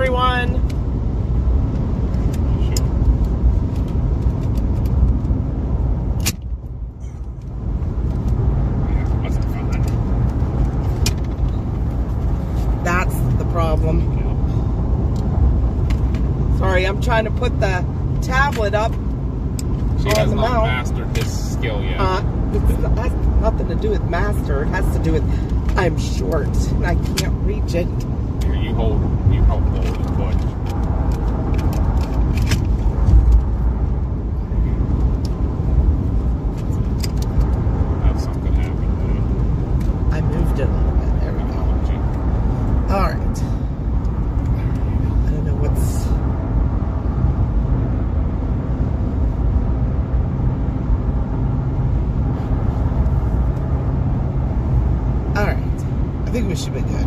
everyone. That's the problem. Sorry, I'm trying to put the tablet up. She has not mastered this skill yet. It has nothing to do with master. It has to do with I'm short and I can't reach it. Here, you help hold it, boy. That's something happened there. I moved it a little bit. There we go. All right. I don't know what's. All right. I think we should be good.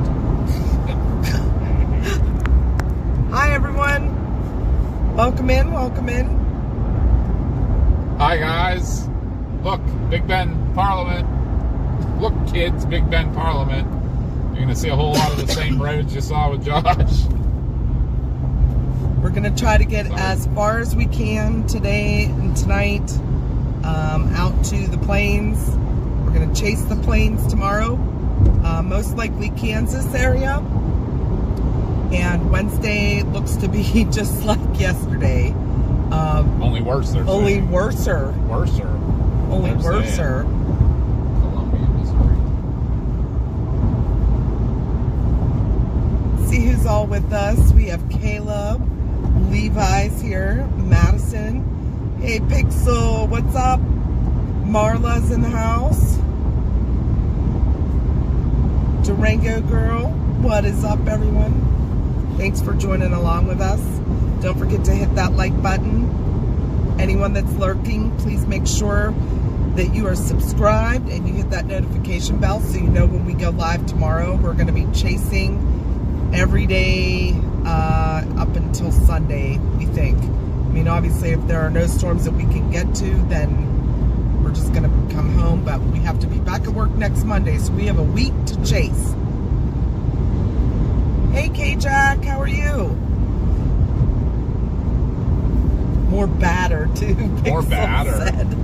Hi, everyone. Welcome in. Welcome in. Hi, guys. Look, Big Ben Parliament. Look, kids, Big Ben Parliament. You're going to see a whole lot of the same roads you saw with Josh. We're going to try to get as far as we can today and tonight out to the plains. We're going to chase the plains tomorrow. Most likely Kansas area. And Wednesday looks to be just like yesterday. Only worse. Only worser. Worser. Only worser. Columbia, Missouri. See who's all with us. We have Caleb, Levi's here, Madison. Hey Pixel, what's up? Marla's in the house. Durango Girl, what is up, everyone? Thanks for joining along with us. Don't forget to hit that like button. Anyone that's lurking, please make sure that you are subscribed and you hit that notification bell so you know when we go live tomorrow. We're going to be chasing every day up until Sunday, we think. I mean, obviously, if there are no storms that we can get to, then we're just going to come home, but we have to be back at work next Monday, so we have a week to chase. Hey, K-Jack, how are you? More batter, too. More batter. Said.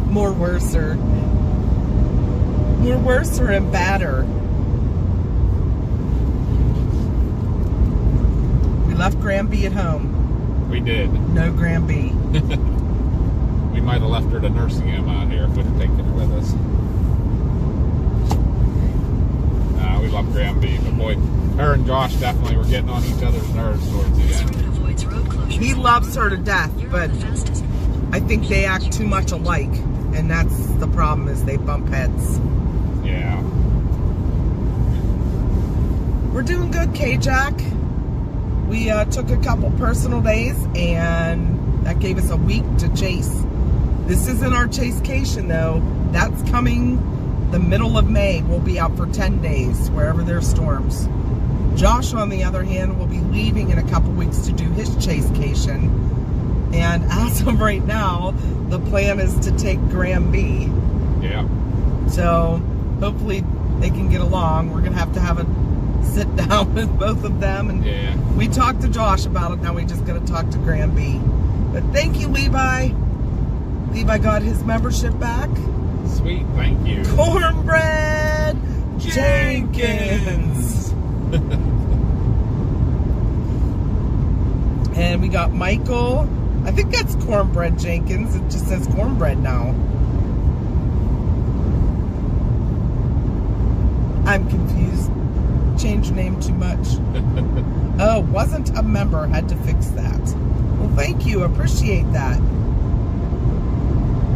More worser. More worser and batter. We left Granby at home. We did. No Granby. We might have left her at a nursing home out here if we'd have taken her with us. Nah, we love Granby, but boy, her and Josh definitely were getting on each other's nerves towards the end. He loves her to death, but I think they act too much alike, and that's the problem, is they bump heads. Yeah. We're doing good, K-Jack. We took a couple personal days, and that gave us a week to chase. This isn't our chasecation, though. That's coming the middle of May. We'll be out for 10 days, wherever there's storms. Josh, on the other hand, will be leaving in a couple weeks to do his chasecation. And as of right now, the plan is to take Granby. Yeah. So, hopefully they can get along. We're going to have a sit down with both of them. And yeah. We talked to Josh about it. Now we just got to talk to Granby. But thank you, Levi. Levi got his membership back. Sweet, thank you. Cornbread Jenkins. And we got Michael. I think that's Cornbread Jenkins. It just says Cornbread now. I'm confused. Changed name too much. Oh, wasn't a member. Had to fix that. Well, thank you. Appreciate that.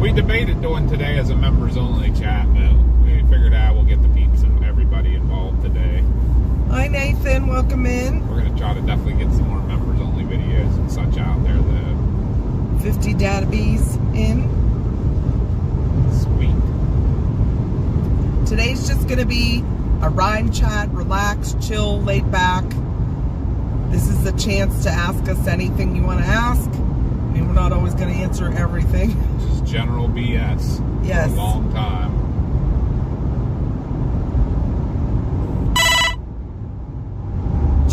We debated doing today as a members-only chat, but we figured out we'll get the peeps and everybody involved today. Hi, Nathan. Welcome in. We're going to try to definitely get some more members-only videos and such out there, though. 50 database in. Sweet. Today's just going to be a ride chat, relax, chill, laid back. This is a chance to ask us anything you want to ask. I mean, we're not always going to answer everything. Just general BS. Yes. For a long time.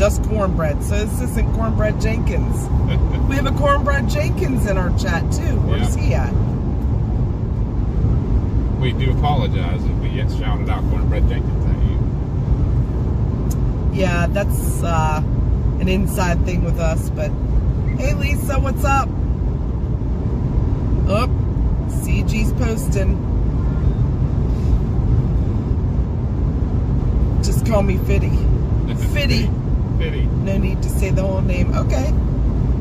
just cornbread. So this isn't Cornbread Jenkins. We have a Cornbread Jenkins in our chat too. Where's he at? We do apologize if we get shouted out Cornbread Jenkins at you. Yeah, that's an inside thing with us. But hey, Lisa, what's up? Oh, CG's posting. Just call me Fitty. Fitty. Fitty. No need to say the whole name. Okay.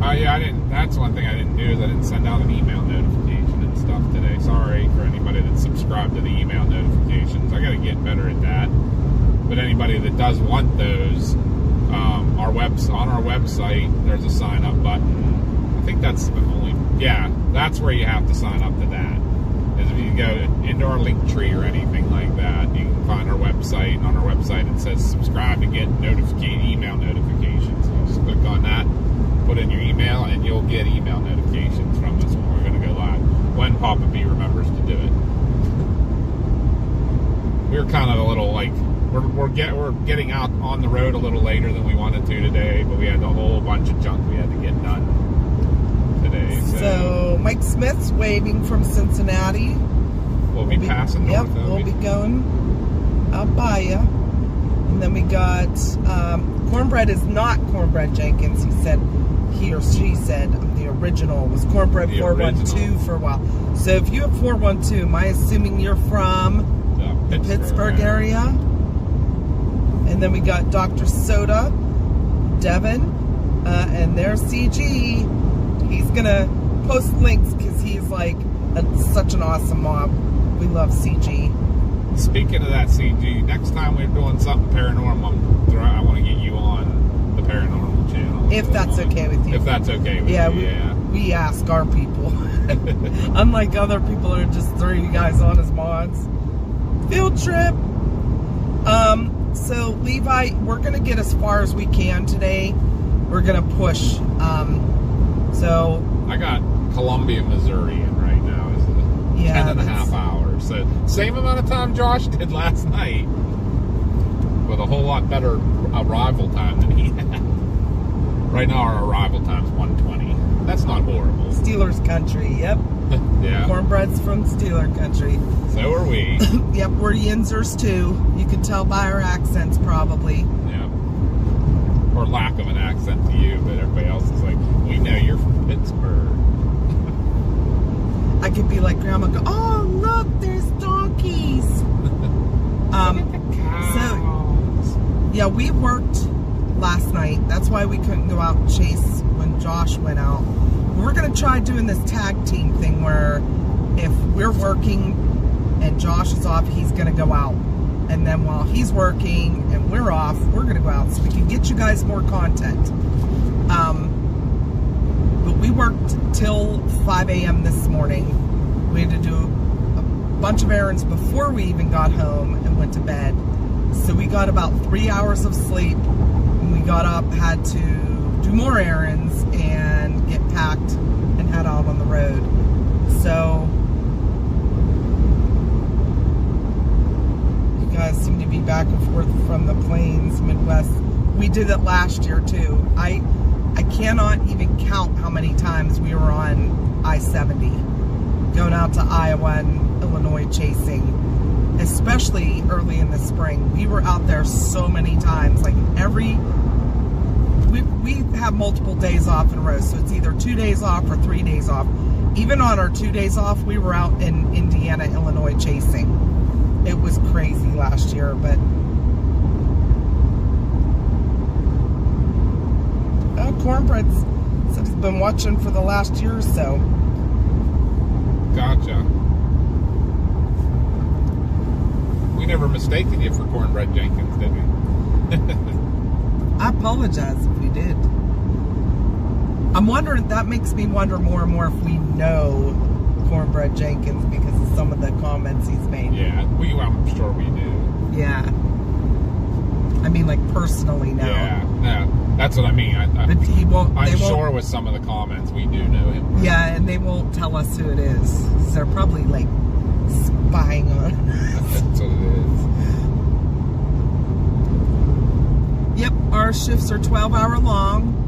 Oh yeah, I didn't. That's one thing I didn't do is I didn't send out an email notification and stuff today. Sorry for anybody that subscribed to the email notifications. I got to get better at that. But anybody that does want those, on our website, there's a sign up button. I think that's the only. Yeah, that's where you have to sign up to that. Is if you go into our link tree or anything like that, you can find our website, and on our website it says subscribe to get email notifications. You just click on that, put in your email, and you'll get email notifications from us when we're going to go live, when Papa B remembers to do it. We're kind of a little like, we're getting out on the road a little later than we wanted to today, but we had a whole bunch of junk we had to get done today. So Mike Smith's waving from Cincinnati. We'll be passing north. Yep, we'll be going out by you. And then we got Cornbread is not Cornbread Jenkins. He or she said the original was Cornbread 412 for a while. So if you have 412, am I assuming you're from the Pittsburgh area? And then we got Dr. Soda, Devin, and there's CG. He's gonna post links because he's like such an awesome mob. We love CG. Speaking of that, CG, next time we're doing something paranormal, I want to get you on the paranormal channel. If that's okay with you. If that's okay with you, yeah. We ask our people. Unlike other people who just throw you guys on as mods. Field trip. So Levi, we're gonna get as far as we can today. We're gonna push. So I got Columbia, Missouri in right now. Is 10.5 hours. So same amount of time Josh did last night, with a whole lot better arrival time than he had. Right now our arrival time's 1:20. That's not horrible. Steelers country, yep. Yeah. Cornbread's from Steeler country. So are we. Yep, we're Yinzers too. You can tell by our accents probably. Yep. Or lack of an accent to you, but everybody else is like, we know you're from Pittsburgh. I could be like Grandma, go, oh look, there's donkeys. So yeah, we worked last night. That's why we couldn't go out and chase when Josh went out. We're gonna try doing this tag team thing where if we're working and Josh is off, he's gonna go out. And then while he's working and we're off, we're gonna go out so we can get you guys more content. But we worked till 5 a.m. this morning. We had to do a bunch of errands before we even got home and went to bed. So we got about 3 hours of sleep. And we got up, had to do more errands and get packed and head out on the road. So you guys seem to be back and forth from the plains, Midwest. We did it last year too. I cannot even count how many times we were on I-70 going out to Iowa and Illinois chasing, especially early in the spring. We were out there so many times, like we have multiple days off in a row, so it's either 2 days off or 3 days off. Even on our 2 days off, we were out in Indiana, Illinois chasing. It was crazy last year, but Cornbread's said he's been watching for the last year or so. Gotcha. We never mistaken you for Cornbread Jenkins, did we? I apologize if we did. I'm wondering, that makes me wonder more and more if we know Cornbread Jenkins because of some of the comments he's made. Yeah, I'm sure we do. Yeah. I mean, like, personally now. Yeah, no, that's what I mean. But he won't. I'm sure with some of the comments we do know him. Right? Yeah, and they won't tell us who it is. So they're probably, like, spying on us. That's what it is. Yep, our shifts are 12-hour long.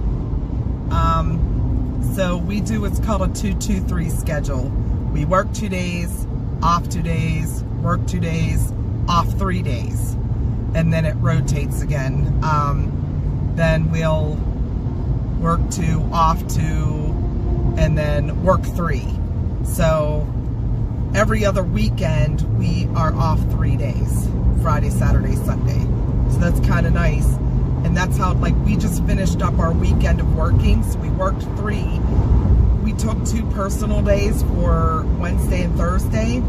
So we do what's called a 2-2-3 schedule. We work 2 days, off 2 days, work 2 days, off 3 days. And then it rotates again. Then we'll work 2, off 2, and then work 3. So every other weekend we are off 3 days. Friday, Saturday, Sunday. So that's kind of nice. And that's how, like, we just finished up our weekend of working. So we worked 3. We took 2 personal days for Wednesday and Thursday.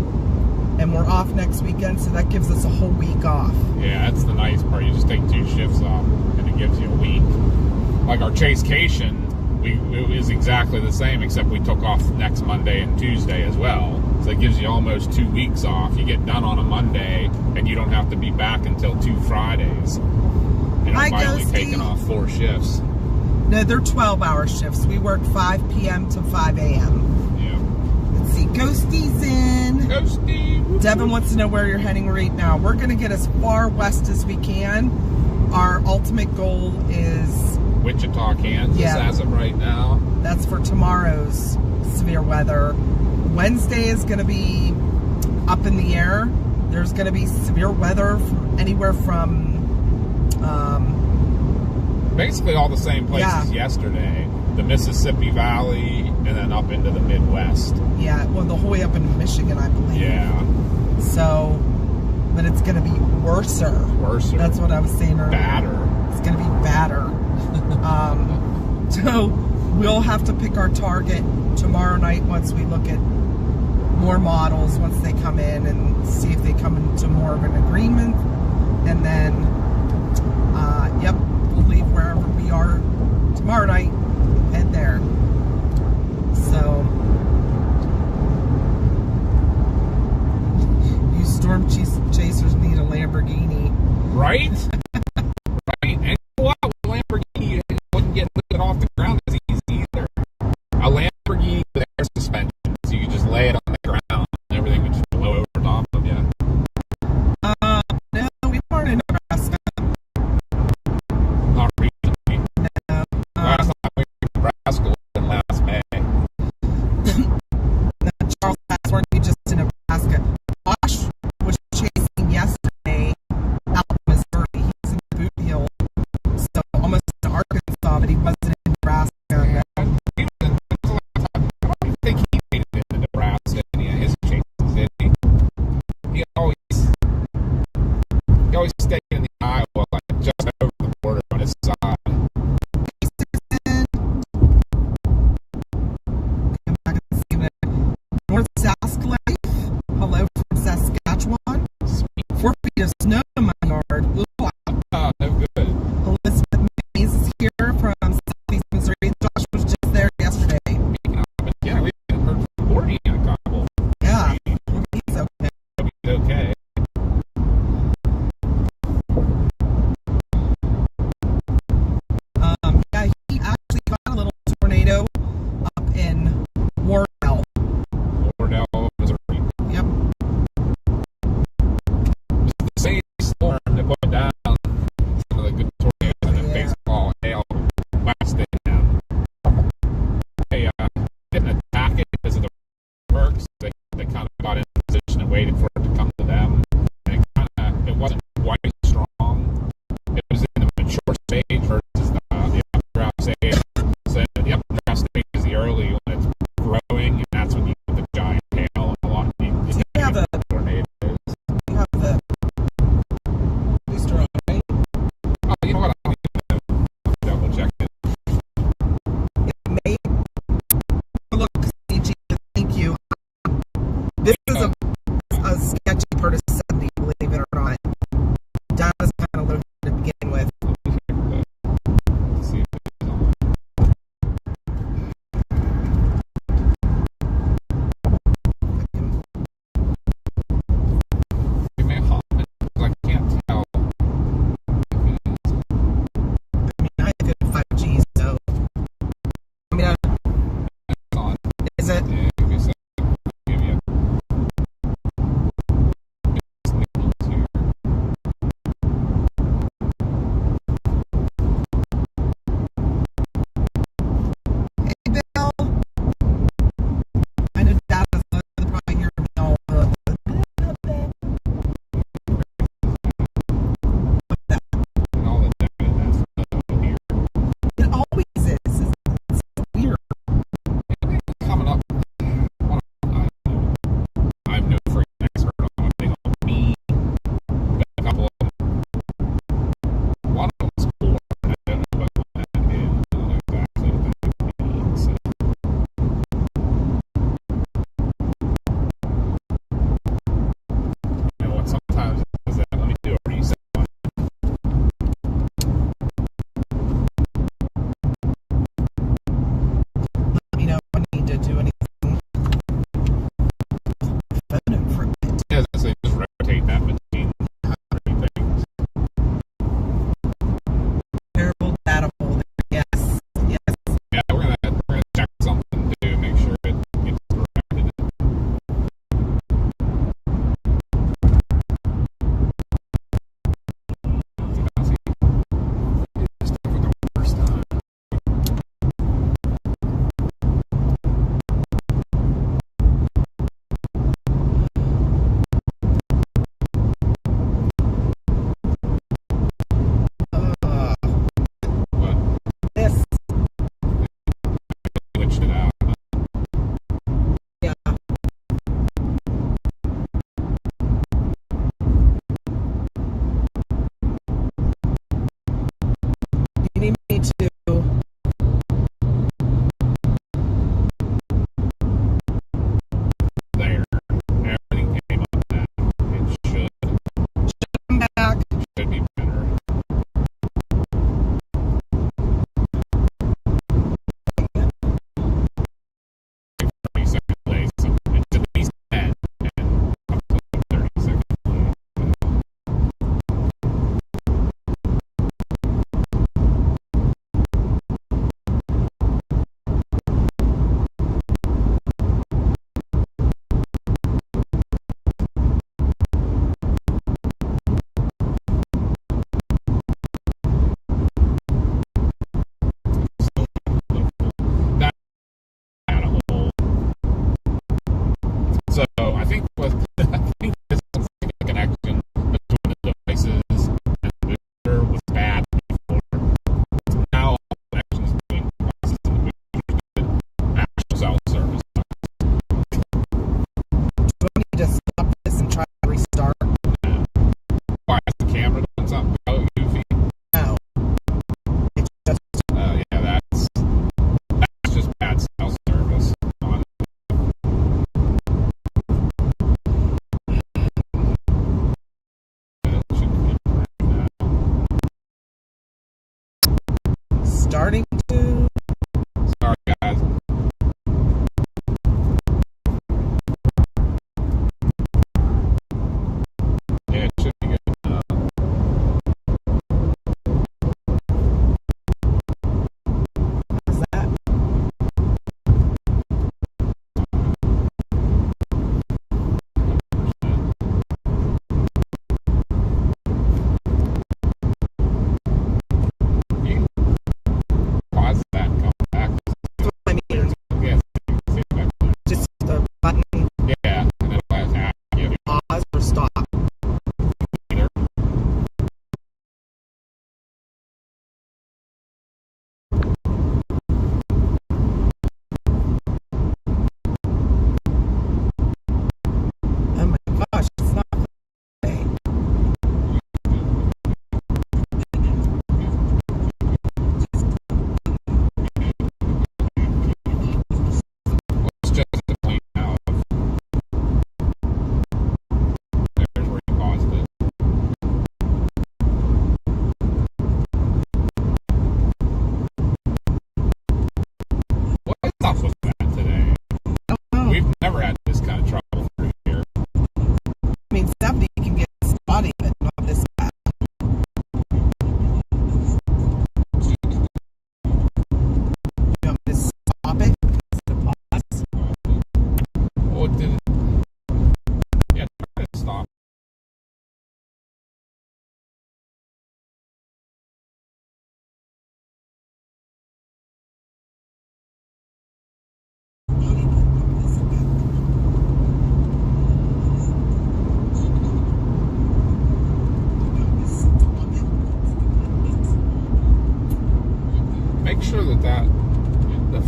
And we're off next weekend, so that gives us a whole week off. Yeah, that's the nice part. You just take 2 shifts off, and it gives you a week. Like our Chasecation, it was exactly the same, except we took off next Monday and Tuesday as well. So it gives you almost 2 weeks off. You get done on a Monday, and you don't have to be back until 2 Fridays. By only taking off 4 shifts. No, they're 12-hour shifts. We work 5 p.m. to 5 a.m. Yeah. Let's see. Ghosty's in. Ghosty. Devin wants to know where you're heading right now. We're going to get as far west as we can. Our ultimate goal is Wichita, Kansas, as of right now. That's for tomorrow's severe weather. Wednesday is going to be up in the air. There's going to be severe weather from anywhere from basically all the same places yesterday. The Mississippi Valley and then up into the Midwest. Yeah, well, the whole way up into Michigan, I believe. Yeah. So, but it's going to be worser. Worser. That's what I was saying earlier. Badder. It's going to be badder. So we'll have to pick our target tomorrow night once we look at more models, once they come in, and see if they come into more of an agreement. And then, we'll leave wherever we are tomorrow night, head there. So, you storm chasers need a Lamborghini. Right? Right. And you know what? With a Lamborghini, it wouldn't get lifted off the ground as easy either. A Lamborghini with air suspension, so you can just lay it on the ground and everything would just blow over top of you. No, we weren't in Nebraska. Not recently. No. Last time we were in Nebraska was in last May. Charles asked, weren't you just in Nebraska? Josh was chasing yesterday out of Missouri. He's in the boot heel, so almost to Arkansas, but he wasn't in Nebraska. Yeah, he was in, I don't think he made it into Nebraska in any of his chases, did he? He always stayed in the Iowa, like just over the border on his side. North Sasklife, hello from Saskatchewan. 4 feet of snow in my yard. Ooh, Oh, no good. Elizabeth Mays is here from Southeast Missouri. Josh was just there yesterday. Yeah, we haven't heard from Gordy in a couple. Yeah, he's okay. He's okay. Yeah, he actually got a little tornado up in Wardell. Wardell, Missouri. Yep. It's the same storm that put down some of the good tornadoes in baseball, hail, west end. They didn't attack it because of the works. They kind of got in position and waited for it to come to them. And it wasn't quite strong. It was in the mature stage versus the updraft stage. So the updraft stage is the early when it's growing, and that's when you get the giant hail and a lot of the tornadoes. You have the booster on, right? Oh, you know what? I'll double check it. It may look CG. Thank you. This is a sketchy part of 70, believe it or not. Data's kind of low to begin with. Let's see if it's on. Give me a hot minute, because I can't tell if it is. I mean, I have good 5G, so. I mean, It's on. is it? Yeah, give me a second. I'll give you signals here.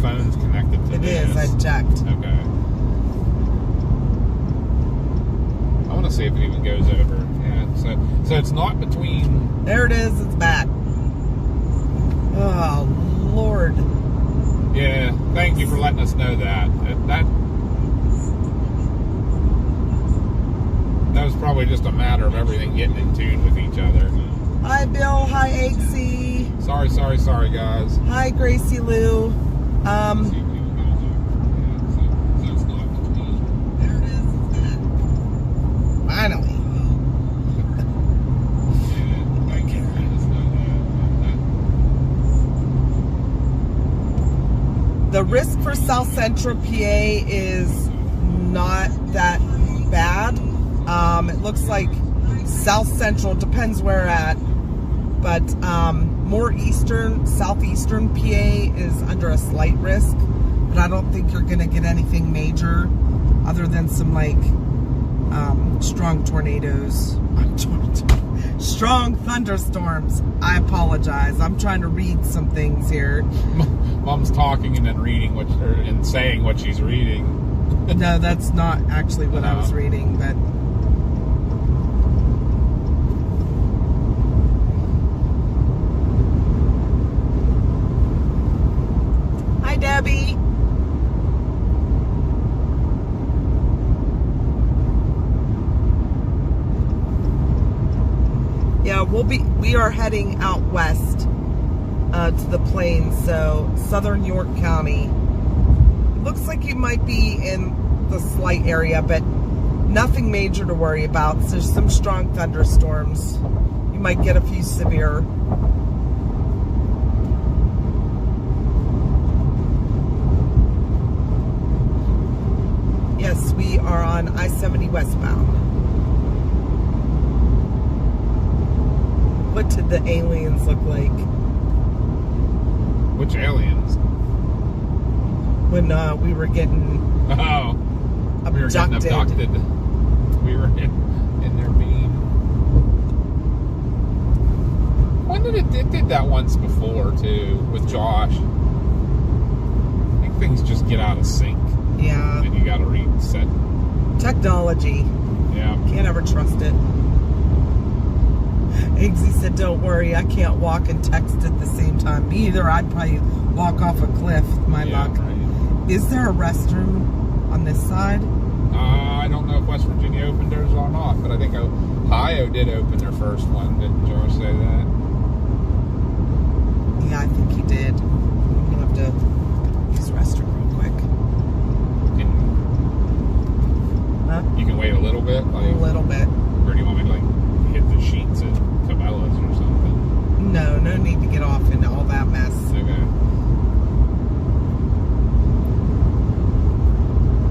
phone's connected to It this. is. I checked. Okay. I want to see if it even goes over. Yeah. So it's not between. There it is. It's back. Oh, Lord. Yeah. Thank you for letting us know that. That was probably just a matter of everything getting in tune with each other. Hi, Bill. Hi, Eggsy. Sorry, guys. Hi, Gracie Lou. Finally. The risk for South Central PA is not that bad. It looks like South Central, depends where at, but more eastern, southeastern PA is under a slight risk, but I don't think you're going to get anything major other than some like strong tornadoes, strong thunderstorms. I apologize. I'm trying to read some things here. Mom's talking and then reading and saying what she's reading. No, that's not actually what I was reading, but hi, Debbie. Yeah, we are heading out west to the plains, so southern York County. It looks like you might be in the slight area, but nothing major to worry about. So there's some strong thunderstorms. You might get a few severe. Yes, we are on I-70 westbound. What did the aliens look like? Which aliens? When we were getting abducted. We were getting abducted. We were in their beam. When did it did that once before too with Josh? I think things just get out of sync. Yeah. And you got to reset. Technology. Yeah. Can't ever trust it. Eggsy said, "Don't worry, I can't walk and text at the same time." Me either. I'd probably walk off a cliff. My luck. Right. Is there a restroom on this side? I don't know if West Virginia opened theirs or not, but I think Ohio did open their first one. Didn't George say that? Yeah, I think he did. We'll have to use the restroom real quick. You can wait a little bit? Like, a little bit. Or do you want me to like hit the sheets at Cabela's or something? No need to get off into all that mess. Okay.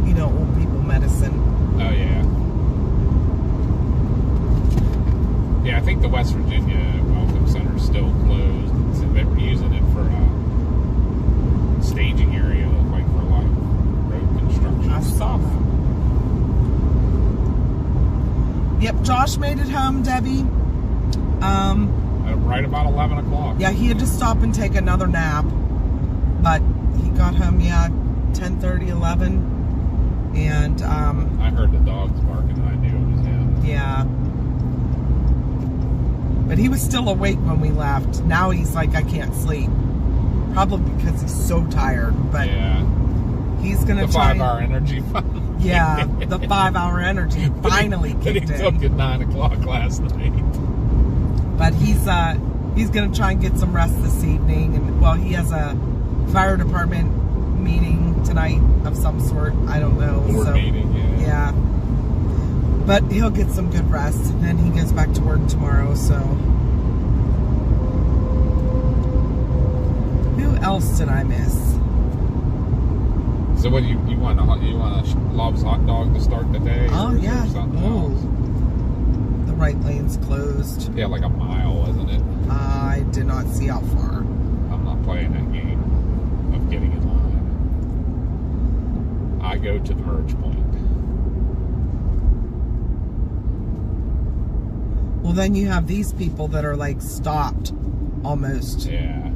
You know, old people medicine. Oh, yeah. Yeah, I think the West Virginia Welcome Center is still closed. So they were using it for a staging area, like for like road construction. I saw that. Yep, Josh made it home, Debbie. Right about 11 o'clock. Yeah, he had to stop and take another nap. But he got home, 10:30, 11. And, I heard the dogs barking and I knew it was him. Yeah. But he was still awake when we left. Now he's like, I can't sleep. Probably because he's so tired. But yeah. He's going to try. The 5-hour energy. Yeah, the 5-hour energy finally kicked in. He took at 9 o'clock last night. But he's going to try and get some rest this evening. And well, he has a fire department meeting tonight of some sort. I don't know. Board meeting, yeah. But he'll get some good rest. And then he goes back to work tomorrow. So who else did I miss? So what do you want a Love's hot dog to start the day? Oh yeah. Else? The right lane's closed. Yeah, like a mile, isn't it? I did not see how far. I'm not playing that game of getting in line. I go to the merge point. Well, then you have these people that are like stopped almost. Yeah.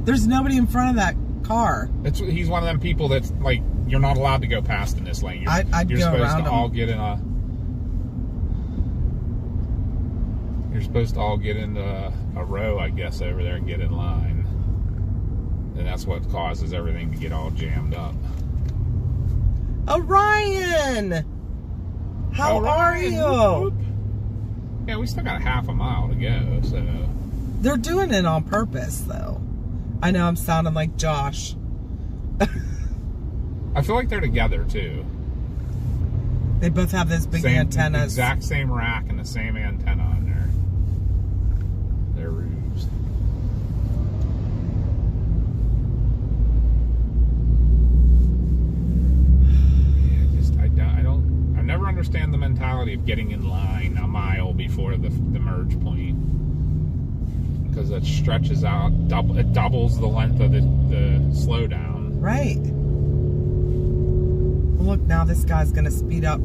There's nobody in front of that car. He's one of them people that's like, you're not allowed to go past in this lane. I'd you're go supposed around to all get in a. You're supposed to all get into a row, I guess, over there and get in line. And that's what causes everything to get all jammed up. Orion! How are you? Yeah, we still got half a mile to go, so. They're doing it on purpose, though. I know I'm sounding like Josh. I feel like they're together, too. They both have those big antennas. Exact same rack and the same antenna on there. They're rubes. I never understand the mentality of getting in line a mile before the merge point, because it stretches out, it doubles the length of the slowdown. Right. Look, now this guy's gonna speed up.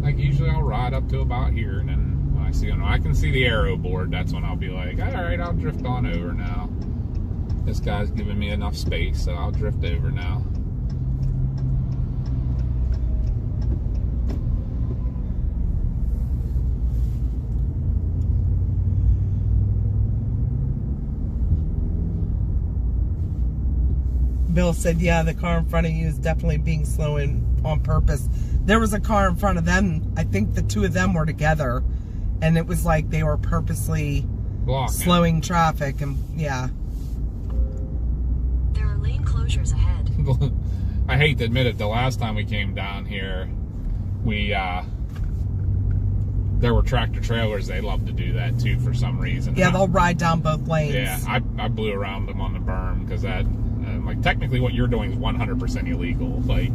Like usually I'll ride up to about here, and then when I see him, I can see the arrow board. That's when I'll be like, all right, I'll drift on over now. This guy's giving me enough space, so I'll drift over now. Bill said, yeah, the car in front of you is definitely being slow on purpose. There was a car in front of them. I think the two of them were together. And it was like they were purposely slowing traffic. And yeah. There are lane closures ahead. I hate to admit it, the last time we came down here, there were tractor trailers. They love to do that too for some reason. Yeah, they'll ride down both lanes. Yeah, I blew around them on the berm because that... like, technically what you're doing is 100% illegal. Like,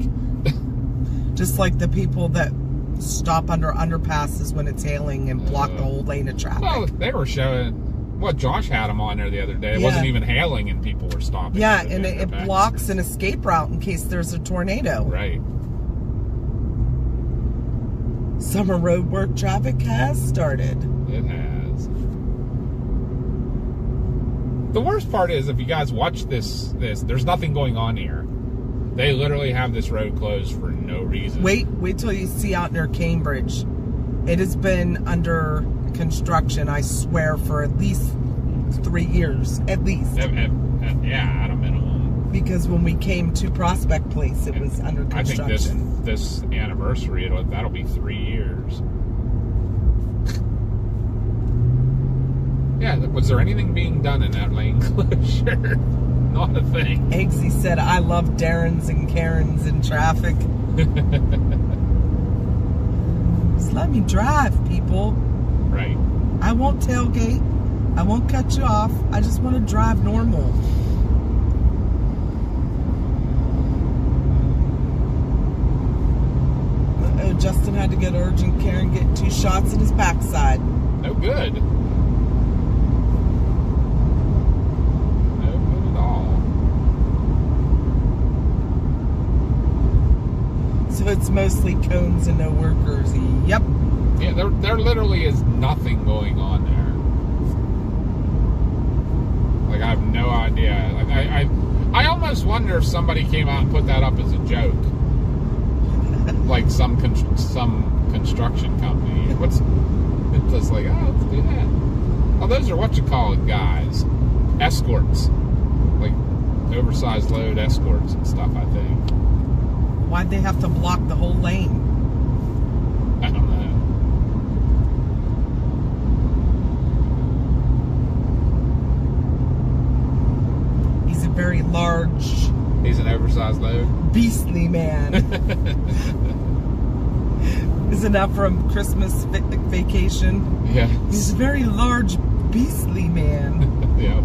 just like the people that stop under underpasses when it's hailing and block the whole lane of traffic. Well, they were showing what Josh had them on there the other day. It wasn't even hailing and people were stopping. Yeah, and it blocks an escape route in case there's a tornado. Right. Summer road work traffic has started. It has. The worst part is, if you guys watch this, there's nothing going on here. They literally have this road closed for no reason. Wait till you see out near Cambridge. It has been under construction, I swear, for at least 3 years. At least. Yeah, at a minimum. Because when we came to Prospect Place, it was under construction. I think this anniversary, that'll be 3 years. Yeah, was there anything being done in that lane closure? Not a thing. Eggsy said, I love Darrens and Karens in traffic. Just let me drive, people. Right. I won't tailgate. I won't cut you off. I just want to drive normal. Justin had to get urgent care and get 2 shots in his backside. No good. So it's mostly cones and no workers. Yep. Yeah, there literally is nothing going on there. Like, I have no idea. Like, I almost wonder if somebody came out and put that up as a joke. Like some construction company. It's just like, oh, let's do that. Oh, those are what-you-call-it guys. Escorts. Like, oversized load escorts and stuff, I think. Why'd they have to block the whole lane? I don't know. He's a very large... He's an oversized load? Beastly man. Isn't that from Christmas Vacation? Yeah. He's a very large, beastly man. Yep.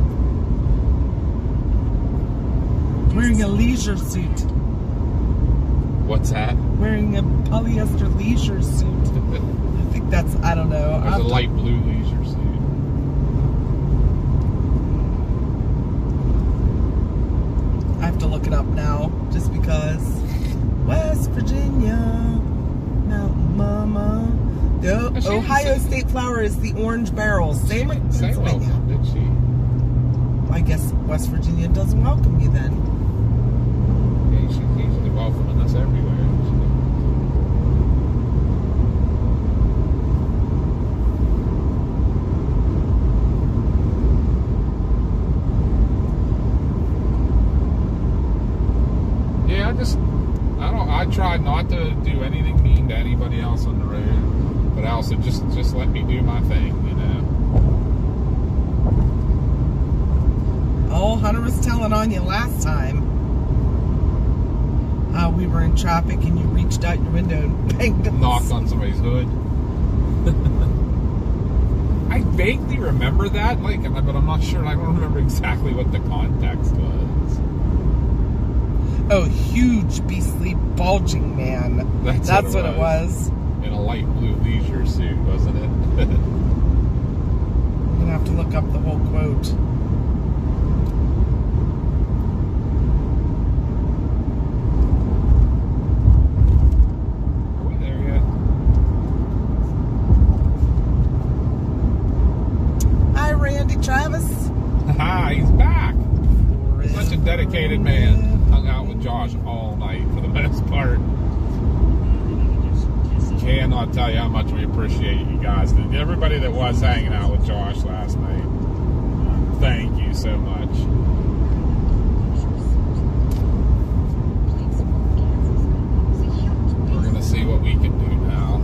Wearing a leisure suit. What's that? Wearing a polyester leisure suit. I think that's, I don't know. There's a light blue leisure suit. I have to look it up now, just because. West Virginia, Mountain Mama. The Ohio State flower is the orange barrel. Same with Pennsylvania. Did she? I guess West Virginia doesn't welcome you then. Yeah, she's usually welcoming us everywhere. Yeah, I try not to do anything mean to anybody else on the road, but also just let me do my thing, you know. Oh, Hunter was telling on you last time how we were in traffic and you reached out your window and banged us. Knocked on somebody's hood. I vaguely remember that, but I'm not sure. I don't remember exactly what the context was. Oh, huge, beastly, bulging man. That's what it was. In a light blue leisure suit, wasn't it? I'm going to have to look up the whole quote. Are we there yet? Hi, Randy Travis. Haha, he's back. Such a dedicated man. Hung out with Josh all night for the most part. Cannot tell you how much we appreciate you guys. Everybody that was hanging out with Josh last night, thank you so much. We're gonna see what we can do now.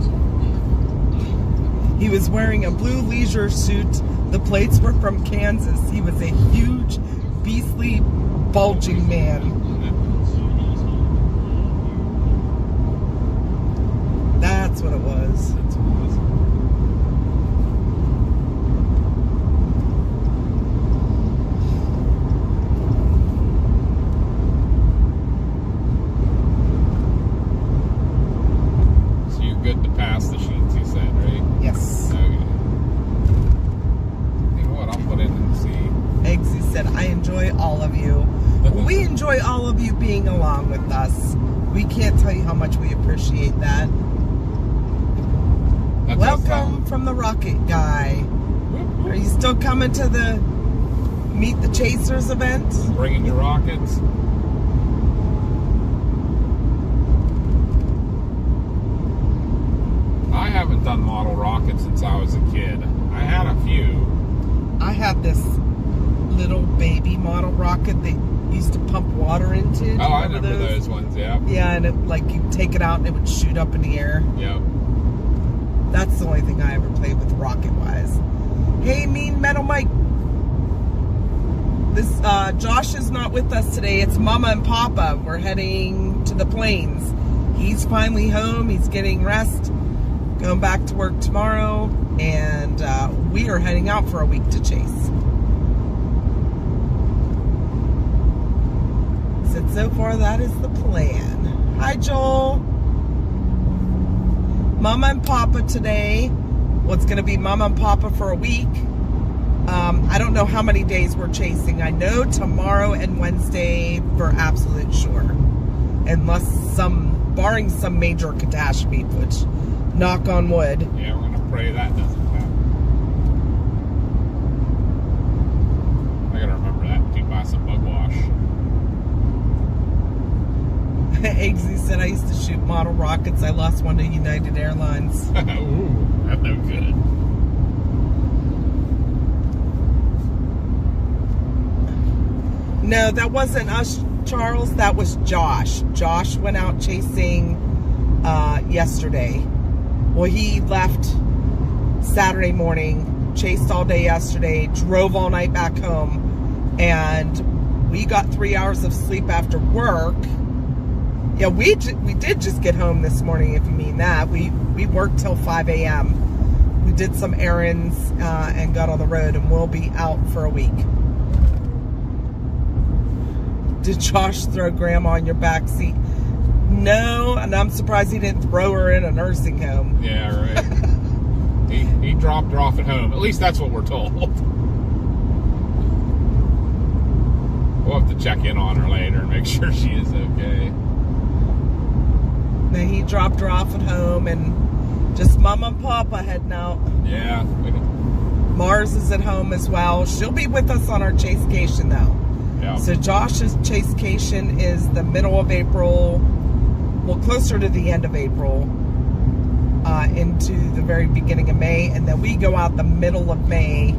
He was wearing a blue leisure suit. The plates were from Kansas. He was a huge, beastly, bulging man. That's what it was. That's what it was. So you're good to pass the sheets, you said, right? Yes. Okay. You know what? I'll put it in and see. Eggsy said, I enjoy all of you. We enjoy all of you being along with us. We can't tell you how much we appreciate that. Welcome from the Rocket Guy. Are you still coming to the Meet the Chasers event? Bringing your rockets. I haven't done model rockets since I was a kid. I had a few. I had this little baby model rocket that used to pump water into. Oh, I remember those ones, yeah. Yeah, and it, like, you take it out and it would shoot up in the air. Yep. That's the only thing I ever played with rocket-wise. Hey, Mean Metal Mike. This Josh is not with us today. It's Mama and Papa. We're heading to the plains. He's finally home. He's getting rest. Going back to work tomorrow. And we are heading out for a week to chase. Said so far that is the plan. Hi, Joel. Mama and Papa today. Well, it's going to be Mama and Papa for a week. I don't know how many days we're chasing. I know tomorrow and Wednesday for absolute sure. Unless barring some major catastrophe, which, knock on wood. Yeah, we're going to pray that doesn't happen. I got to remember that too, buy some bug wash. Eggsy said, I used to shoot model rockets. I lost one to United Airlines. Ooh, that's no good. No, that wasn't us, Charles. That was Josh. Josh went out chasing yesterday. Well, he left Saturday morning, chased all day yesterday, drove all night back home, and we got 3 hours of sleep after work. Yeah, we did just get home this morning, if you mean that. We worked till 5 a.m. We did some errands and got on the road, and we'll be out for a week. Did Josh throw Grandma in your back seat? No, and I'm surprised he didn't throw her in a nursing home. Yeah, right. he dropped her off at home. At least that's what we're told. We'll have to check in on her later and make sure she is okay. Then he dropped her off at home, and just Mama and Papa heading out. Yeah, Mars is at home as well. She'll be with us on our chasecation though. Yeah. So Josh's chasecation is the middle of April, well, closer to the end of April, into the very beginning of May, and then we go out the middle of May,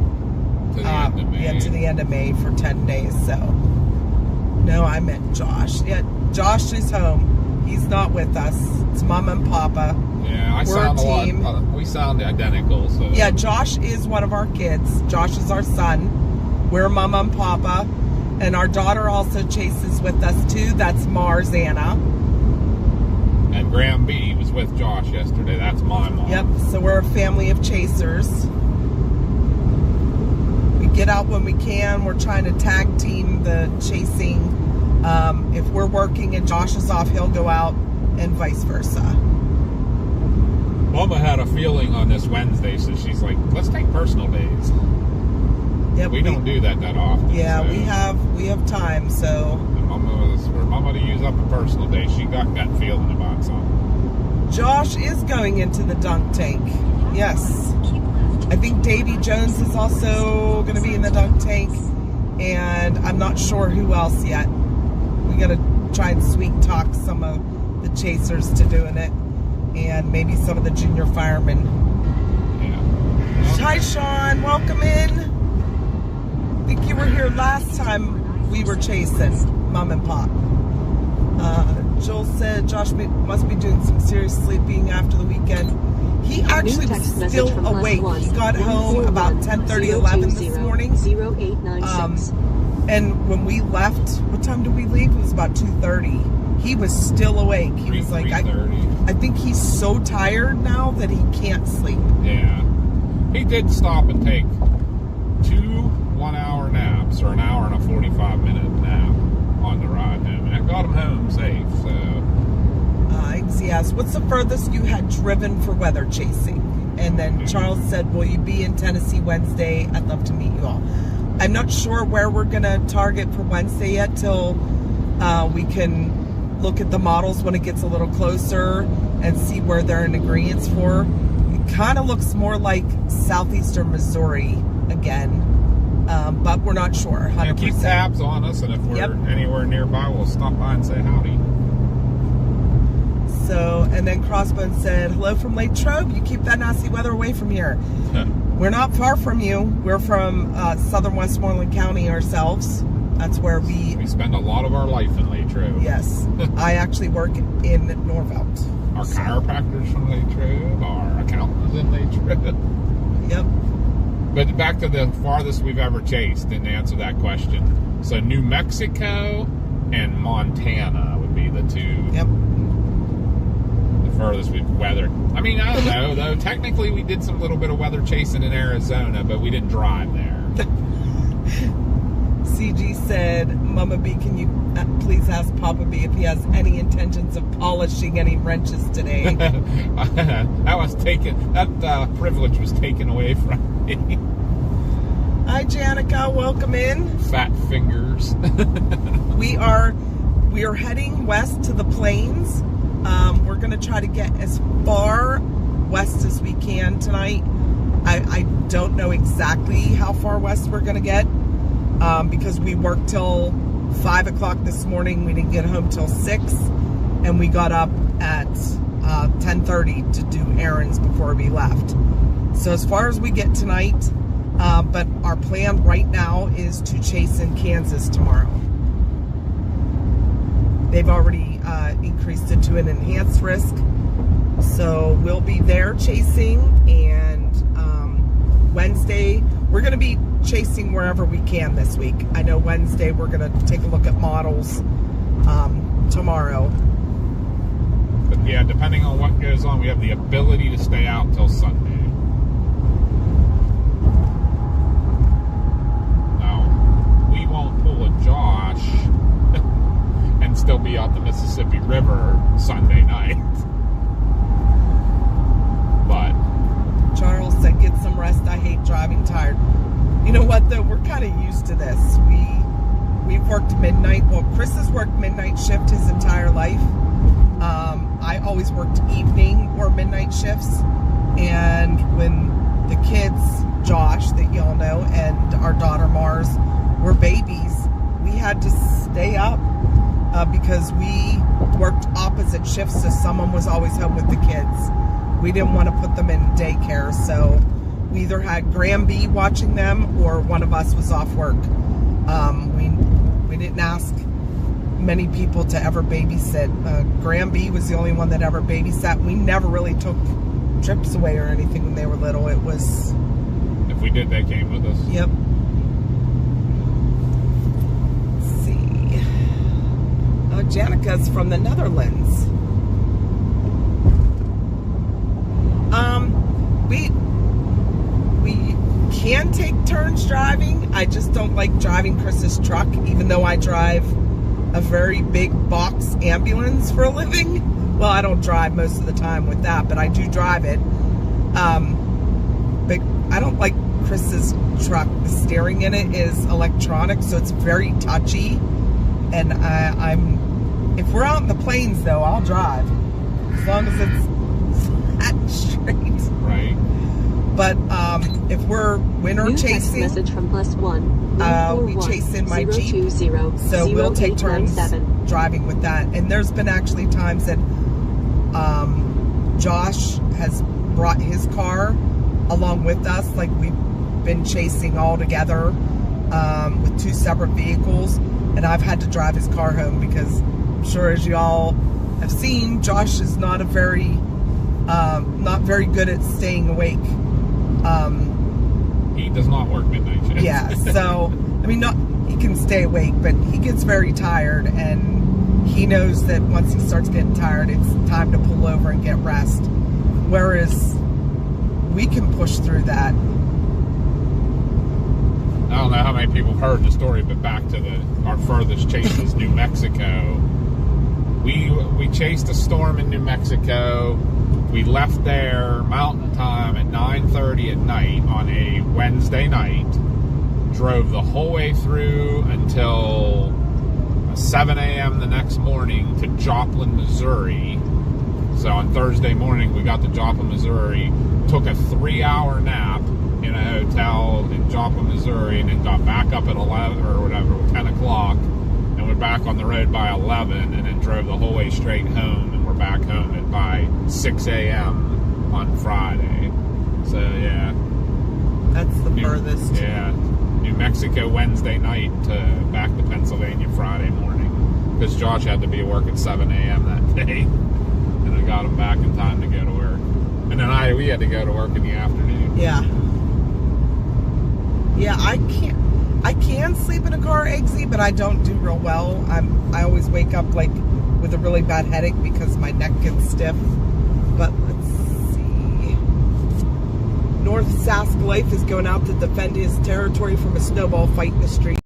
To the end of May. Yeah, to the end of May for 10 days. So, no, I meant Josh. Yeah, Josh is home. He's not with us. It's Mom and Papa. Yeah, We're a team. We sound identical. So Yeah, Josh is one of our kids. Josh is our son. We're Mama and Papa. And our daughter also chases with us too. That's Mars Anna. And Graham B was with Josh yesterday. That's my mom. Yep, so we're a family of chasers. We get out when we can. We're trying to tag team the chasing. If we're working and Josh is off, he'll go out, and vice versa. Mama had a feeling on this Wednesday, so she's like, let's take personal days. Yep, we don't do that often. Yeah, so. we have time, so. And for Mama to use up a personal day, she got that feeling about something. Josh is going into the dunk tank. Yes. I think Davy Jones is also going to be in the dunk tank, and I'm not sure who else yet. We got to try and sweet talk some of the chasers to doing it, and maybe some of the junior firemen. Yeah. Hi, Sean. Welcome in. I think you were here last time we were chasing Mom and Pop. Joel said Josh must be doing some serious sleeping after the weekend. He actually was still awake. He got home about 10:30, 11 this morning. And when we left, what time did we leave? It was about 2:30. He was still awake. He was like, I think he's so tired now that he can't sleep. Yeah. He did stop and take 2 1-hour naps, or an hour and a 45-minute nap on the ride home. And it got him home safe, so. Yes. What's the furthest you had driven for weather chasing? And then Charles said, will you be in Tennessee Wednesday? I'd love to meet you all. I'm not sure where we're going to target for Wednesday yet till we can look at the models when it gets a little closer and see where they're in agreement for. It kind of looks more like southeastern Missouri again, but we're not sure 100%. And keep tabs on us, and if we're anywhere nearby, we'll stop by and say howdy. So, and then Crossbone said, hello from Lake Trobe. You keep that nasty weather away from here. We're not far from you. We're from southern Westmoreland County ourselves. That's where we spend a lot of our life in Latrobe. Yes. I actually work in Norvelt. Our chiropractors from Latrobe, our accountants in Latrobe. Yep. But back to the farthest we've ever chased, and to answer that question. So New Mexico and Montana would be the two. Yep. Furthest we've weathered. I mean, I don't know, though. Technically, we did some little bit of weather chasing in Arizona, but we didn't drive there. CG said, Mama B, can you please ask Papa B if he has any intentions of polishing any wrenches today? That privilege was taken away from me. Hi, Janica. Welcome in. Fat fingers. We are heading west to the plains. We're going to try to get as far west as we can tonight. I don't know exactly how far west we're going to get because we worked till 5 o'clock this morning. We didn't get home till 6, and we got up at 10:30 to do errands before we left. So as far as we get tonight, but our plan right now is to chase in Kansas tomorrow. They've already increased it to an enhanced risk. So we'll be there chasing, and Wednesday, we're going to be chasing wherever we can this week. I know Wednesday we're going to take a look at models tomorrow. But yeah, depending on what goes on, we have the ability to stay out till Sunday. Now, we won't pull a Josh and still be out the Mississippi River Sunday night. But Charles said, get some rest. I hate driving tired. You know what, though? We're kind of used to this. We've worked midnight. Well, Chris has worked midnight shift his entire life. I always worked evening or midnight shifts. And when the kids Josh, that y'all know, and our daughter Mars were babies, we had to stay up because we worked opposite shifts, so someone was always home with the kids. We didn't want to put them in daycare, so we either had Graham B watching them or one of us was off work. We didn't ask many people to ever babysit. Graham B was the only one that ever babysat. We never really took trips away or anything when they were little. It was... If we did, they came with us. Yep. Let's see. Janica's from the Netherlands. We can take turns driving. I just don't like driving Chris's truck, even though I drive a very big box ambulance for a living. Well, I don't drive most of the time with that, but I do drive it. But I don't like Chris's truck. The steering in it is electronic, so it's very touchy. And if we're out in the plains, though, I'll drive as long as it's flat straight. Right. But if we're winter chasing, message from +1 we chase in my Jeep, so we'll take turns driving with that. And there's been actually times that Josh has brought his car along with us, like we've been chasing all together with 2 separate vehicles, and I've had to drive his car home because I'm sure, as y'all have seen, Josh is not very good at staying awake. He does not work midnight shifts. Yeah, so I mean, he can stay awake, but he gets very tired, and he knows that once he starts getting tired, it's time to pull over and get rest. Whereas we can push through that. I don't know how many people have heard the story, but back to our furthest chase is New Mexico. We chased a storm in New Mexico. We left there mountain time at 9:30 at night on a Wednesday night. Drove the whole way through until 7 a.m. the next morning to Joplin, Missouri. So on Thursday morning, we got to Joplin, Missouri, took a 3-hour nap in a hotel in Joplin, Missouri, and then got back up at 11 or whatever, 10 o'clock, and we're back on the road by 11, and then drove the whole way straight home, and we're back home by 6 a.m. on Friday. So, yeah. That's the furthest. Yeah. New Mexico Wednesday night back to Pennsylvania Friday morning, because Josh had to be at work at 7 a.m. that day, and I got him back in time to go to work. And then we had to go to work in the afternoon. Yeah. Yeah, I can sleep in a car, Eggsy, but I don't do real well. I always wake up like with a really bad headache because my neck gets stiff. But let's see. North Sask Life is going out to defend his territory from a snowball fight in the street.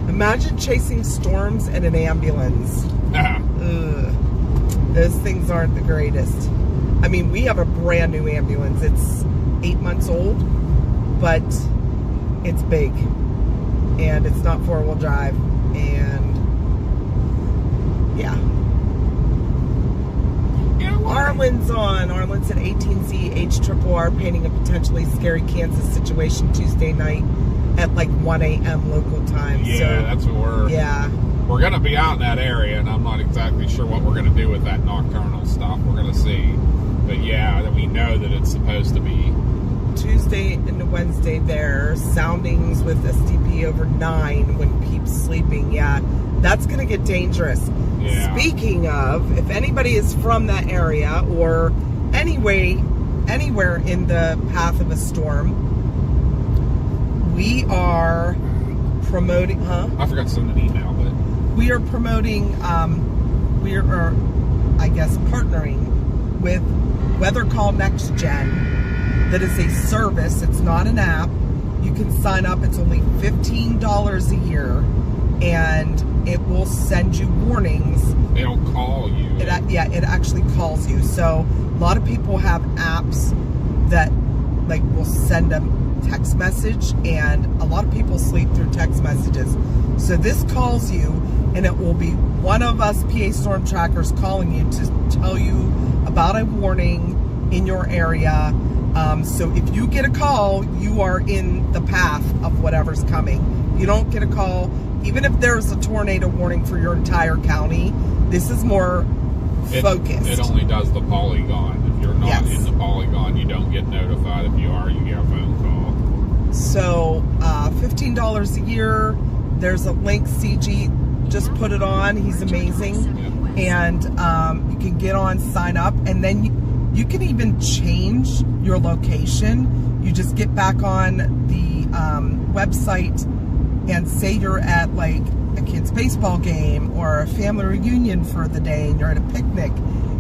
Imagine chasing storms in an ambulance. Ugh. Those things aren't the greatest. I mean, we have a brand new ambulance. It's 8 months old, but it's big, and it's not 4-wheel drive, and yeah. Arlen's on. Arlen's at 18C HRRR painting a potentially scary Kansas situation Tuesday night at like 1 a.m. local time. Yeah, so, that's what we're going to be out in that area, and I'm not exactly sure what we're going to do with that nocturnal stuff. We're going to see. But yeah, we know that it's supposed to be Tuesday and Wednesday there. Soundings with STP over 9 when Peep's sleeping. Yeah, that's going to get dangerous. Yeah. Speaking of, if anybody is from that area or anywhere in the path of a storm, we are promoting, I forgot to send an email, but we are promoting, we are, I guess, partnering with WeatherCall NexGen. That is a service. It's not an app. You can sign up. It's only $15 a year, and it will send you warnings. They'll call you. It actually calls you. So a lot of people have apps that like will send a text message, and a lot of people sleep through text messages. So this calls you, and it will be one of us PA StormTrackerz calling you to tell you about a warning in your area, So if you get a call, you are in the path of whatever's coming. You don't get a call, even if there's a tornado warning for your entire county, this is more focused. It only does the polygon. If you're not in the polygon, you don't get notified. If you are, you get a phone call. So $15 a year. There's a link. CG just put it on. He's amazing. Yep. And you can get on, sign up, and then you can even change your location. You just get back on the website and say you're at like a kid's baseball game or a family reunion for the day and you're at a picnic.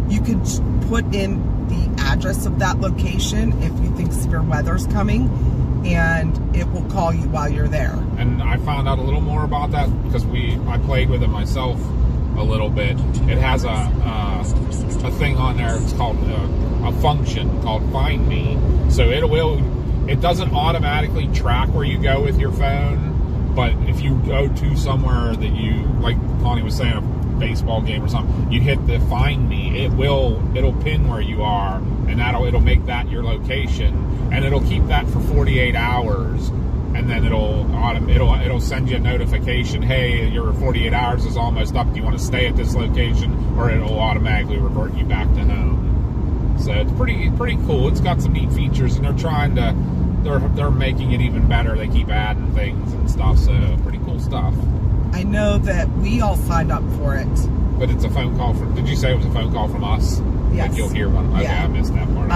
You could put in the address of that location if you think severe weather's coming, and it will call you while you're there. And I found out a little more about that because I played with it myself a little bit. It has a thing on there. It's called a function called Find Me. So it doesn't automatically track where you go with your phone, but if you go to somewhere that you, like Connie was saying, a baseball game or something, you hit the Find Me, it'll pin where you are, and it'll make that your location, and it'll keep that for 48 hours, and then it'll send you a notification, hey, your 48 hours is almost up, do you want to stay at this location, or it'll automatically revert you back to home. So it's pretty cool. It's got some neat features, and they're making it even better. They keep adding things and stuff, so pretty cool stuff. I know that we all signed up for it. But it's a phone call from, did you say it was a phone call from us? Yes. Like you'll hear one. Okay, yeah. I missed that part.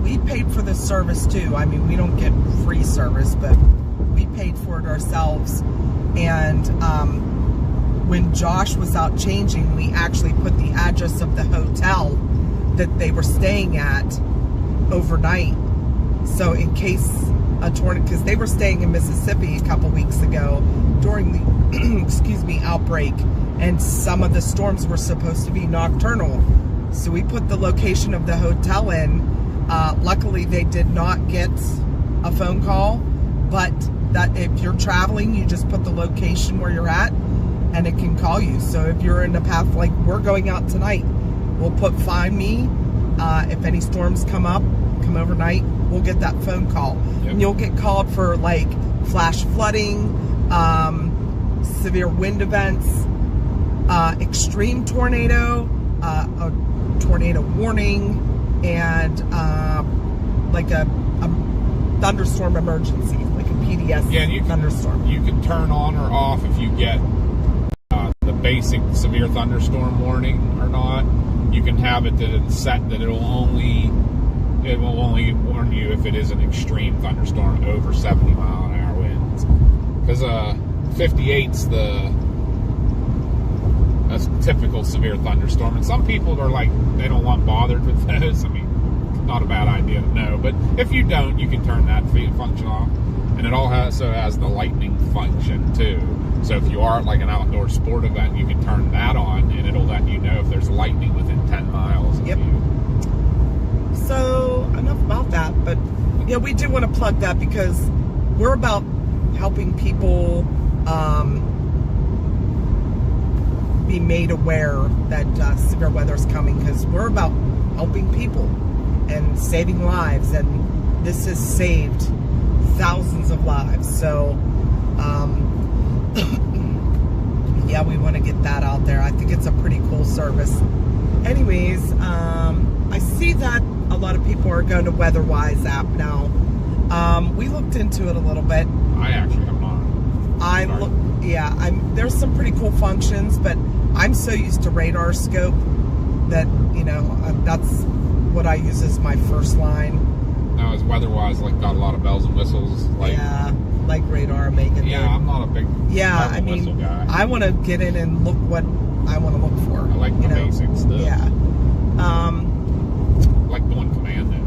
We paid for the service too. I mean, we don't get free service, but we paid for it ourselves. And when Josh was out changing, we actually put the address of the hotel that they were staying at overnight. So in case a tornado, because they were staying in Mississippi a couple weeks ago during the outbreak, and some of the storms were supposed to be nocturnal. So we put the location of the hotel in. Luckily, they did not get a phone call, but that if you're traveling, you just put the location where you're at, and it can call you. So if you're in the path, like we're going out tonight, we'll put Find Me. If any storms come overnight, we'll get that phone call. Yep. And you'll get called for like flash flooding, severe wind events, extreme tornado, a tornado warning, and like a thunderstorm emergency, like a PDS thunderstorm. You can turn on or off if you get the basic severe thunderstorm warning or not. You can have it that it's set that it will only warn you if it is an extreme thunderstorm over 70 mile an hour winds. Because 58's that's typical severe thunderstorm, and some people are like, they don't want bothered with those. I mean, it's not a bad idea to know, but if you don't, you can turn that function off. And it also has the lightning function too. So if you are at like an outdoor sport event, you can turn that on, and it'll let you know if there's lightning within 10 miles of you. So enough about that, but yeah, we do want to plug that because we're about helping people be made aware that severe weather is coming, because we're about helping people and saving lives, and this has saved thousands of lives. So yeah, we want to get that out there. I think it's a pretty cool service. Anyways, I see that a lot of people are going to WeatherWise app now. We looked into it a little bit. I actually have not. There's some pretty cool functions, but I'm so used to radar scope that, that's what I use as my first line. Now, is WeatherWise got a lot of bells and whistles? Like radar, Megan. Yeah, I'm not a big whistle guy. I want to get in and look what I want to look for. I like the basic stuff. Yeah. Like doing commando.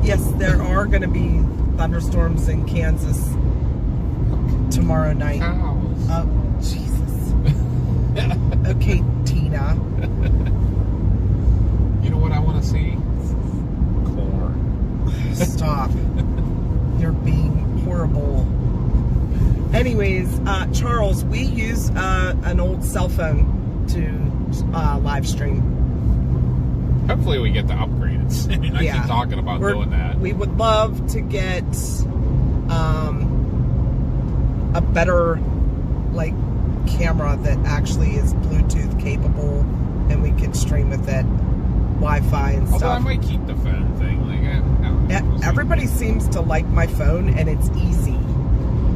Yes, there are going to be thunderstorms in Kansas tomorrow night. Cows. Oh, Jesus. Okay, Tina. You know what I want to see? Corn. Stop. You're being horrible. Anyways, Charles, we use an old cell phone to live stream. Hopefully we get to upgrade it. units. I mean, I keep talking about doing that. We would love to get a better like camera that actually is Bluetooth capable, and we can stream with it, Wi-Fi and stuff. Although I might keep the phone thing. Everybody seems to like my phone, and it's easy.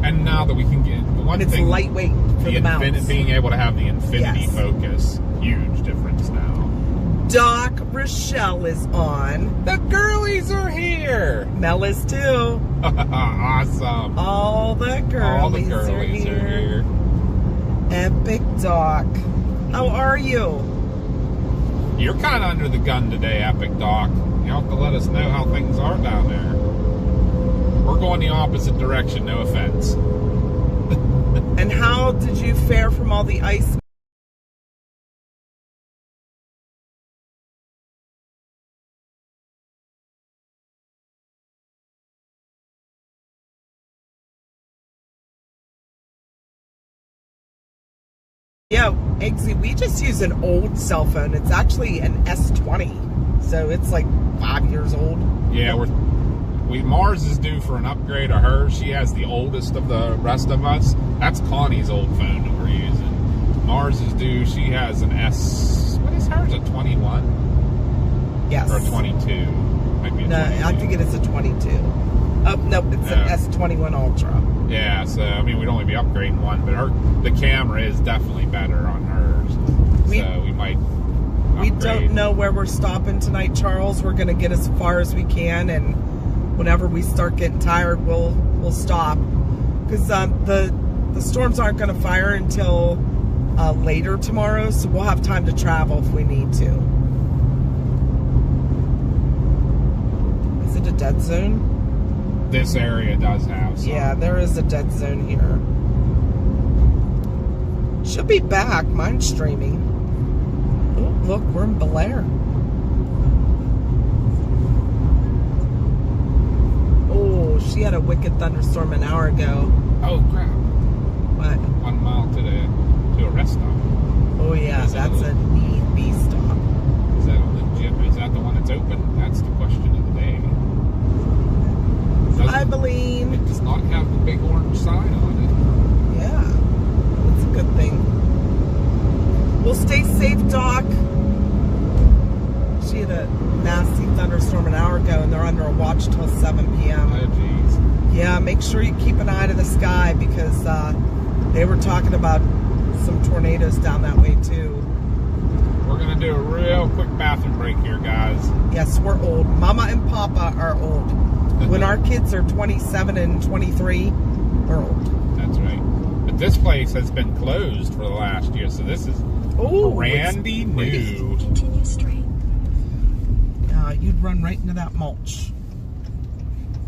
And now that we can get it's lightweight for the mouse. Being able to have the infinity focus, huge difference now. Doc Rochelle is on. The girlies are here. Mel is too. Awesome. All the girlies are here. Epic Doc. How are you? You're kind of under the gun today, Epic Doc. You have to let us know how things are down there. We're going the opposite direction, no offense. And how did you fare from all the ice? Yeah, Eggsy, we just use an old cell phone. It's actually an S20, so it's like 5 years old. Yeah, Mars is due for an upgrade of hers. She has the oldest of the rest of us. That's Connie's old phone that we're using. Mars is due. She has an S. What is hers? A 21? Yes. Or a 22? Might be a 22. I think it is a 22. Oh no, it's an S21 Ultra. Yeah, so I mean, we'd only be upgrading one, but the camera is definitely better on hers. So we might. We don't know where we're stopping tonight, Charles. We're going to get as far as we can, and whenever we start getting tired, we'll stop, because the storms aren't going to fire until later tomorrow, so we'll have time to travel if we need to. Is it a dead zone? This area does have some. Yeah, there is a dead zone here. She'll be back. Mine's streaming. Oh, look, we're in Bel Air. Oh, she had a wicked thunderstorm an hour ago. Oh, crap. What? 1 mile to a rest stop. Oh, yeah, that's a neat B stop. Is that legit? Is that the one that's open? That's the question of the day. Hi, Beline. It does not have the big orange sign on it. Yeah, that's a good thing. We'll stay safe, Doc. She had a nasty thunderstorm an hour ago, and they're under a watch till 7 p.m. Oh, jeez. Yeah, make sure you keep an eye to the sky, because they were talking about some tornadoes down that way, too. We're going to do a real quick bathroom break here, guys. Yes, we're old. Mama and Papa are old. When our kids are 27 and 23, we're old. That's right. But this place has been closed for the last year, so this is brandy new. Continue straight. You'd run right into that mulch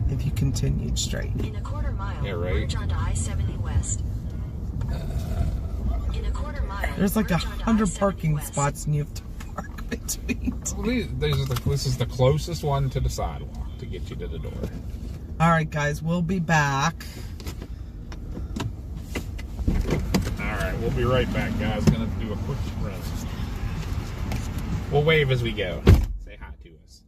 if you continued straight. In a quarter mile, yeah, right. merge onto I-70 West. In a quarter mile, there's like 100 parking West. spots, and you have to park between. This is the closest one to the sidewalk to get you to the door. All right, guys, we'll be back. All right, we'll be right back, guys. Gonna do a quick sprint. We'll wave as we go. Say hi to us.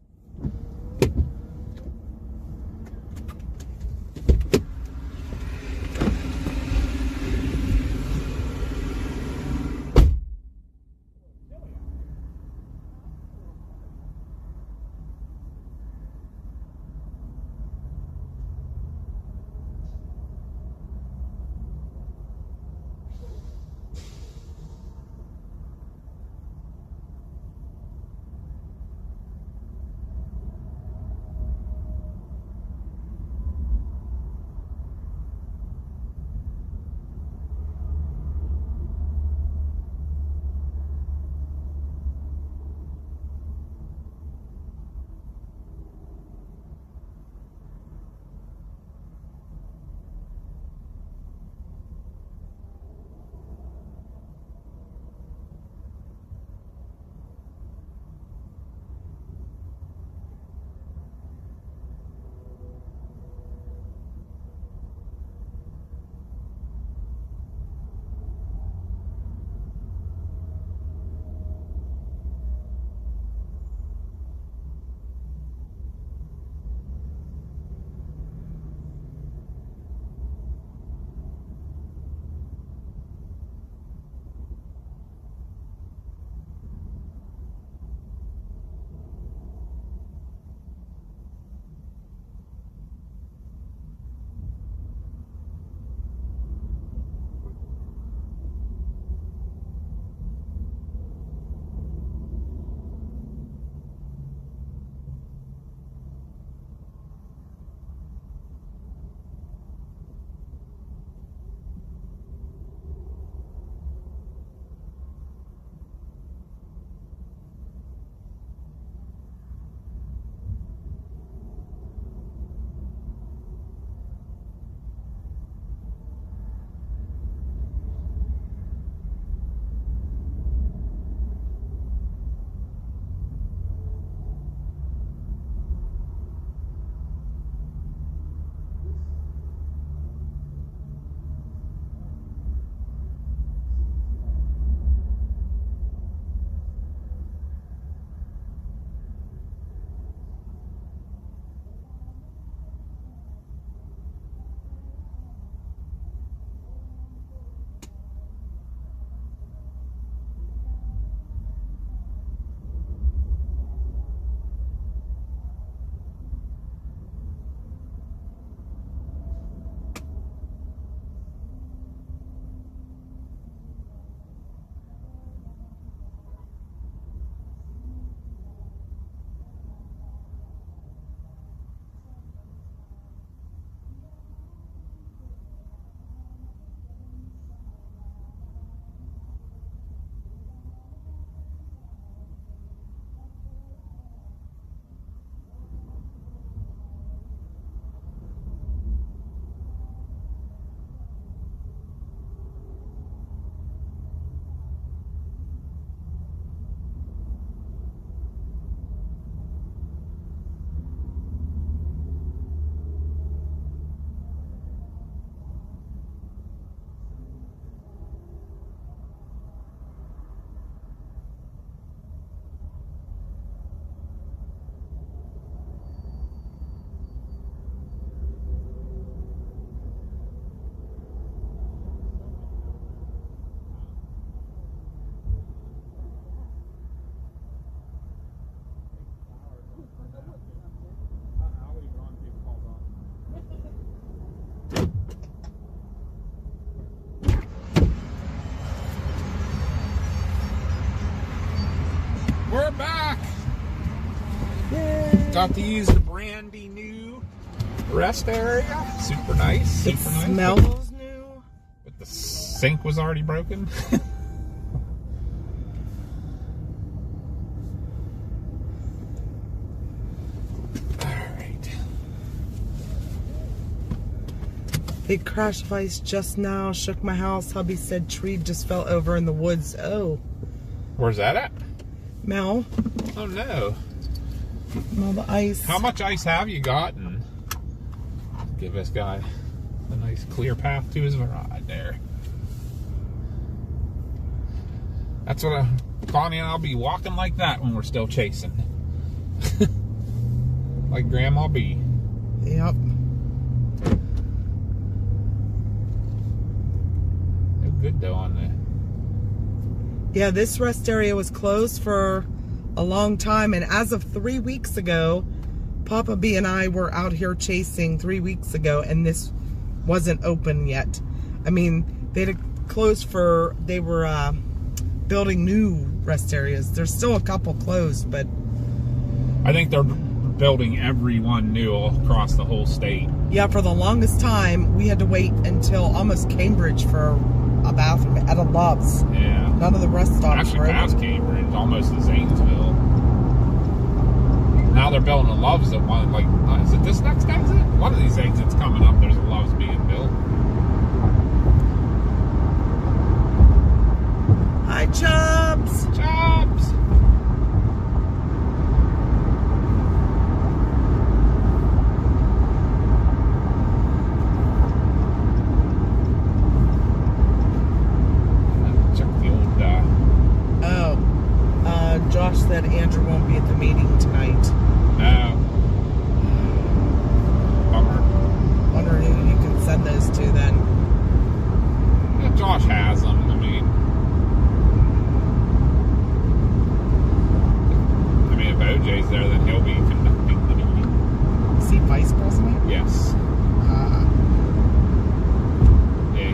Got to use the brandy new rest area. Super nice. It Super nice. smells new. But the sink was already broken. Big crash of ice just now. Shook my house. Hubby said tree just fell over in the woods. Oh. Where's that at? Mel. Oh no. All the ice. How much ice have you gotten? Give this guy a nice clear path to his ride there. That's what Bonnie and I'll be walking like that when we're still chasing. Like Grandma B. Yep. No good though on the... Yeah, this rest area was closed for a long time, and as of 3 weeks ago, Papa B and I were out here chasing 3 weeks ago, and this wasn't open yet. I mean, they closed for, they were building new rest areas. There's still a couple closed, but I think they're building every one new across the whole state. yeah, for the longest time, we had to wait until almost Cambridge for a bathroom at a Love's. Yeah. None of the rest stops Actually were past open. Cambridge, almost to Zanesville. Now they're building a Love's at one, like, is it this next exit? One of these exits coming up, there's a Love's being built. Hi, Chubbs. Jobs! Check the old, Josh said Andrew won't be at the meeting tonight. no. Bummer. Wonder who you can send those to then. Yeah, Josh has them, I mean, if OJ's there, then he'll be conducting the meeting. Is he vice president? Yes. Yeah,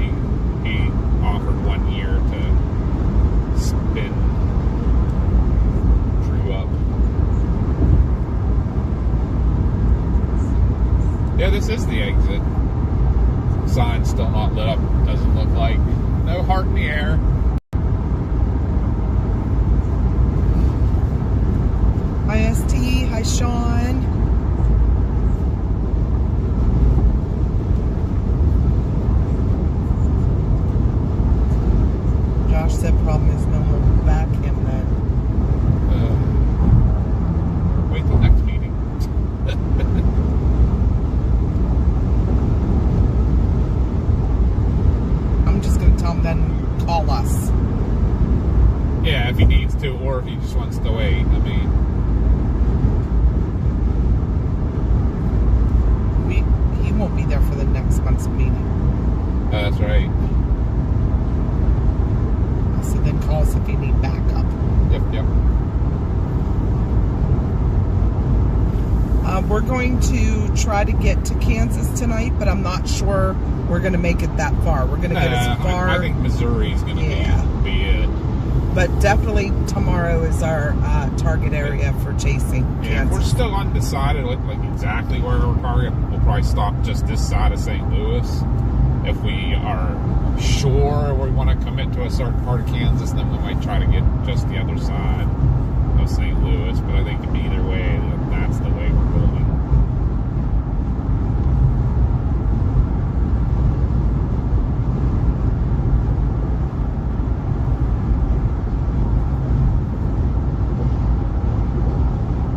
he offered 1 year to spin Drew up. Yeah, this is the exit. Sign's still not lit up. Doesn't look like. No heart in the air. Hi, ST. Hi, Sean. Josh said problem is no one will back him then. Wait till next meeting. I'm just going to tell him then call us. Yeah, if he needs to, or if he just wants to wait. I mean, He won't be there for the next month's meeting. that's right. So then call us if you need backup. Yep. We're going to try to get to Kansas tonight, but I'm not sure we're going to make it that far. We're going to get as far. I think Missouri's going to be it. But definitely tomorrow is our target area for chasing Yeah, if we're Kansas. still undecided, like exactly where we're targeting, we'll probably stop just this side of St. Louis. If we are sure we want to commit to a certain part of Kansas, then we might try to get just the other side of St. Louis. But I think either way, that's the way we're going.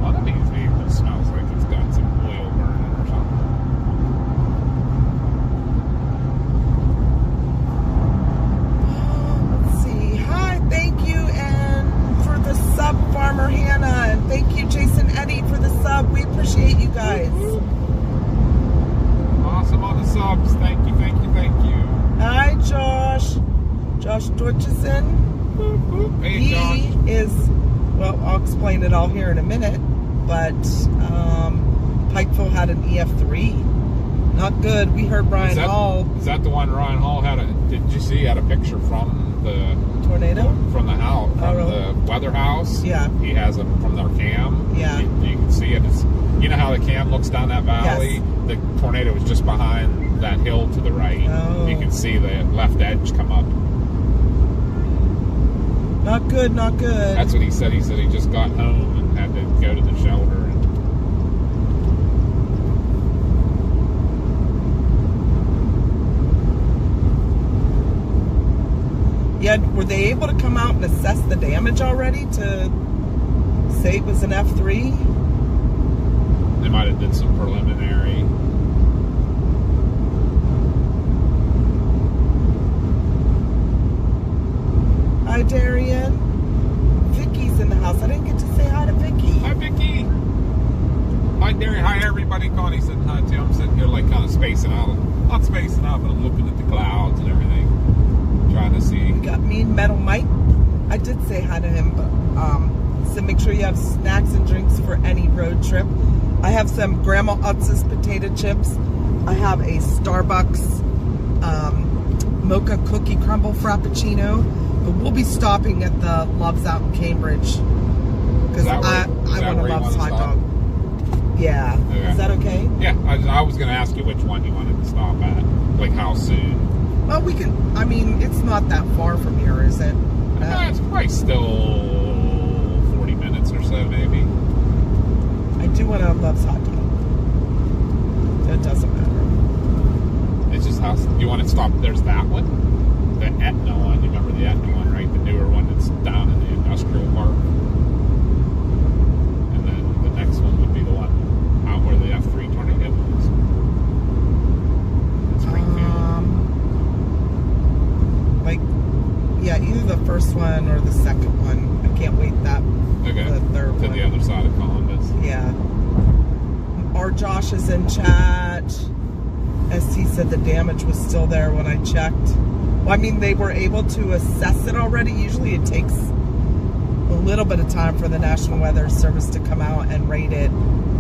One of these vehicles smells like it's got some oil burning or something. Let's see. Hi, thank you, and for the sub, Farmer Hannah, and thank you, Jason Eddy, for the sub. We appreciate you guys. Awesome on the subs. Thank you. Hi, Josh. Josh Dorchison. Hey, He Josh. is, well, I'll explain it all here in a minute, but Pikeville had an EF3. Not good. We heard Brian Hall. Is that the one Ryan Hall had? Did you see? He had a picture from the Tornado? from the house, from really? the weather house. Yeah. He has it from their cam. Yeah. You can see it. You know how the cam looks down that valley? Yes. The tornado was just behind that hill to the right. Oh. You can see the left edge come up. Not good, not good. That's what he said. He said he just got home and had to go to the shelter. Yeah, were they able to come out and assess the damage already to say it was an F3? They might have did some preliminary. Hi, Darian. Vicky's in the house. I didn't get to say hi to Vicky. Hi, Vicky. Hi, Darian. Hi, everybody. Connie said hi, too. I'm sitting here, like, kind of spacing out. Not spacing out, but I'm looking at the clouds and everything. Trying to see. We got me and Metal Mike. I did say hi to him, but so make sure you have snacks and drinks for any road trip. I have some Grandma Utz's potato chips. I have a Starbucks mocha cookie crumble frappuccino. But we'll be stopping at the Love's out in Cambridge because I want a Love's hot dog. Yeah. Okay. Is that okay? Yeah. I was going to ask you which one you wanted to stop at. Like, how soon? Well, we can. I mean, it's not that far from here, is it? It's probably still 40 minutes or so, maybe. I do want a Love's hot dog. It doesn't matter. It's just how you want to stop. There's that one, the Etna one. You remember the Etna one, right? The newer one that's down in the industrial park. And then the next one would be the one out where the F3 tornado was. In Springfield. Yeah, either the first one or the second one. I can't wait that. Okay. The third to one. the other side of Columbus. Yeah. Our Josh is in chat. SC said the damage was still there when I checked. Well, I mean, they were able to assess it already. Usually it takes a little bit of time for the National Weather Service to come out and rate it.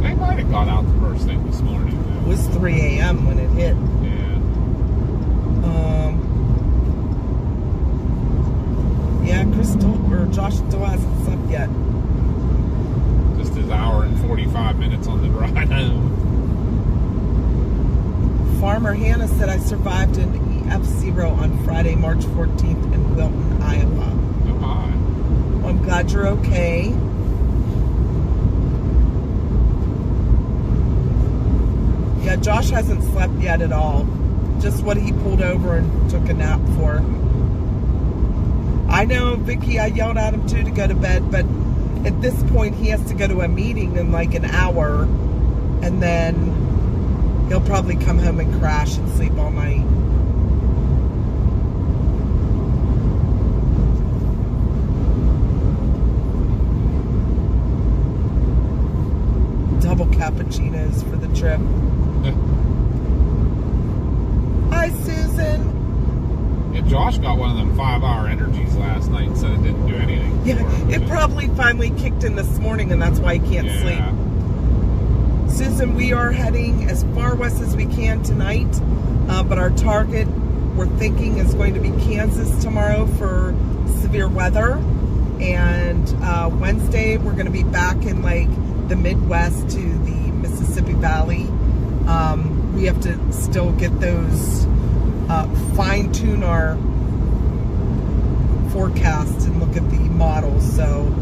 They might have gone out the first thing this morning, though. It was 3 a.m. when it hit. Yeah. Yeah, Josh still hasn't slept yet. Just his hour and 45 minutes on the ride home. Farmer Hannah said I survived an EF0 on Friday, March 14th in Wilton, Iowa. Oh my. Well, I'm glad you're okay. Yeah, Josh hasn't slept yet at all. Just what he pulled over and took a nap for. I know, Vicky, I yelled at him too to go to bed, but at this point he has to go to a meeting in like an hour, and then he'll probably come home and crash and sleep all night. Double cappuccinos for the trip. Hi, Susan. Yeah, Josh got one of them 5-hour energies last night and said it didn't do anything. Yeah, for him. it probably finally kicked in this morning, and that's why he can't sleep. Susan, we are heading as far west as we can tonight, but our target, we're thinking, is going to be Kansas tomorrow for severe weather. And Wednesday, we're going to be back in like the Midwest to the Mississippi Valley. We have to still get those, fine-tune our forecast and look at the models. So,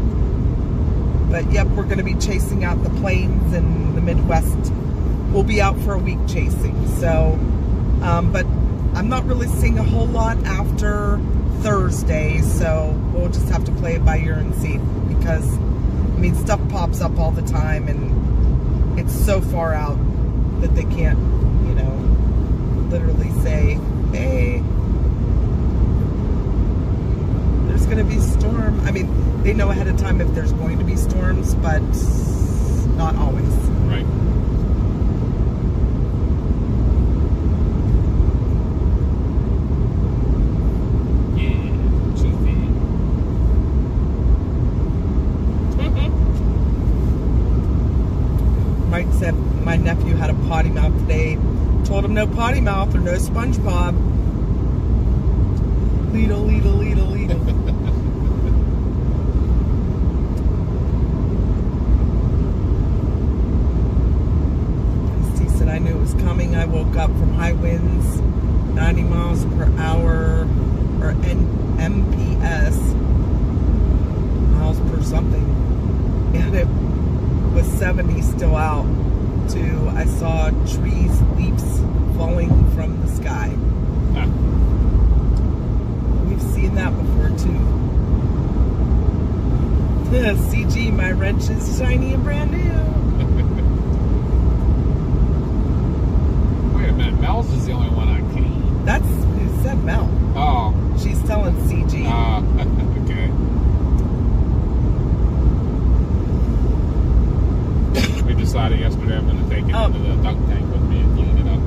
but yep, we're going to be chasing out the plains in the Midwest. We'll be out for a week chasing. So, but I'm not really seeing a whole lot after Thursday, so we'll just have to play it by ear and see, because I mean, stuff pops up all the time and it's so far out that they can't, you know, literally say, hey, there's going to be a storm. I mean, they know ahead of time if there's going to be storms, but not always. Right. Mike said my nephew had a potty mouth today. Told him no potty mouth or no SpongeBob. Leedle, leedle, leedle, leedle. storms coming. I woke up from high winds, 90 miles per hour, or MPS, miles per something. And it was 70 still out to, I saw trees, leaves falling from the sky. Huh. We've seen that before too. CG, my wrench is shiny and brand new. Wait a minute, Mel's is the only one I clean. That's who said Mel. Oh. She's telling CG. Okay. We decided yesterday I'm going to take it into the dunk tank with me and clean it up.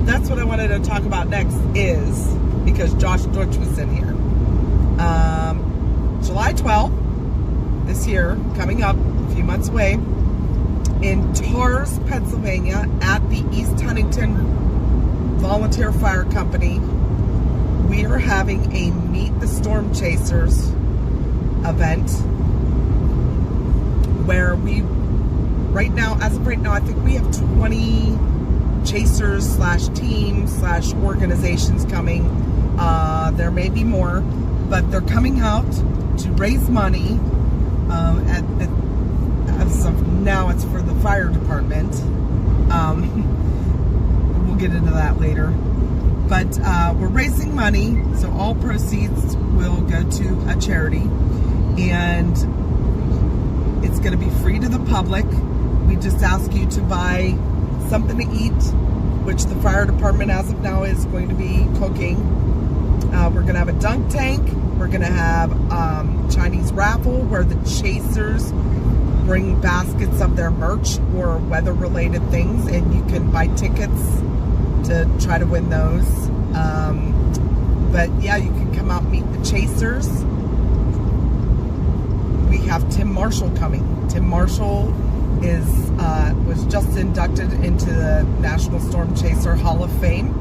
That's what I wanted to talk about next is, because Josh Deutsch was in here. July 12th, this year, coming up, a few months away, in Torres, Pennsylvania, at the East Huntington Volunteer Fire Company, we are having a Meet the Storm Chasers event where we, right now, as of right now, I think we have 20 chasers slash teams slash organizations coming. There may be more, but they're coming out to raise money. As of now, it's for the fire department. We'll get into that later. But we're raising money, so all proceeds will go to a charity, and it's going to be free to the public. We just ask you to buy something to eat, which the fire department as of now is going to be cooking. We're going to have a dunk tank. We're going to have Chinese raffle where the chasers bring baskets of their merch or weather-related things, and you can buy tickets to try to win those. But yeah, you can come out and meet the chasers. We have Tim Marshall coming. Tim Marshall was just inducted into the National Storm Chaser Hall of Fame.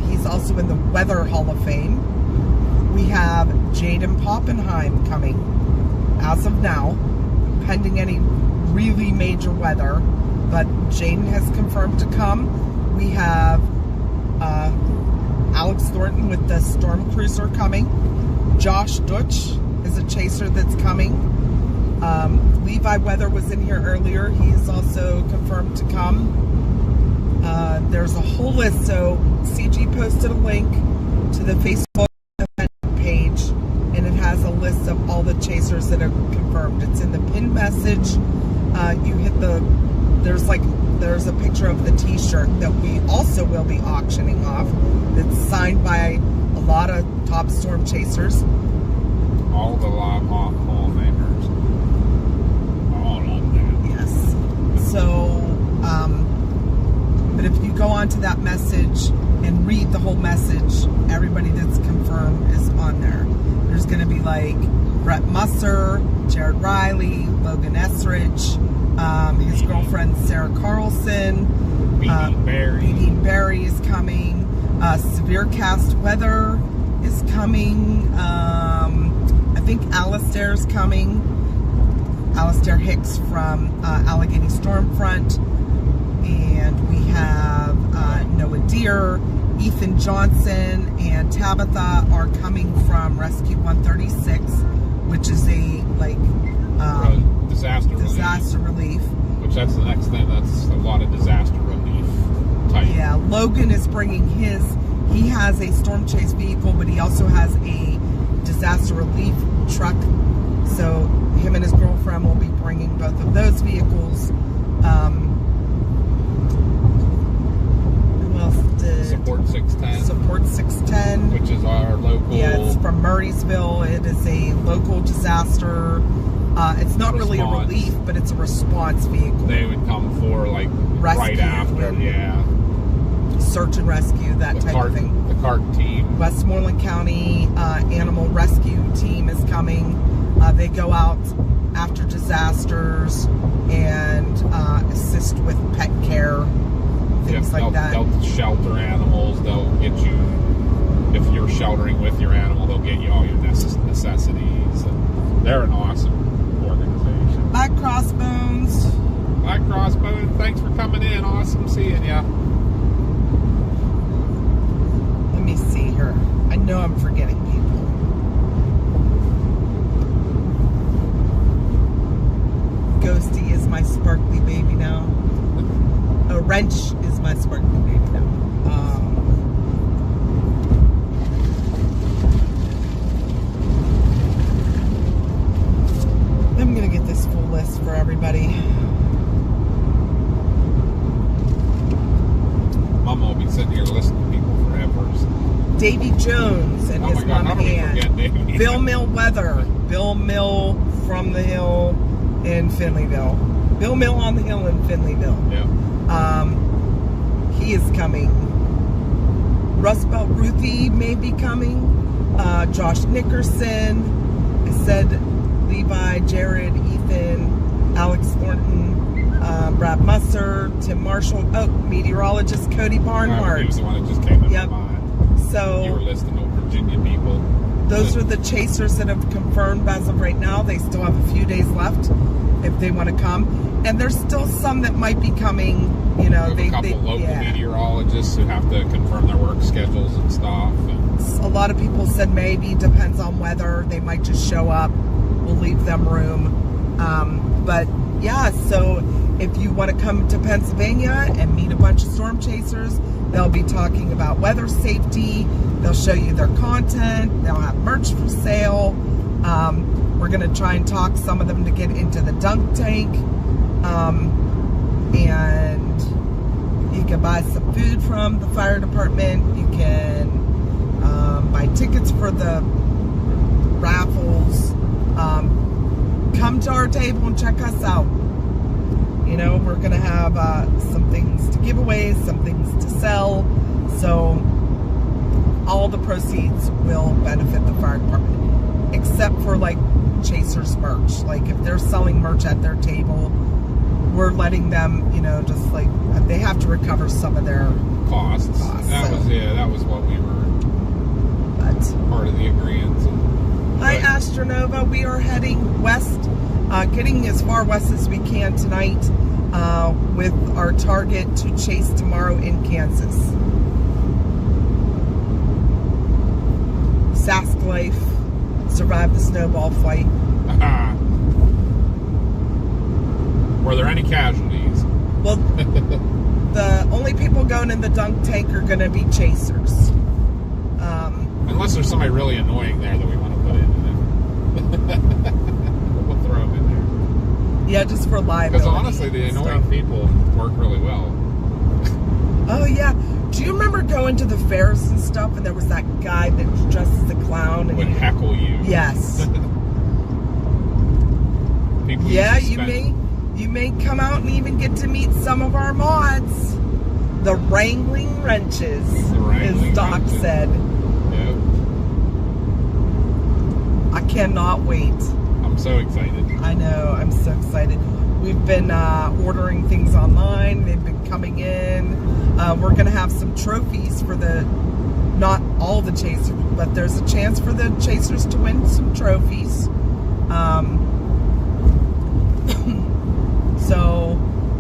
He's also in the Weather Hall of Fame. We have Jaden Poppenheim coming as of now, pending any really major weather, but Jaden has confirmed to come. We have Alex Thornton with the Storm Cruiser coming. Josh Deutsch is a chaser that's coming. Levi Weather was in here earlier. He is also confirmed to come. There's a whole list, so CG posted a link to the Facebook event page, and it has a list of all the chasers that are confirmed. It's in the pinned message. You hit there's a picture of the t-shirt that we also will be auctioning off. It's signed by a lot of top storm chasers. All the live hall makers. All of them. Yes. So, but if you go onto that message and read the whole message, everybody that's confirmed is on there. There's going to be like Brett Musser, Jared Riley, Logan Esrich, his girlfriend Sarah Carlson, Beadine Barry is coming, Severe Cast Weather is coming, I think Alistair's coming, Alistair Hicks from Allegheny Stormfront, and we have Noah Deere, Ethan Johnson, and Tabitha are coming from Rescue 136, which is a disaster relief. Which that's the next thing. That's a lot of disaster relief type. Yeah, Logan is bringing his. He has a storm chase vehicle, but he also has a disaster relief truck. So him and his girlfriend will be bringing both of those vehicles. Who else did? Support 610. Support 610. Which is our local. Yeah, it's from Murraysville. It is a local disaster. It's not really a relief, but it's a response vehicle. They would come for like rescue right after, yeah. Search and rescue, that type of thing. The CART team. Westmoreland County Animal Rescue Team is coming. They go out after disasters and assist with pet care, things like that. They'll shelter animals. They'll get you, if you're sheltering with your animal, they'll get you all your necessities. And they're an awesome organization. Crossbones. Hi, Crossbone. Thanks for coming in. Awesome seeing ya. Let me see her. I know I'm forgetting people. Ghosty is my sparkly baby now. A Wrench is my sparkly baby now. I'm gonna get this full list for everybody. Mama will be sitting here listening to people forever. Davy Jones and his mom Ann. Bill Mill Weather. Bill Mill from the Hill in Finleyville. Bill Mill on the Hill in Finleyville. Yeah. He is coming. Rust Belt Ruthie may be coming. Josh Nickerson. I said Levi, Jared, Ethan, Alex Thornton, Brad Musser, Tim Marshall. Oh, meteorologist Cody Barnhart. He was the one that just came in mind. So you were listing old Virginia people. Those are the chasers that have confirmed as of right now. They still have a few days left if they want to come. And there's still some that might be coming. You know, a couple local meteorologists who have to confirm their work schedules and stuff. And a lot of people said maybe, depends on weather. They might just show up. We'll leave them room. But yeah, so if you want to come to Pennsylvania and meet a bunch of storm chasers, they'll be talking about weather safety. They'll show you their content. They'll have merch for sale. We're going to try and talk some of them to get into the dunk tank. And you can buy some food from the fire department. You can buy tickets for the raffles. Come to our table and check us out. You know, we're going to have some things to give away, some things to sell. So all the proceeds will benefit the fire department, except for like chasers merch. Like if they're selling merch at their table, we're letting them, you know, just like they have to recover some of their costs. That was what we were part of the agreement. Hi Astronova, we are heading west, getting as far west as we can tonight with our target to chase tomorrow in Kansas. Sask Life survived the snowball fight. Were there any casualties? Well, the only people going in the dunk tank are going to be chasers. Unless there's somebody really annoying there that we want to put in, then we'll throw them in there. Yeah, just for liability. Because honestly, the annoying people work really well. Oh, yeah. Do you remember going to the fairs and stuff, and there was that guy that dressed as a clown? And would heckle you. Yes. Yeah, you may come out and even get to meet some of our mods. The Wrangling Wrenches, as Doc said. Yep. I cannot wait. I'm so excited. I know, I'm so excited. We've been ordering things online. They've been coming in. We're going to have some trophies for not all the chasers, but there's a chance for the chasers to win some trophies. So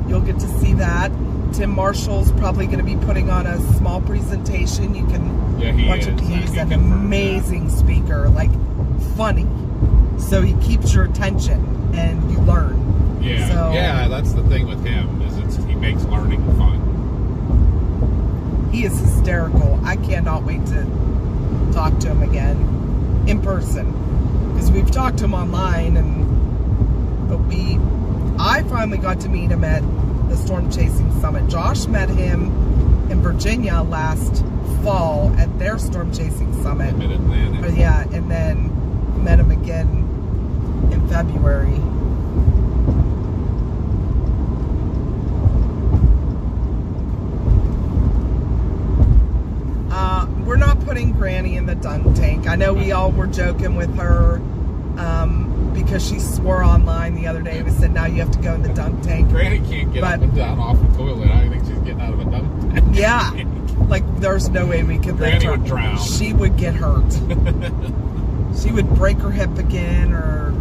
you'll get to see that. Tim Marshall's probably going to be putting on a small presentation. You can watch it. He's an amazing speaker, like funny. So he keeps your attention and you learn. Yeah, so, yeah, that's the thing with him, is he makes learning fun. He is hysterical. I cannot wait to talk to him again in person. Because we've talked to him online, but I finally got to meet him at the Storm Chasing Summit. Josh met him in Virginia last fall at their Storm Chasing Summit. Mid-Atlantic. Yeah, and then met him again in February. We're not putting Granny in the dunk tank. I know we all were joking with her because she swore online the other day. We said, now you have to go in the dunk tank. Granny can't get up and down off the toilet. I think she's getting out of a dunk tank. Yeah. Like, there's no way we could Granny would drown. She would get hurt. She would break her hip again, or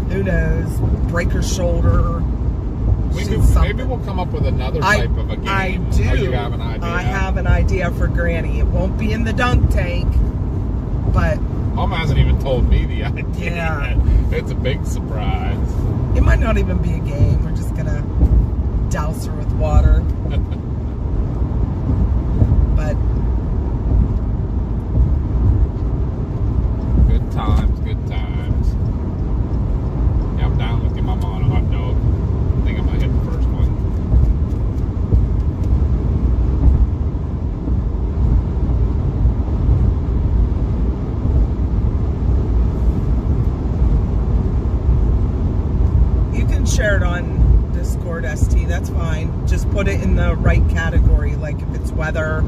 who knows, break her shoulder. Maybe we'll come up with another type of a game. I do. Oh, you have an idea? I have an idea for Granny. It won't be in the dunk tank, but... Mom hasn't even told me the idea Yeah. yet. It's a big surprise. It might not even be a game. We're just gonna douse her with water. But... Good times, good times. Yeah, I'm down with you, Mama, on a hot dog. I think I might hit the first one. You can share it on Discord, ST. That's fine. Just put it in the right category. Like if it's weather,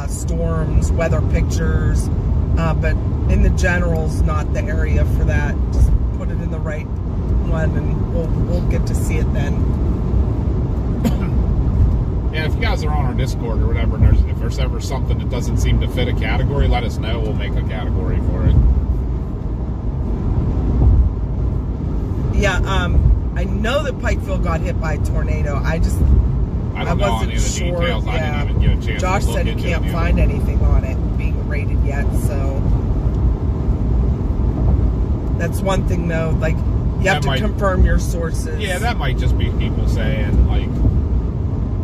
storms, weather pictures. But in the general's not the area for that. Just put it in the right one, and we'll get to see it then. Yeah, if you guys are on our Discord or whatever, and if there's ever something that doesn't seem to fit a category, let us know. We'll make a category for it. Yeah, I know that Pikeville got hit by a tornado. I don't know any of the details. Yeah. I didn't even get a chance Josh to look said he into can't it. find anything on it being rated yet, so that's one thing though. Like you have to confirm your sources. Yeah, that might just be people saying like,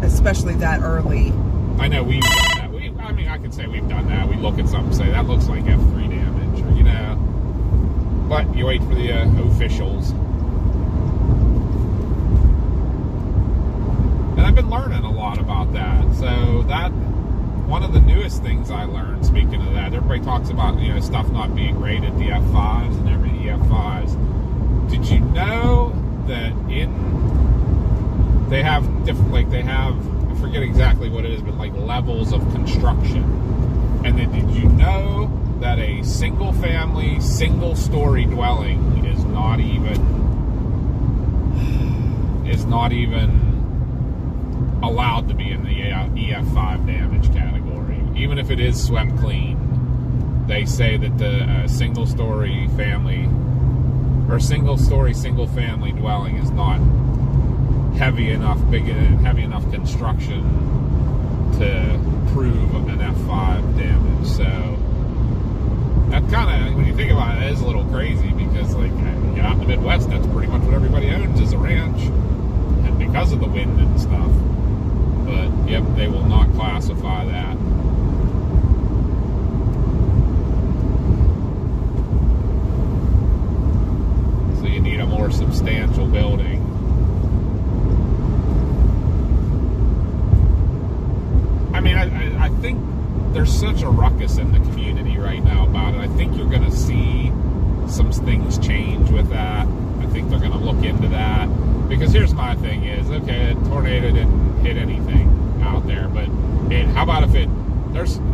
especially that early. I know we've done that. I mean, I can say we've done that. We look at something and say that looks like F3 damage, or you know. But you wait for the officials. And I've been learning a lot about that. So that one of the newest things I learned, speaking of that, everybody talks about, you know, stuff not being rated, the F5s and everything, F5s. Did you know that they have different, like they have, I forget exactly what it is, but like levels of construction. And then did you know that a single family, single story dwelling is not even allowed to be in the EF5 damage category, even if it is swept clean. They say that the single story family or single family dwelling is not heavy enough construction to prove an F5 damage. So that kind of, when you think about it, is a little crazy, because like out in the Midwest, that's pretty much what everybody owns is a ranch, and because of the wind and stuff. But yep, they will not classify that. So you need a more substantial building. I mean, I think there's such a ruckus in the community right now about it. I think you're going to see some things change with that. I think they're going to look into that. Because here's my thing is, okay, a tornado didn't hit anything out there, but how about if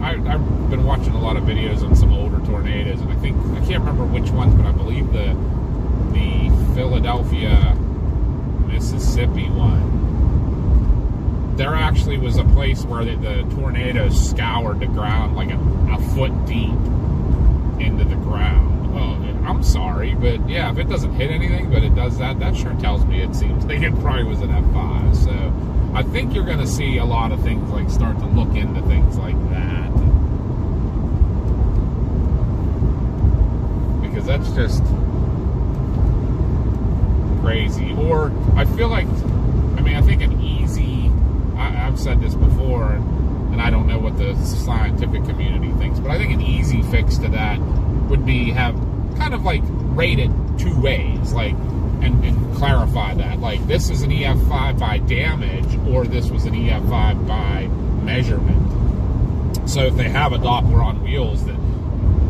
I've been watching a lot of videos on some older tornadoes, and I can't remember which ones, but I believe the Philadelphia, Mississippi one, there actually was a place where the tornado scoured the ground like a foot deep into the ground. Oh, I'm sorry, but yeah, if it doesn't hit anything, but it does that sure tells me it seems like it probably was an F5. So I think you're going to see a lot of things like start to look into things like that. Because that's just crazy. Or I feel like, I think an easy, I've said this before, and I don't know what the scientific community thinks, but I think an easy fix to that would be have kind of like rate it two ways, like, and clarify that, like, this is an EF5 by damage, or this was an EF5 by measurement. So if they have a Doppler on wheels that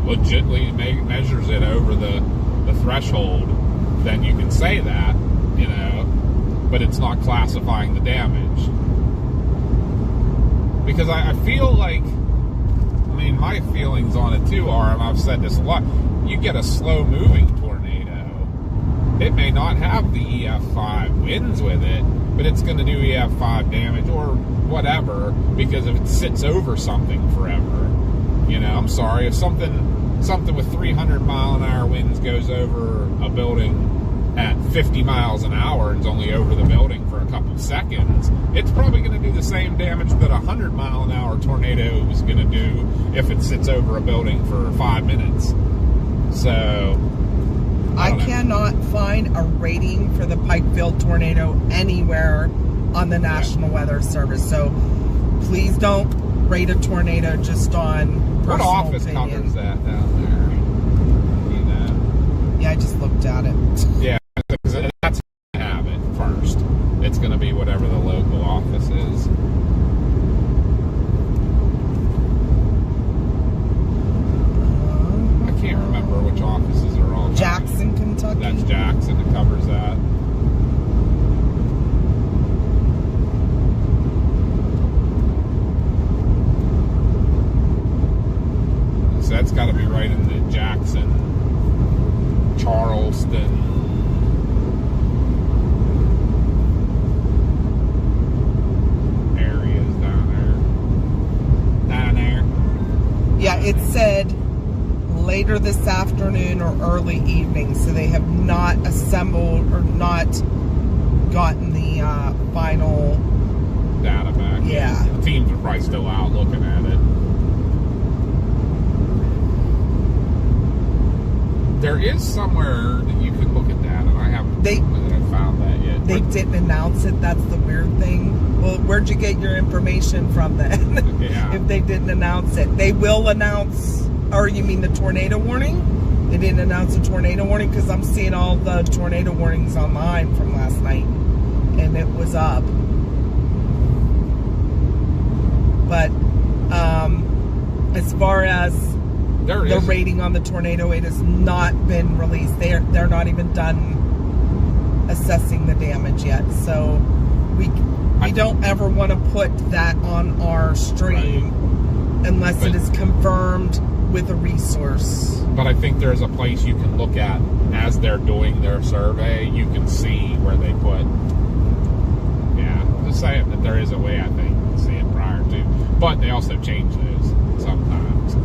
legitimately measures it over the threshold, then you can say that, you know, but it's not classifying the damage. Because I feel like, my feelings on it too are, and I've said this a lot, you get a slow moving tornado, it may not have the EF5 winds with it, but it's going to do EF5 damage or whatever, because if it sits over something forever, you know, I'm sorry, if something with 300 mile an hour winds goes over a building at 50 miles an hour and is only over the building for a couple seconds, it's probably going to do the same damage that a 100-mile-an-hour tornado is going to do if it sits over a building for 5 minutes. So I cannot find a rating for the Pikeville tornado anywhere on the National Weather Service. So please don't rate a tornado just on personal what office opinion. covers that down there? See that? Yeah, I just looked at it. Yeah, that's going to have it first. It's going to be whatever the local office is. I can't remember which offices are all. Jackson, Kentucky. That's Jackson that covers that. So that's got to be right in the Jackson, Charleston. Areas down there. Yeah, it said later this afternoon or early evening, so they have not assembled or not gotten the final Data back. Yeah. The teams are probably still out looking at it. There is somewhere that you can look at that, and I haven't found that yet. They didn't announce it. That's the weird thing. Well, where'd you get your information from then? Yeah. If they didn't announce it. They will announce, or you mean the tornado warning? They didn't announce a tornado warning because I'm seeing all the tornado warnings online from last night, and it was up. But as far as the rating on the tornado, it has not been released. They're not even done assessing the damage yet. So we don't ever want to put that on our stream unless it is confirmed with a resource. But I think there's a place you can look at as they're doing their survey. You can see where they put. Yeah, just saying that there is a way I think to see it prior to. But they also change those sometimes.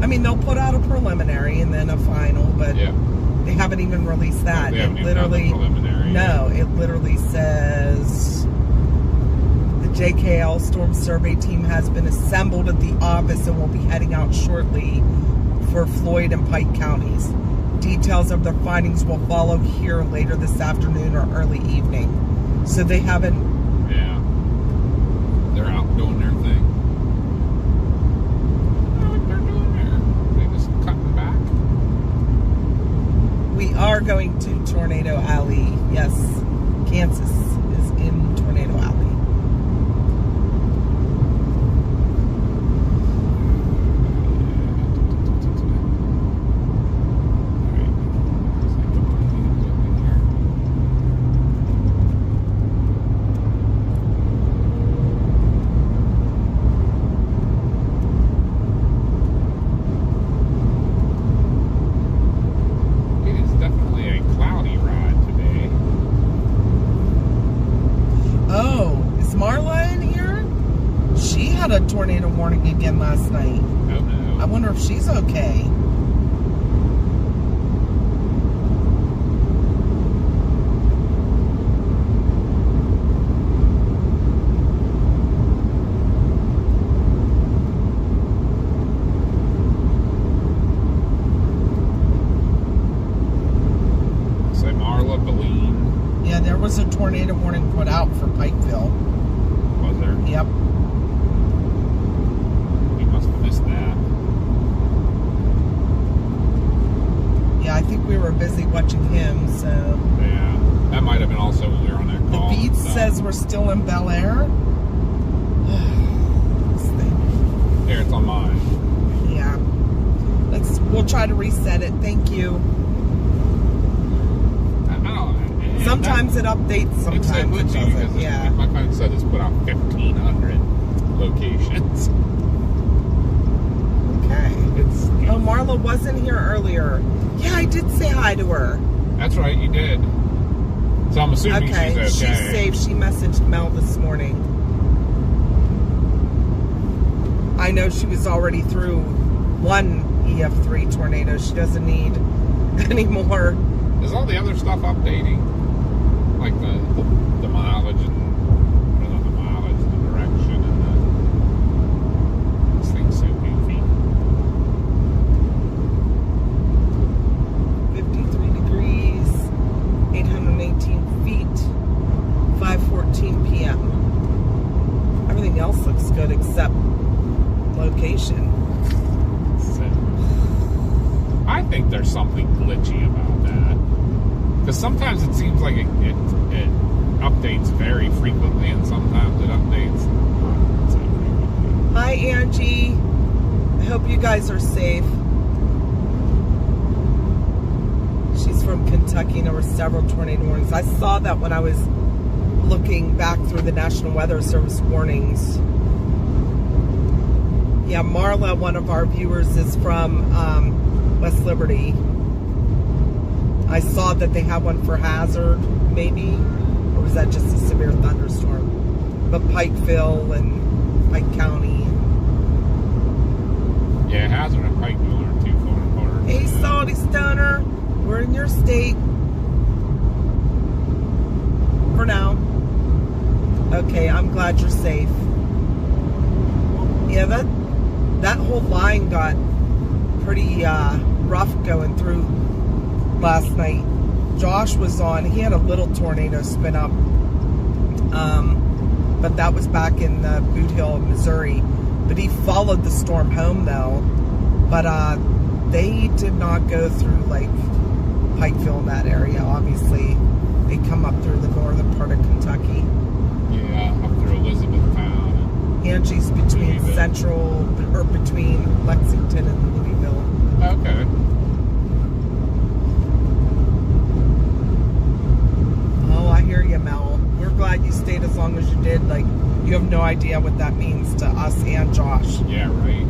I mean, they'll put out a preliminary and then a final, but they haven't even released that. They haven't even done the preliminary. No, it literally says the JKL Storm Survey Team has been assembled at the office and will be heading out shortly for Floyd and Pike counties. Details of their findings will follow here later this afternoon or early evening. So they haven't. Yeah. They're out doing their thing. We are going to Tornado Alley. Yes, Kansas is in Tornado Alley. A tornado warning again last night. Oh no. I wonder if she's okay. Say Marla, Beline. Yeah, there was a tornado warning put out for Pikeville. Was there? Yep. I think we were busy watching him, so. Yeah, that might have been also when we were on that call. The feed says we're still in Bel Air. This thing. Here, it's on mine. Yeah. We'll try to reset it. Thank you. Sometimes it updates, sometimes it doesn't. Yeah. My phone said it's put out 1,500 locations. Okay. Oh, Marla wasn't here earlier. Yeah, I did say hi to her. That's right, you did. So I'm assuming she's okay. She's safe. She messaged Mel this morning. I know she was already through one EF3 tornado. She doesn't need any more Is all the other stuff updating? Like the mileage and or not the mileage, the direction and this thing's so goofy. 53 degrees, 818 feet, 5:14 p.m. Everything else looks good except location. So, I think there's something glitchy about that. Because sometimes it seems like it updates very frequently, and sometimes it updates not so frequently. Hi, Angie. I hope you guys are safe. She's from Kentucky, and there were several tornado warnings. I saw that when I was looking back through the National Weather Service warnings. Yeah, Marla, one of our viewers, is from West Liberty. I saw that they have one for Hazard, maybe, or was that just a severe thunderstorm? But Pikeville and Pike County. Yeah, Hazard and Pikeville aren't too far apart. Hey, Salty Stoner, we're in your state for now. Okay, I'm glad you're safe. Yeah, that whole line got pretty rough going through last night. Josh was on. He had a little tornado spin up, but that was back in Boot Hill, Missouri. But he followed the storm home though. But they did not go through like Pikeville in that area. Obviously, they come up through the northern part of Kentucky. Yeah, up through Elizabethtown. Angie's between between Lexington and Louisville. Okay. Oh, I hear you, Mel. We're glad you stayed as long as you did. Like, you have no idea what that means to us and Josh. Yeah, right.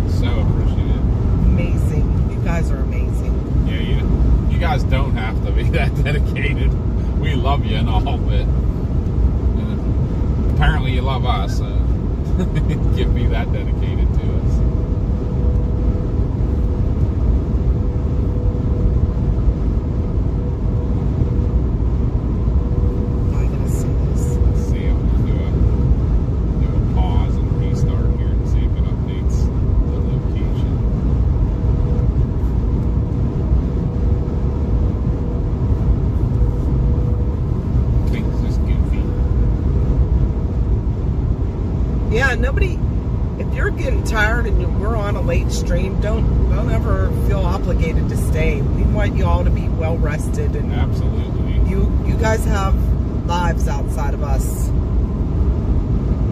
So appreciative. Amazing. You guys are amazing. Yeah, you guys don't have to be that dedicated. We love you and all, but apparently you love us. Give me that dedicated to us. I'm gonna see this. Let's see. I'm gonna do a pause and restart here and see if it updates the location. Things just goofy. Yeah, nobody. If you're getting tired and we're on a late stream, don't ever feel obligated to stay. We want you all to be well rested, and Absolutely. you guys have lives outside of us.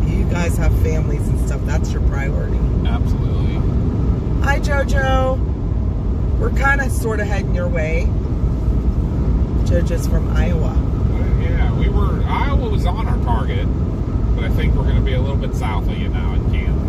You guys have families and stuff. That's your priority. Absolutely. Hi, JoJo. We're kind of sort of heading your way. JoJo's from Iowa. Yeah, Iowa was on our target, but I think we're going to be a little bit south of you now in Kansas.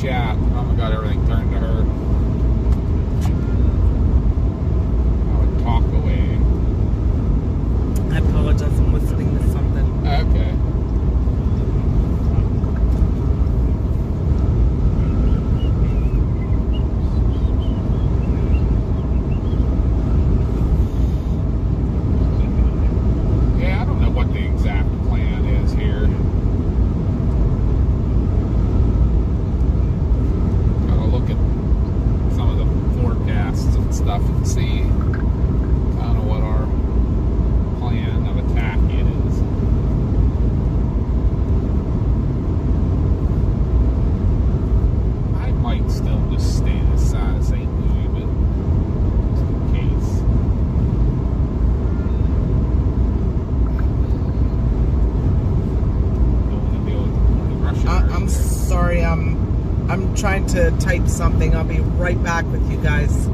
chat. Mama got everything turned to her. I would talk away. I apologize, I'm listening to something. Okay. sorry. I'm trying to type something. I'll be right back with you guys.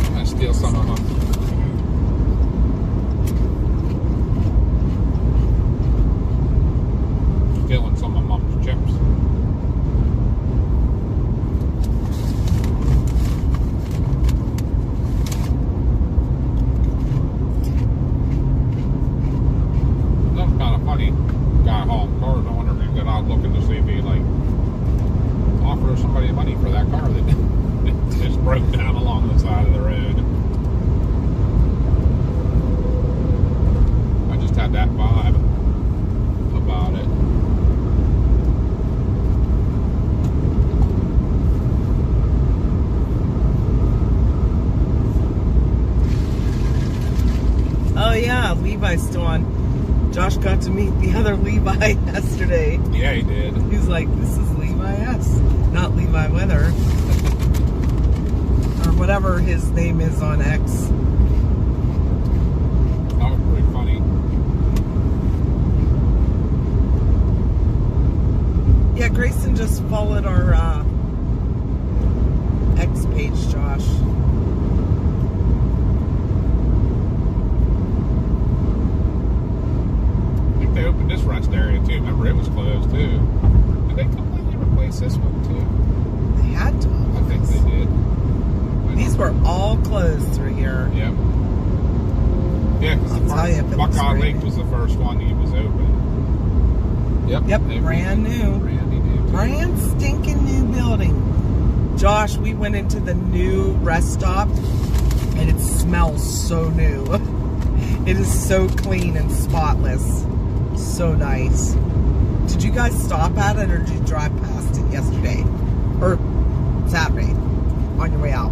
I'm gonna steal some of them. Stealing some of Mom's chips. That's kind of funny. Guy hauling cars. I wonder if he's good out looking to see if he like offer somebody money for that car that just broke down along the side of the road. I just had that vibe about it. Oh yeah, Levi's still on. Josh got to meet the other Levi yesterday. Yeah, he did. He's like, this is Levi S, not Levi Weather. Or whatever his name is on X. That was pretty funny. Yeah, Grayson just followed our X page, Josh. They opened this rest area too. Remember, it was closed too. Did they completely replace this one too? They had to. I think they did. These were all closed through here. Yep. Yeah, because the Buckeye Lake was the first one that was open. Yep. Yep, brand new. Brand stinking new building. Josh, we went into the new rest stop and it smells so new. It is so clean and spotless. So nice. Did you guys stop at it or did you drive past it yesterday? Or Saturday on your way out?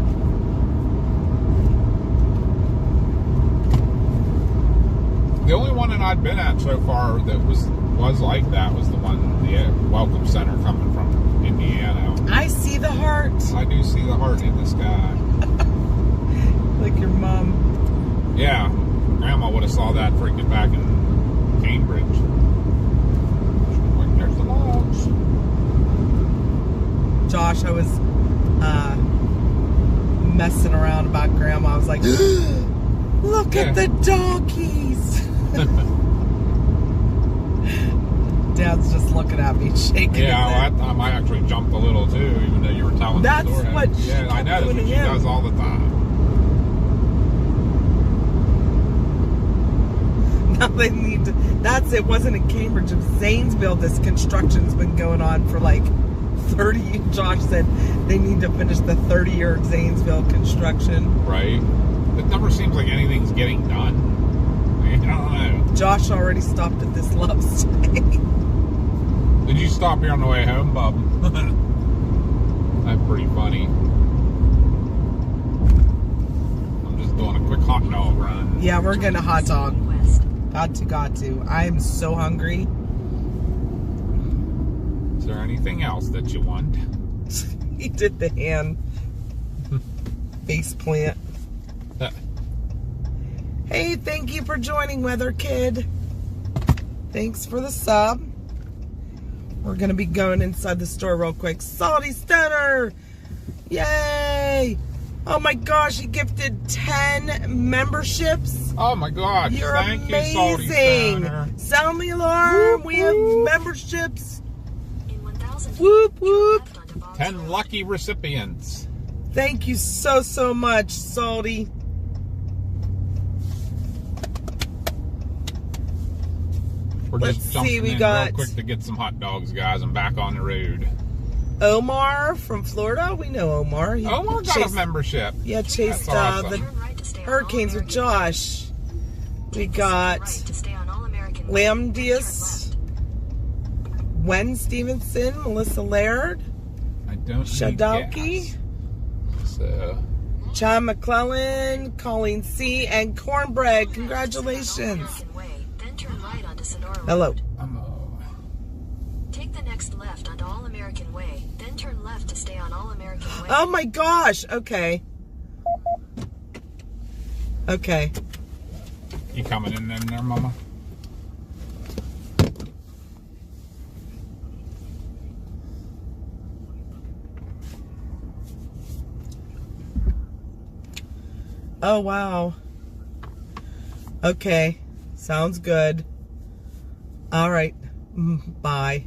The only one that I'd been at so far that was like that was the one, the Welcome Center coming from Indiana. I see the heart. I do see the heart in the sky. Like your mom. Yeah. Grandma would have saw that freaking back in Cambridge. Like, there's the logs. Josh, I was messing around about Grandma. I was like, look at the donkeys. Dad's just looking at me, shaking. Yeah, well, I actually jumped a little too, even though you were telling That's the story. what Yeah, I know. That's what she does all the time. Now they need to, that's it, wasn't in Cambridge, it was Zanesville. This construction's been going on for like 30, Josh said they need to finish the 30-year Zanesville construction. Right. It never seems like anything's getting done. I don't know. Josh already stopped at this love stay. Did you stop here on the way home, Bub? That's pretty funny. I'm just doing a quick hot dog run. Yeah, we're getting a hot dog. Got to. I am so hungry. Is there anything else that you want? He did the hand face plant. Hey, thank you for joining, Weather Kid. Thanks for the sub. We're going to be going inside the store real quick. Salty Stunner! Yay! Oh my gosh, he gifted 10 memberships. Oh my gosh, You're thank amazing. you, Salty Stunner. Sound the alarm. Whoop, We have whoop. memberships. In 1,000 feet, Whoop, turn whoop. left onto Bob's 10 Road. lucky recipients. Thank you so much, Salty. We're Let's just jumping see, we in got- real quick to get some hot dogs, guys. I'm back on the road. Omar from Florida. We know Omar. He Omar got a chased- membership. Yeah, chased That's awesome. the Turn right to stay on Hurricanes with All-American Josh. We Take the got second right to stay on All-American Way, Lam then turn Diaz, left. Wen Stevenson, Melissa Laird, I don't need Shadowkey, gas. So, Chad McClellan, Colleen C, and Cornbread. Congratulations. All-American Way, then turn right onto Sonora Hello. Road. Take the next left onto All-American Way, then turn left to stay on All-American Way. Oh my gosh. Okay. Okay. you coming in there, Mama? Oh, wow. Okay. Sounds good. All right. Bye.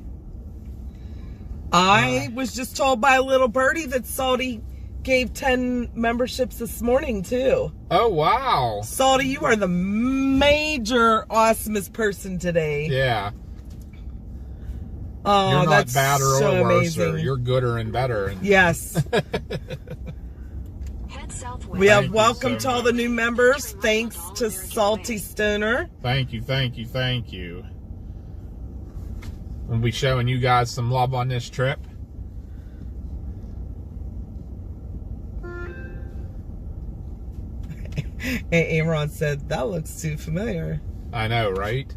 I was just told by a little birdie that Salty gave 10 memberships this morning, too. Oh, wow. Salty, you are the major awesomest person today. Yeah. Oh, You're not that's badder so or worser. amazing. You're gooder and better. Yes. Head southwest. We have Thank you welcome so to all the much. new members. Thanks to Salty Stoner. Thank you, thank you, thank you. We'll be showing you guys some love on this trip. Aaron said, that looks too familiar. I know, right?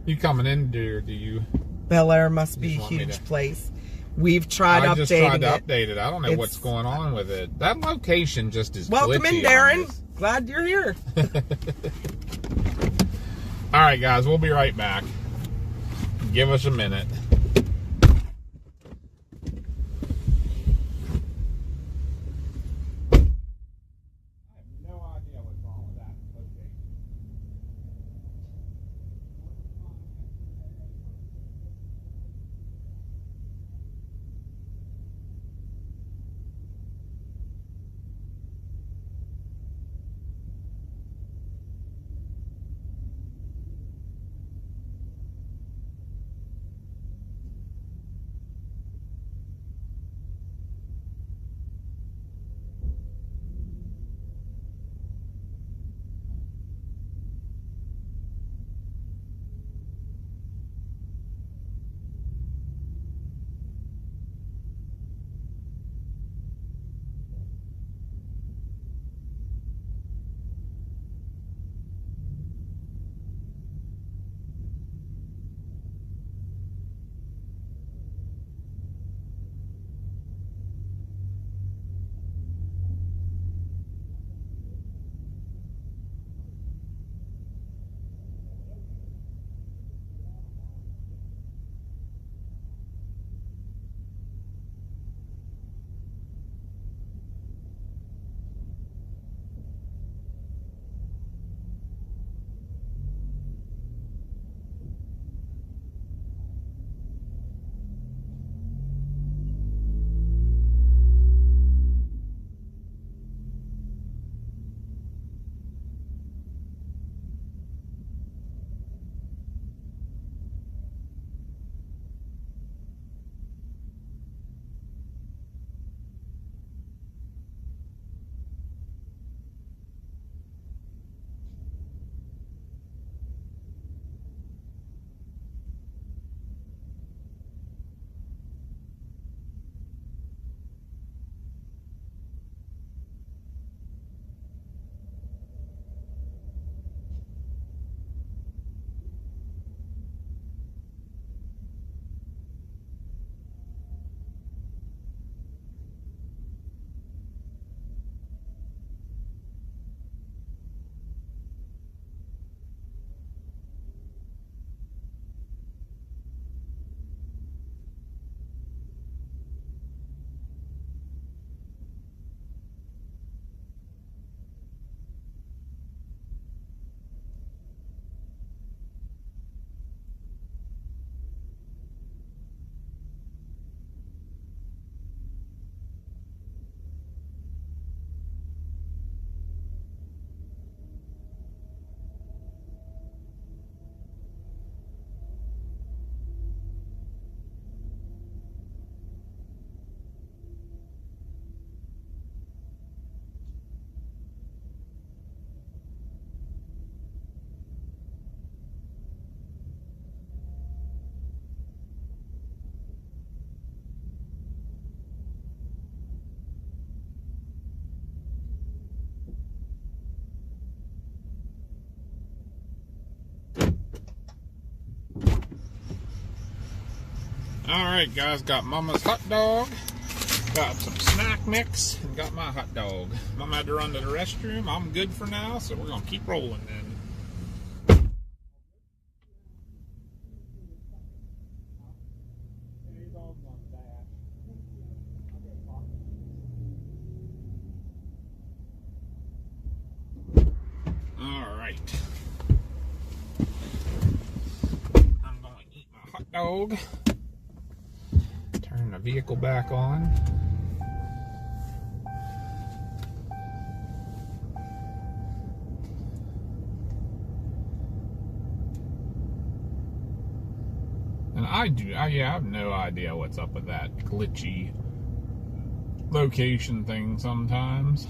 You coming in, do you? Bel Air must be a Just want me huge to- place. We've tried I updating just tried to it. update it. I don't know what's going on with it. That location just is Welcome glitchy in, on Darren. this. Glad you're here. All right, guys, we'll be right back. Give us a minute. I have no idea what's wrong with that location. Alright, guys, got Mama's hot dog, got some snack mix, and got my hot dog. Mama had to run to the restroom. I'm good for now, so we're going to keep rolling then. dog. Turn the vehicle back on. And I have no idea what's up with that glitchy location thing sometimes.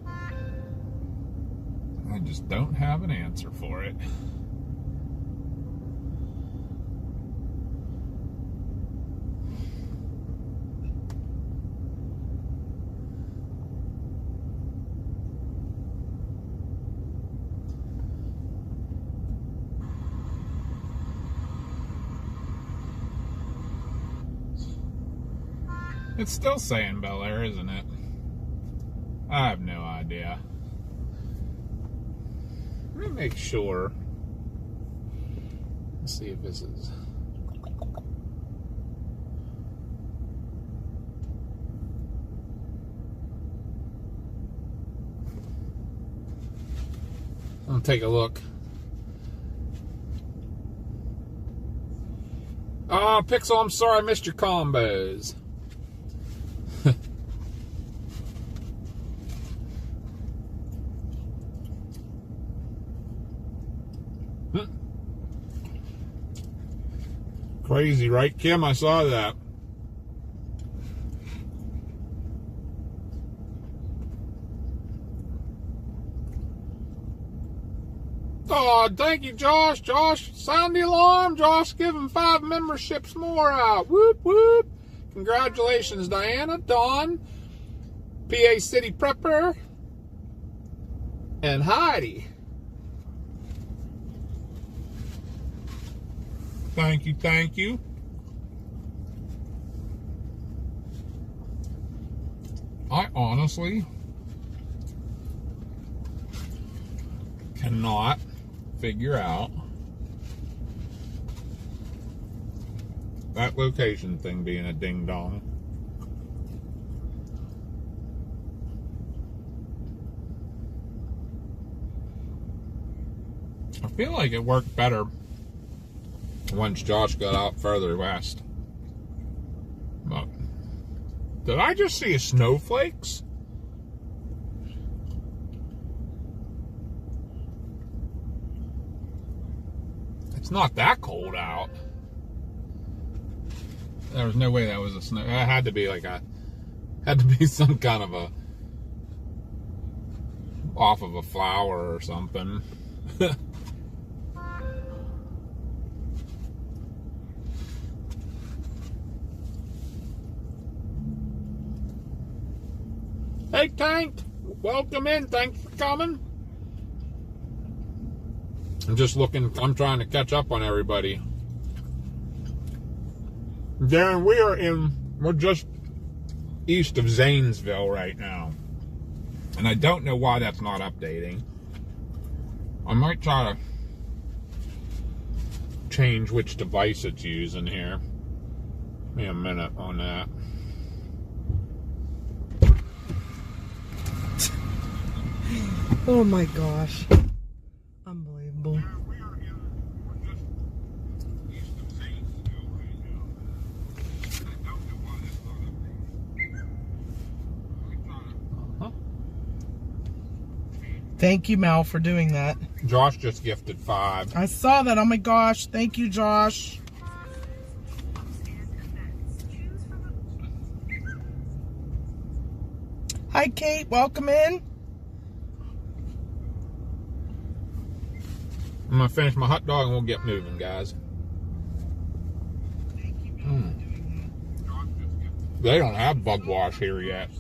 I just don't have an answer for it. It's still saying Bel Air, isn't it? I have no idea. Let me make sure. Let's see if this is... I'll take a look. Oh, Pixel, I'm sorry I missed your combos. Crazy, right, Kim? I saw that. Oh, thank you, Josh. Josh, sound the alarm. Josh giving 5 memberships more out. Whoop, whoop. Congratulations, Diana, Dawn, PA City Prepper, and Heidi. Thank you, thank you. I honestly cannot figure out that location thing being a ding dong. I feel like it worked better once Josh got out further west. But did I just see snowflakes? It's not that cold out. There was no way that was a snow. It had to be like some kind of a off of a flower or something. Hey, Tank, welcome in. Thanks for coming. I'm trying to catch up on everybody. Darren, we're just east of Zanesville right now. And I don't know why that's not updating. I might try to change which device it's using here. Give me a minute on that. Oh my gosh. Unbelievable. Thank you, Mel, for doing that. Josh just gifted 5. I saw that. Oh my gosh. Thank you, Josh. Hi, Kate. Welcome in. I'm going to finish my hot dog and we'll get moving, guys. They don't have bug wash here yet.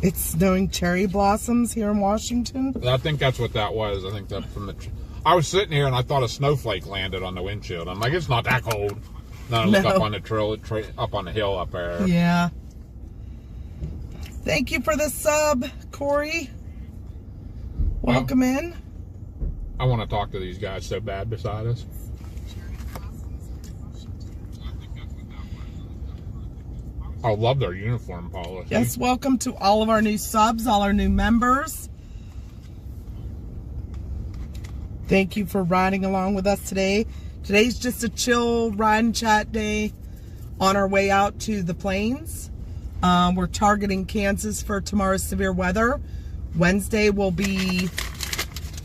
It's snowing cherry blossoms here in Washington. I think that's what that was. I think that from the... I was sitting here and I thought a snowflake landed on the windshield. I'm like, it's not that cold. Then I look up on the trail, up on the hill up there. Yeah. Thank you for the sub, Corey. Welcome in. I want to talk to these guys so bad beside us. I love their uniform policy. Yes, welcome to all of our new subs, all our new members. Thank you for riding along with us today. Today's just a chill ride and chat day on our way out to the plains. We're targeting Kansas for tomorrow's severe weather. Wednesday will be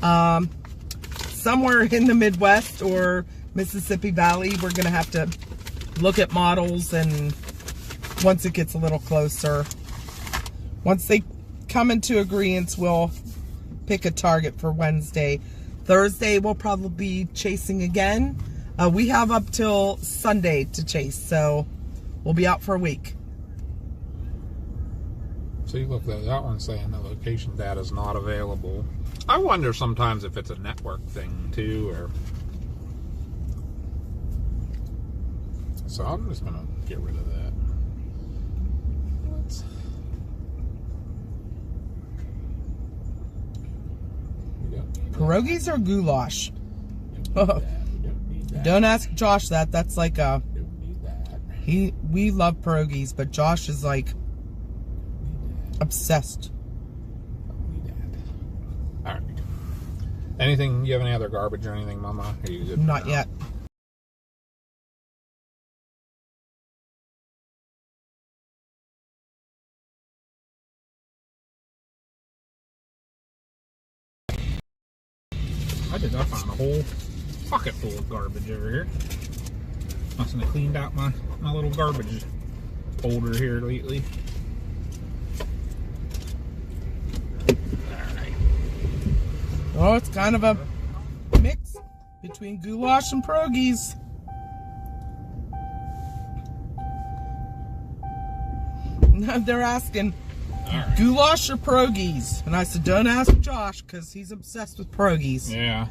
somewhere in the Midwest or Mississippi Valley. We're going to have to look at models, and once it gets a little closer, once they come into agreement, we'll pick a target for Wednesday. Thursday we'll probably be chasing again. We have up till Sunday to chase, so we'll be out for a week. See, look, that one's saying the location data is not available. I wonder sometimes if it's a network thing too, or so I'm just gonna get rid of that. Pierogies or goulash? Don't ask Josh that. That's like a we love pierogies, but Josh is like obsessed. All right. Anything? You have any other garbage or anything, Mama? Are you good? Not yet. I found a whole pocket full of garbage over here. Must have cleaned out my little garbage holder here lately. Alright. Oh, it's kind of a mix between goulash and pierogies. They're asking, goulash or pierogies? And I said, don't ask Josh, because he's obsessed with pierogies. Yeah.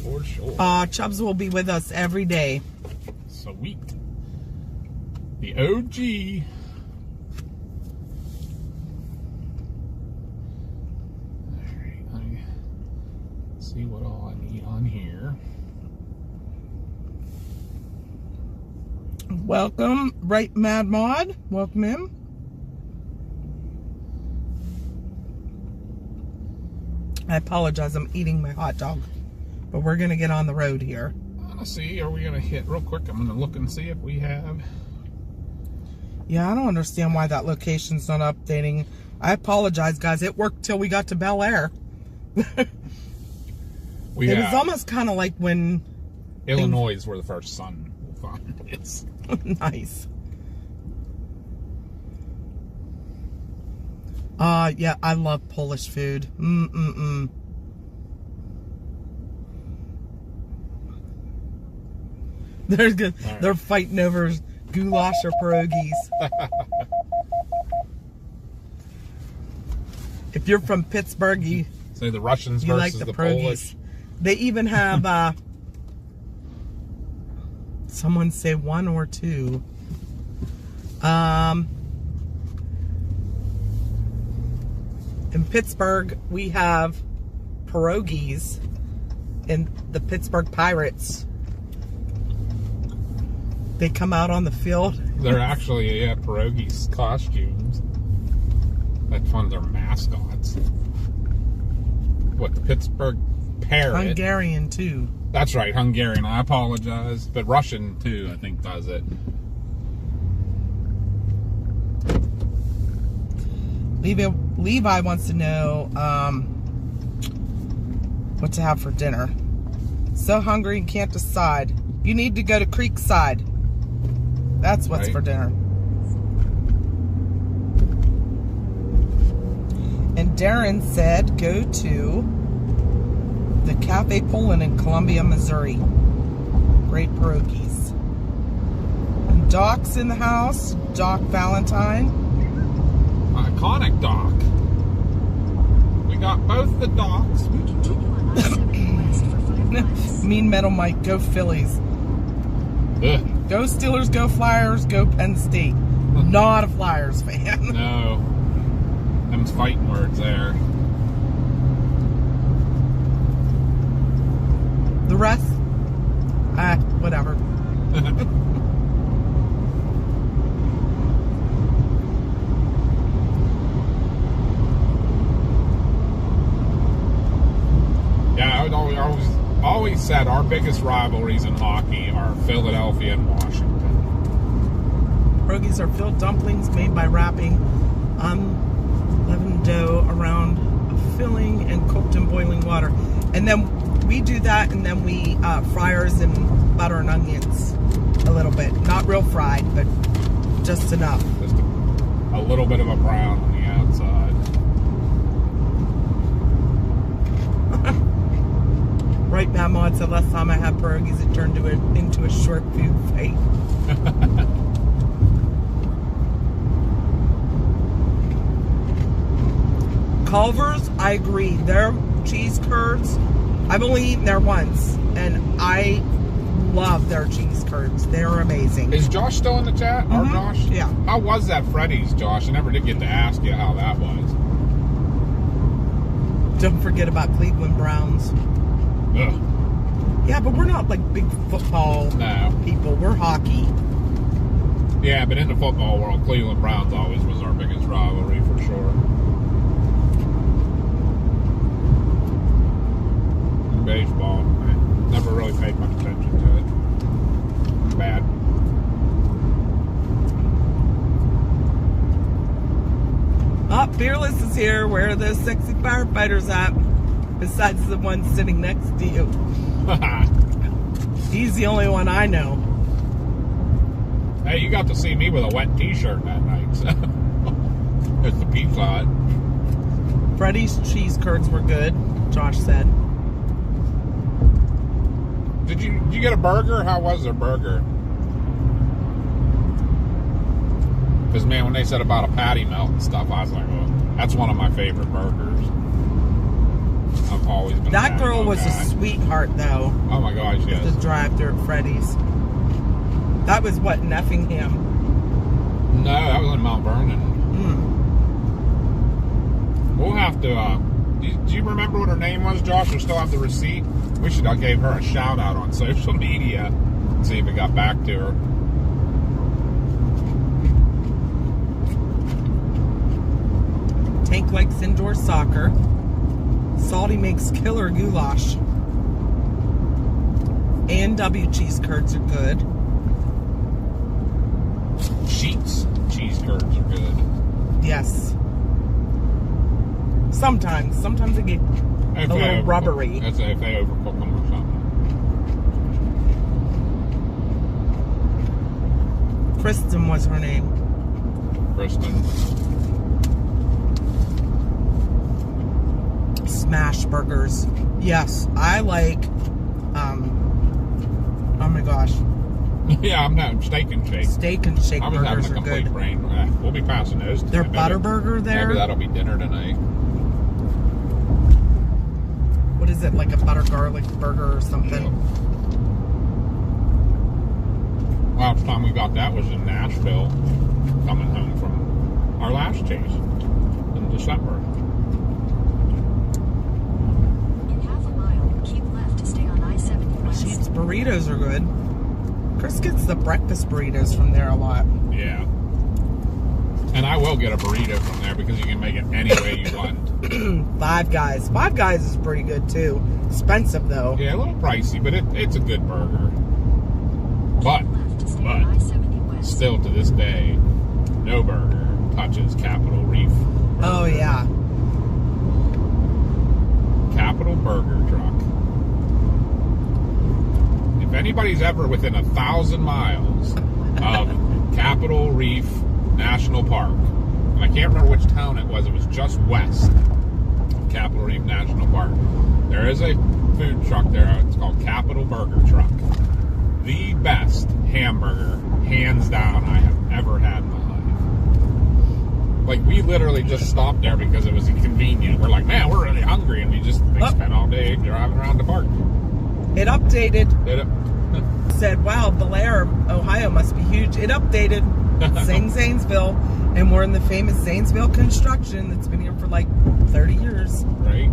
For sure. Chubbs will be with us every day. Sweet. The OG. Alright, let me see what all I need on here. Welcome, Right Mad Mod. Welcome in. I apologize, I'm eating my hot dog. But we're going to get on the road here. Let's see, are we going to hit real quick? I'm going to look and see if we have. Yeah, I don't understand why that location's not updating. I apologize, guys. It worked till we got to Bel Air. It was almost kind of like when Illinois is where the first sun will find is. Nice. Yeah, I love Polish food. They're good. Right. They're fighting over goulash or pierogies. If you're from Pittsburgh, you say the Russians you versus like the pierogies. Polish. They even have someone say one or two. In Pittsburgh, we have pierogies in the Pittsburgh Pirates. They come out on the field. They're actually, pierogies costumes. That's one of their mascots. What, the Pittsburgh Parrot? Hungarian, too. That's right, Hungarian. I apologize. But Russian, too, I think, does it. Levi wants to know what to have for dinner. So hungry and can't decide. You need to go to Creekside. That's what's for dinner. And Darren said go to the Cafe Poland in Columbia, Missouri. Great pierogies. And Doc's in the house. Doc Valentine. Iconic Doc. We got both the Docs. Mean Metal Mike, go Phillies. Ugh. Go Steelers, go Flyers, go Penn State. Not a Flyers fan. No. Them's fighting words there. The rest? Whatever. Yeah, always said our biggest rivalries in hockey are Philadelphia and Washington. Pierogies are filled dumplings made by wrapping leavened dough around a filling and cooked in boiling water. And then we do that, and then we fry ours in butter and onions a little bit. Not real fried, but just enough. Just a little bit of a brown on the outside. Right now, Maud said last time I had pierogies, it turned into a short food fight. Culver's, I agree. Their cheese curds, I've only eaten there once, and I love their cheese curds. They're amazing. Is Josh still in the chat? Our Josh? Yeah. How was that Freddy's, Josh? I never did get to ask you how that was. Don't forget about Cleveland Browns. Ugh. Yeah, but we're not like big football people. We're hockey. Yeah, but in the football world, Cleveland Browns always was our biggest rivalry for sure. Baseball, I never really paid much attention to it. Bad. Oh, Fearless is here. Where are those sexy firefighters at? Besides the one sitting next to you. He's the only one I know. Hey, you got to see me with a wet t-shirt that night. So. It's the Pizza Hut. Freddy's cheese curds were good, Josh said. Did you get a burger? How was their burger? Because, man, when they said about a patty melt and stuff, I was like, oh, that's one of my favorite burgers. I've always been that girl was a sweetheart, though. Oh, my gosh, yes. The drive-thru at Freddy's. That was what, in Effingham? No, that was in Mount Vernon. We'll have to, do you remember what her name was, Josh? Or still have the receipt? We should have gave her a shout out on social media. See if it got back to her. Tank likes indoor soccer. Salty makes killer goulash. A&W cheese curds are good. Sheets cheese curds are good. Yes. Sometimes they get a little rubbery. That's if they overcook them or something. Kristen was her name. Kristen. Smash burgers. Yes, I like, oh my gosh. Yeah, I'm not Steak and Shake. Steak and Shake I was burgers having a are complete good. brain. We'll be passing those. Their butter burger there. Maybe that'll be dinner tonight. What is it, like a butter garlic burger or something? Yeah. Last time we got that was in Nashville, coming home from our last chase in December. In half a mile, keep left to stay on I-70 West. Sheets burritos are good. Chris gets the breakfast burritos from there a lot. Yeah. And I will get a burrito from there because you can make it any way you want. Five Guys. Five Guys is pretty good too. Expensive though. Yeah, a little pricey, but it's a good burger. But still to this day, no burger touches Capitol Reef Burger. Oh yeah. Capitol Burger Truck. If anybody's ever within 1,000 miles of Capitol Reef National Park, and I can't remember which town it was just west of Capitol Reef National Park, there is a food truck there. It's called Capitol Burger Truck. The best hamburger, hands down, I have ever had in my life. Like, we literally just stopped there because it was convenient. We're like, man, we're really hungry, and we spent all day driving around the park. It updated. Did it? Said, wow, Blair, Ohio must be huge. It updated. Same Zanesville, and we're in the famous Zanesville construction that's been here for like 30 years. Right.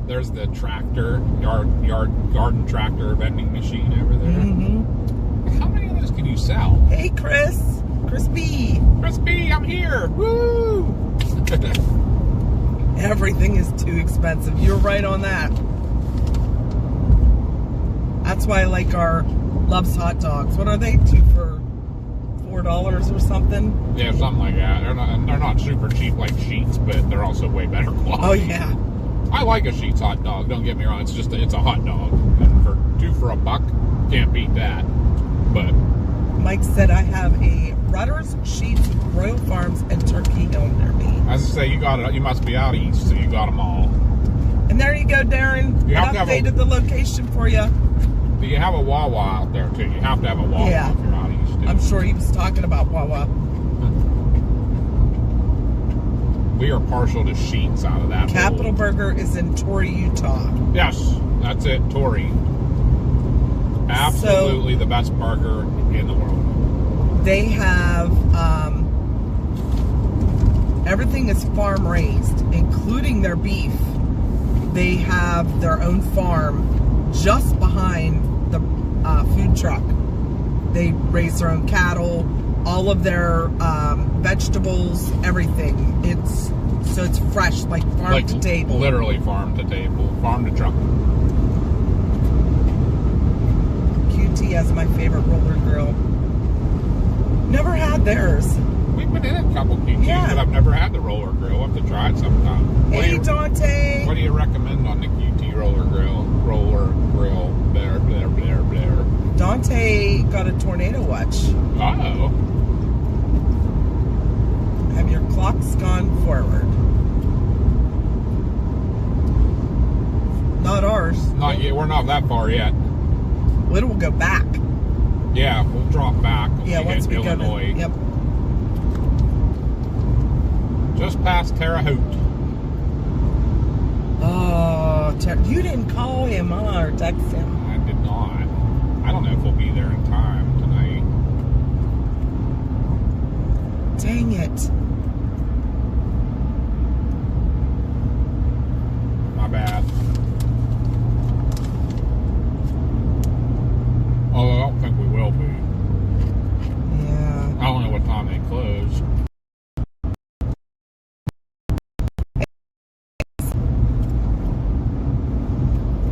There's the tractor, garden tractor vending machine over there. Mm-hmm. How many of those can you sell? Hey, Chris B. Chris B, I'm here. Woo! Everything is too expensive. You're right on that. That's why I like our Love's hot dogs. What are they? 2 for $4 or something? Yeah, something like that. They're not super cheap like Sheetz, but they're also way better quality. Oh yeah. I like a Sheetz hot dog. Don't get me wrong. It's a hot dog, and for $2 for $1, can't beat that. But Mike said I have a Rutter's, Sheetz, Royal Farms, and Turkey Hill near me. as I say, you got it. You must be out east, so you got them all. And there you go, Darren. You have I to have updated the location for you. Do you have a Wawa out there too? You have to have a Wawa Yeah. if you're out east. Too. I'm sure he was talking about Wawa. We are partial to Sheetz out of that. Capital Burger is in Torrey, Utah. Yes, that's it, Torrey. Absolutely the best burger in the world. They have everything is farm raised, including their beef. They have their own farm just behind the food truck. They raise their own cattle, all of their vegetables, everything. It's fresh, like farm to table. Literally farm to table, farm to truck. QT has my favorite roller grill. Never had theirs. We've been in a couple QTs, Yeah. but I've never had the roller grill. I'll have to try it sometime. Hey, Dante. What do you recommend on the QT roller grill? There. Dante got a tornado watch. Uh-oh. Have your clocks gone forward? Not ours. Not yet. We're not that far yet. It will go back. Yeah, we'll drop back. When Yeah, we once hit we Illinois. go to... Yep. Just past Terre Haute. Oh, you didn't call him, huh, or text him? I did not. I don't know if we'll be there in time tonight. Dang it. My bad. Oh, I don't think we will be. Yeah. I don't know what time they close.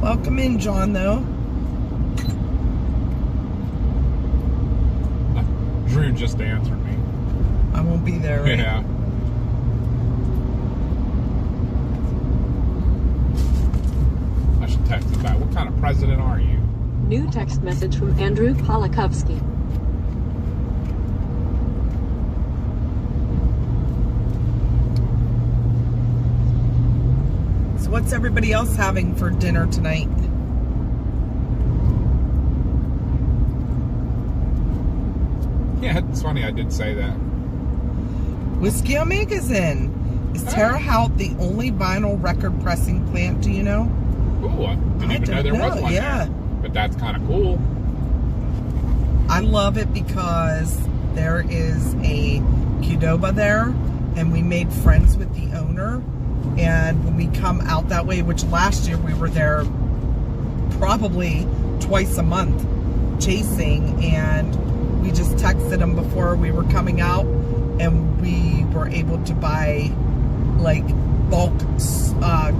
Welcome in, John, though. Drew just answered me. I won't be there, right? Yeah. I should text him back. What kind of president are you? New text message from Andrew Polakovsky. So what's everybody else having for dinner tonight? Yeah, it's funny I did say that. Whiskey Omega's in. Is Terre Haute the only vinyl record pressing plant, do you know? Cool. I didn't even know there was one yeah. there. But that's kind of cool. I love it because there is a Qdoba there, and we made friends with the owner. And when we come out that way, which last year we were there probably twice a month chasing, and we just texted him before we were coming out, and we were able to buy like bulk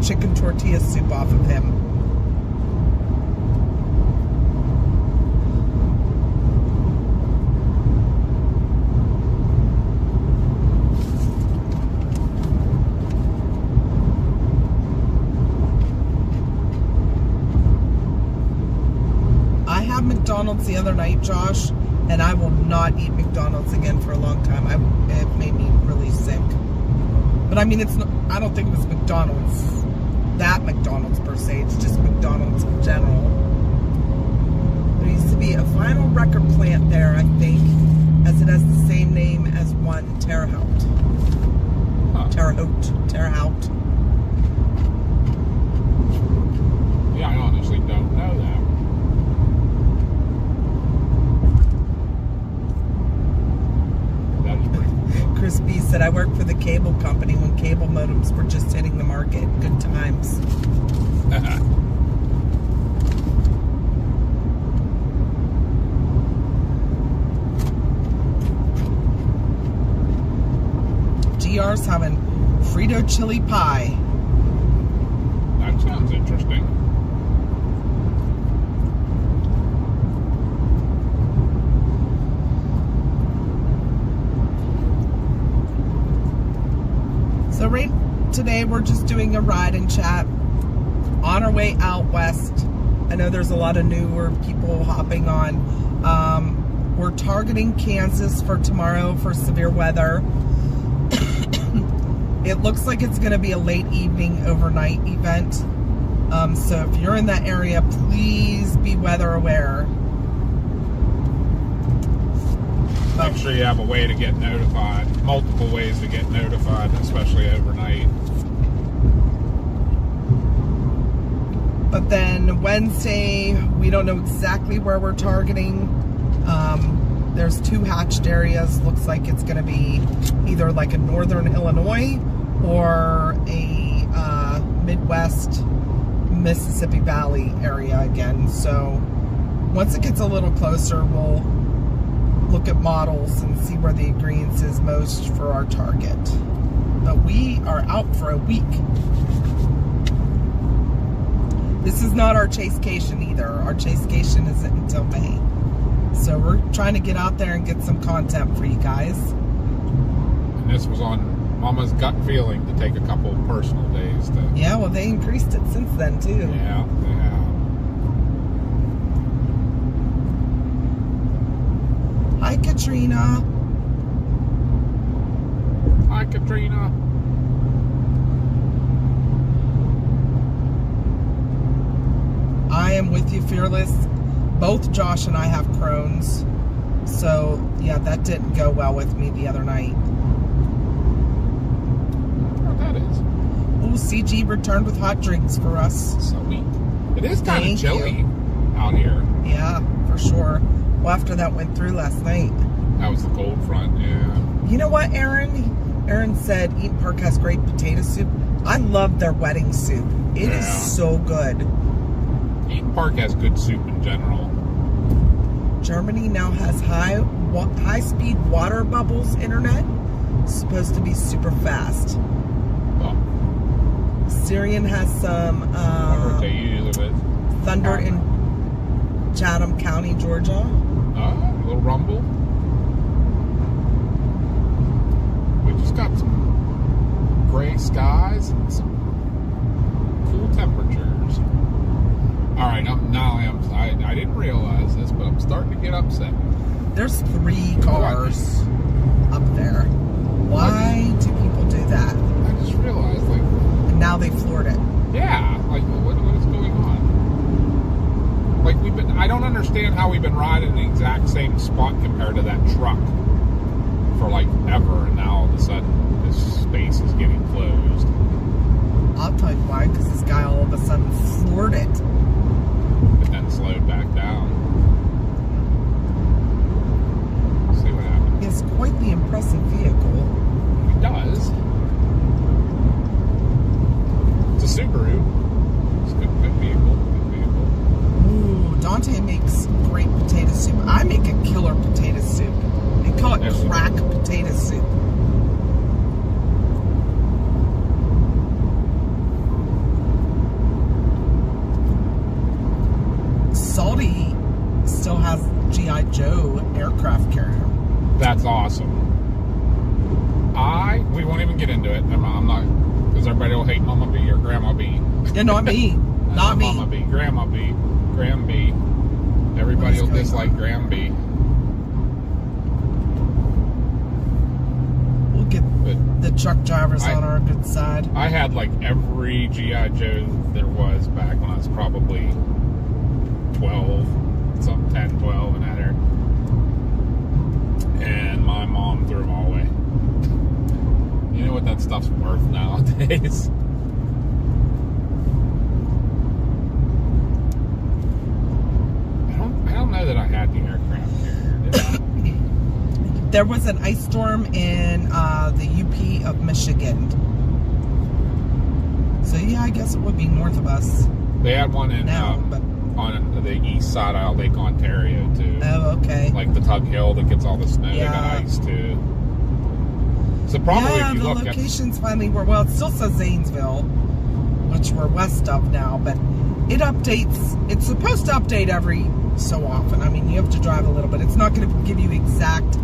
chicken tortilla soup off of him. I had McDonald's the other night, Josh, and I will not eat McDonald's again for a long time. It made me really sick. But I mean, it's not, I don't think it was McDonald's, that McDonald's per se. It's just McDonald's in general. There used to be a vinyl record plant there, I think, as it has the same name as one, Terre Haute. Huh. Terre Haute. Yeah, I honestly don't know that. That is pretty cool. Chris B said, I worked for the cable company when cable modems were just hitting the market. Good times. GR's having Frito chili pie. That sounds interesting. today we're just doing a ride and chat on our way out west. I know there's a lot of newer people hopping on. We're targeting Kansas for tomorrow for severe weather. It looks like it's going to be a late evening overnight event. So if you're in that area, please be weather aware. Make sure you have a way to get notified. Multiple ways to get notified, especially overnight. But then Wednesday, we don't know exactly where we're targeting. There's 2 hatched areas. Looks like it's going to be either like a northern Illinois or a Midwest Mississippi Valley area again. So once it gets a little closer, we'll look at models and see where the agreement is most for our target. But we are out for a week. This is not our chasecation either. Our chasecation isn't until May. So we're trying to get out there and get some content for you guys. And this was on Mama's gut feeling to take a couple of personal days to... Yeah, well, they increased it since then, too. Yeah, they have. Hi, Katrina. Hi, Katrina. I am with you, Fearless. Both Josh and I have Crohn's. So, yeah, that didn't go well with me the other night. Oh, that is. Oh, CG returned with hot drinks for us. Sweet. It is kind Thank of chilly you. out here. Yeah, for sure. Well, after that went through last night. That was the cold front, yeah. You know what, Aaron? Aaron said Eaton Park has great potato soup. I love their wedding soup. It is so good. Eaton Park has good soup in general. Germany now has high-speed water bubbles internet. It's supposed to be super fast. Well, Syrian has some I wonder what they use of it. thunder in Chatham County, Georgia. Oh, a little rumble. We just got some gray skies and some cool temperatures. All right, I didn't realize this, but I'm starting to get upset. There's 3 cars up there. Why do people do that? I just realized, like... And now they floored it. Yeah, like, what is going on? Like, I don't understand how we've been riding the exact same spot compared to that truck for, like, ever, and now all of a sudden, this space is getting closed. I'll tell you why, because this guy all of a sudden floored it. But then slowed back down. See what happens. He has quite the impressive vehicle. He does. It's a Subaru. It's a good vehicle. Good vehicle. Ooh, Dante makes great potato soup. I make a killer potato soup. They call it crack potato soup. Salty still has G.I. Joe aircraft carrier. That's awesome. We won't even get into it. I'm not, because everybody will hate Mama B or Grandma B. Yeah, not me. Not me. Mama B, Grandma B, Graham B. Everybody will dislike Graham B. We'll get the truck drivers on our good side. I had like every G.I. Joe there was back when I was probably 10, 12 in that area. And my mom threw them all away. You know what that stuff's worth nowadays? I don't know that I had the aircraft carrier, did I? There was an ice storm in the UP of Michigan. So yeah, I guess it would be north of us. They had one in now, but on the east side of Lake Ontario too. Oh, okay. Like the Tug Hill that gets all the snow, they got ice too. So probably if you the look locations finally were, well, it still says Zanesville, which we're west of now, but it updates, it's supposed to update every so often. I mean, you have to drive a little bit. It's not going to give you exact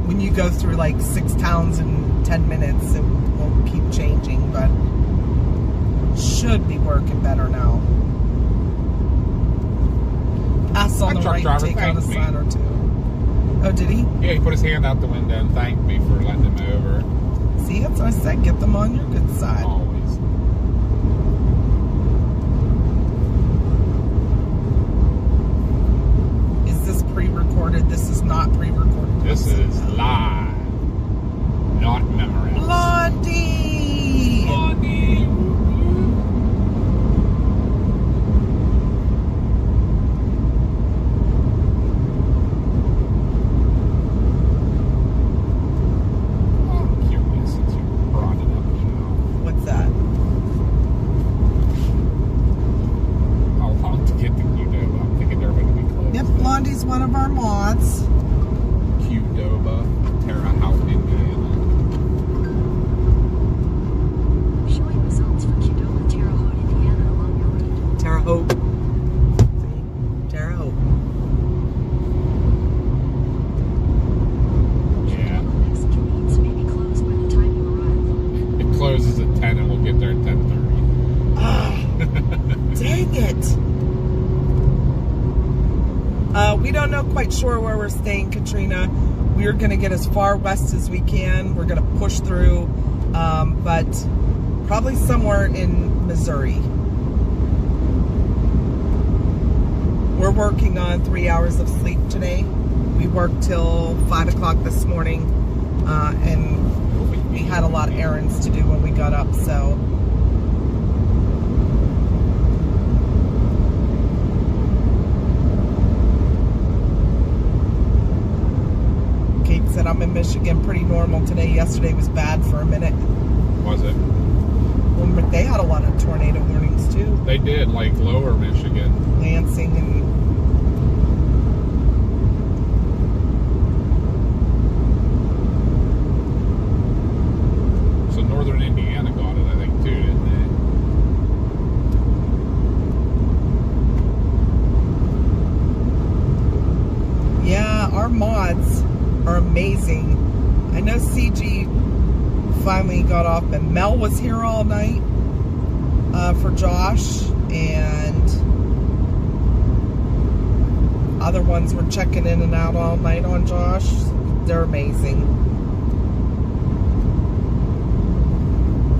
when you go through like 6 towns in 10 minutes, it will keep changing, but should be working better now. Pass on My the truck right, driver take on a thanked me. side or two. Oh, did he? Yeah, he put his hand out the window and thanked me for letting him over. See, that's what I said. Get them on your good side. Always. Is this pre-recorded? This is not pre-recorded. This is live, not memorized. Blondie! Blondie! I'm curious since you brought it up now. What's that? How long to get to Qdoba? I'm thinking they're going to be closed. Yep, Blondie's one of our mods. Qdoba, Terre Haute, Indiana. Showing results for Qdoba, Terre Haute, Indiana along your route. Terre Haute. See? Terre Haute. Yeah. Mexican Eats may be closed by the time you arrive. It closes at 10 and we'll get there at 10:30. Ah, dang it. We don't know quite sure where we're staying, Katrina. We're going to get as far west as we can. We're going to push through, but probably somewhere in Missouri. We're working on 3 hours of sleep today. We worked till 5 o'clock this morning, and we had a lot of errands to do when we got up, so. Kate said, I'm in Michigan, pretty normal today. Yesterday was bad for a minute. Was it? Well, they had a lot of tornado warnings too. They did, like lower Michigan. Lansing and So northern Indiana got it, I think, too, didn't yeah, our mods are amazing. I know CG finally got off, and Mel was here all night for Josh, and other ones were checking in and out all night on Josh. They're amazing.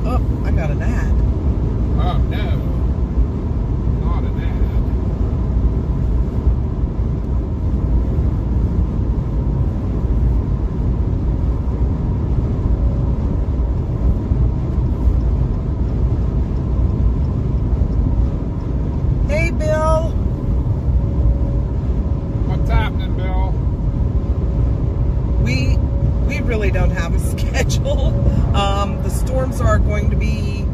Oh, I got an ad. they? Oh, no. Not an ad. Hey, Bill. What's happening, Bill? We really don't have a schedule. The storms are going to be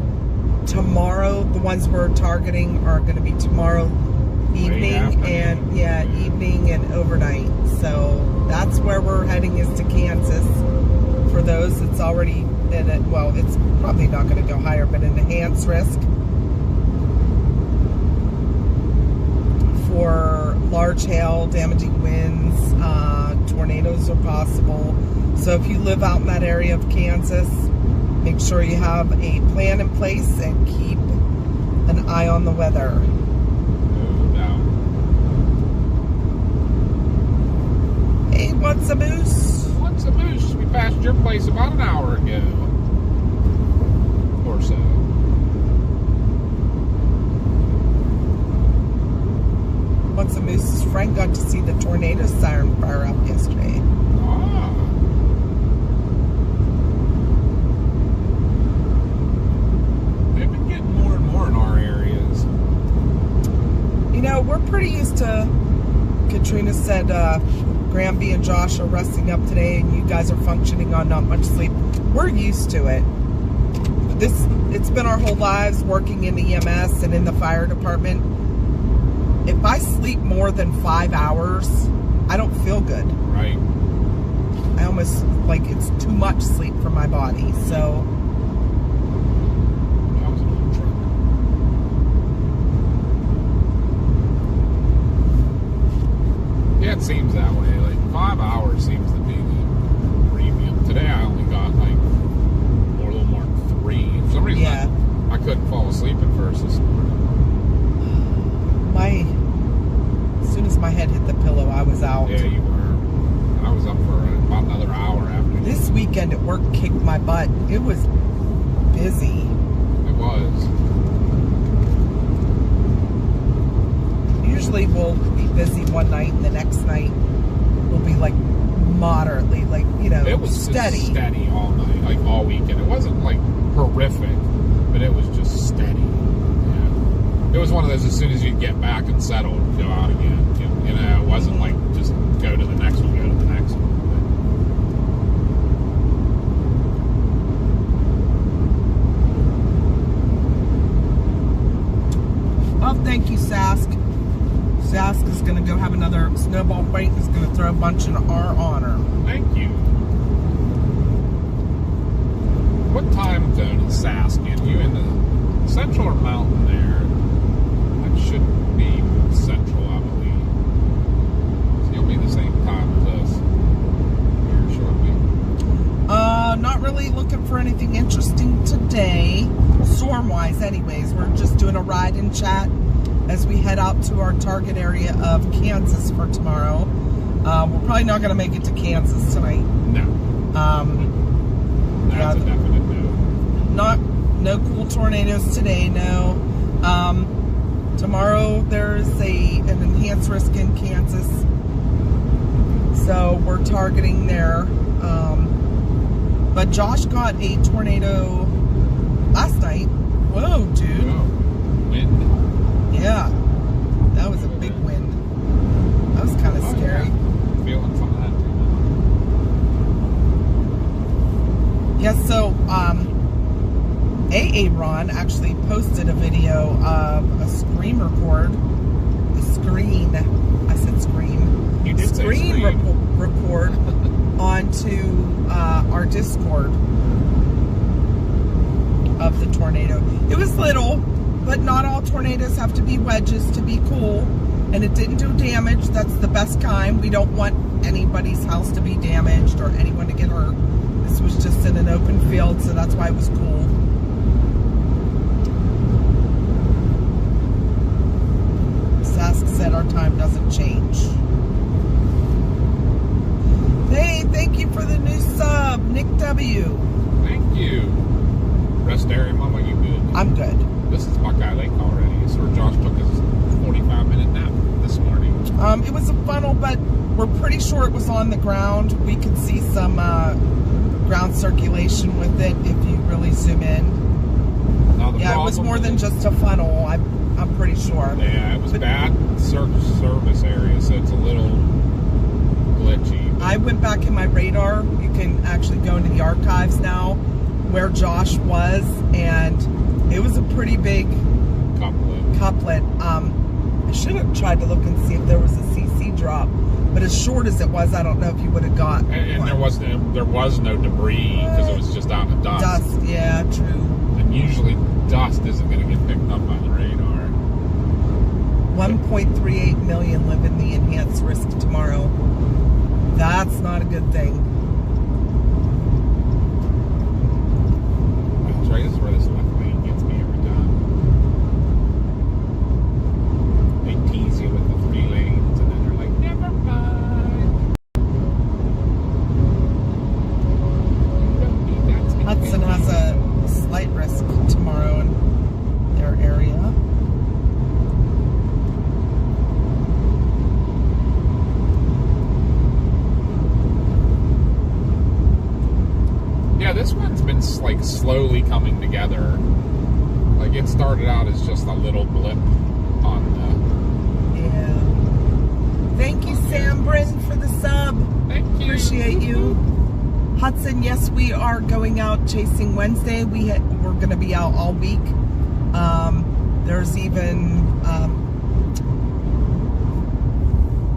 tomorrow. The ones we're targeting are going to be tomorrow evening and evening and overnight. So that's where we're heading, is to Kansas. For those, it's already in it. Well, it's probably not going to go higher, but an enhanced risk for large hail, damaging winds, tornadoes are possible. So if you live out in that area of Kansas, make sure you have a plan in place and keep an eye on the weather. No doubt. Hey, what's a moose? What's a moose? We passed your place about an hour ago. Or so. What's a moose? Frank got to see the tornado siren fire up yesterday. Ah. They've been getting more and more in our areas. You know, we're pretty used to, Katrina said, Granby and Josh are resting up today and you guys are functioning on not much sleep. We're used to it. It's been our whole lives working in the EMS and in the fire department. If I sleep more than 5 hours, I don't feel good. Right. I almost, like, it's too much sleep for my body, so. That was an old truck. Yeah, it seems that way. Like 5 hours seems to be the head hit the pillow, I was out. Yeah, you were. I was up for about another hour after. This weekend at work kicked my butt. It was busy. It was. Usually we'll be busy one night and the next night we'll be like moderately, like, you know, it was steady. Just steady all night, like all weekend. It wasn't like horrific, but it was just steady. Yeah. It was one of those, as soon as you'd get back and settled, go out again. You know, it wasn't like just go to the next one, go to the next one. Oh, thank you, Sask. Sask is going to go have another snowball fight and is going to throw a bunch in our honor. Thank you. What time zone is Sask in? You in the central or mountain there? That should be central, I believe. So you'll be the same time as us here shortly. Not really looking for anything interesting today. Storm-wise, anyways. We're just doing a ride and chat as we head out to our target area of Kansas for tomorrow. We're probably not going to make it to Kansas tonight. No. That's a definite no. No cool tornadoes today, no. Tomorrow there's an enhanced risk in Kansas. So we're targeting there. But Josh got a tornado last night. Whoa, dude. Oh, wind. Yeah, that was a big wind. That was kind of scary. Yeah. Feeling some of that too. Yeah, so Ron actually posted a video of a screen record. I said screen. You did say screen. Record onto our Discord of the tornado. It was little, but not all tornadoes have to be wedges to be cool, and it didn't do damage. That's the best kind. We don't want anybody's house to be damaged or anyone to get hurt. This was just in an open field, so that's why it was cool. Sask said our time doesn't change. Hey, thank you for the new sub, Nick W. Thank you. Rest area, Mama, you good? I'm good. This is Buckeye Lake already. This is where Josh took his 45-minute nap this morning. It was a funnel, but we're pretty sure it was on the ground. We could see some ground circulation with it if you really zoom in. Yeah, it was more than just a funnel. I'm pretty sure. Yeah, it was bad service area, so it's a little glitchy. I went back in my radar. You can actually go into the archives now where Josh was, and it was a pretty big couplet. I should have tried to look and see if there was a CC drop, but as short as it was, I don't know if you would have got. And there was no debris because it was just out in the dust. Dust, yeah, true. And usually dust isn't going to get picked up by the radar. 1.38 million live in the enhanced risk tomorrow. That's not a good thing. That's right. This is where this left lane gets me every time. They tease you with the 3 lanes, and then they're like, never mind. Hudson has a slight risk tomorrow in their area. Yeah, this one's been like slowly coming together. Like it started out as just a little blip on the. Yeah. Thank you, Sam Bryn, for the sub. Thank you. Appreciate you. Hudson, yes, we are going out chasing Wednesday. We're going to be out all week. There's even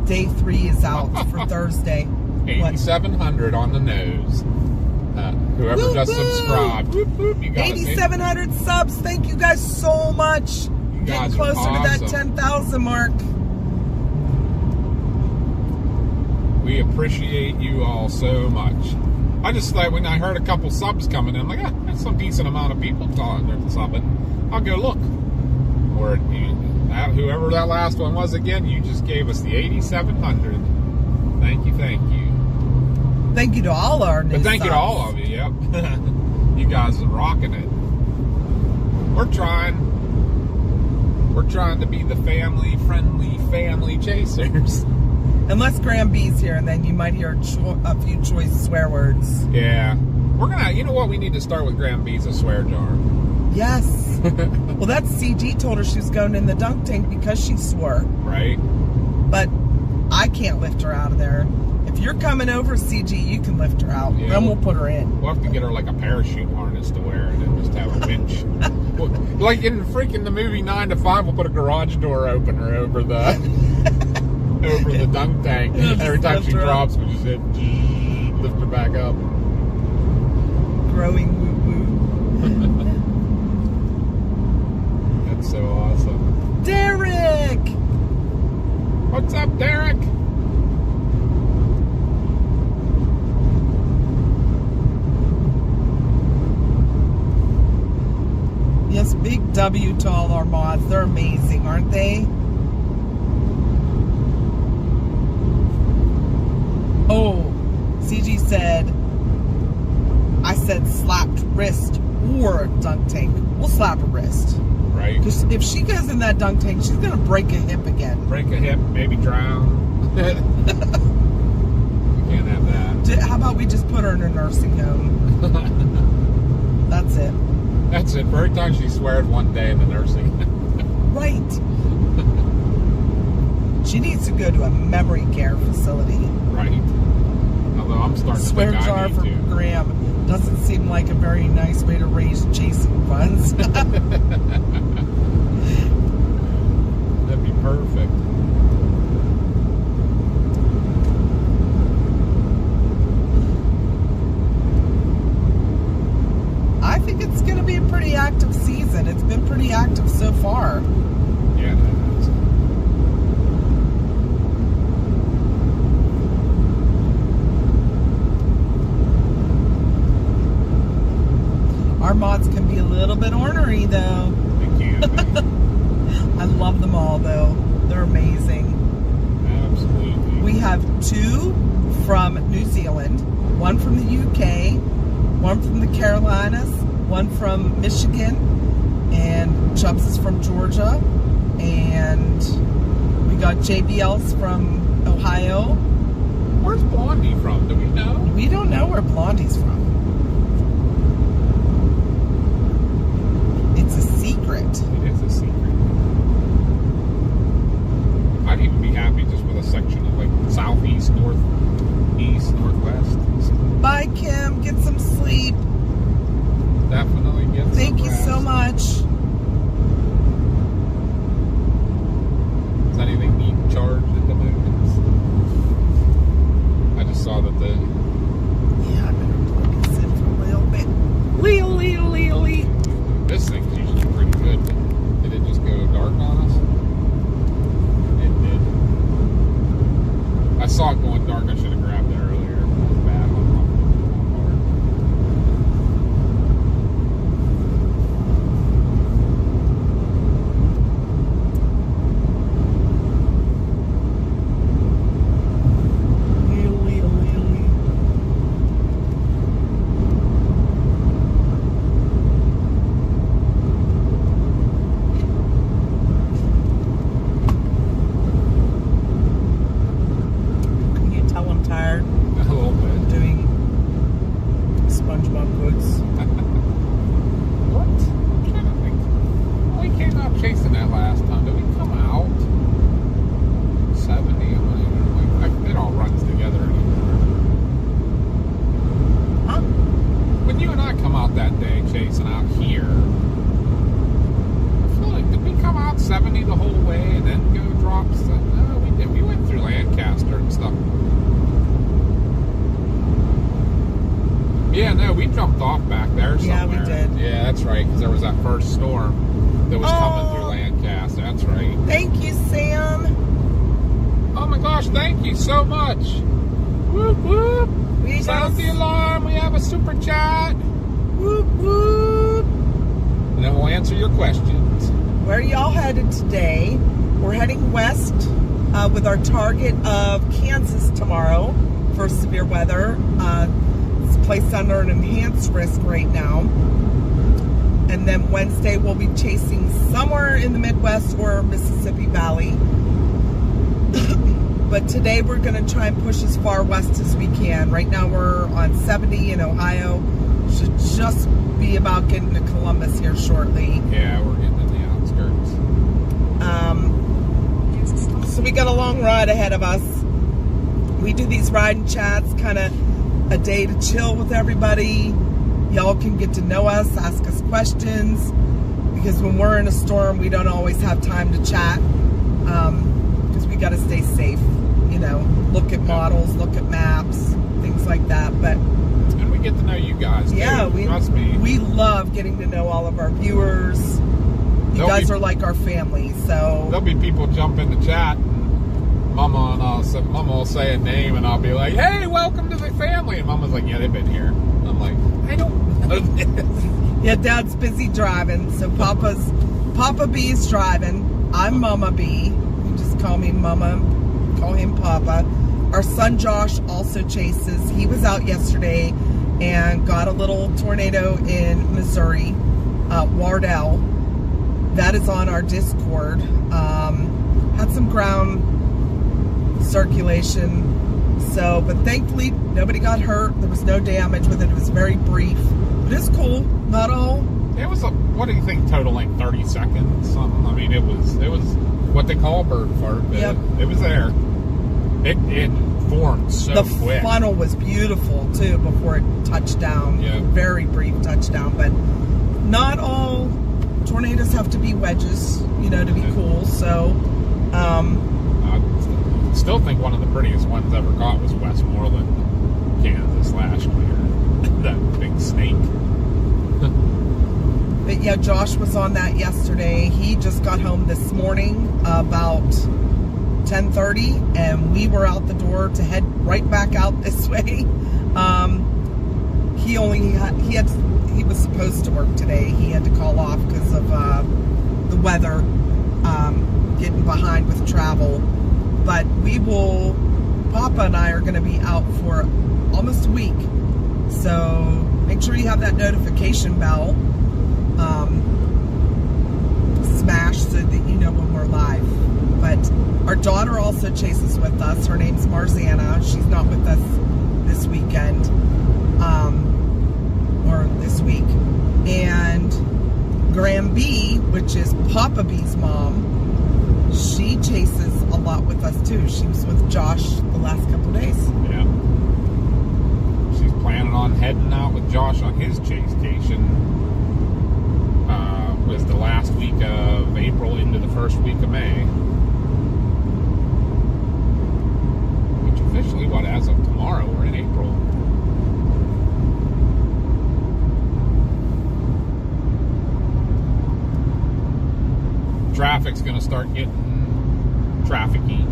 day 3 is out for Thursday. 8,700 on the nose. Whoever Woo-hoo! just subscribed, you got 8,700 subs. Thank you guys so much. Getting closer to that 10,000 mark. We appreciate you all so much. I just thought when I heard a couple subs coming in, I'm like, that's some decent amount of people subbing. I'll go look. Or Whoever that last one was again, you just gave us the 8,700. Thank you, thank you. Thank you to all our new But thank you to subs. all of you, yep. You guys are rocking it. We're trying to be the family-friendly family chasers. Unless Graham B's here, and then you might hear a few choice swear words. Yeah. We're gonna, you know what, we need to start with Graham B's a swear jar. Yes. Well, that's CG told her she was going in the dunk tank because she swore. Right. But I can't lift her out of there. If you're coming over, CG, you can lift her out. Yeah, Then we'll put her in. We'll have to get her like a parachute harness to wear and then just have a winch. Like in freaking the movie 9 to 5, we'll put a garage door opener over the over the dunk tank. Every time she drops, we just hit, lift her back up. Growing woo-woo. That's so awesome. Derek! What's up, Derek? Yes, big W to all our mods. They're amazing, aren't they? Oh, CG said, I said slapped wrist or dunk tank. We'll slap a wrist. Right. Because if she goes in that dunk tank, she's going to break a hip again. Break a hip, maybe drown. We can't have that. How about we just put her in a nursing home? That's it. That's it. For every time she swears one day in the nursing. Right. She needs to go to a memory care facility. Right. Although I'm starting Swear to think jar I need for to. Graham doesn't seem like a very nice way to raise chasing funds. That'd be perfect. I think it's going to be a pretty active season. It's been pretty active so far. Yeah, that is. Our mods can be a little bit ornery, though. They can be. I love them all, though. They're amazing. Absolutely. We have 2 from New Zealand, 1 from the UK, 1 from the Carolinas, 1 from Michigan, and Chubbs is from Georgia, and we got JBL's from Ohio. Where's Blondie from? Do we know? We don't know where Blondie's from. It's a secret. It is a secret. I'd even be happy just with a section of like southeast, northeast, northwest. Bye, Kim. Get some sleep. Definitely get some Thank you rest. so much. Is anything being charged at the moment? I just saw that the Yeah, I better plug this in for a little bit. Leo. this thing's usually pretty good. Did it just go dark on us? It did. I saw it going dark. I should have grabbed it earlier. It was bad on my part. Can you tell I'm tired? A little bit. Doing SpongeBob quotes. What? I'm trying to think. We came out chasing that last time. Did we come out 70? It all runs together anymore. Huh? When you and I come out that day chasing out here, I feel like, did we come out 70 the whole way and then go drop? No, we did. We went through Lancaster and stuff. Yeah, no, we jumped off back there somewhere. Yeah, we did. Yeah, that's right, because there was that first storm that was coming Oh. through Lancaster. That's right. Thank you, Sam. Oh my gosh, thank you so much. Whoop, whoop. We Sound the just alarm. We have a super chat. whoop whoop. And then we'll answer your questions. Where are y'all headed today? We're heading west with our target of Kansas tomorrow for severe weather. It's placed under an enhanced risk right now. And then Wednesday we'll be chasing somewhere in the Midwest or Mississippi Valley. But today we're going to try and push as far west as we can. Right now we're on 70 in Ohio. Should just be about getting to Columbus here shortly. Yeah, we're getting in the outskirts. So we got a long ride ahead of us. We do these ride and chats, kind of a day to chill with everybody. Y'all can get to know us, ask us questions, because when we're in a storm, we don't always have time to chat, because we got to stay safe, you know, look at models, look at maps, things like that. But and we get to know you guys, yeah, too. Trust me. We love getting to know all of our viewers. You guys are like our family, so there'll be people jump in the chat, and Mama will say a name, and I'll be like, "Hey, welcome to the family." And Mama's like, "Yeah, they've been here." I'm like, "I don't know this." Yeah, Dad's busy driving, so Papa B's driving. I'm Mama B. You just call me Mama, call him Papa. Our son Josh also chases. He was out yesterday and got a little tornado in Missouri, Wardell. That is on our Discord. Had some ground circulation. So, but thankfully nobody got hurt. There was no damage with it. It was very brief. But it's cool. Not all. It was what do you think? Totaling 30 seconds, something. I mean, it was what they call a bird fart. Yep. It was there. It formed so quick. The funnel was beautiful too before it touched down. Yeah. Very brief touchdown, but not all tornadoes have to be wedges, you know, to be cool. So, I still think one of the prettiest ones ever caught was Westmoreland, Kansas last year. That big snake. But yeah, Josh was on that yesterday. He just got home this morning about 10:30, and we were out the door to head right back out this way. He was supposed to work today. He had to call off because of the weather, getting behind with travel. But Papa and I are going to be out for almost a week. So make sure you have that notification bell smashed so that you know when we're live. But our daughter also chases with us. Her name's Marzana. She's not with us this weekend, or this week. And Graham B, which is Papa B's mom, she chases a lot with us too. She was with Josh the last couple days. Yeah. She's planning on heading out with Josh on his chasecation. Was the last week of April into the first week of May. Which officially, as of tomorrow, we're in April. Traffic's going to start getting trafficky.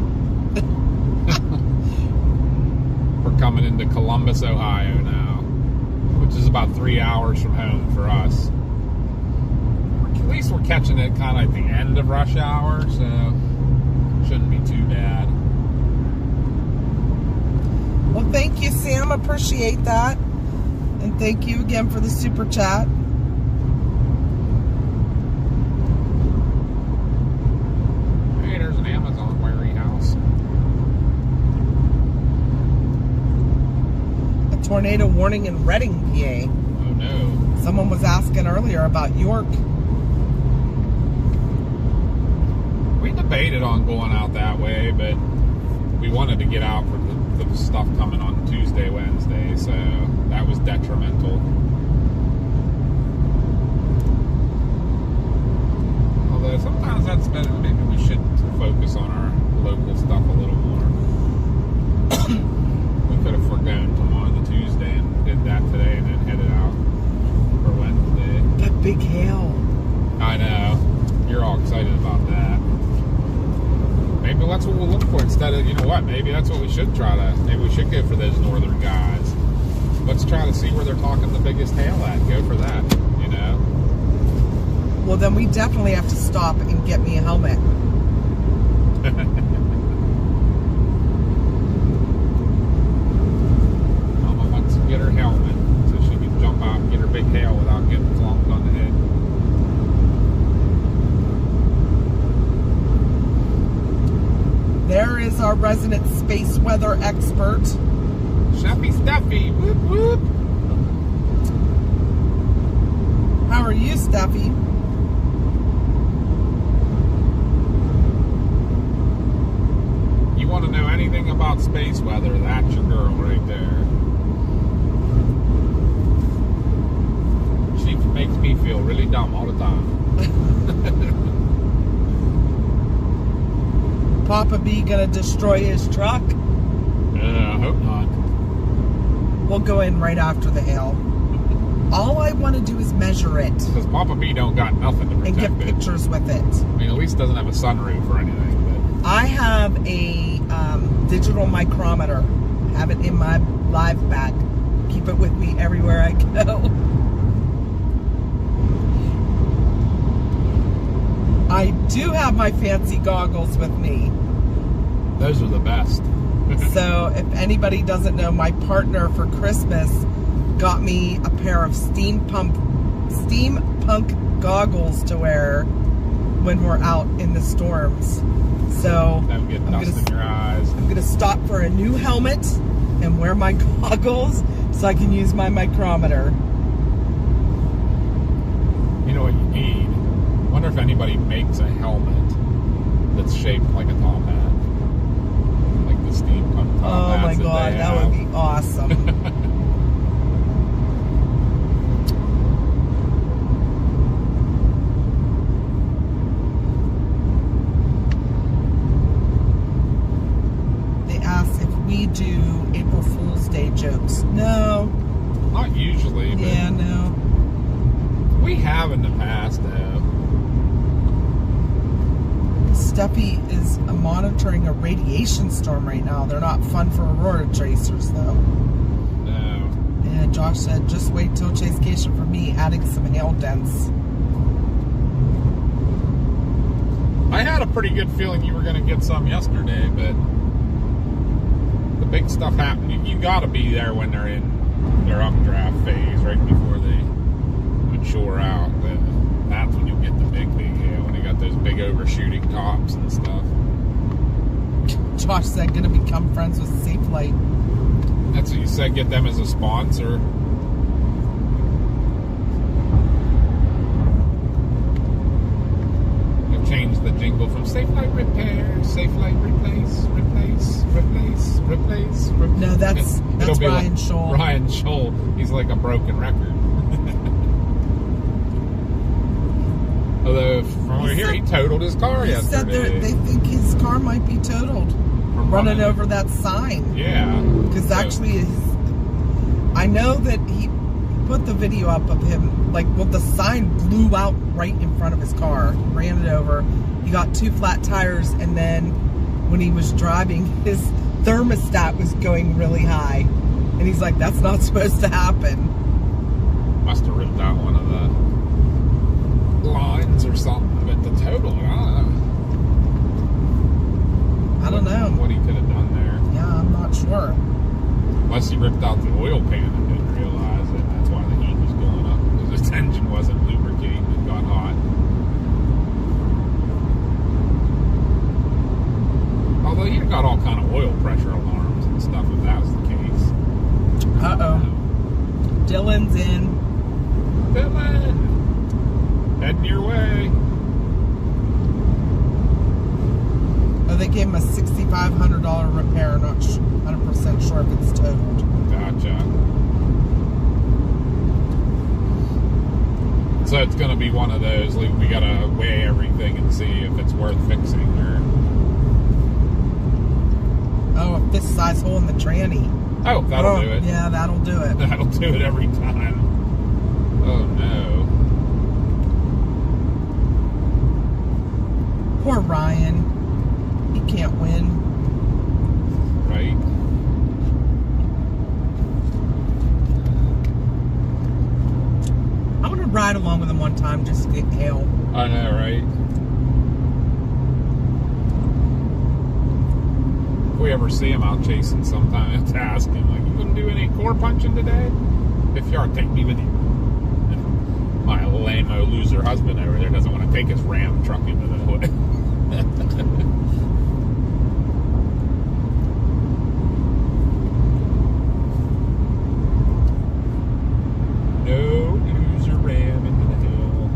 We're coming into Columbus, Ohio now, which is about 3 hours from home for us. At least we're catching it kind of at the end of rush hour, so shouldn't be too bad. Well, thank you, Sam. Appreciate that. And thank you again for the super chat. Hey, there's an Amazon warehouse. A tornado warning in Reading, PA. Oh no. Someone was asking earlier about York. We debated on going out that way, but we wanted to get out for the stuff coming on Tuesday, Wednesday, so that was detrimental. Although sometimes that's better. Maybe we should focus on our local stuff a little more. We could have forgone tomorrow, the Tuesday, and did that today, and then headed out for Wednesday. That big hail. I know. You're all excited about that. Maybe that's what we'll look for instead of, you know what, maybe that's what we should try to, maybe we should go for those northern guys. Let's try to see where they're talking the biggest hail at. Go for that, you know. Well, then we definitely have to stop and get me a helmet. Mama wants to get her helmet so she can jump out and get her big hail without getting clonked on the head. There is our resident space weather expert. Stuffy, stuffy, whoop, whoop. How are you, Steffi? You want to know anything about space weather, that's your girl right there. She makes me feel really dumb all the time. Papa B gonna destroy his truck? I hope not. We'll go in right after the hail. All I want to do is measure it Because Papa B don't got nothing to and protect get it. pictures with it. I mean, at least it doesn't have a sunroof or anything. I have a digital micrometer. Have it in my live bag. Keep it with me everywhere I go. I do have my fancy goggles with me. But those are the best. So if anybody doesn't know, my partner for Christmas got me a pair of steampunk goggles to wear when we're out in the storms. So Don't get dust in your eyes. I'm gonna stop for a new helmet and wear my goggles so I can use my micrometer. You know what you need? I wonder if anybody makes a helmet that's shaped like a top hat. Like the steampunk top Oh my hats god, they that have. would be awesome. They asked if we do April Fool's Day jokes. No. Not usually, but Yeah, no. we have in the past, though. Steffi is monitoring a radiation storm right now. They're not fun for Aurora tracers, though. No. And Josh said, just wait till Chasecation for me, adding some hail dents. I had a pretty good feeling you were going to get some yesterday, but the big stuff happened. You got to be there when they're in their updraft phase, right before they mature out. That's when you get the big hail, when they got those big overshooting tops and stuff. Josh said, gonna become friends with Safe Light. That's what you said, get them as a sponsor. They've changed the jingle from Safe Light Repair, Safe Light Replace, Replace, Replace, Replace, Replace. No, that's It'll be Ryan like Scholl. Ryan Scholl. He's like a broken record. Although, from over here, he totaled his car He said yesterday. they think his car might be totaled. From Running over that sign. Yeah. Because So- actually, I know that he put the video up of him, the sign blew out right in front of his car, ran it over. He got 2 flat tires, and then when he was driving, his thermostat was going really high. And he's like, that's not supposed to happen. Must have ripped out one of the lines or something at the total. I don't know. What he could have done there. Yeah, I'm not sure. Unless he ripped out the oil pan and didn't realize it. That's why the heat was going up. Because his engine wasn't lubricating and got hot. Although you've got all kind of oil pressure alarms and stuff if that was the case. Uh-oh. Dylan's in. Dylan! Heading your way. Oh, they gave him a $6,500 repair. Not 100% sure if it's totaled. Gotcha. So it's going to be one of those, like, we got to weigh everything and see if it's worth fixing or... Oh, a fist-size hole in the tranny. Oh, that'll do it. Yeah, that'll do it. That'll do it every time. Oh, no. Poor Ryan. He can't win. Right? I want to ride along with him one time just to get hail. I know, right? If we ever see him out chasing sometime, I have to ask him, like, you gonna do any core punching today? If you are, take me with you. And my lame-o loser husband over there doesn't want to take his Ram truck into the hood. No loser Ram into the hill.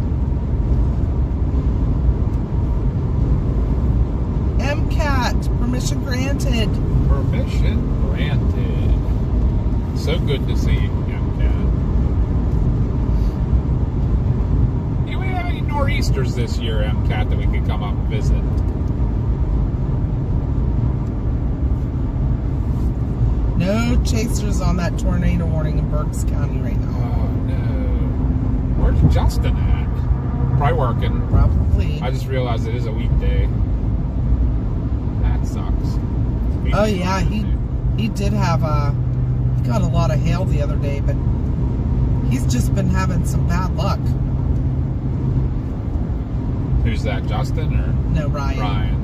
MCAT, permission granted. Permission granted. So good to see you, MCAT. Do we have any nor'easters this year, MCAT, that we could come up and visit? No chasers on that tornado warning in Berks County right now. Oh, no. Where's Justin at? Probably working. Probably. I just realized it is a weekday. That sucks. Oh yeah, he did have he got a lot of hail the other day, but he's just been having some bad luck. Who's that, Justin or? No, Ryan. Ryan.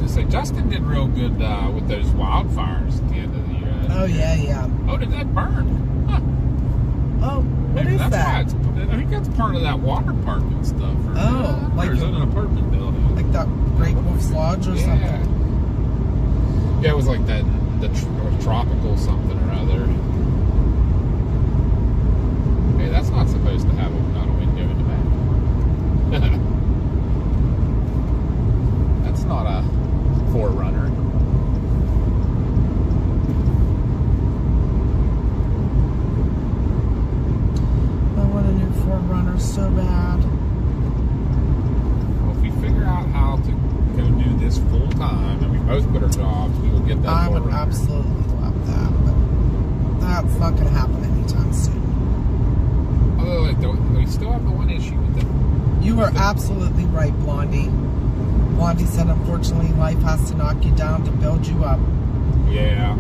I say Justin did real good with those wildfires at the end of the year. Oh yeah. Oh, did that burn? Huh. Oh, what Maybe is that's that? why I think that's part of that water park and stuff. Or, Like- or is it an apartment building? Like that Great Wolf's Lodge or something? Yeah, it was like that, the tropical something or other. Hey, that's not supposed to have not a window in the back. That's not a Forerunner. I want a new Forerunner so bad. Well, if we figure out how to go do this full time and we both quit our jobs, we will get that I would Forerunner. absolutely love that, but that's not going to happen anytime soon. Although, like, we still have the one issue with them. You are absolutely right, Blondie. Blondie said, unfortunately, life has to knock you down to build you up. Yeah.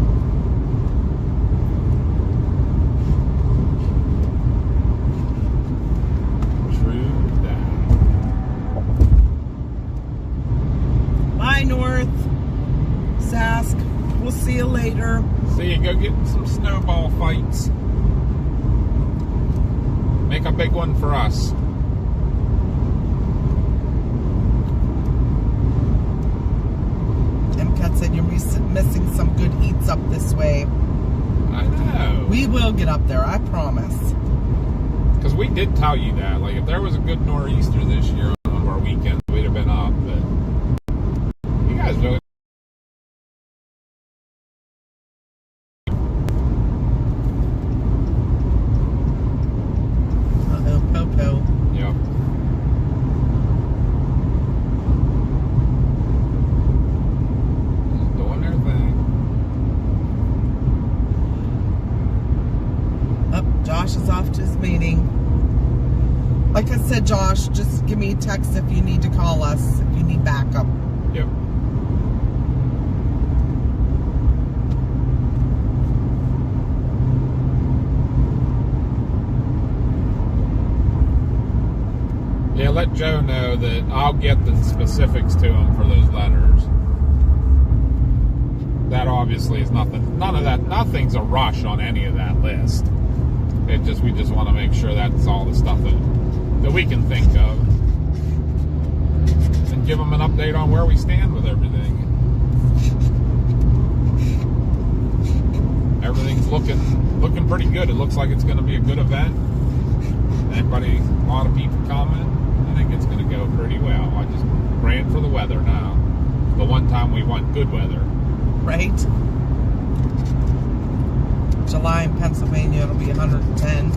True that. Bye, North. Sask. We'll see you later. See you go get some snowball fights. Make a big one for us. MCAT said you're missing some good eats up this way. I know. We will get up there, I promise. Because we did tell you that. Like, if there was a good nor'easter this year on one of our weekends, we'd have been up. But you guys really. Uh-oh, Popo. Yep. Just doing their thing. Up, Josh is off to his meeting. Like I said, Josh, just give me a text if you need to call us, if you need backup. Yep. Yeah, let Joe know that I'll get the specifics to him for those letters. That obviously is nothing. None of that. Nothing's a rush on any of that list. We just want to make sure that's all the stuff that we can think of, and give them an update on where we stand with everything. Everything's looking pretty good. It looks like it's going to be a good event. A lot of people coming. I think it's going to go pretty well. I just praying for the weather now. The one time we want good weather. Right? July in Pennsylvania, it'll be 110.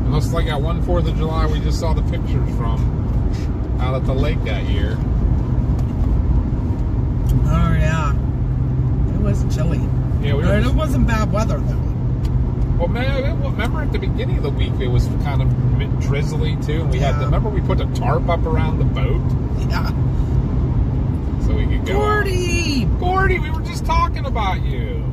It looks like at one 4th of July we just saw the pictures from out at the lake that year. Oh, yeah. It was chilly. Yeah, It wasn't bad weather, though. Well, man, remember at the beginning of the week it was kind of drizzly too, and we had remember we put a tarp up around the boat Yeah. so we could go. Gordy! Gordy, we were just talking about you.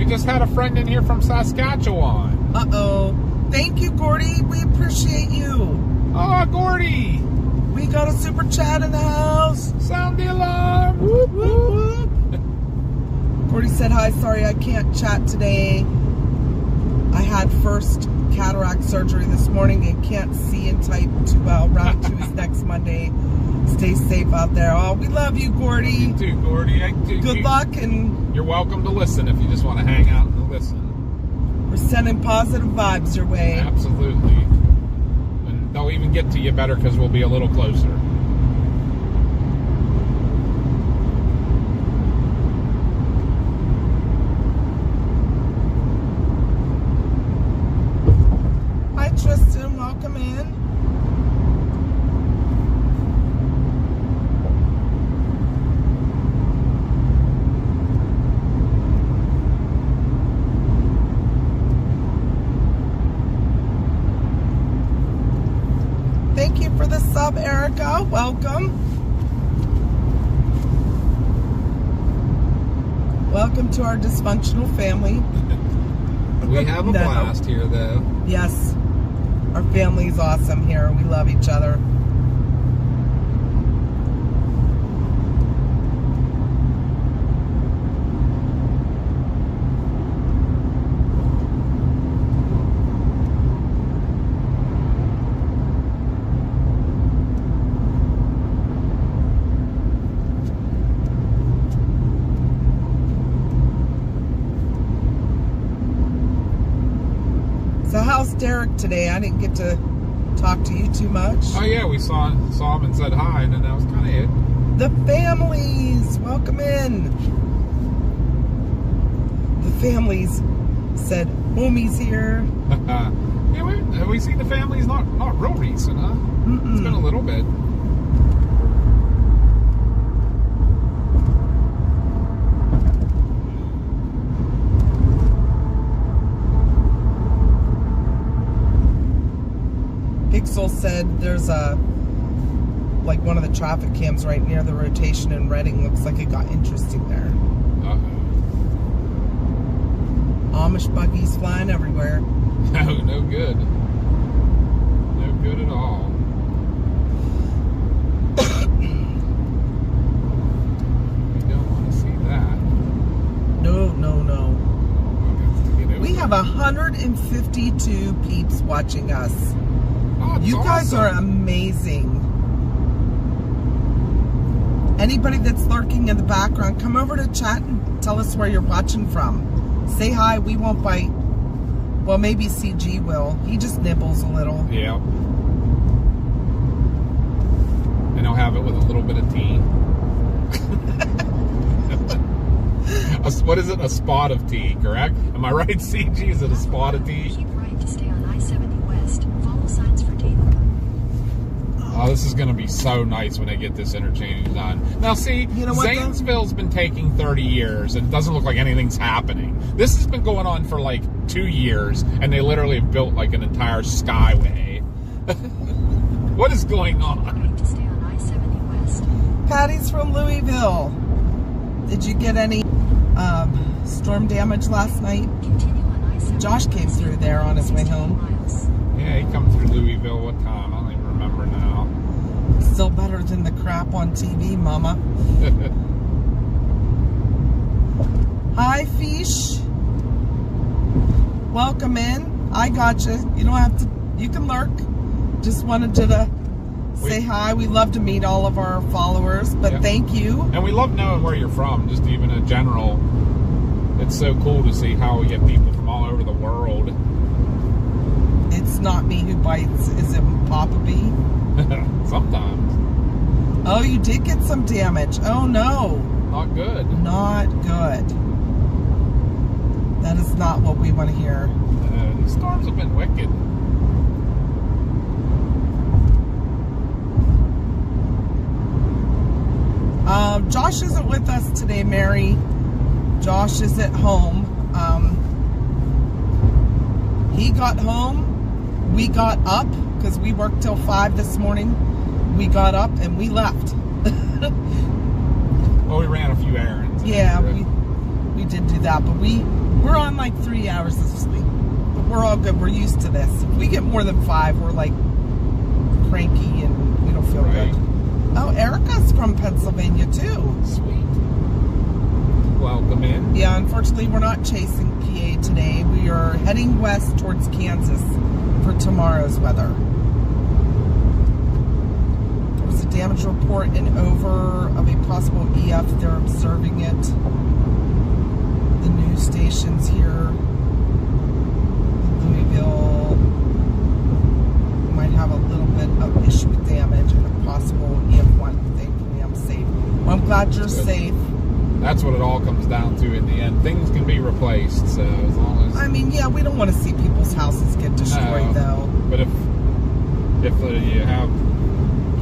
We just had a friend in here from Saskatchewan. Uh-oh. Thank you, Gordy. We appreciate you. Oh, Gordy! We got a super chat in the house. Sound the alarm! Whoop, whoop, whoop. Gordy said, hi, sorry I can't chat today. I had first cataract surgery this morning and can't see and type too well. Round 2 is next Monday. Stay safe out there. Oh, we love you, Gordy. You too, Gordy. Good luck, and you're welcome to listen if you just want to hang out and listen. we're sending positive vibes your way. Absolutely. And they'll even get to you better because we'll be a little closer. Hi, Tristan. Welcome in. Thank you for the sub, Erica. Welcome. Welcome to our dysfunctional family. We have a No. blast here, though. Yes, our family's awesome here. We love each other. So how's Derek today? I didn't get to talk to you too much. Oh, yeah, we saw him and said hi, and then that was kind of it. The families, welcome in. The families said, homies here. Yeah, we seen the families not real recent, huh? It's been a little bit. Pixel said there's like one of the traffic cams right near the rotation in Reading. Looks like it got interesting there. Amish buggies flying everywhere. No good. No good at all. We don't want to see that. No. We We have 152 peeps watching us. Oh, it's You guys awesome. are amazing. Anybody that's lurking in the background, come over to chat and tell us where you're watching from. Say hi, we won't bite. Well, maybe CG will. He just nibbles a little. Yeah. And I'll have it with a little bit of tea. What is it? A spot of tea, correct? Am I right, CG? Is it a spot of tea? Keep right to stay on I-70 West. Follow signs for data. Oh, this is going to be so nice when they get this interchange done. Now, see, You know what, though? Zanesville's been taking 30 years, and it doesn't look like anything's happening. This has been going on for like 2 years, and they literally have built like an entire skyway. What is going on? Right to stay on I-70 West. Patty's from Louisville. Did you get any storm damage last night? Continue on I-70 Josh came West. through there on his way 16 home. miles. Yeah, he come through Louisville what time? I don't even remember now. Still better than the crap on TV, mama. Hi, Fish. Welcome in. I got you. You don't have to, you can lurk. Just wanted you to say hi. We love to meet all of our followers, but Yeah. thank you. And we love knowing where you're from, just even in general. It's so cool to see how we get people from all over the world. It's not me who bites. Is it Papa B? Sometimes. Oh, you did get some damage. Oh, no. Not good. Not good. That is not what we want to hear. These storms have been wicked. Josh isn't with us today, Mary. Josh is at home. He got home. We got up because we worked till 5 this morning. We got up and we left. Well, we ran a few errands. Yeah, we did do that, but we We're on like 3 hours of sleep. But we're all good. We're used to this. If we get more than 5, we're like cranky and we don't feel Right. good. Oh, Erica's from Pennsylvania too. Sweet. Welcome in. Yeah, unfortunately, we're not chasing PA today. We are heading west towards Kansas for tomorrow's weather. There was a damage report in Over of a possible EF. They're observing it. The news stations here in Louisville might have a little bit of issue with damage and a possible EF1. Thankfully, I'm safe. Well, I'm glad you're safe. That's what it all comes down to in the end. Things can be replaced, so as long as... I mean, yeah, we don't want to see people's houses get destroyed, though. But if you have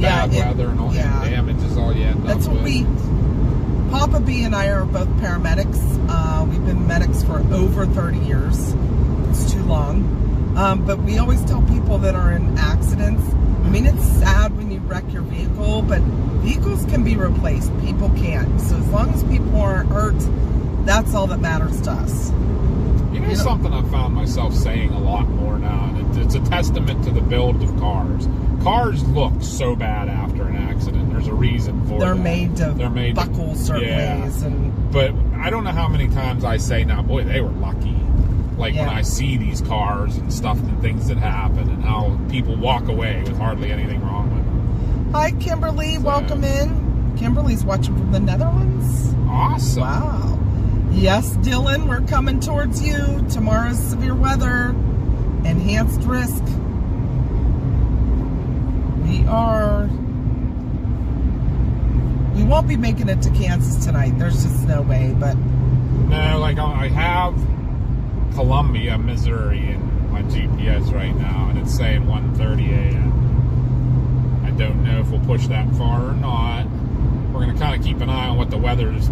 bad weather and all damage is all you end That's up what with. Papa B and I are both paramedics. We've been medics for over 30 years. It's too long. But we always tell people that are in accidents, I mean, it's sad when you wreck your vehicle, but vehicles can be replaced. People can't. So as long as people aren't hurt, that's all that matters to us. You know something I've found myself saying a lot more now, and it's a testament to the build of cars. Cars look so bad after an accident. There's a reason for They're that. made to buckle certain ways. But I don't know how many times I say now, boy, they were lucky. Like when I see these cars and stuff and things that happen and how people walk away with hardly anything wrong with them. Hi, Kimberly. Welcome in. Kimberly's watching from the Netherlands. Awesome. Wow. Yes, Dylan, we're coming towards you. Tomorrow's severe weather. Enhanced risk. We won't be making it to Kansas tonight. There's just no way, but... No, like I have Columbia, Missouri in my GPS right now, and it's saying 1:30 a.m. I don't know if we'll push that far or not. We're going to kind of keep an eye on what the weather's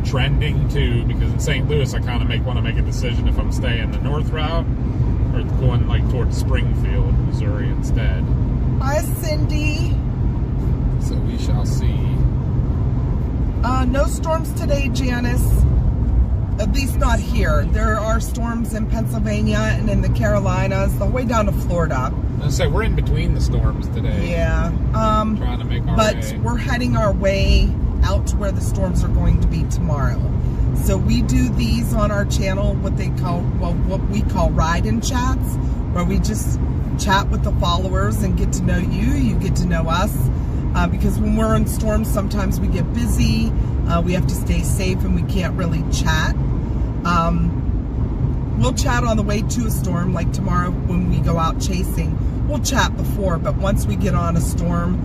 trending to, because in St. Louis I kind of want to make a decision if I'm staying the north route or going like towards Springfield, Missouri instead. Hi, Cindy. So we shall see. No storms today, Janice. At least not here. There are storms in Pennsylvania and in the Carolinas, the way down to Florida. I say we're in between the storms today. Yeah. Trying to make our way. But we're heading our way out to where the storms are going to be tomorrow. So we do these on our channel, what we call ride-in chats, where we just chat with the followers and get to know you. You get to know us. Because when we're in storms, sometimes we get busy. We have to stay safe and we can't really chat. We'll chat on the way to a storm, like tomorrow when we go out chasing. We'll chat before, but once we get on a storm,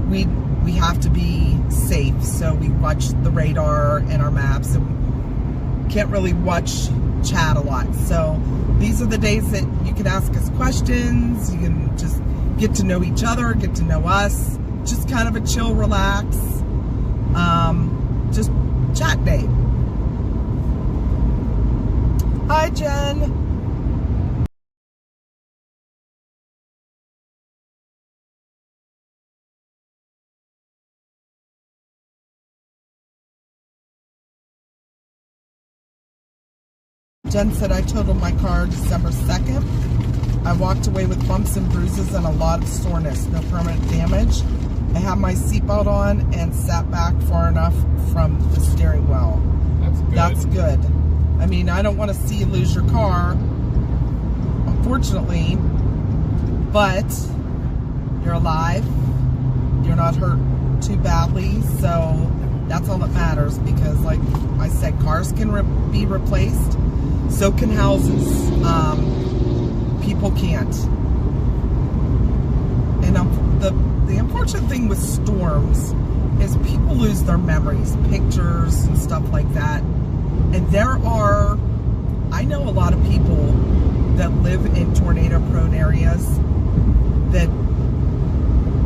we have to be safe. So we watch the radar and our maps and can't really chat a lot. So these are the days that you can ask us questions. You can just get to know each other, get to know us. Just kind of a chill, relax, just chat day. Hi, Jen. Jen said, I totaled my car December 2nd. I walked away with bumps and bruises and a lot of soreness, no permanent damage. I had my seatbelt on and sat back far enough from the steering wheel. That's good. That's good. I mean, I don't want to see you lose your car, unfortunately, but you're alive. You're not hurt too badly, so that's all that matters, because like I said, cars can be replaced, so can houses. People can't. And the unfortunate thing with storms is people lose their memories, pictures and stuff like that. And I know a lot of people that live in tornado-prone areas that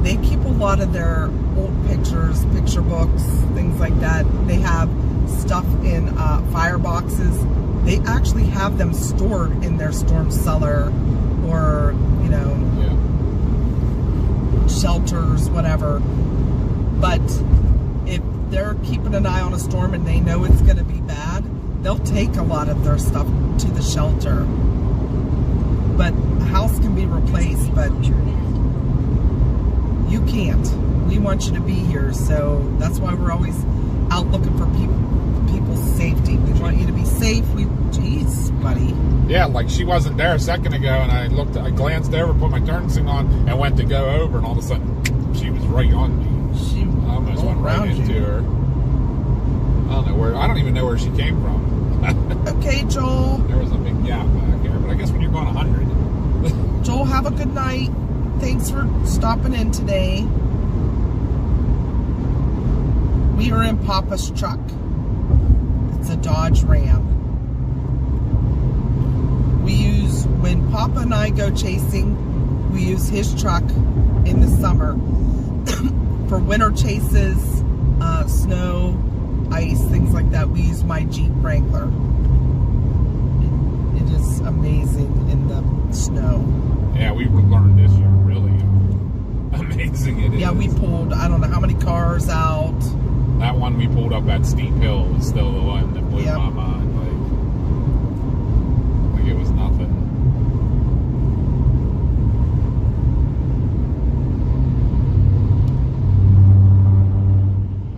they keep a lot of their old pictures, picture books, things like that. They have stuff in fireboxes. They actually have them stored in their storm cellar or, shelters, whatever. But if they're keeping an eye on a storm and they know it's going to be bad, they'll take a lot of their stuff to the shelter. But a house can be replaced, but you can't. We want you to be here, so that's why we're always out looking for people's safety. We want you to be safe. Jeez, buddy. Yeah, like she wasn't there a second ago, and I glanced over, put my turn signal on, and went to go over, and all of a sudden, she was right on me. She I almost went right into her. I don't even know where she came from. Okay, Joel. There was a big gap back here, but I guess when you're going 100. Joel, have a good night. Thanks for stopping in today. We are in Papa's truck. It's a Dodge Ram. When Papa and I go chasing, we use his truck in the summer for winter chases, snow, ice, things like that. We use my Jeep Wrangler. It is amazing in the snow. Yeah, we learned this year really amazing it is. Yeah, we pulled, I don't know how many cars out. That one we pulled up that steep hill was still the one that blew my mind. Like it was nothing.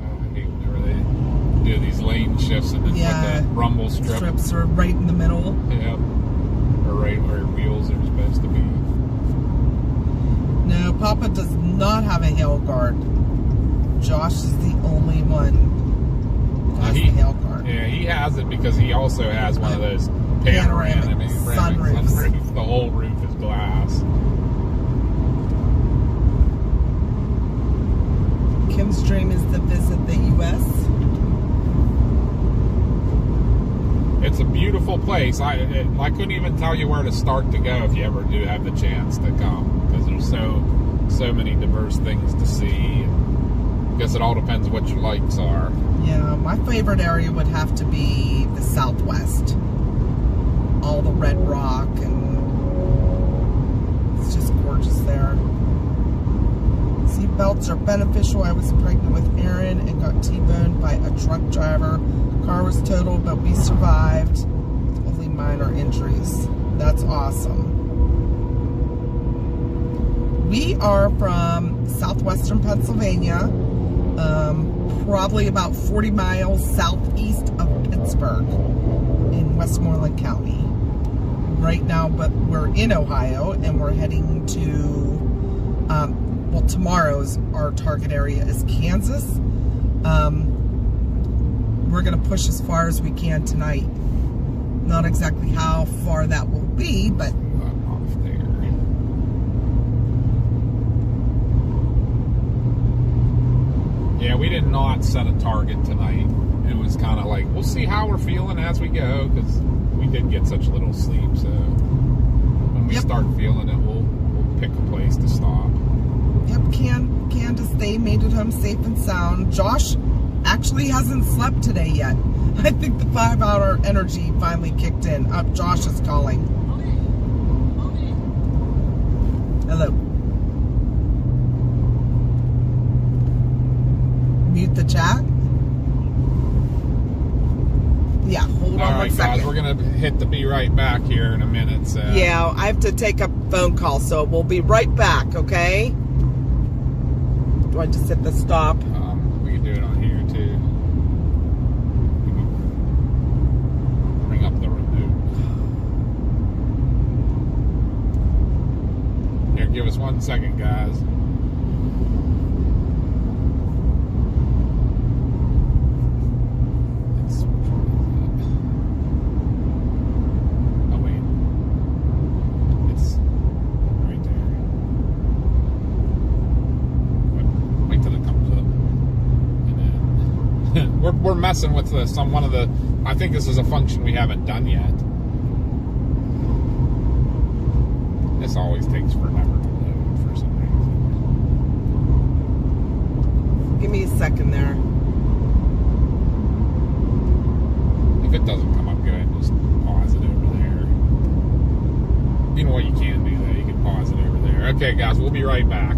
I hate whenever they do these lane shifts and then put that rumble strips are right in the middle. Yeah. Or right where wheels are supposed to be. No, Papa does not have a hail guard. Josh is the only one who has the hail guard. Yeah, he has it because he also has one of those panoramic sunroofs. The whole roof is glass. Kim's dream is to visit the U.S. It's a beautiful place. I couldn't even tell you where to start to go if you ever do have the chance to come, because there's so many diverse things to see. I guess it all depends what your likes are. Yeah, my favorite area would have to be the Southwest. All the red rock, and it's just gorgeous there. Seat belts are beneficial. I was pregnant with Aaron and got T-boned by a truck driver. Car was totaled, but we survived. Only minor injuries. That's awesome. We are from southwestern Pennsylvania, probably about 40 miles southeast of Pittsburgh in Westmoreland County. Right now, but we're in Ohio, and we're heading to, well, tomorrow's our target area is Kansas. We're going to push as far as we can tonight. Not exactly how far that will be, but yeah, we did not set a target tonight. It was kind of like, we'll see how we're feeling as we go, because we did get such little sleep. So when we start feeling it, we'll pick a place to stop. Yep, Candace, they made it home safe and sound. Josh actually hasn't slept today yet. I think the 5-hour energy finally kicked in. Josh is calling. Hello. Mute the chat. Yeah, hold on one second. Guys, we're going to hit the be right back here in a minute. So. Yeah, I have to take a phone call, so we'll be right back, okay? Do I just hit the stop? We can do it on here, too. Bring up the remote. Here, give us 1 second, guys. We're messing with this on one of the, I think this is a function we haven't done yet. This always takes forever to load for some reason. Give me a second there. If it doesn't come up good, just pause it over there. You know what, you can do that. You can pause it over there. Okay, guys, we'll be right back.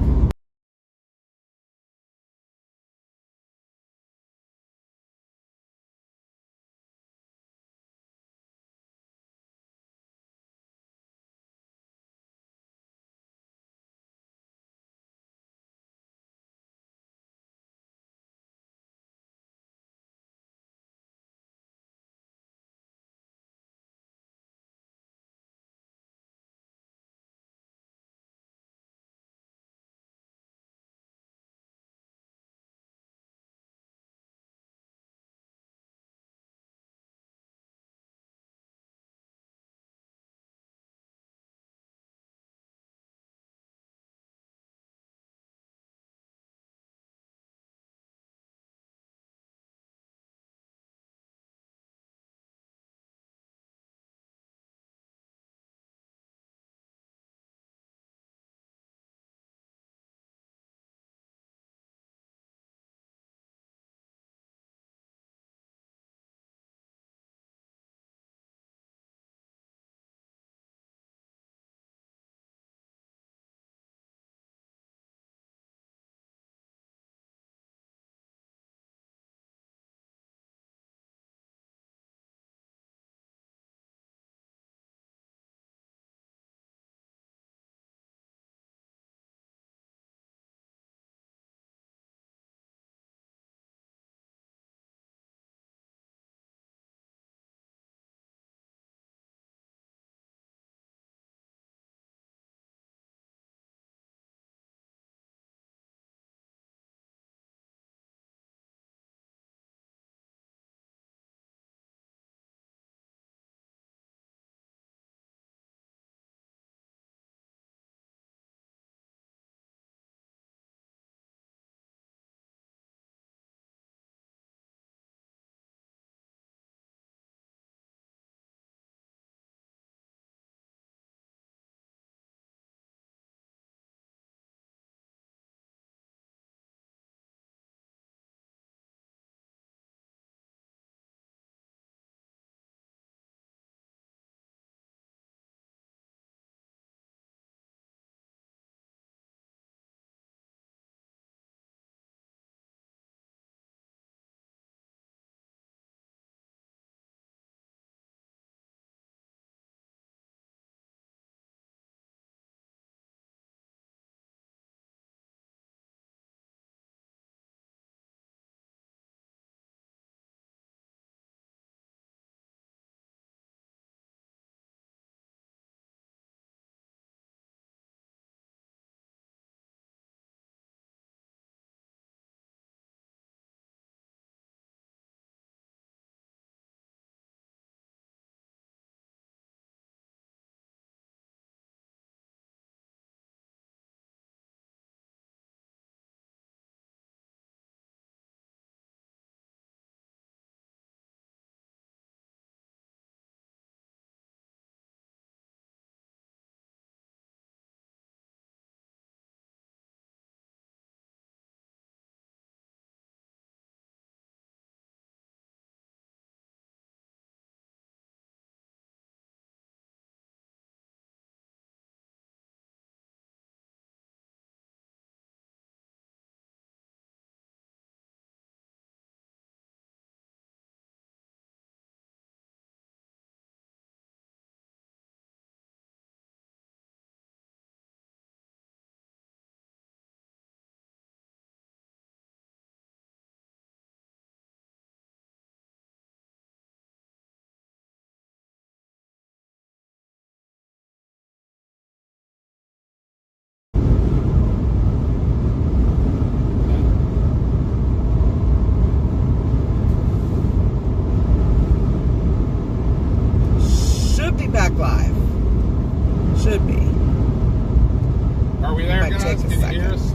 guys, can you hear us?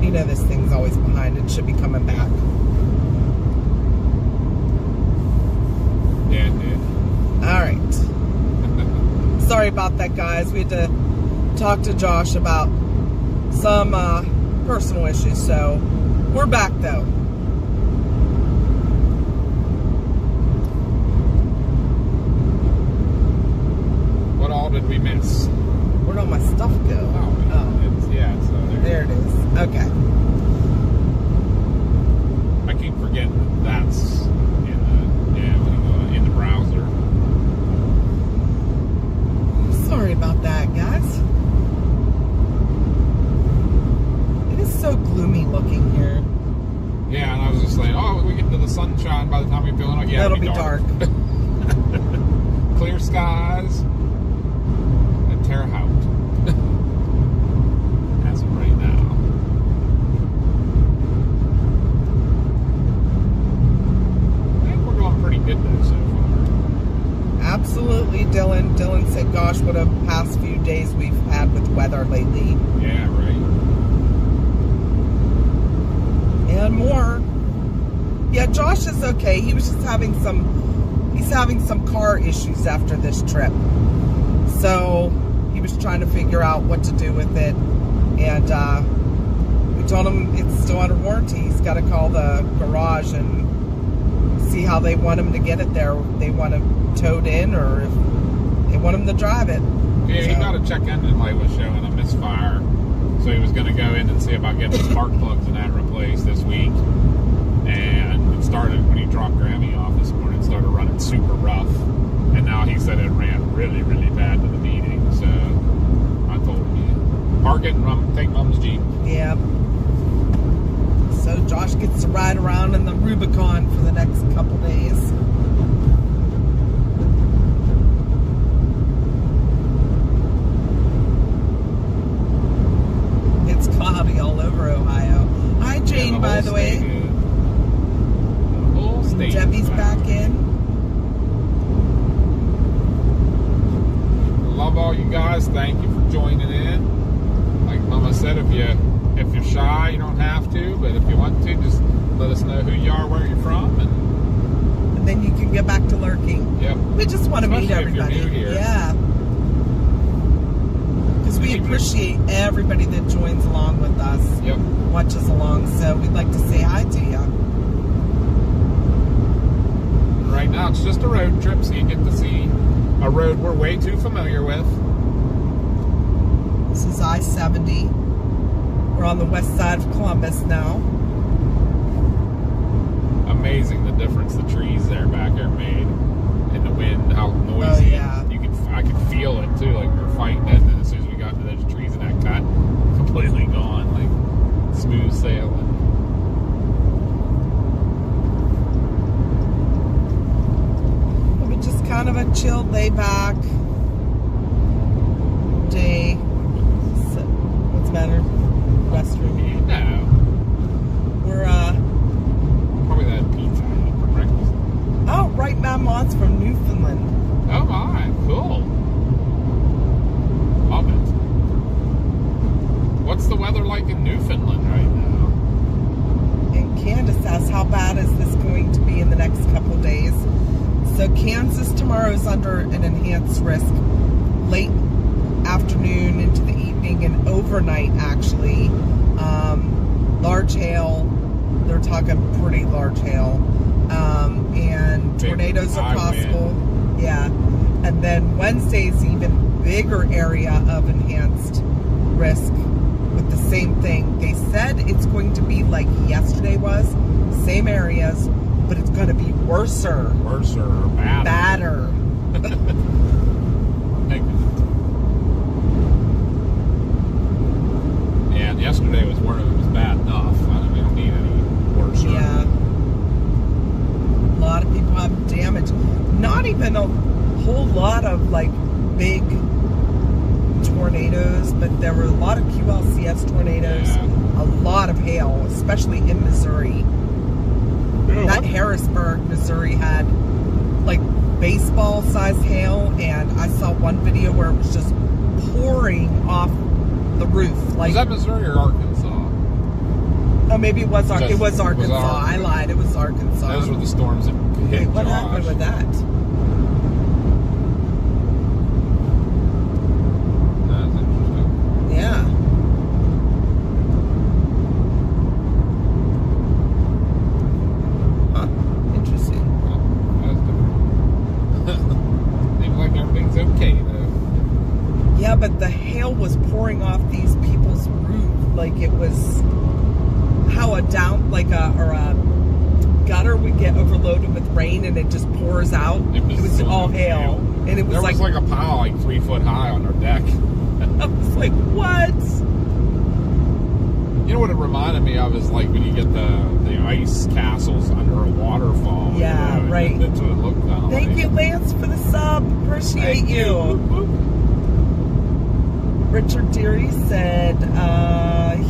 You know this thing's always behind. It should be coming back. Yeah, it did. All right. Sorry about that, guys. We had to talk to Josh about some personal issues, so we're back though. What all did we miss? Where'd all my stuff go? Yeah, so There it is. Okay. I keep forgetting that's in the browser. Sorry about that, guys. It is so gloomy looking here. Yeah, and I was just like, oh, we get to the sunshine by the time we feel like, yeah, it'll be dark. Clear skies and Terre Haute. As of right now. I think we're going pretty good though so far. Absolutely, Dylan. Dylan said, gosh, what a past few days we've had with weather lately. Yeah, right. And more. Yeah, Josh is okay. He was just having he's having some car issues after this trip. So he was trying to figure out what to do with it. And we told him it's still under warranty. He's got to call the garage and see how they want him to get it there. If they want him towed in or if they want him to drive it. Yeah, he got a check engine light was showing a misfire. So he was going to go in and see about getting the spark plugs and that replaced this week. And it started when he dropped Grammy off this morning. It started running super rough. And now he said it ran really, really bad to the meeting. So I told him, park it and take Mom's Jeep. Yeah. So Josh gets to ride around in the Rubicon for the next couple days. It's cloudy all over Ohio. Hi, Jane, by the way. The whole state. Debbie's back in. Love all you guys. Thank you for joining in. Like Mama said, if you're shy, you don't have to. But if you want to, just let us know who you are, where you're from, and then you can get back to lurking. Yep. We just want to meet Especially everybody. if you're new here. Yeah. Because we appreciate everybody that joins along with us. Yep. Watches along. So we'd like to say hi to you. Right now, it's just a road trip, so you get to see a road we're way too familiar with. This is I-70. We're on the west side of Columbus now. Amazing the difference the trees there back there made. And the wind, how noisy. Oh, yeah. I could feel it too, like we were fighting it, and then as soon as we got to those trees and that cut, completely gone, like smooth sailing. But just kind of a chilled, laid-back day. So, what's the matter? Restroom. No. We're Probably that pizza I ate for breakfast. oh, right, Mammoth's from Newfoundland. Oh my, cool. Love it. What's the weather like in Newfoundland right now? And Candace asks, how bad is this going to be in the next couple days? So Kansas tomorrow is under an enhanced risk. Late afternoon into the evening and overnight, actually. Large hail. They're talking pretty large hail. And Big tornadoes are high possible. Yeah. And then Wednesday's even bigger area of enhanced risk with the same thing. They said it's going to be like yesterday was, same areas, but it's going to be worser. Worser or badder? Badder. Yeah, and yesterday was where it was bad enough. I mean, we don't need any worser. Yeah. A lot of people have damage. Not even a whole lot of like big tornadoes, but there were a lot of QLCS tornadoes. Yeah. A lot of hail, especially in Missouri. That Harrisburg, Missouri had like baseball-sized hail, and I saw one video where it was just pouring off the roof. Like, was that Missouri or Arkansas? Oh, maybe it was Arkansas. It was Arkansas. I lied. It was Arkansas. Those were the storms that hit Wait, what Josh. happened with that? That's interesting. Yeah. Huh. Interesting. Well, that's different. Seems like everything's okay, though. Yeah, but the hail was pouring off these people's roof like it was how a gutter would get overloaded with rain and it just pours out. It was all hail. And it was there was like a pile like 3 foot high on our deck. I was like, what? You know what it reminded me of is like when you get the ice castles under a waterfall. Yeah, you know, right. That's what it looked like. Thank you, Lance, for the sub. Appreciate Thank you. you. Whoop, whoop. Richard Deary said,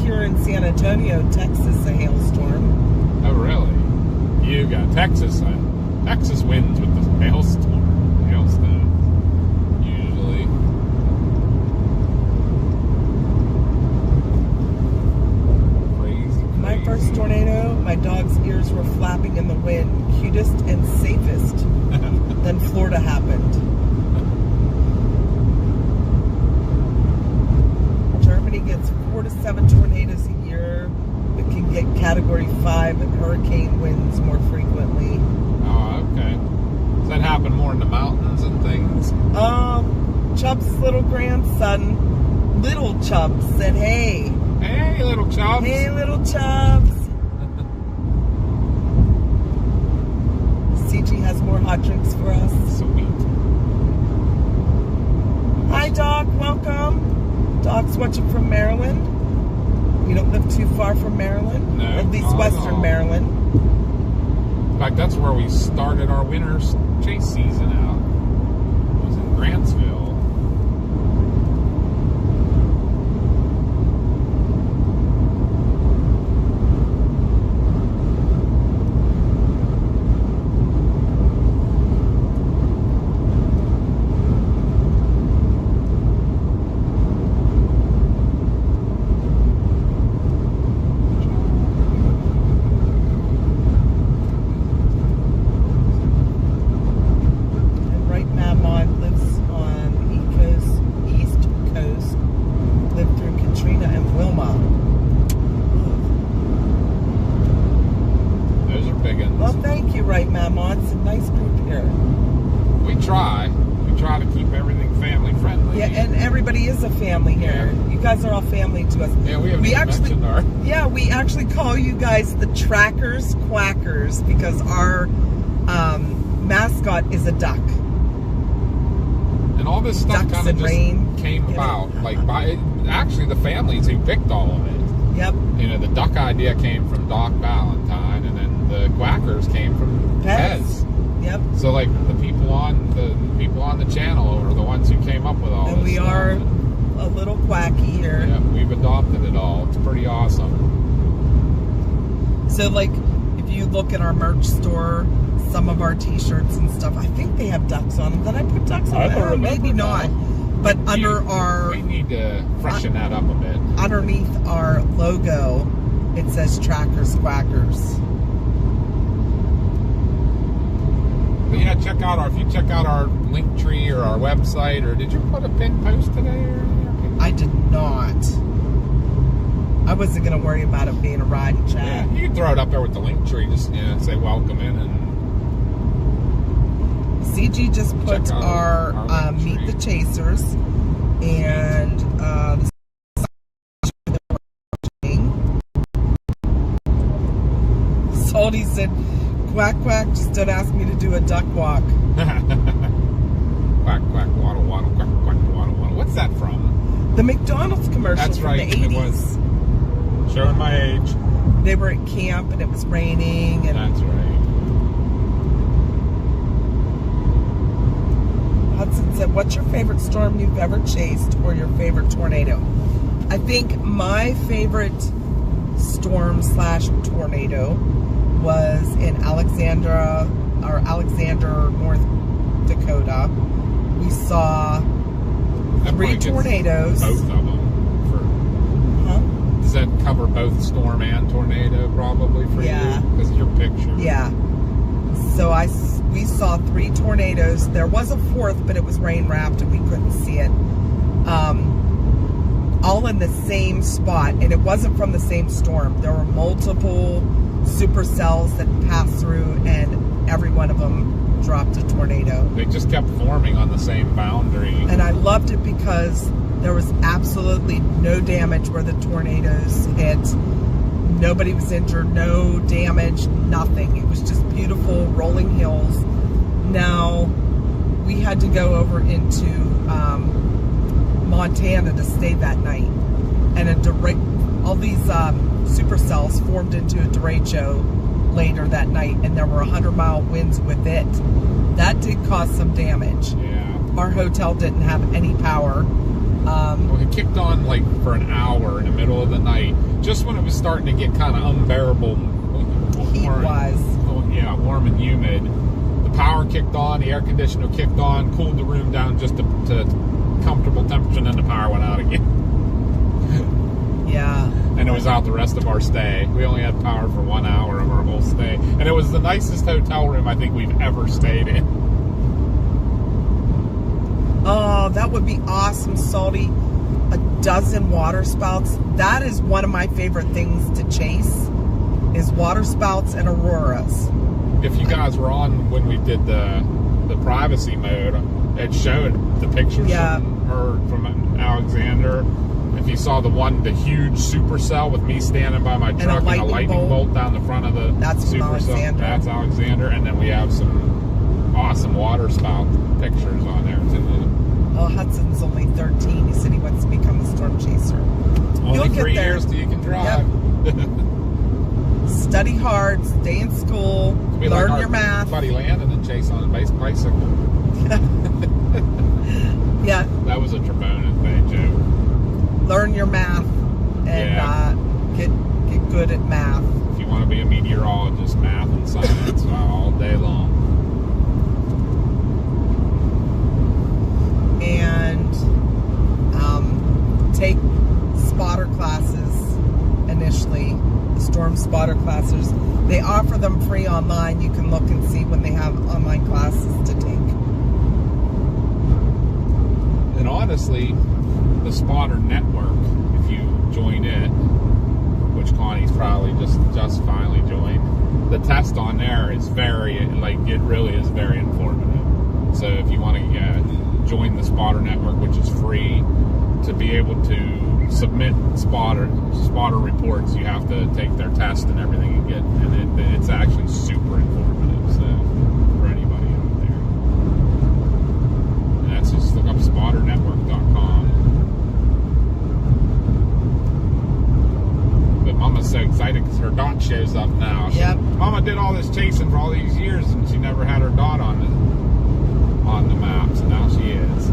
here in San Antonio, Texas, a hailstorm. Oh, really? You got Texas. Texas wins with the hailstorm. Usually. Crazy. My first tornado, my dog's ears were flapping in the wind. Cutest and safest. Then Florida happened. Germany gets 4 to 7 tornadoes a year, but can get Category 5 and hurricane winds more frequently. Oh, okay. Does that happen more in the mountains and things? Chubb's little grandson, Little Chubbs, said, hey. Hey, little Chubbs. Hey, Little Chubbs. CG has more hot drinks for us. Sweet. Hi, Doc. Welcome. Doc's watching from Maryland. We don't live too far from Maryland. No, at least not at Western all. Maryland. In fact, that's where we started our winter chase season out. It was in Grantsville. And right now, Maud lives on the East Coast. Lived through Katrina and Wilma. Those are big ones. Well, thank you, right, Maud. It's a nice group here. We try to keep everything family friendly. Yeah, and everybody is a family here. Yeah. You guys are all family to us. Yeah, we haven't even mentioned our... Yeah, we actually call you guys the Trackers Quackers because our mascot is a duck. And all this stuff Ducks kind of and just rain. came about. Like, actually, the families who picked all of it. Yep. You know, the duck idea came from Doc Valentine, and then the Quackers came from Pez. Yep. So, like, the people on the channel are the ones who came up with all And this we stuff. are a little quacky here. Yeah, we've adopted it all. It's pretty awesome. So, like, if you look at our merch store, some of our t-shirts and stuff, I think they have ducks on them. Did I put ducks on I them? don't remember Maybe not. But We need to freshen that up a bit. underneath our logo, it says Trackers Quackers. But yeah, if you check out our link tree or our website, or did you put a pin post today? Or I did not. I wasn't going to worry about it being a ride and chat. yeah, you can throw it up there with the link tree. Just say welcome in and CG just put Check out our our link Meet tree. the Chasers and the Salty said, quack, quack, just don't ask me to do a duck walk. quack quack waddle waddle quack quack waddle waddle. What's that from? The McDonald's commercial That's from right. the 80s. It was showing my age. They were at camp and it was raining. And That's right. Hudson said, what's your favorite storm you've ever chased or your favorite tornado? I think my favorite storm/tornado was in Alexander, North Dakota. We saw That 3 probably gets tornadoes. Both of them. for both storm and tornado, probably for Yeah. you, because of your picture. Yeah. So we saw 3 tornadoes. There was a 4th, but it was rain wrapped and we couldn't see it. All in the same spot, and it wasn't from the same storm. There were multiple supercells that passed through, and every one of them dropped a tornado. They just kept forming on the same boundary. And I loved it because there was absolutely no damage where the tornadoes hit. Nobody was injured, no damage, nothing. It was just beautiful rolling hills. Now, we had to go over into Montana to stay that night. And all these supercells formed into a derecho later that night, and there were 100-mile winds with it. That did cause some damage. Yeah. Our hotel didn't have any power. Well, it kicked on like for an hour in the middle of the night, just when it was starting to get kind of unbearable. Heat-wise. Oh, yeah, warm and humid. The power kicked on, the air conditioner kicked on, cooled the room down just to comfortable temperature, and then the power went out again. Yeah. And it was out the rest of our stay. We only had power for 1 hour of our whole stay. And it was the nicest hotel room I think we've ever stayed in. Oh, that would be awesome, Salty. A dozen water spouts. That is one of my favorite things to chase, is water spouts and auroras. If you guys were on when we did the privacy mode, it showed the pictures from Alexander. If you saw the huge supercell with me standing by my truck and a lightning bolt down the front of the supercell, that's Alexander. And then we have some awesome water spout pictures on there too. Oh, Hudson's only 13. He said he wants to become a storm chaser. Only 3 years till you can drive. Yep. Study hard, stay in school, learn like your math. Buddy Landon and chase on a bicycle. Yeah. That was a Trabona thing, Joe. Learn your math and get good at math. If you want to be a meteorologist, math and science all day long. And take spotter classes initially, storm spotter classes. They offer them free online. You can look and see when they have online classes to take. And honestly, the spotter network, if you join it, which Connie's probably just finally joined, the test on there is it really is very informative. So if you want to join the spotter network, which is free, to be able to submit spotter reports, you have to take their test and everything and it's actually super informative. So for anybody out there, and that's just look up spotternetwork.com. But Mama's so excited because her dot shows up now. Yep. Mama did all this chasing for all these years and she never had her dot on the maps, and now she is.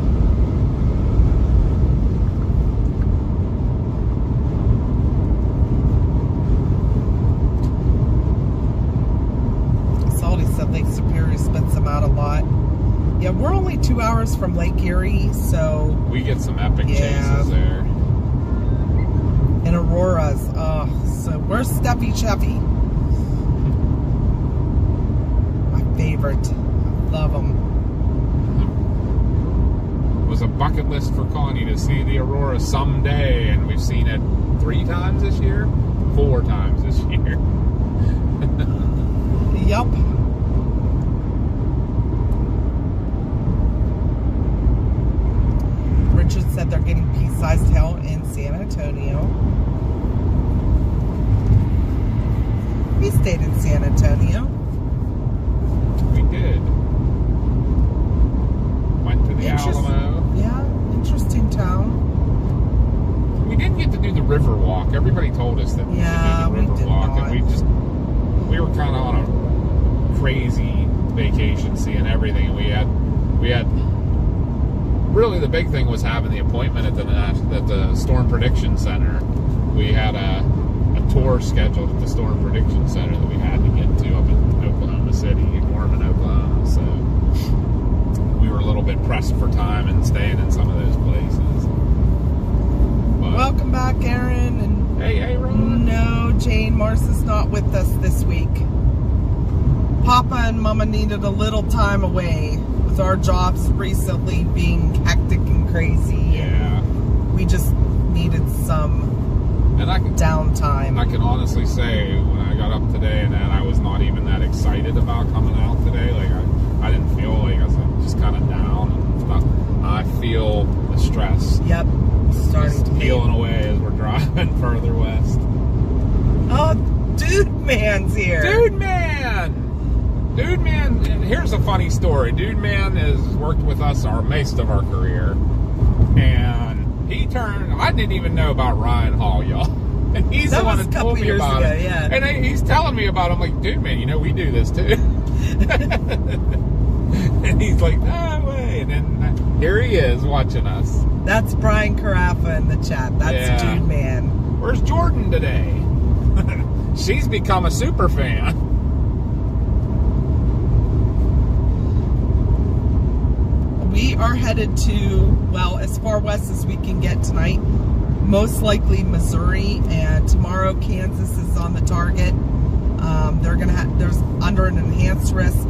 Salty said Lake Superior spits them out a lot. Yeah, we're only 2 hours from Lake Erie, so we get some epic chases there. And auroras. So where's Steffi Chevy? My favorite. Love them. It was a bucket list for Connie to see the aurora someday, and we've seen it 3 times this year? 4 times this year. Yep. Richard said they're getting pea-sized hail in San Antonio. We stayed in San Antonio. We did. Went to the Alamo. Yeah, interesting town. We didn't get to do the river walk. Everybody told us that we should do the river walk, and we were kind of on a crazy vacation, seeing everything. We had really the big thing was having the appointment at the Storm Prediction Center. We had a tour scheduled at the Storm Prediction Center that we had to get to up in Oklahoma City, Norman, Oklahoma. So we were a little bit pressed for time and staying in some of those places. But, welcome back, Aaron. And hey, Ron. Mars is not with us this week. Papa and Mama needed a little time away with our jobs recently being hectic and crazy. Yeah. We just needed some downtime. I can honestly say, when I got up today and I was not even that excited about coming out today. Like, I didn't feel like I was just kind of down and stuff. I feel the stress. Yep. Starting to peeling away as we're driving further west. Oh, Dude Man's here. Dude Man, and here's a funny story. Dude Man has worked with us most of our career, and I didn't even know about Ryan Hall, y'all. And he's the one that told me about it. Yeah. And he's telling me about it. I'm like, Dude Man, we do this too. And he's like, no way. And then here he is watching us. That's Brian Carafa in the chat. That's Dude Man. Where's Jordan today? She's become a super fan. We are headed to, well, as far west as we can get tonight. Most likely Missouri, and tomorrow Kansas is on the target. There's under an enhanced risk.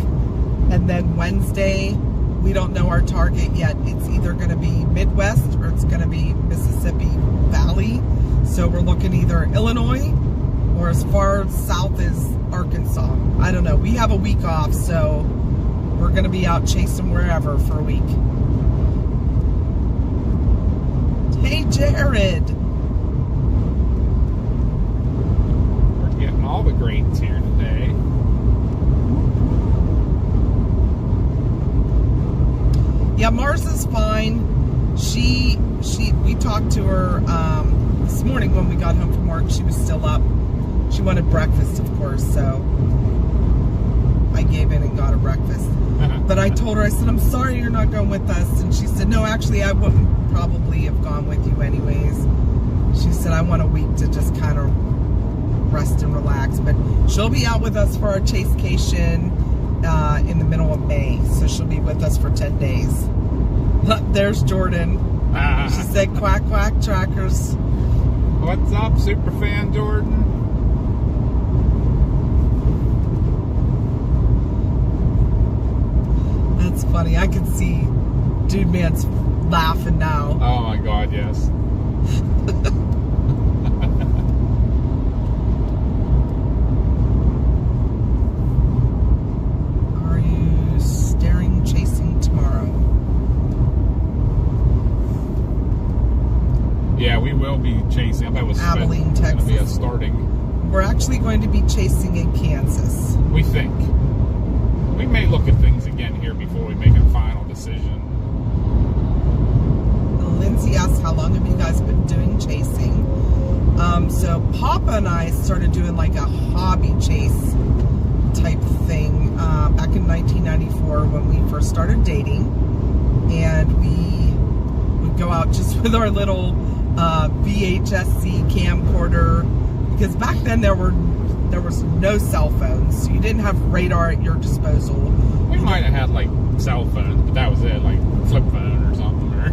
And then Wednesday, we don't know our target yet. It's either going to be Midwest or it's going to be Mississippi Valley. So we're looking either Illinois or as far south as Arkansas. I don't know. We have a week off, so we're going to be out chasing wherever for a week. Hey, Jared. We're getting all the greats here today. Yeah, Mars is fine. We talked to her this morning when we got home from work. She was still up. She wanted breakfast, of course, so I gave in and got her breakfast. But I told her, I said, I'm sorry you're not going with us. And she said, no, actually, I wouldn't probably have gone with you anyways. She said, I want a week to just kind of rest and relax. But she'll be out with us for our chasecation in the middle of May. So she'll be with us for 10 days. There's Jordan. She said, quack, quack, trackers. What's up, superfan Jordan? That's funny. I can see Dude Man's laughing now. Oh my God, yes. Are you chasing tomorrow? Yeah, we will be chasing. I bet it was Abilene, Texas. Going to be a starting. We're actually going to be chasing in Kansas. We think. We may look at things again here before we make a final decision. Lindsay asked, how long have you guys been doing chasing? So Papa and I started doing like a hobby chase type thing back in 1994 when we first started dating. And we would go out just with our little VHS-C camcorder, because back then there was no cell phones, so you didn't have radar at your disposal. We might have had like cell phones, but that was it, like flip phone or something. Or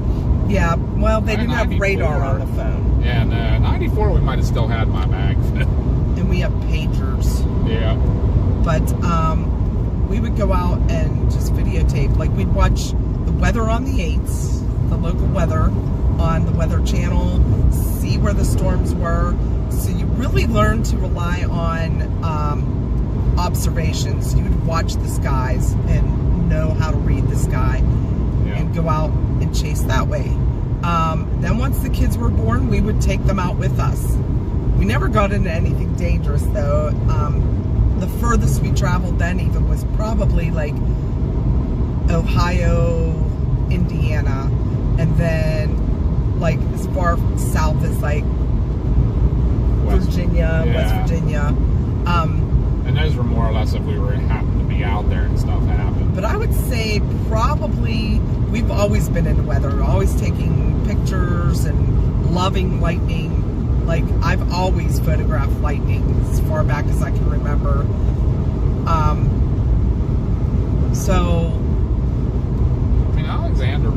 yeah, well, they didn't have radar on the phone. Yeah, no, 94 we might have still had my bag. And we have pagers. Yeah. But we would go out and just videotape. Like, we'd watch the weather on the 8s, the local weather on the Weather Channel, see where the storms were. So you really learn to rely on observations. You would watch the skies and know how to read the sky, and go out and chase that way. Then once the kids were born, we would take them out with us. We never got into anything dangerous, though. The furthest we traveled then even was probably like Ohio, Indiana, and then like as far south as like Virginia, West Virginia. And those were more or less if we happened to be out there and stuff happened. But I would say probably we've always been into weather, always taking pictures and loving lightning. Like, I've always photographed lightning as far back as I can remember. So I mean, Alexander,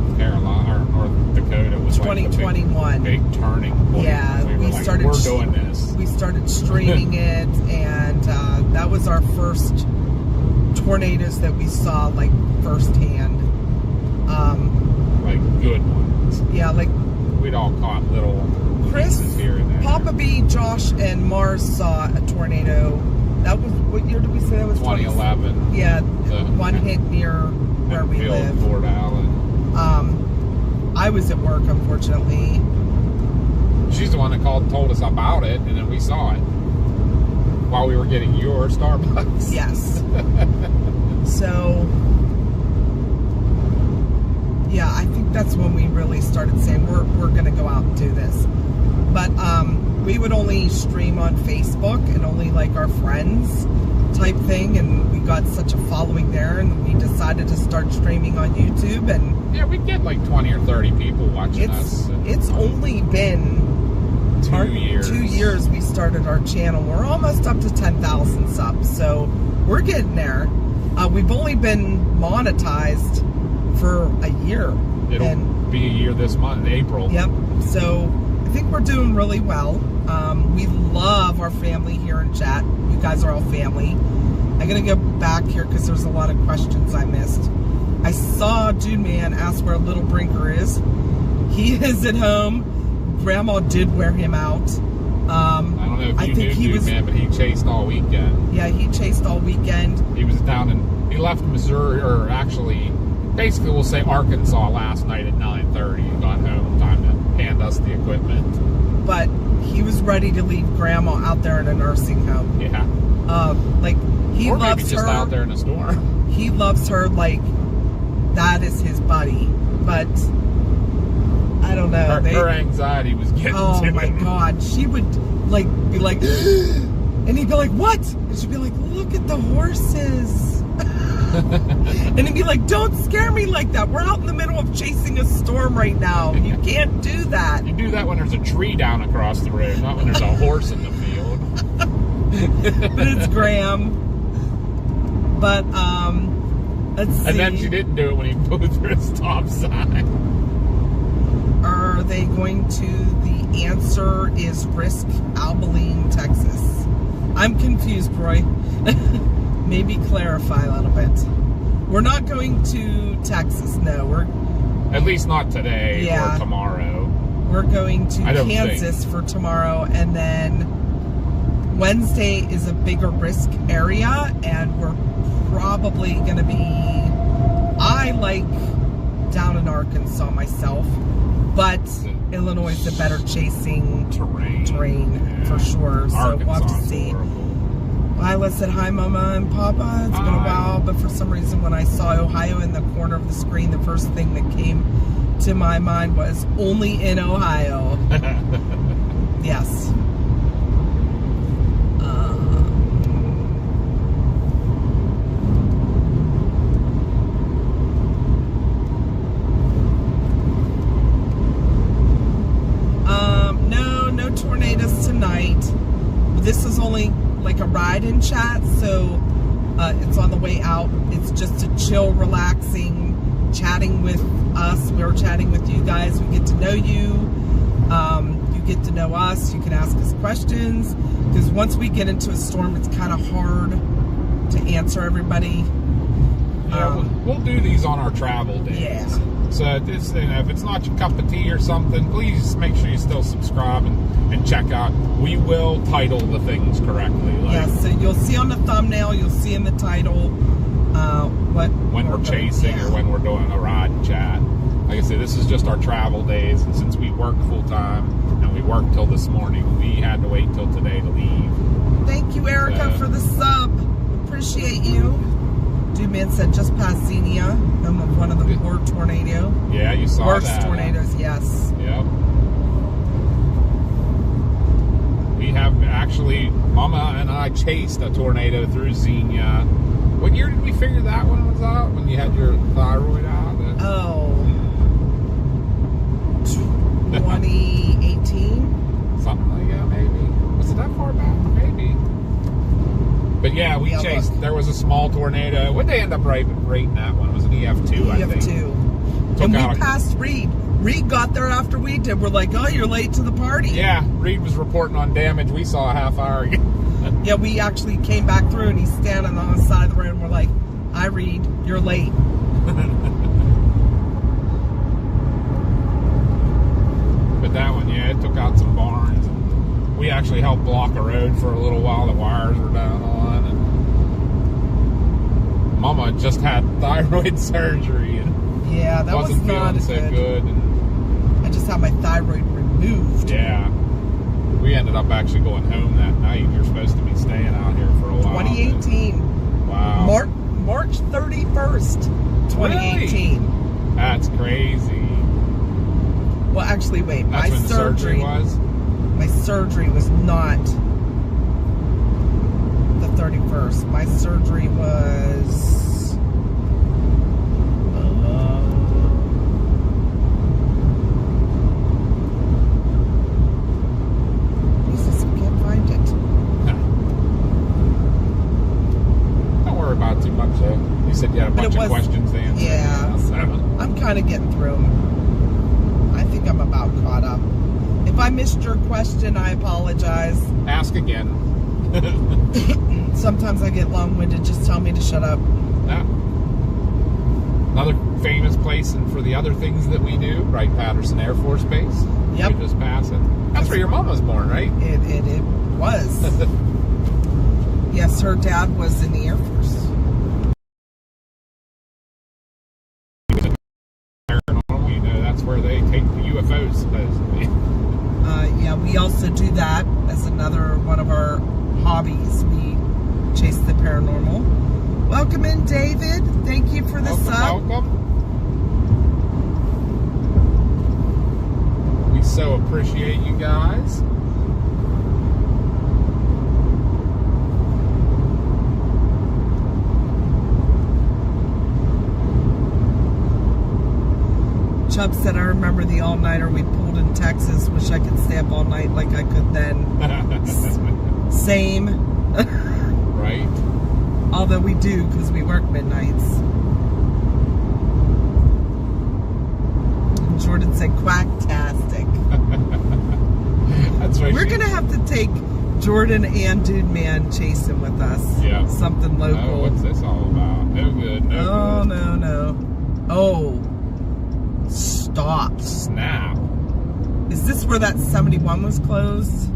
North Carolina or North Dakota was 2021. like the big turning point. Yeah, we were like, started. we're doing this. We started streaming it, and that was our first tornadoes that we saw like firsthand. Like good ones. Yeah, like we'd all caught little Chris, pieces here and there. Papa B, Josh, and Mars saw a tornado. That was, what year did we say that was? 2011. Yeah, one hit near where we live. Fort Allen. I was at work, unfortunately. She's the one that told us about it, and then we saw it while we were getting your Starbucks. Yes. So, yeah, I think that's when we really started saying we're going to go out and do this. But we would only stream on Facebook and only like our friends type thing, and we got such a following there, and we decided to start streaming on YouTube. And yeah, we'd get like 20 or 30 people watching us. It's only been 2 years. 2 years we started our channel. We're almost up to 10,000 subs, so we're getting there. We've only been monetized for a year. It'll be a year this month, April. Yep. So I think we're doing really well. We love our family here in chat. You guys are all family. I'm going to go back here because there's a lot of questions I missed. I saw Dude Man ask where Little Brinker is. He is at home. Grandma did wear him out. I don't know if you knew Dude Man, but he chased all weekend. Yeah, he chased all weekend. He was down he left Missouri, or actually, basically we'll say Arkansas last night at 9:30 and got home. Time to hand us the equipment. But he was ready to leave Grandma out there in a nursing home. Yeah. Like, he or loves maybe just her. out there in a storm. He loves her like that is his buddy. But I don't know. Her anxiety was getting oh to my him. God. She would like be like, and he'd be like, what? And she'd be like, look at the horses. And he'd be like, don't scare me like that. We're out in the middle of chasing a storm right now. You can't do that. You do that when there's a tree down across the road, not when there's a horse in the field. But it's Graham. But let's see. And then she didn't do it when he blew through his stop sign. Are they going to? The answer is Risk, Abilene, Texas. I'm confused, Roy. Maybe clarify a little bit. We're not going to Texas, no. We're at least not today or tomorrow. We're going to Kansas for tomorrow, and then Wednesday is a bigger Risk area, and we're probably going to be, I like down in Arkansas myself, but Illinois is a better chasing terrain for sure, so we'll have to see. Lila said, hi, Mama and Papa. It's been a while, but for some reason when I saw Ohio in the corner of the screen, the first thing that came to my mind was only in Ohio. Yes. No tornadoes tonight. This is only like a ride-in chat, so it's on the way out. It's just a chill, relaxing, chatting with us. We're chatting with you guys. We get to know you. You get to know us. You can ask us questions, because once we get into a storm, it's kind of hard to answer everybody. Yeah, we'll do these on our travel days. Yeah. So this, if it's not your cup of tea or something, please make sure you still subscribe and check out. We will title the things correctly. Yes, so you'll see on the thumbnail, you'll see in the title when we're chasing or when we're doing a ride and chat. Like I said, this is just our travel days, and since we work full time and we worked till this morning, we had to wait till today to leave. Thank you, Erica, for the sub. Appreciate you. Dude Man said just past Xenia, one of the worst tornado. Yeah, you saw worst that. Tornadoes, yes. Yep. We have actually, Mama and I chased a tornado through Xenia. What year did we figure that one was out? When you had your thyroid out? 2018? Something like that, maybe. Was it that far back? Maybe. But yeah, we chased. There was a small tornado. What'd they end up rating that one? It was an EF2, I think. EF2. And we out passed Reed. Reed got there after we did. We're like, oh, you're late to the party. Yeah, Reed was reporting on damage. We saw a half hour ago. Yeah, we actually came back through, and he's standing on the side of the road, and we're like, hi, Reed, you're late. But that one, yeah, it took out some barns. And we actually helped block a road for a little while. The wires were down on. And Mama just had thyroid surgery. And yeah, that was not as good. And I just had my thyroid removed. yeah. We ended up actually going home that night. You're supposed to be staying out here for a while. 2018. Wow. March 31st, 2018. Really? That's crazy. Well, actually, wait. That's when the surgery was? My surgery was not the 31st. My surgery was... Jesus, I can't find it. Don't worry about it too much, though. You said you had a bunch of questions to answer. Yeah, so I'm kind of getting through them. I think I'm about caught up. If I missed your question, I apologize. Ask again. Sometimes I get long-winded. Just tell me to shut up. Yeah. Another famous place, and for the other things that we do, Wright-Patterson Air Force Base. Yep. We just pass it. That's where your mom was born, right? It was. Yes, her dad was in the Air Force. You know, that's where they take the UFOs, supposedly. Yeah, we also do that as another one of our hobbies. We chase the paranormal. Welcome in, David. Thank you for the sub. Welcome. We so appreciate you guys. Chubb said, I remember the all-nighter we pulled in Texas. Wish I could stay up all night like I could then. Same. Right. Although we do, because we work midnights. And Jordan said, quacktastic. That's right. We're going to have to take Jordan and Dude Man chasing with us. Yeah. Something local. Oh, what's this all about? No good. No good. No. Oh. Stop. Snap. Is this where that 71 was closed?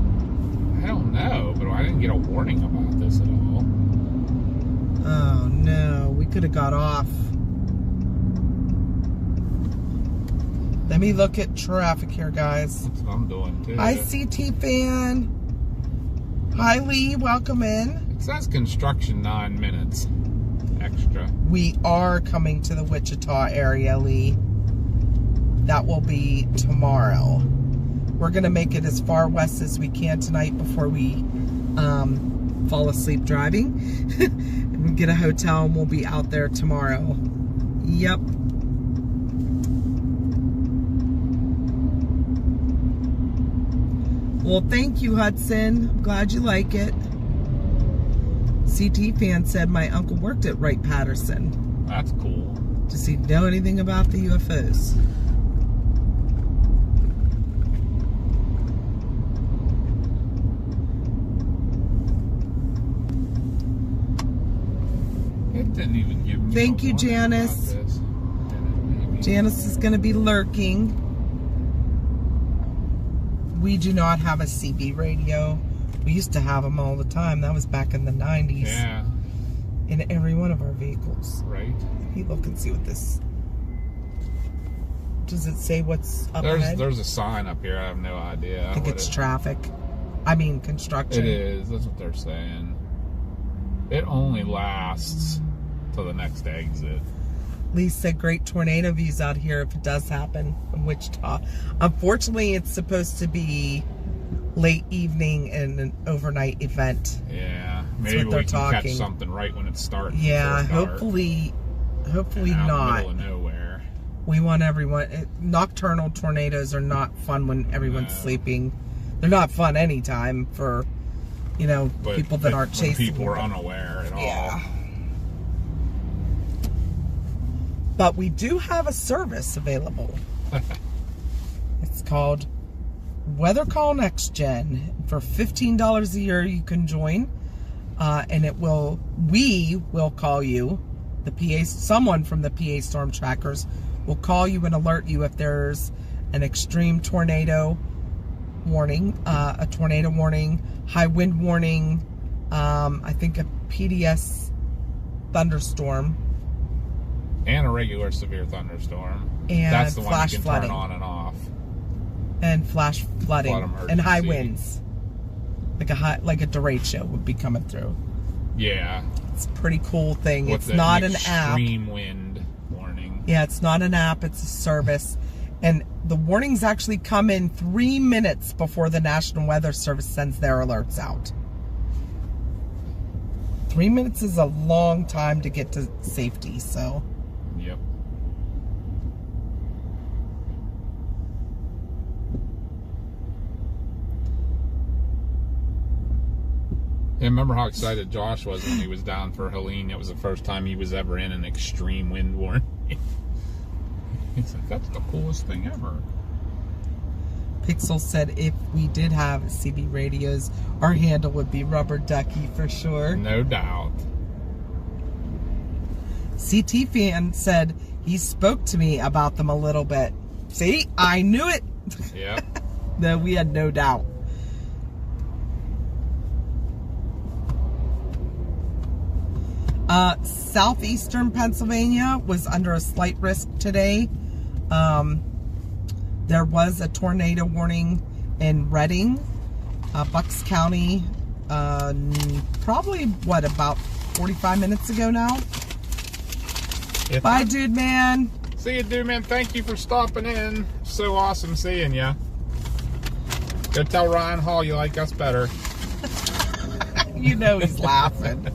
I don't know, but I didn't get a warning about this at all. Oh no, we could have got off. Let me look at traffic here, guys. That's what I'm doing too. Hi, CT fan. Hi, Lee. Welcome in. It says construction 9 minutes extra. We are coming to the Wichita area, Lee. That will be tomorrow. We're going to make it as far west as we can tonight before we fall asleep driving. And we get a hotel and we'll be out there tomorrow. Yep. Well, thank you, Hudson. I'm glad you like it. CT fan said my uncle worked at Wright-Patterson. That's cool. Does he know anything about the UFOs? It didn't even give me. Thank you, Janice. Janice is going to be lurking. We do not have a CB radio. We used to have them all the time. That was back in the 90s. Yeah. In every one of our vehicles. Right. Let me look and see what this... Does it say what's up ahead? There's a sign up here. I have no idea. I think it's traffic. I mean construction. It is. That's what they're saying. It only lasts till the next exit. Lee said great tornado views out here if it does happen in Wichita. Unfortunately, it's supposed to be late evening and an overnight event. Yeah, maybe we can catch something right when it's starting. Yeah, hopefully out not. in the middle of nowhere. We want everyone. Nocturnal tornadoes are not fun when everyone's sleeping. They're not fun anytime for, you know, but people that aren't chasing. People are unaware at all. Yeah. But we do have a service available. It's called WeatherCall NexGen. For $15 a year, you can join. And we will call you, someone from the PA StormTrackerz will call you and alert you if there's an extreme tornado warning, a tornado warning, high wind warning, I think a PDS thunderstorm. And a regular severe thunderstorm. And that's the one flash you can flooding. turn on and off. And flash flooding. Flood And high emergency. winds. Like a derecho would be coming through. Yeah. It's a pretty cool thing. With It's not an app. Extreme wind warning. Yeah, it's not an app, it's a service. And the warnings actually come in 3 minutes before the National Weather Service sends their alerts out. 3 minutes is a long time to get to safety, so. Yep. I remember how excited Josh was when he was down for Helene. It was the first time he was ever in an extreme wind warning. He's like, that's the coolest thing ever. Pixel said if we did have CB radios, our handle would be Rubber Ducky for sure. No doubt. CT fan said he spoke to me about them a little bit. See, I knew it. Yep. No, we had no doubt. Southeastern Pennsylvania was under a slight risk today. There was a tornado warning in Reading, Bucks County, probably, about 45 minutes ago now? Bye, dude man. See you, dude man. Thank you for stopping in. So awesome seeing ya. Go tell Ryan Hall you like us better. You know he's laughing.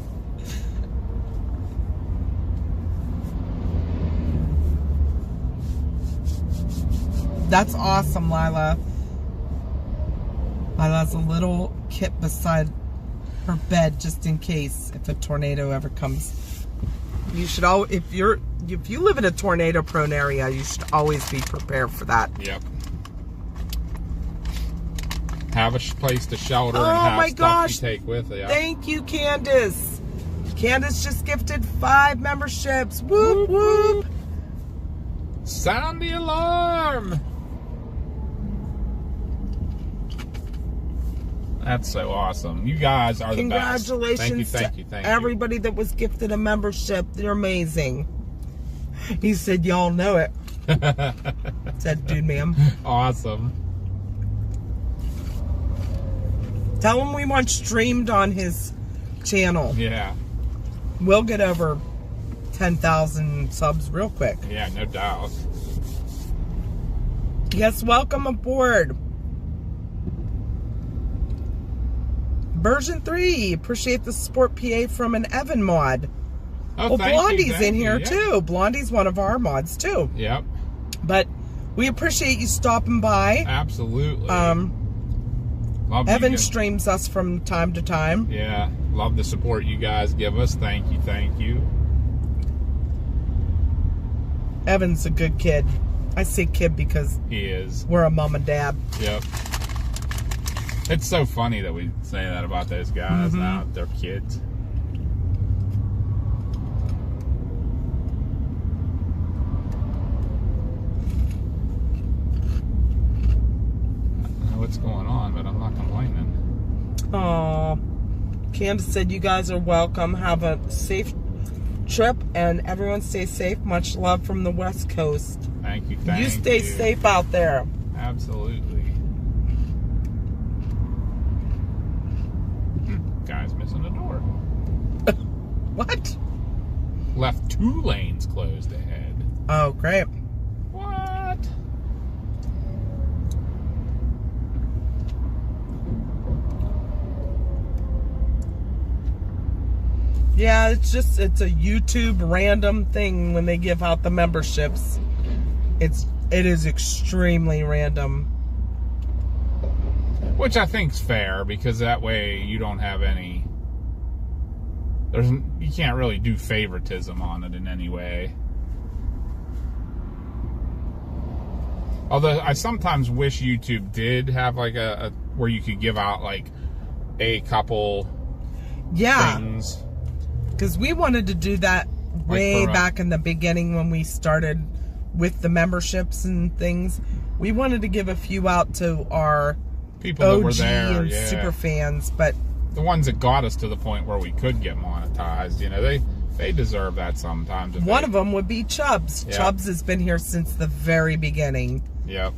That's awesome, Lila. Lila's a little kit beside her bed just in case if a tornado ever comes. You should if you live in a tornado prone area, you should always be prepared for that. Yep. Have a place to shelter and Oh have my stuff gosh. you take with you. Thank you, Candace. Candace just gifted 5 memberships. Whoop whoop. Sound the alarm. That's so awesome. You guys are the best. Congratulations Thank you. to everybody that was gifted a membership. They're amazing. He said, y'all know it. Said, dude, ma'am. Awesome. Tell him we want streamed on his channel. Yeah. We'll get over 10,000 subs real quick. Yeah, no doubt. Yes, welcome aboard. Version 3. Appreciate the support, PA, from an Evan mod. Oh, Well, thank Blondie's you, in here, yeah. too. Blondie's one of our mods, too. Yep. But we appreciate you stopping by. Absolutely. Love Evan you. streams us from time to time. Yeah. Love the support you guys give us. Thank you. Evan's a good kid. I say kid because He is. we're a mom and dad. Yep. It's so funny that we say that about those guys now. They're kids. I don't know what's going on, but I'm not complaining. Aw. Candace said you guys are welcome. Have a safe trip and everyone stay safe. Much love from the West Coast. Thank you. You stay safe out there. Absolutely. Guy's missing a door. What? Left 2 lanes closed ahead. Oh, great. What? Yeah, it's a YouTube random thing when they give out the memberships. It is extremely random. Which I think's fair, because that way you don't have any... you can't really do favoritism on it in any way. Although I sometimes wish YouTube did have like a where you could give out like a couple things. Because we wanted to do that way back in the beginning when we started with the memberships and things. We wanted to give a few out to our people OG that were there, and super fans, but the ones that got us to the point where we could get monetized, you know, they deserve that sometimes. One of them would be Chubbs. Yep. Chubbs has been here since the very beginning. Yep.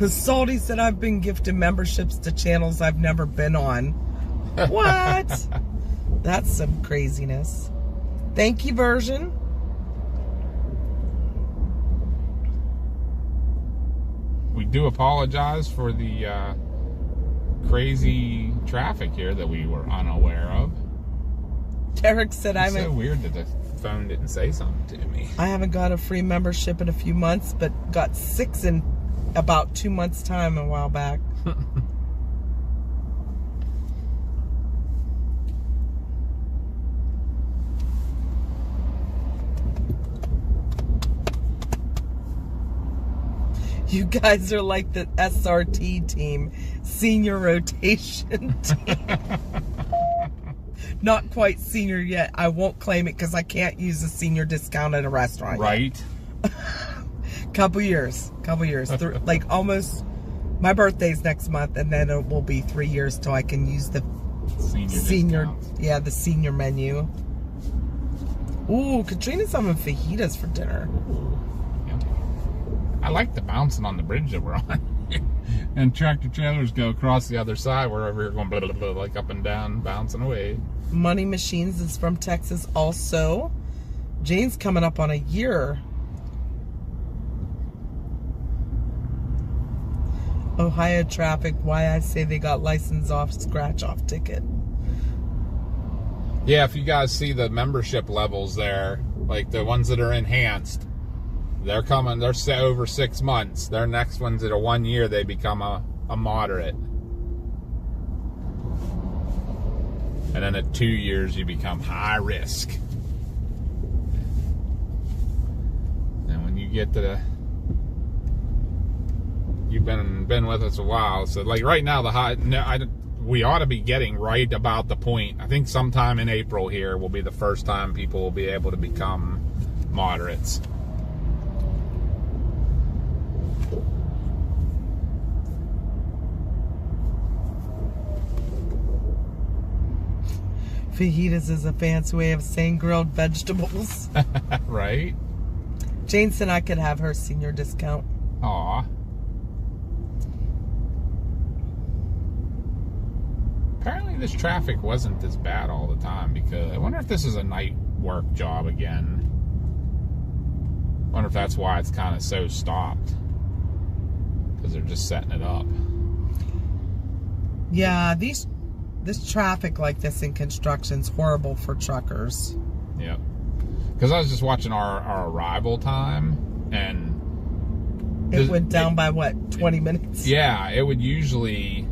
Salty said, I've been gifted memberships to channels I've never been on. What? That's some craziness. Thank you, version. We do apologize for the crazy traffic here that we were unaware of. Derek said, It's so weird that the phone didn't say something to me. I haven't got a free membership in a few months, but got 6 in about 2 months' time a while back. You guys are like the SRT team, senior rotation team. Not quite senior yet. I won't claim it because I can't use a senior discount at a restaurant Right. yet. Couple years. Like almost, my birthday's next month, and then it will be 3 years till I can use the senior the senior menu. Ooh, Katrina's having fajitas for dinner. I like the bouncing on the bridge that we're on. And tractor trailers go across the other side wherever you're going, blah, blah, blah, like up and down, bouncing away. Money Machines is from Texas also. Jane's coming up on a year. Ohio traffic, why I say they got license off, scratch off ticket. Yeah, if you guys see the membership levels there, like the ones that are enhanced, they're coming, they're over 6 months. Their next ones that are 1 year, they become a moderate. And then at 2 years, you become high risk. And when you get to the, you've been with us a while, so like right now, the high, we ought to be getting right about the point. I think sometime in April here will be the first time people will be able to become moderates. Fajitas is a fancy way of saying grilled vegetables. Right? Jane said I could have her senior discount. Aw. Apparently this traffic wasn't this bad all the time, because I wonder if this is a night work job again. I wonder if that's why it's kind of so stopped. Because they're just setting it up. Yeah, this traffic like this in construction's horrible for truckers. Yep. Because I was just watching our arrival time, and it went down by what, 20 minutes? Yeah, it would usually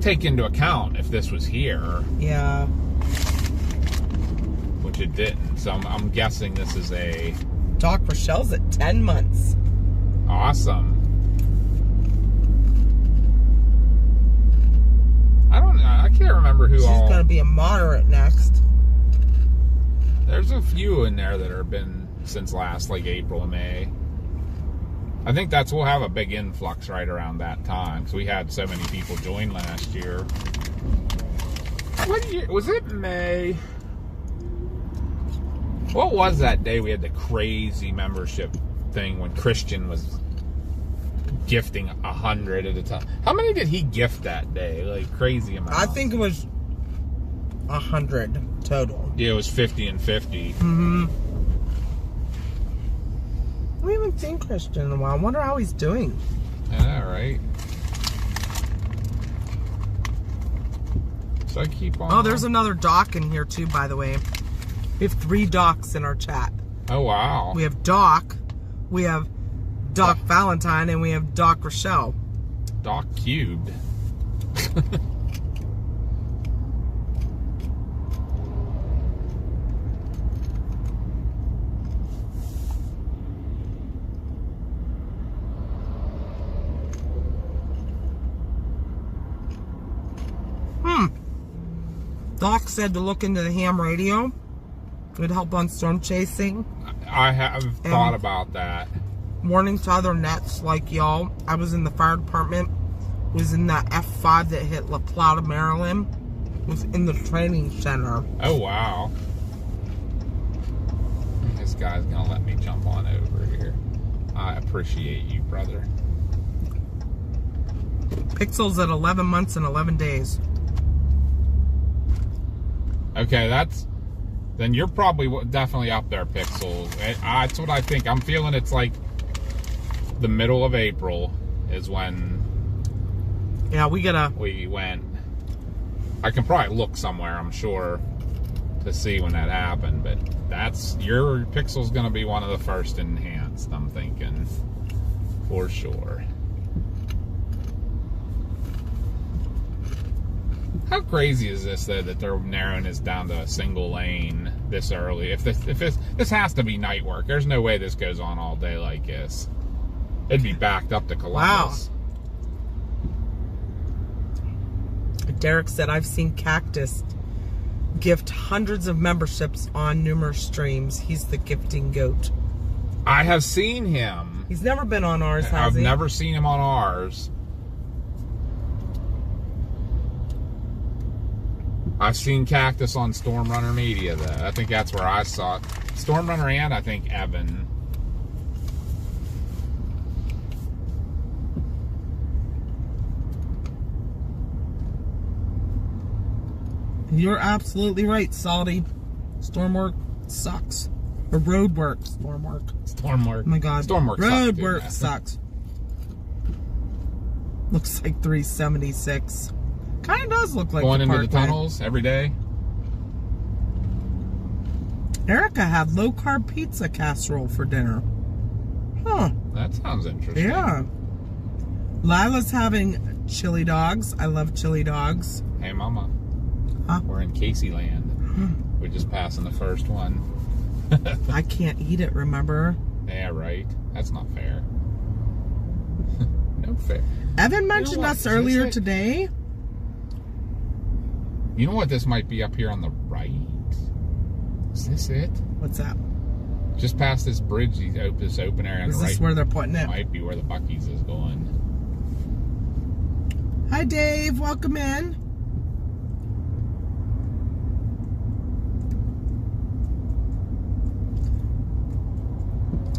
take into account if this was here. Yeah. Which it didn't. So I'm guessing this is a... Doc Rochelle's at 10 months. Awesome. I can't remember who She's all... She's going to be a moderate next. There's a few in there that have been since last, like April and May. I think we'll have a big influx right around that time, because we had so many people join last year. What year? Was it May? What was that day we had the crazy membership thing when Christian was gifting 100 at a time? How many did he gift that day? Like crazy amounts. I think it was 100 total. Yeah, it was 50 and 50. Mm-hmm. We haven't seen Christian in a while. I wonder how he's doing. Yeah, right. So I keep on... Oh, there's another Doc in here too, by the way. We have 3 Docs in our chat. Oh, wow. We have Doc, we have Doc Valentine, and we have Doc Rochelle. Doc cubed. Doc said to look into the ham radio. It would help on storm chasing. I have thought about that. Warning to other nets like y'all. I was in the fire department. Was in that F5 that hit La Plata, Maryland. Was in the training center. Oh, wow. This guy's gonna let me jump on over here. I appreciate you, brother. Pixels at 11 months and 11 days. Okay, then you're probably definitely up there, Pixels. That's what I think. I'm feeling it's like the middle of April is when. Yeah, we went. I can probably look somewhere, I'm sure, to see when that happened, but your Pixel's gonna be one of the first enhanced, I'm thinking, for sure. How crazy is this, though, that they're narrowing this down to a single lane this early? If this has to be night work. There's no way this goes on all day like this. It'd be backed up to Columbus. Wow. Derek said, I've seen Cactus gift hundreds of memberships on numerous streams. He's the gifting goat. I have seen him. He's never been on ours, has I've he? never seen him on ours. I've seen Cactus on Stormrunner Media, though. I think that's where I saw it. Stormrunner and I think Evan. You're absolutely right, Salty. Stormwork sucks. Or road work. Stormwork. Stormwork. Oh my God. Stormwork road sucks, work sucks. Looks like 376. Kind of does look like going the into the Parkway. tunnels every day. Erica had low-carb pizza casserole for dinner. Huh. That sounds interesting. Yeah. Lila's having chili dogs. I love chili dogs. Hey, Mama. Huh? We're in Casey land. We're just passing the first one. I can't eat it, remember? Yeah, right. That's not fair. No fair. Evan mentioned us earlier today. You know what? This might be up here on the right. Is this it? What's that? Just past this bridge, this open area on the right. Is this where they're putting it? Might be where the Buc-ee's is going. Hi, Dave. Welcome in.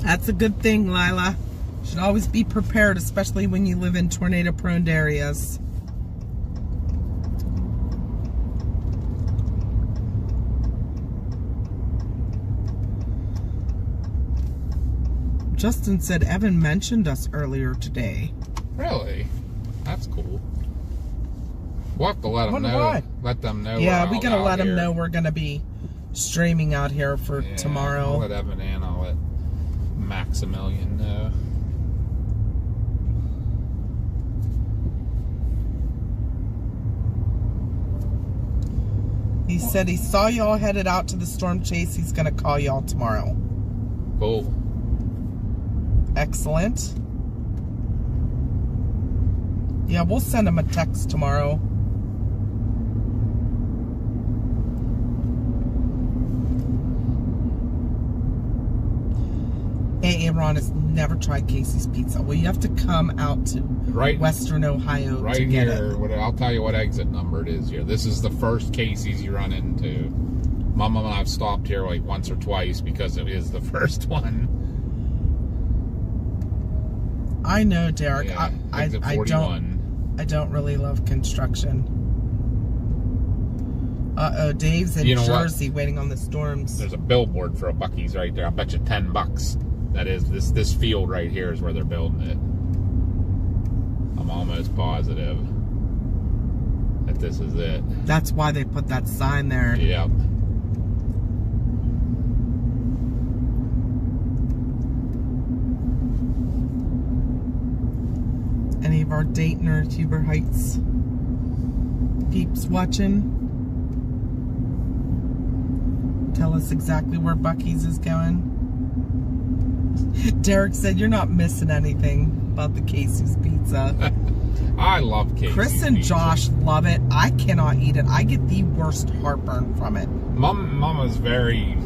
That's a good thing, Lila. Should always be prepared, especially when you live in tornado-prone areas. Justin said Evan mentioned us earlier today. Really? That's cool. We'll have to let them know. Why? Let them know. Yeah, we gotta let them know we're gonna be streaming out here for tomorrow. I'll let Evan in. I'll let Maximilian know. He said he saw y'all headed out to the storm chase. He's gonna call y'all tomorrow. Cool. Excellent. Yeah, we'll send him a text tomorrow. Hey, Aaron has never tried Casey's Pizza. Well, you have to come out to Western Ohio to get it. I'll tell you what exit number it is here. This is the first Casey's you run into. Mama and I've stopped here like once or twice because it is the first one. I know, Derek. Yeah, I don't really love construction. Uh-oh, Dave's in Jersey waiting on the storms. There's a billboard for a Buc-ee's right there. I'll bet you $10. That is, this field right here is where they're building it. I'm almost positive that this is it. That's why they put that sign there. Yep. Any of our Dayton or Huber Heights peeps watching? Tell us exactly where Buc-ee's is going. Derek said you're not missing anything about the Casey's Pizza. I love Casey's Chris and pizza. Josh love it. I cannot eat it. I get the worst heartburn from it. Mama's very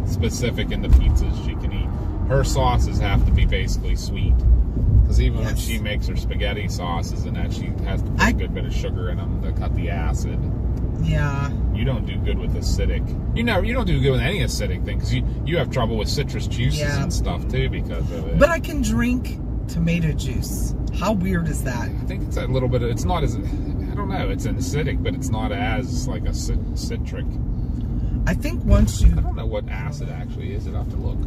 specific in the pizzas she can eat. Her sauces have to be basically sweet. Because even when she makes her spaghetti sauces and that, she has to put a good bit of sugar in them to cut the acid. Yeah. You don't do good with acidic. You don't do good with any acidic thing because you have trouble with citrus juices and stuff too because of it. But I can drink tomato juice. How weird is that? I think it's a little bit. It's not as. I don't know. It's an acidic, but it's not as like a citric. I think once you. I don't know what acid actually is. I'd have to look.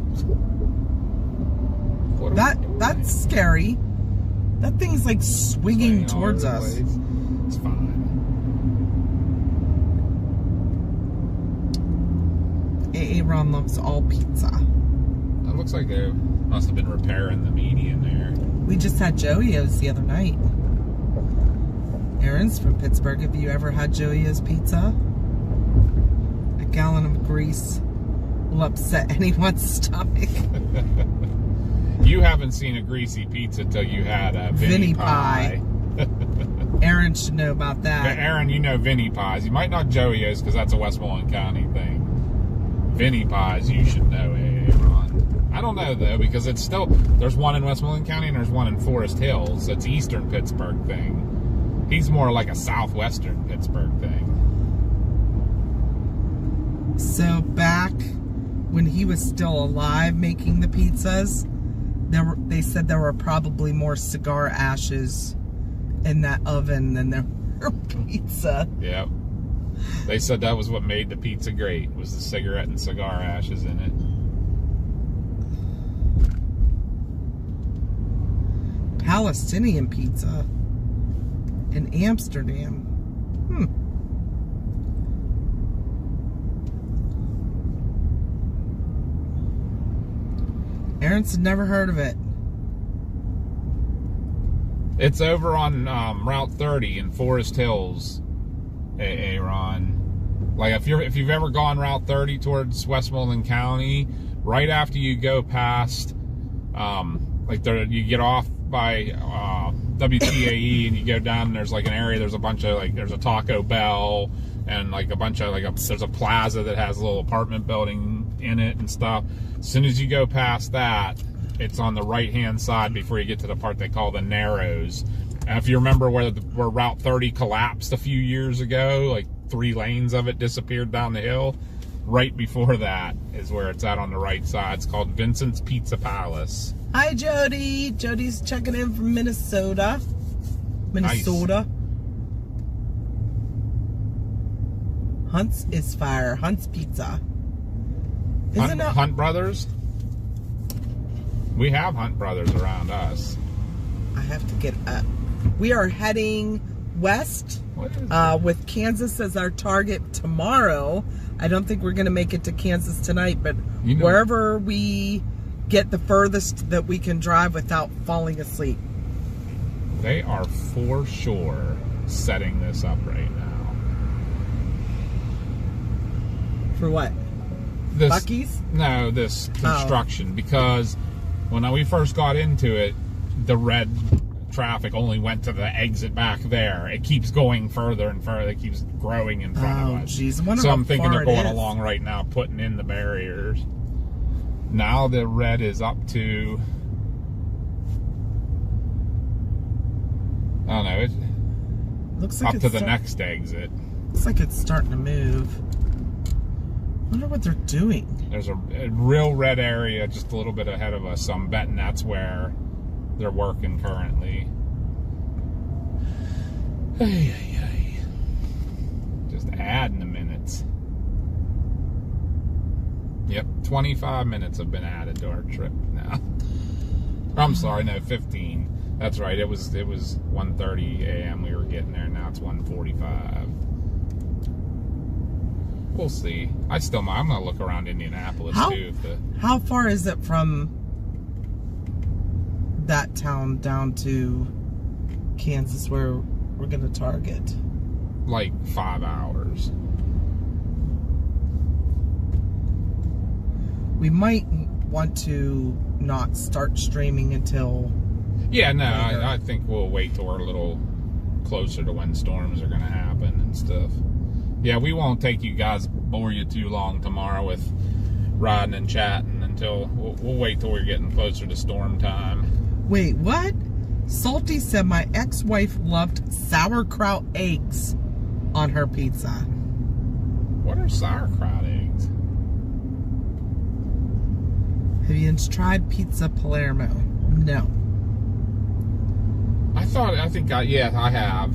That's scary. That thing's like swinging towards us. It's fine. Aaron loves all pizza. It looks like they must have been repairing the median there. We just had Joey's the other night. Aaron's from Pittsburgh. Have you ever had Joey's pizza? A gallon of grease will upset anyone's stomach. You haven't seen a greasy pizza till you had a Vinnie pie. Aaron should know about that. Aaron, you know Vinnie pies. You might not Joey's because that's a Westmoreland County thing. Vinnie pies, you should know, Aaron. I don't know though because it's still there's one in Westmoreland County and there's one in Forest Hills. It's Eastern Pittsburgh thing. He's more like a Southwestern Pittsburgh thing. So back when he was still alive making the pizzas, they said there were probably more cigar ashes in that oven than there were pizza. Yep. They said that was what made the pizza great, was the cigarette and cigar ashes in it. Palestinian pizza in Amsterdam. Aaron's never heard of it. It's over on Route 30 in Forest Hills, Aaron. Like if you've ever gone Route 30 towards Westmoreland County, right after you go past, you get off by WTAE and you go down. And there's like an area. There's a bunch of there's a Taco Bell and like a bunch of there's a plaza that has a little apartment building in it and stuff. As soon as you go past that, it's on the right-hand side before you get to the part they call the Narrows. And if you remember where Route 30 collapsed a few years ago, like 3 lanes of it disappeared down the hill, right before that is where it's at on the right side. It's called Vincent's Pizza Palace. Hi, Jody. Jody's checking in from Minnesota. Nice. Hunt's is fire. Hunt's Pizza. Hunt Brothers? We have Hunt Brothers around us. I have to get up. We are heading west with Kansas as our target tomorrow. I don't think we're going to make it to Kansas tonight, but wherever we get the furthest that we can drive without falling asleep. They are for sure setting this up right now. For what? Buc-ee's? No, this construction. Because when we first got into it, the red traffic only went to the exit back there. It keeps going further and further. It keeps growing in front of us. Geez. So I'm thinking they're going along right now, putting in the barriers. Now the red is up to, I don't know, it looks like up to the next exit. Looks like it's starting to move. I wonder what they're doing. There's a real red area just a little bit ahead of us, so I'm betting that's where they're working currently. Just adding the minutes. Yep, 25 minutes have been added to our trip now. I'm sorry, no, 15. That's right. It was 1:30 a.m. we were getting there. Now it's 1:45. We'll see. I'm gonna look around Indianapolis too. How far is it from that town down to Kansas where we're gonna target? Like 5 hours. We might want to not start streaming until Yeah, no, I think we'll wait till we're a little closer to when storms are going to happen and stuff. Yeah, we won't take you guys, bore you too long tomorrow with riding and chatting until we'll wait till we're getting closer to storm time. Wait, what? Salty said my ex-wife loved sauerkraut eggs on her pizza. What are sauerkraut eggs? Have you tried pizza Palermo? No. I have.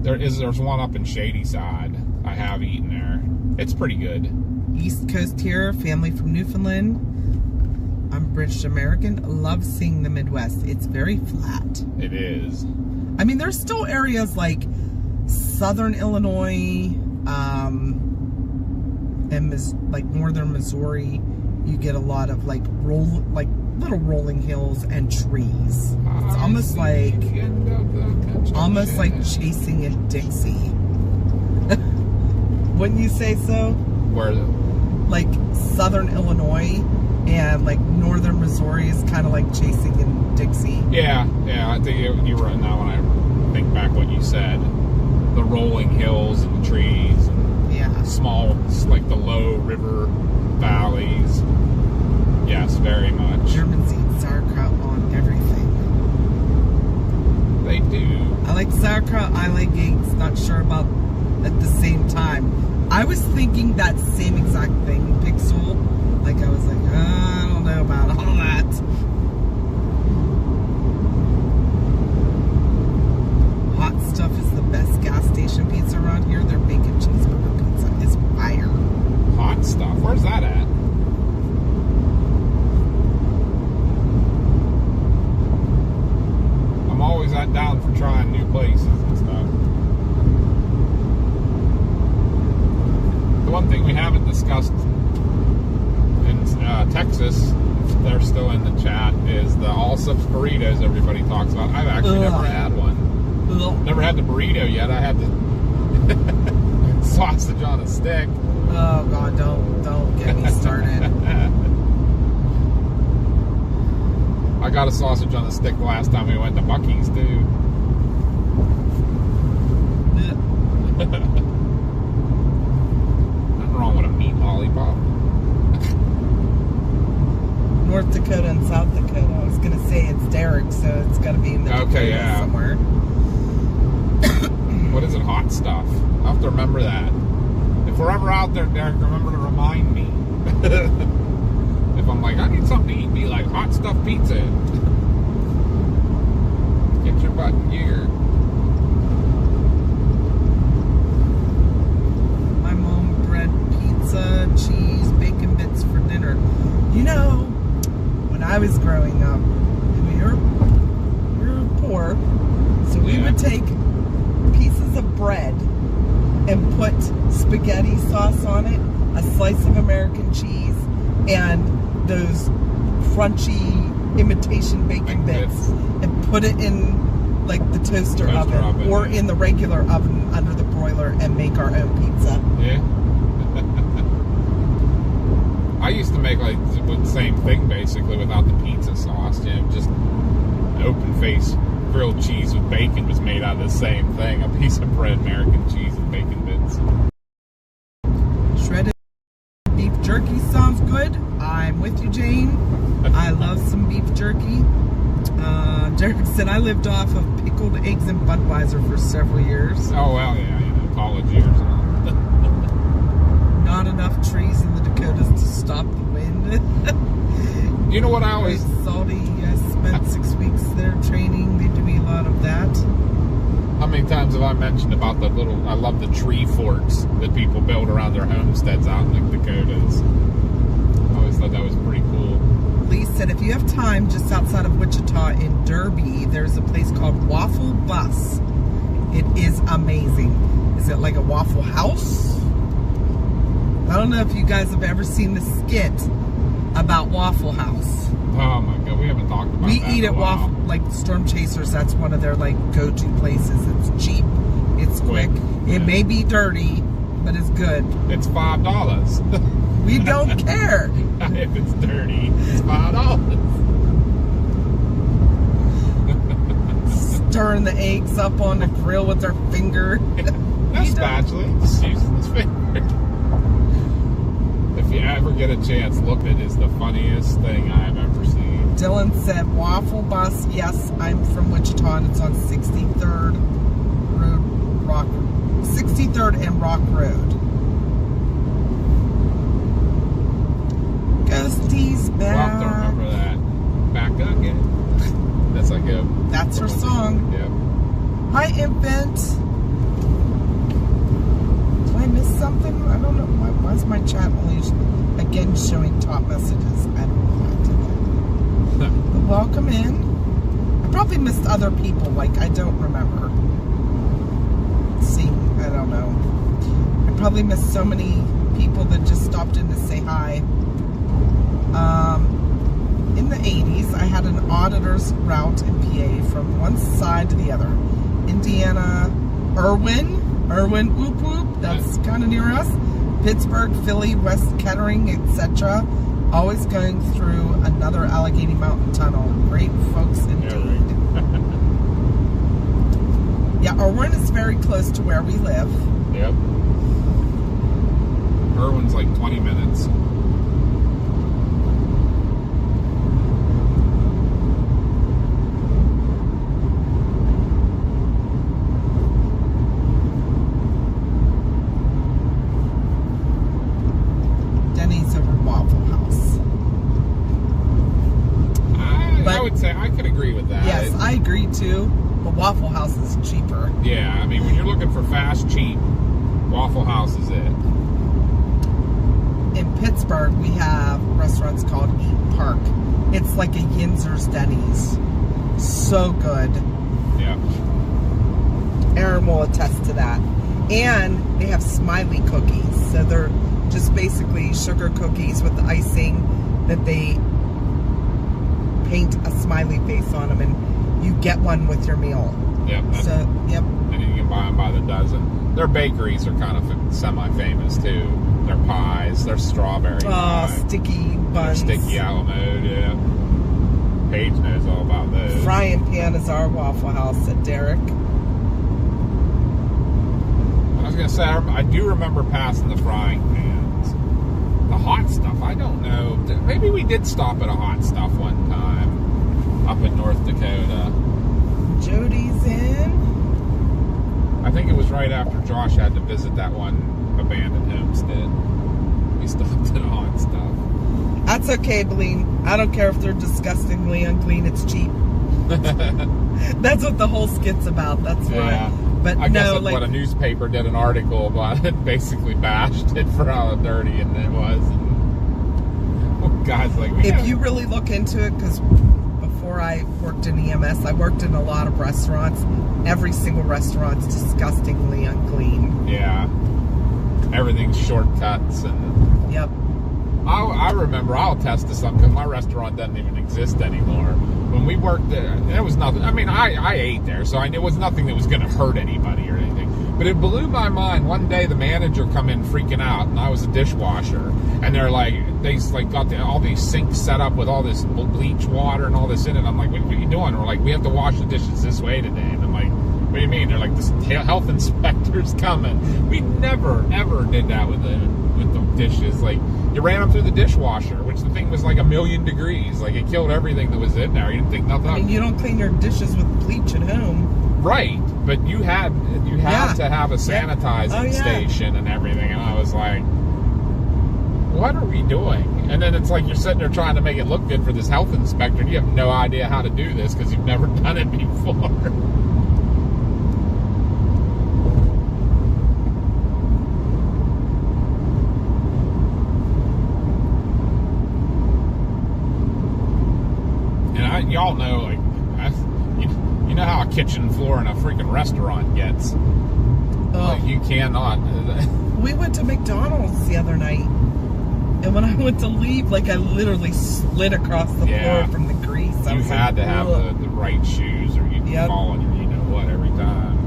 There's one up in Shadyside. I have eaten there. It's pretty good. East Coast here, family from Newfoundland. I'm British American. Love seeing the Midwest. It's very flat. It is. I mean, there's still areas like Southern Illinois, and like Northern Missouri. You get a lot of like little rolling hills and trees. It's almost like chasing in Dixie. Wouldn't you say so? Where? Like Southern Illinois and like Northern Missouri is kind of like chasing in Dixie. Yeah. I think you're right now when I think back what you said. The rolling hills and the trees. And yeah. Small, like the low river valleys. Yes, very much. Germans eat sauerkraut on everything. They do. I like sauerkraut, I like eggs. Not sure about at the same time. I was thinking that same exact thing, Pixel. Like I was like, I don't know about all that. Hot Stuff is the best gas station pizza around here. Their bacon cheeseburger pizza is fire. Hot Stuff? Where's that at? I'm always down for trying new places and stuff. The one thing we haven't discussed in Texas, if they're still in the chat, is the all-subs burritos everybody talks about. I've actually never had one. Never had the burrito yet. I had the sausage on a stick. Oh God, don't get me started. I got a sausage on a stick the last time we went to Buc-ee's too. Nothing wrong with a meat lollipop. North Dakota and South Dakota. I was gonna say it's Derek, so it's got to be in the Dakota somewhere. What is it? Hot Stuff. I'll have to remember that. If we're ever out there, Derek, remember to remind me. If I'm like, I need something to eat, be like Hot Stuff Pizza. Get your butt in gear. My mom bred pizza, cheese, bacon bits for dinner. You know, when I was growing up, we were poor, so we would take pieces of bread and put spaghetti sauce on it, a slice of American cheese, and those crunchy imitation bacon bits, and put it in like the toaster oven or in the regular oven under the broiler and make our own pizza. Yeah. I used to make like the same thing basically without the pizza sauce. You know, just open face grilled cheese with bacon was made out of the same thing. A piece of bread, American cheese, and bacon bits. Shredded beef jerky sounds good. I'm with you, Jane. I love some beef jerky. Derek said I lived off of pickled eggs and Budweiser for several years. Oh, well, yeah, you know, college years and all. Not enough trees in the Dakotas to stop the wind. You know what I always... Salty. I spent 6 weeks there training. They do a lot of that. How many times have I mentioned about the little... I love the tree forts that people build around their homesteads out in the Dakotas. I always thought that was pretty cool. Lee said if you have time, just outside of Wichita in Derby, there's a place called Waffle Bus. It is amazing. Is it like a Waffle House? I don't know if you guys have ever seen the skit about Waffle House. Oh my God, we haven't talked about that. We eat at Waffle, like StormTrackerz, that's one of their like go-to places. It's cheap, it's quick. It may be dirty, but it's good. It's $5. We don't care. If it's dirty, it's $5. stirring the eggs up on the grill with her finger. No spatula, just using his finger. If you ever get a chance, look, it is the funniest thing I've ever seen. Dylan said, Waffle Bus. Yes, I'm from Wichita, and it's on 63rd Road, 63rd and Rock Road. Ghosty's back. We'll have to remember that. Back again. That's like a... That's her song. Yep. Hi, Infant. Did I miss something? I don't know. Why is my chat only again showing top messages? I don't know why I did that. But welcome in. I probably missed other people. Like, I don't remember. See, I don't know. I probably missed so many people that just stopped in to say hi. In the 80s, I had an auditor's route in PA from one side to the other. Indiana, Irwin, whoop whoop, that's kind of near us. Pittsburgh, Philly, West Kettering, etc. Always going through another Allegheny Mountain tunnel. Great folks indeed. Yeah, Irwin is very close to where we live. Yep. Irwin's like 20 minutes. I agree too, but Waffle House is cheaper. Yeah, I mean, when you're looking for fast, cheap, Waffle House is it. In Pittsburgh, we have restaurants called Eat Park. It's like a Yinzer's Denny's. So good. Yeah. Aaron will attest to that. And they have smiley cookies. So they're just basically sugar cookies with the icing that they paint a smiley face on them, and you get one with your meal. Yep. So, yep. And you can buy them by the dozen. Their bakeries are kind of semi-famous too. Their pies, their strawberry pie. Sticky buns. Their sticky a la mode, yeah. Paige knows all about those. Frying pan is our Waffle House, said Derek. I was going to say, I do remember passing the frying pans. The hot stuff, I don't know. Maybe we did stop at a hot stuff one time up in North Dakota. Jody's in. I think it was right after Josh had to visit that one abandoned homestead. We stopped at a hot stuff. That's okay, Beline. I don't care if they're disgustingly unclean, it's cheap. That's what the whole skit's about. That's why. Yeah. But I guess no, that's what a newspaper did an article about it, basically bashed it for how dirty and it was. And guys, like, if you really look into it, because before I worked in EMS, I worked in a lot of restaurants. Every single restaurant's disgustingly unclean. Yeah. Everything's shortcuts and. Yep. I remember, I'll attest to something, because my restaurant doesn't even exist anymore. When we worked there, there was nothing. I mean, I ate there, so it was nothing that was going to hurt anybody or anything. But it blew my mind. One day, the manager come in freaking out, and I was a dishwasher. And they're like, got all these sinks set up with all this bleach water and all this in it. I'm like, what are you doing? We're like, we have to wash the dishes this way today. And I'm like, what do you mean? They're like, this health inspector's coming. We never, ever did that with the dishes. Like, you ran them through the dishwasher, which the thing was like 1,000,000 degrees. Like, it killed everything that was in there. You didn't think nothing. I mean, you don't clean your dishes with bleach at home. Right, but you had to have a sanitizing station and everything, and I was like, what are we doing? And then it's like you're sitting there trying to make it look good for this health inspector, and you have no idea how to do this because you've never done it before. And y'all know, like, you know how a kitchen floor in a freaking restaurant gets. Like, you cannot. We went to McDonald's the other night, and when I went to leave, like, I literally slid across the floor from the grease. You had to have the right shoes, or you'd fall on your, you know what, every time.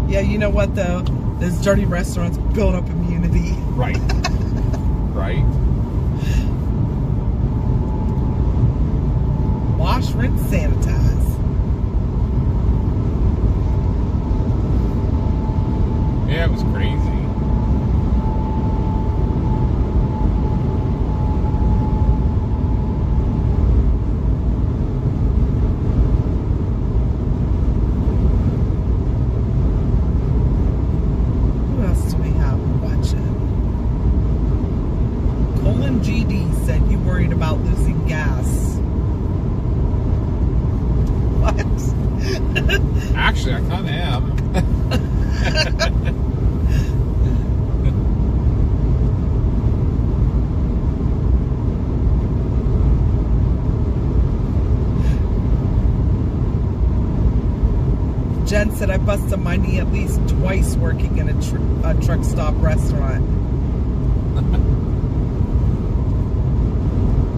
Yeah, you know what though? Those dirty restaurants build up immunity. Right. Right. Wash, rinse, sanitize. Yeah, it was crazy. Who else do we have watching? Colin GD said you worried about losing gas. What? Actually, I kind of am. Jen said I busted my knee at least twice working in a truck stop restaurant.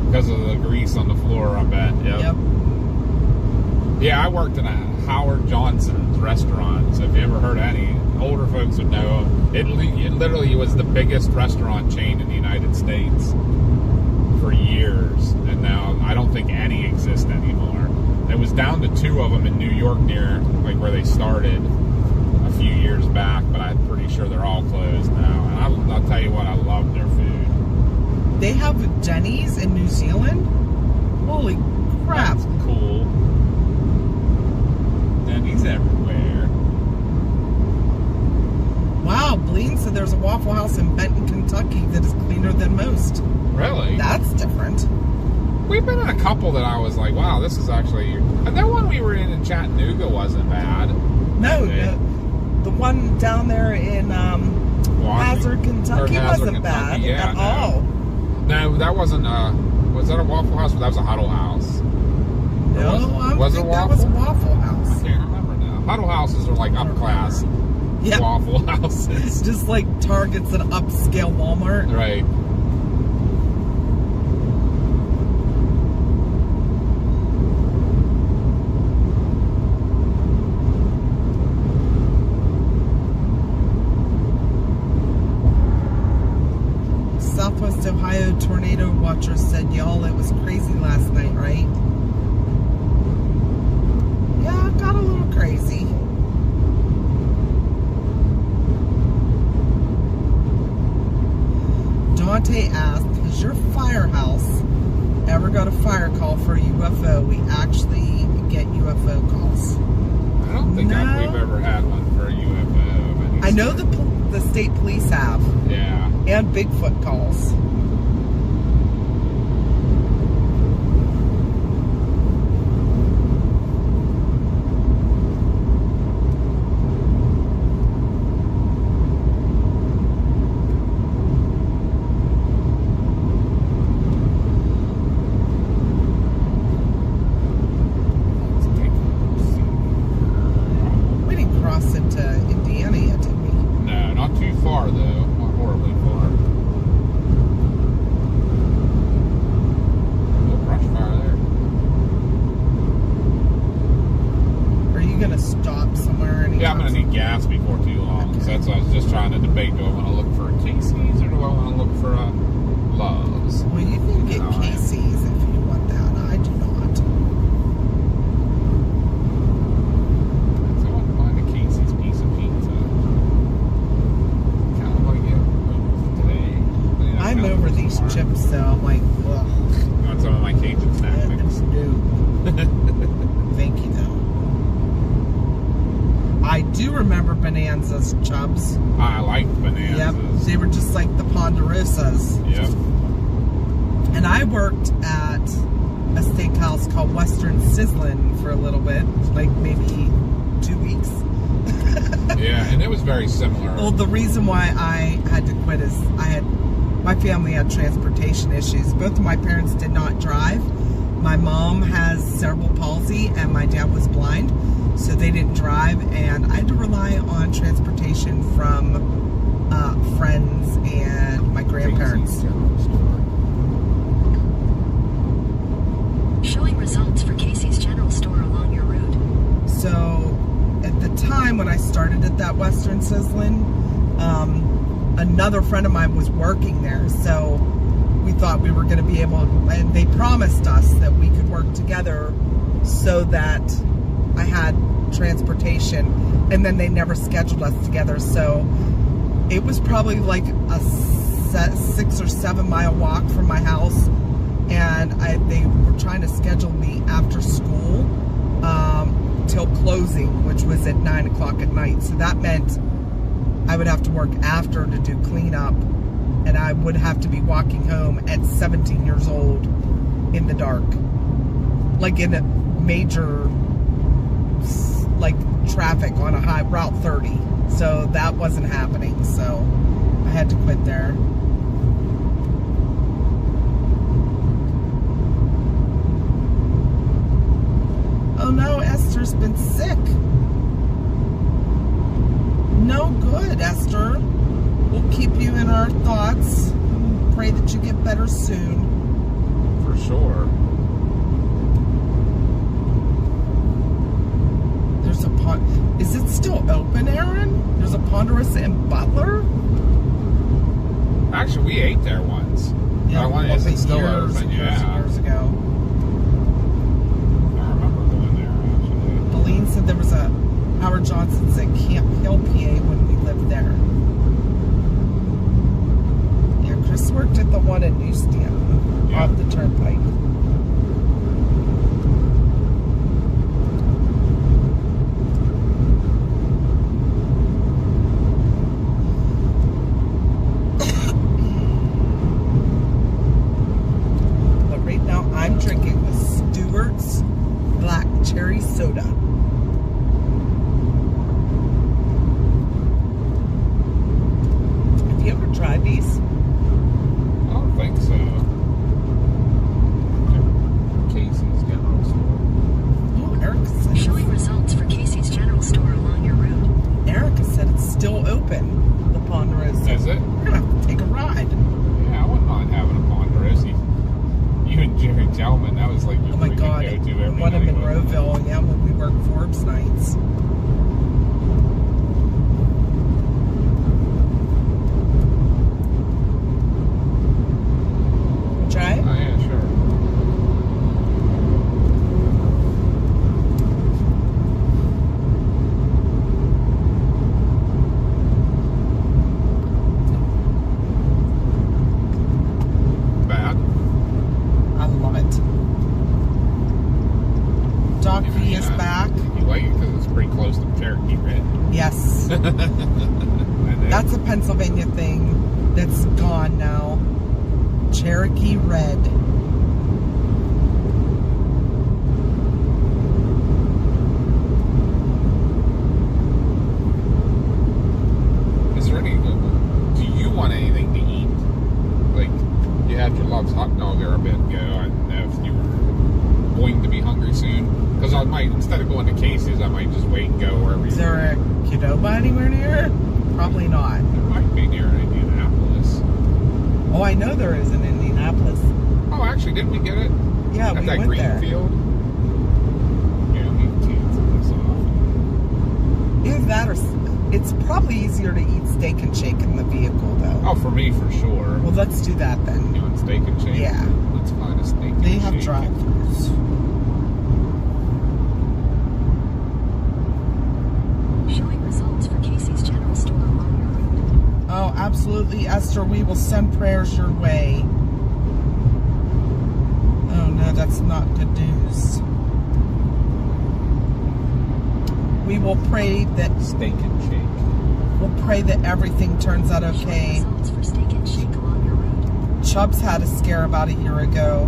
Because of the grease on the floor, I bet. Yep. Yeah, I worked in a Howard Johnson's restaurant. So if you ever heard of any, older folks would know. It literally was the biggest restaurant chain in the United States for years. And now I don't think any exist anymore. It was down to 2 of them in New York near like where they started a few years back, but I'm pretty sure they're all closed now. And I'll tell you what, I love their food. They have Denny's in New Zealand? Holy crap. That's cool. Denny's everywhere. Wow, Bleen said there's a Waffle House in Benton, Kentucky that is cleaner than most. Really? That's different. We've been in a couple that I was like, wow, this is actually... That one we were in Chattanooga wasn't bad. No, the one down there in Hazard, Kentucky wasn't bad at all. No, that wasn't... was that a Waffle House? That was a Huddle House. No, I don't think that was a Waffle House. I can't remember now. Huddle houses are like up-class Waffle houses. Just like Target's an upscale Walmart. Right. Southwest Ohio tornado watcher said, y'all, it was crazy last night, right? Yeah, it got a little crazy. Dante asked, has your firehouse ever got a fire call for a UFO? We actually get UFO calls. I don't think we've ever had one for a UFO. I know the state police have. Yeah. And Bigfoot calls. We didn't cross into Indiana yet, did we? No, not too far though. Not horribly far. No brush fire there. Are you gonna stop somewhere? Yeah, I'm gonna need gas before too long. Okay. So that's why I was just trying to debate: do I want to look for a Casey's or do I want to look for a Love's? Well, you can get Casey's if you want that. I do not. So I want to find a Casey's piece of pizza. Kind of want to get today. I'm over these chips, so I'm like, ugh. You want some of my Cajun snack mix? No. Thank you, though. I do remember Bonanza's chubs. I liked Bonanza's. Yep, they were just like the Ponderosas. Yep. And I worked at a steakhouse called Western Sizzlin' for a little bit, like maybe 2 weeks. Yeah, and it was very similar. Well, the reason why I had to quit is my family had transportation issues. Both of my parents did not drive. My mom has cerebral palsy and my dad was blind, so they didn't drive, and I had to rely on transportation from friends and my grandparents. Showing results for Casey's General Store along your route. So at the time when I started at that Western Sizzlin', another friend of mine was working there, so we thought we were going to be able, and they promised us that we could work together so that I had transportation, and then they never scheduled us together. So it was probably like a 6 or 7 mile walk from my house, and they were trying to schedule me after school till closing, which was at 9 o'clock at night. So that meant I would have to work after to do cleanup, and I would have to be walking home at 17 years old in the dark, like in a major like traffic on a high Route 30. So that wasn't happening, so I had to quit there. Oh no, Esther's been sick. No good, Esther. We'll keep you in our thoughts. Pray that you get better soon. For sure. There's a pond. Is it still open, Aaron? There's a Ponderosa in Butler? Actually, we ate there once. Yeah, Is it still years open? and years and years ago. I remember going there, actually. Pauline said there was a Howard Johnson's at Camp Hill, PA when we lived there. Yeah, Chris worked at the one in Newsstand off the turnpike. But right now I'm drinking the Stewart's Black Cherry Soda. Have you ever tried these? I don't think so. Casey's General Store. Oh, Erica said Showing results for Casey's General Store along your route. Erica said it's still open, the Ponderosa. Is it? We're gonna have to take a ride. Yeah, I wouldn't mind having a Ponderosa. You and Jerry Tellman, that was like your Oh my God, go-to every one in night. Monroeville, yeah, when we worked Forbes nights. Try it? Oh yeah, sure. Bad. I love it. Doc V is back. You like it because it's pretty close to Cherokee Red. Yes. That's a Pennsylvania thing that's gone now. Cherokee Red. Is there any? Do you want anything to eat? Like you had your Love's hot dog there a bit ago. I didn't know if you were going to be hungry soon. Because I might, instead of going to Casey's, I might just wait and go wherever. Is there a Qdoba anywhere near? Probably not. There might be near Indianapolis. Oh, I know there is in Indianapolis. Oh, actually, didn't we get it? Yeah, At we that went green there. field? Yeah, we canceled this off. Either that or it's probably easier to eat Steak and Shake in the vehicle, though. Oh, for me, for sure. Well, let's do that then. You want steak and shake? Yeah. Let's find a steak and They shake. have drive-thrus. Showing results for Casey's General Store along your route. Oh, absolutely, Esther. We will send prayers your way. Oh, no, that's not good news. We will pray that Steak and shake. we'll pray that everything turns out okay. Showing results for Steak and Shake along your route. Chubbs had a scare about a year ago.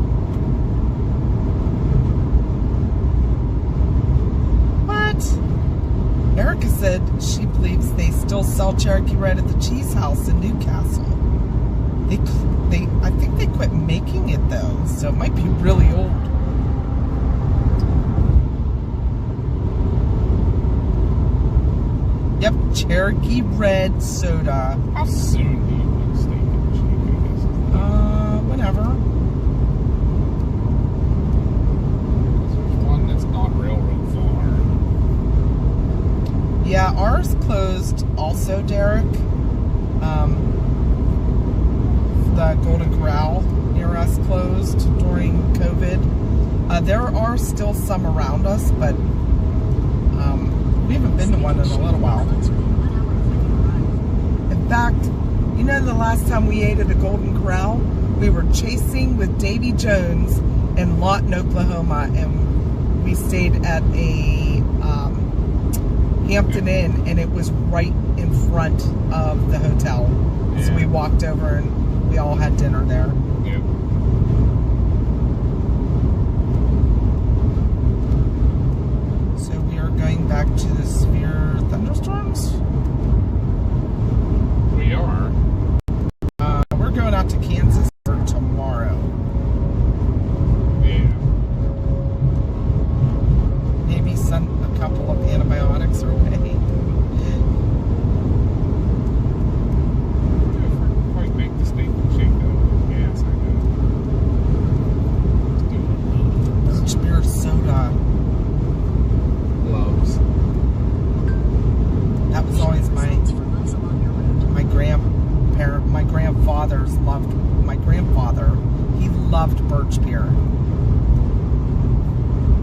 What? Erica said she believes they still sell Cherokee Red at the Cheese House in Newcastle. I think they quit making it though, so it might be really old. Yep, Cherokee Red soda. How soon do you want steak and shake, I guess? Whenever. There's one that's not railroad far. Yeah, ours closed also, Derek. The Golden Corral. closed during COVID. There are still some around us, but we haven't been to one in a little while. In fact, you know, the last time we ate at a Golden Corral, we were chasing with Davy Jones in Lawton, Oklahoma, and we stayed at a Hampton Inn, and it was right in front of the hotel. So we walked over and we all had dinner there. Yeah. So we are going back to the severe thunderstorms. We are. We're going out to Kansas for tomorrow. Yeah. Maybe send a couple of antibiotics our way. Quite make the statement shake though. Yes, I know. Birch beer soda. Loves. That was always my grandfather. He loved birch beer.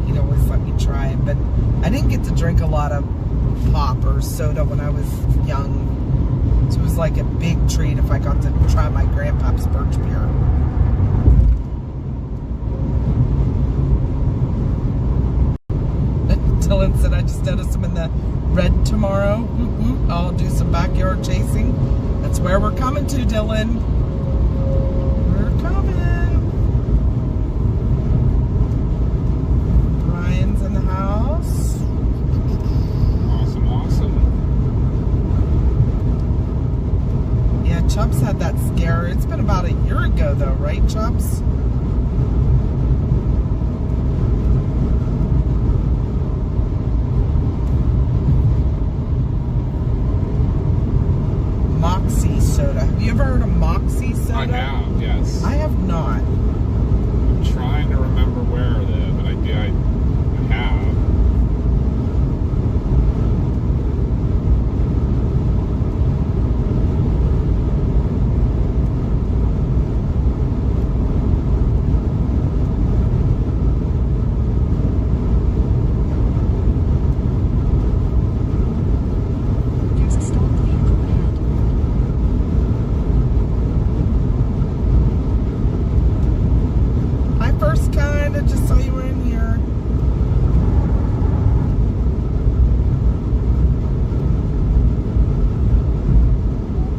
He'd always let me try it, but I didn't get to drink a lot of pop or soda when I was young. So it was like a big treat if I got to try my grandpa's birch beer. Dylan said, I just noticed him in the red tomorrow. I'll do some backyard chasing. That's where we're coming to, Dylan. We're coming. Brian's in the house. Awesome, awesome. Yeah, Chubbs had that scare. It's been about a year ago, though, right, Chubbs? Moxie soda. Have you ever heard of Moxie soda? I have, yes. I have not. I'm trying to remember where though, but I have. There's a stolen vehicle ahead. I first kind of just saw you were in here.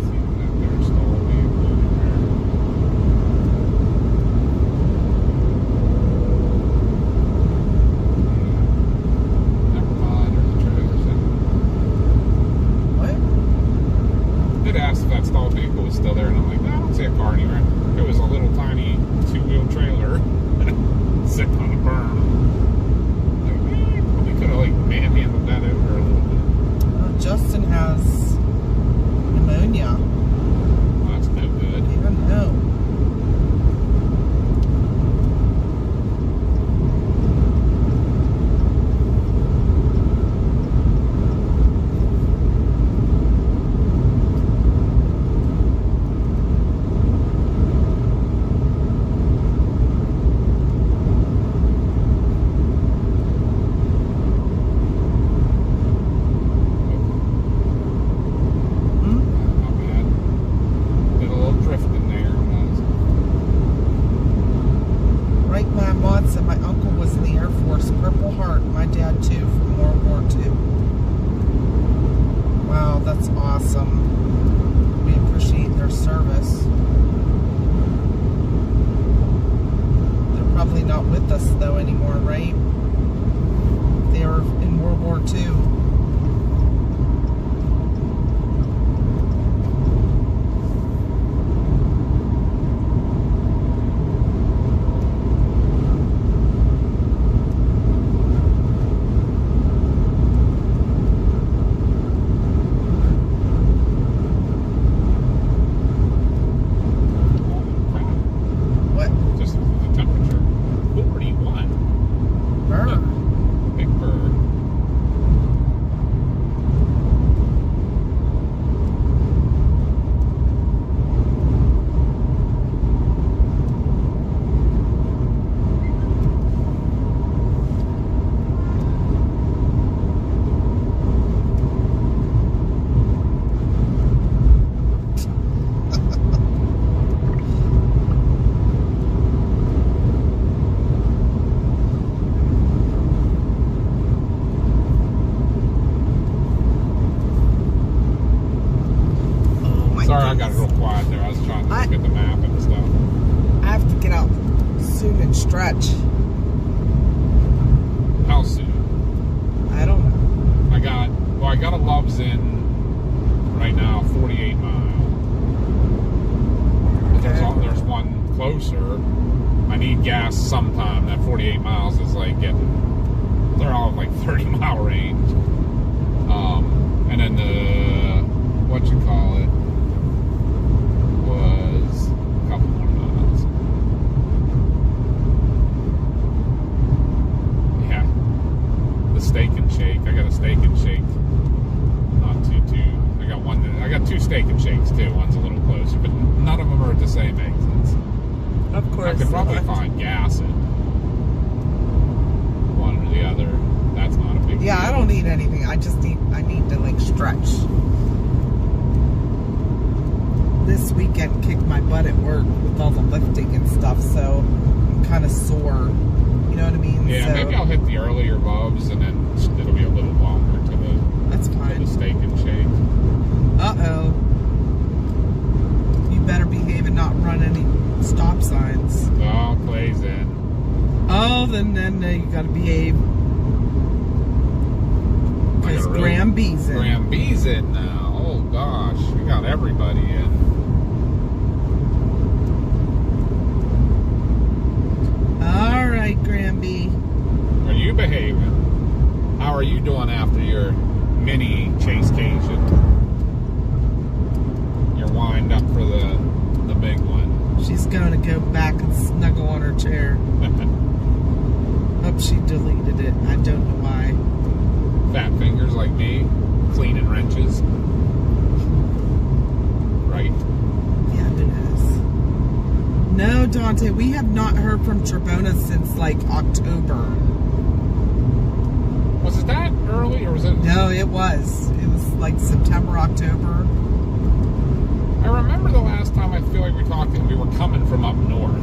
See that there's stolen vehicle in there. Never mind, there's a trailer sitting. What? Did ask if that stalled vehicle was still there, and I'm like, no, I don't see a car anywhere. It was a little tiny two-wheel trailer sitting on the berm. Like, man, probably could have like manhandled that over a little bit. Justin has pneumonia. Well, that's no good. Even know. look at the map and stuff. I have to get out soon and stretch. How soon? I don't know. I got a Love's in right now, 48 mile. Okay. There's one closer. I need gas sometime. That 48 miles is like they're all like 30 mile range. And then was a couple more miles. Yeah. The steak and shake. I got a steak and shake. Not too. I got two steak and shakes too. One's a little closer, but none of them are at the same exits. Of course. I could probably find gas at one or the other. That's not a big deal. Yeah, I don't need anything. I need to like stretch. This weekend kicked my butt at work with all the lifting and stuff, so I'm kind of sore. You know what I mean? Yeah, so, maybe I'll hit the earlier Loves and then it'll be a little longer to that's the fine. steak and shake. Uh-oh. You better behave and not run any stop signs. Oh, Clay's in. Oh, then you gotta behave. Because Graham B's in. Graham B's in now. Oh gosh, we got everybody in. All right, Graham B. Are you behaving? How are you doing after your mini chasecation? You're wind up for the big one. She's gonna go back and snuggle on her chair. Oh, she deleted it. I don't know why. Fat fingers like me, cleaning wrenches. Right? Yeah, who knows? No, Dante, we have not heard from Trebona since like October. Was it that early or was it? No, it was. It was like September, October. I remember the last time I feel like we talked and we were coming from up north.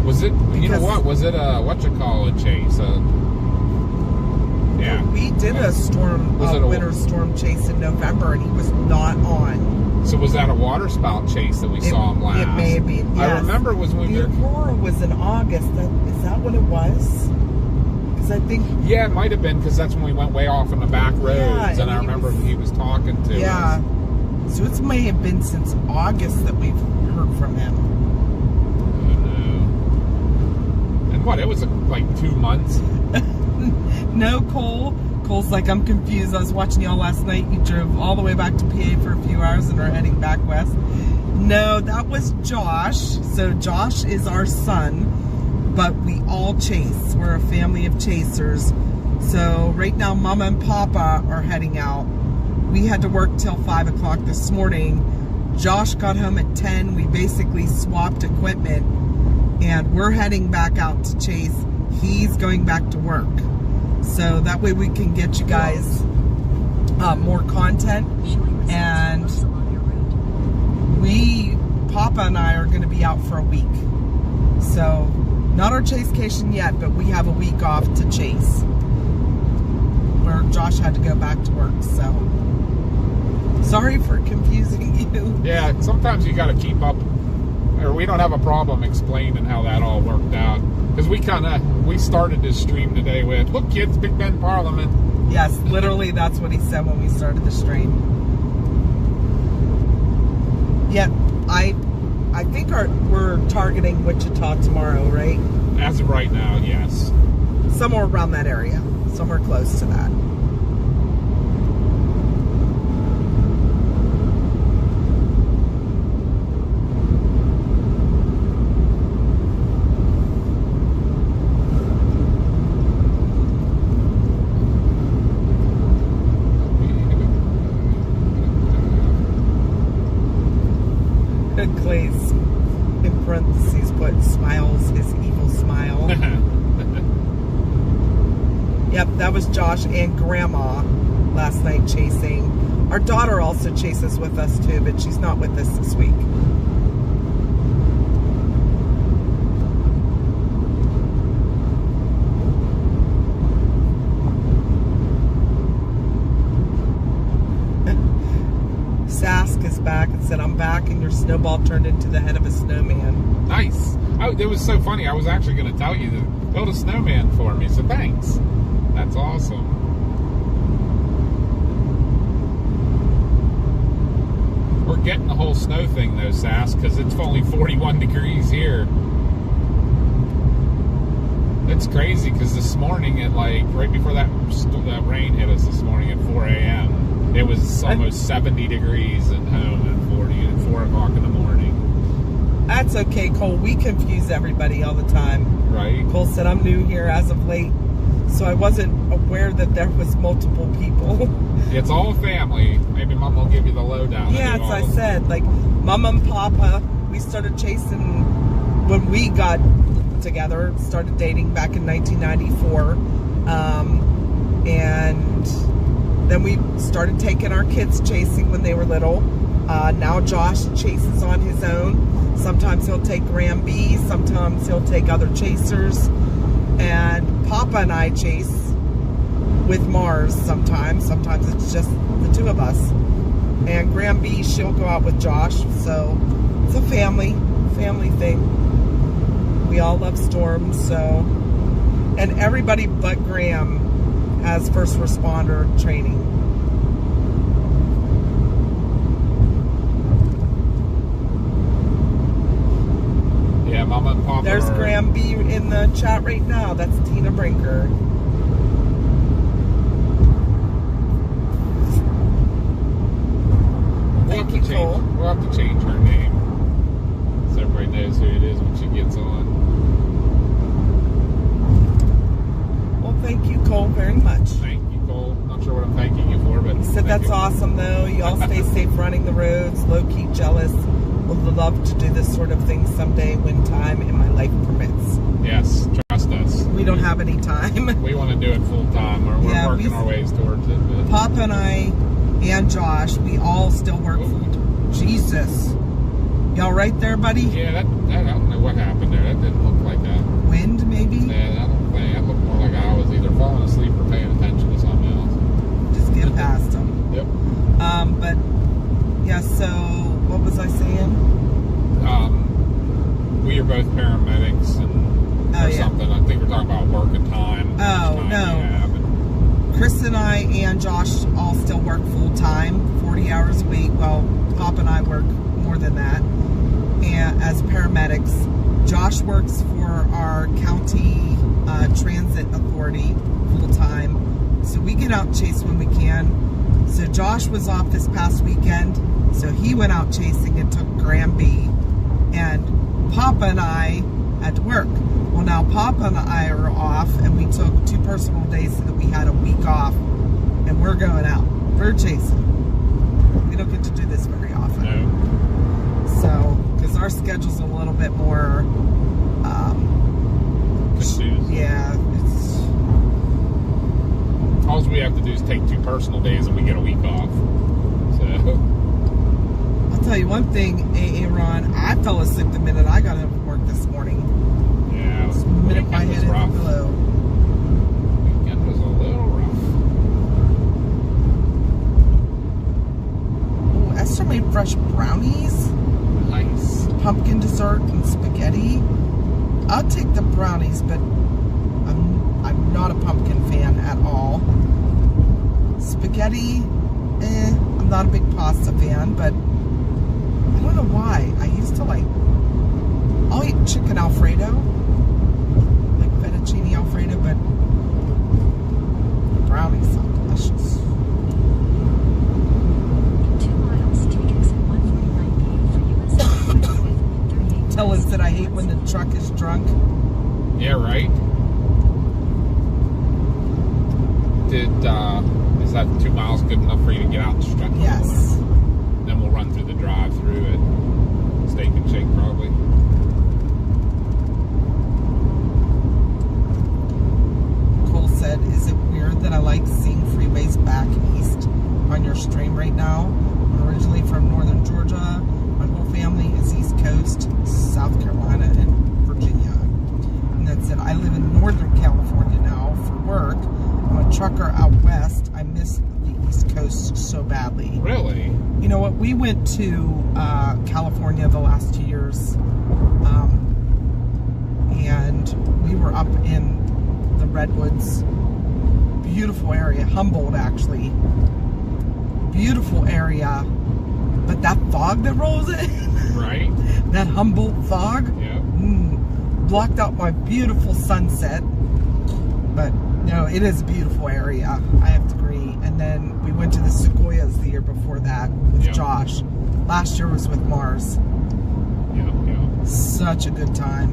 Was it, you know what, was it a, chase? Yeah. We did a storm, winter storm chase in November, and he was not on. So was that a water spout chase that we saw him last? It may be, yes. I remember it was when the Aurora was in August. Is that what it was? Because I think... Yeah, it might have been, because that's when we went way off on the back roads, yeah, and I remember he was talking to us. Yeah. So it may have been since August that we've heard from him. Oh, no. And what, it was like 2 months? No, Cole. Cole's like, I'm confused. I was watching y'all last night. You drove all the way back to PA for a few hours and are heading back west. No, that was Josh. So Josh is our son, but we all chase. We're a family of chasers. So right now, Mama and Papa are heading out. We had to work till 5 o'clock this morning. Josh got home at 10. We basically swapped equipment, and we're heading back out to chase. He's going back to work. So that way we can get you guys more content. And Papa and I are going to be out for a week. So not our chasecation yet, but we have a week off to chase. Where Josh had to go back to work, so sorry for confusing you. Yeah, sometimes you got to keep up, or we don't have a problem explaining how that all worked out. Because we started this stream today with, look kids, Big Bend Parliament. Yes, literally that's what he said when we started the stream. Yeah, I think we're targeting Wichita tomorrow, right? As of right now, yes. Somewhere around that area. Somewhere close to that. Clay's in parentheses put smiles his evil smile. Yep, that was Josh and Grandma last night chasing. Our daughter also chases with us too, but she's not with us this week. Sask is back and said, I'm back and your snowball turned into the head of a snowman. Nice. It was so funny. I was actually going to tell you to build a snowman for me, so thanks. That's awesome. We're getting the whole snow thing though, Sass, because it's only 41 degrees here. It's crazy because this morning at like right before that rain hit us this morning at 4 a.m. it was almost 70 degrees at home at 40 at 4 o'clock in the morning. That's okay, Cole. We confuse everybody all the time. Right. Cole said I'm new here as of late, so I wasn't aware that there was multiple people. It's all family. Maybe Mom will give you the lowdown. Yeah, as I said, like Mama and Papa, we started chasing when we got together, started dating back in 1994, and then we started taking our kids chasing when they were little. Now Josh chases on his own. Sometimes he'll take Graham B, sometimes he'll take other chasers, and Papa and I chase with Mars sometimes it's just the two of us, and Graham B, she'll go out with Josh, so it's a family thing. We all love storms, so, and everybody but Graham has first responder training. Yeah, Mama and Papa. There's Graham B in the chat right now. That's Tina Brinker. Thank you, Cole. We'll have to change her name so everybody knows who it is when she gets on. Well, thank you, Cole, very much. Thank you, Cole. Not sure what I'm thanking you for, but He said that's awesome, though. You all stay safe running the roads. Low-key jealous. Would love to do this sort of thing someday when time in my life permits. Yes, trust us. We don't have any time. We want to do it full time. We're working our ways towards it. But Papa and I and Josh, we all still work full time. Jesus. Y'all right there, buddy? yeah, that I don't know what happened there. That didn't look like that. Wind, maybe? Yeah, I don't think. That looked more like I was either falling asleep or paying attention to something else. Just get past them. Yep. But, yeah, so, what was I saying? We are both paramedics or something. I think we're talking about working time. Oh, no. Chris and I and Josh all still work full time, 40 hours a week. Well, Pop and I work more than that. And as paramedics, Josh works for our county transit authority full time. So we get out and chase when we can. So Josh was off this past weekend, so he went out chasing and took Graham B. And Papa and I had to work. Well, now Papa and I are off, and we took 2 personal days so that we had a week off, and we're going out. We're chasing. We don't get to do this very often. No. So, because our schedule's a little bit more, Confused. yeah, it's... All we have to do is take 2 personal days and we get a week off. So... I'll tell you one thing, Aaron, I fell asleep the minute I got home from work this morning. Yeah, The minute my head hit the pillow. Weekend was a little rough. Oh, Esther made fresh brownies, Nice. pumpkin dessert, and spaghetti. I'll take the brownies, but I'm not a pumpkin fan at all. Spaghetti, I'm not a big pasta fan, but I don't know why. I used to I'll eat chicken Alfredo, like fettuccine Alfredo, but the brownies sound delicious. In 2 miles, take exit 149B for US 38. Tell us that I hate when the truck is drunk. Yeah, right? Is that 2 miles good enough for you to get out and stretch? Yes. Then we'll run through the drive-thru at Steak and Shake probably. Cole said, is it weird that I like seeing freeways back east on your stream right now? I'm originally from northern Georgia. My whole family is East Coast, South Carolina, and Virginia. And that's it. I live in Northern California now for work. I'm a trucker out west. I miss the East Coast so badly. Really? You know what? we went to California the last 2 years, and we were up in the Redwoods. Beautiful area, Humboldt actually. Beautiful area, but that fog that rolls in, Right. that Humboldt fog, Yeah. blocked out my beautiful sunset. But no, it is a beautiful area, I have to agree. And then we went to the Sequoias the year before that with Yep. Josh. Last year was with Mars. Yeah. Yeah. Such a good time.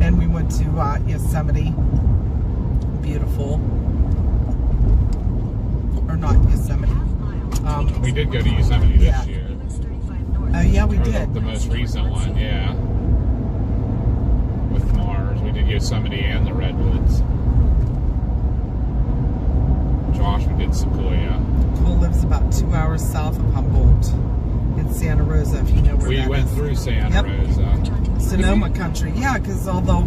And we went to Yosemite. Beautiful. Or not Yosemite. We did go to Yosemite this Yeah. year. US 35 north. Oh yeah, we Or did. The most recent one, yeah. With Mars, we did Yosemite and the Redwoods. Josh, we did Sequoia. Cole lives about 2 hours south of Humboldt in Santa Rosa, if you know where We that went is. through Santa Yep. Rosa. Sonoma country, yeah, because although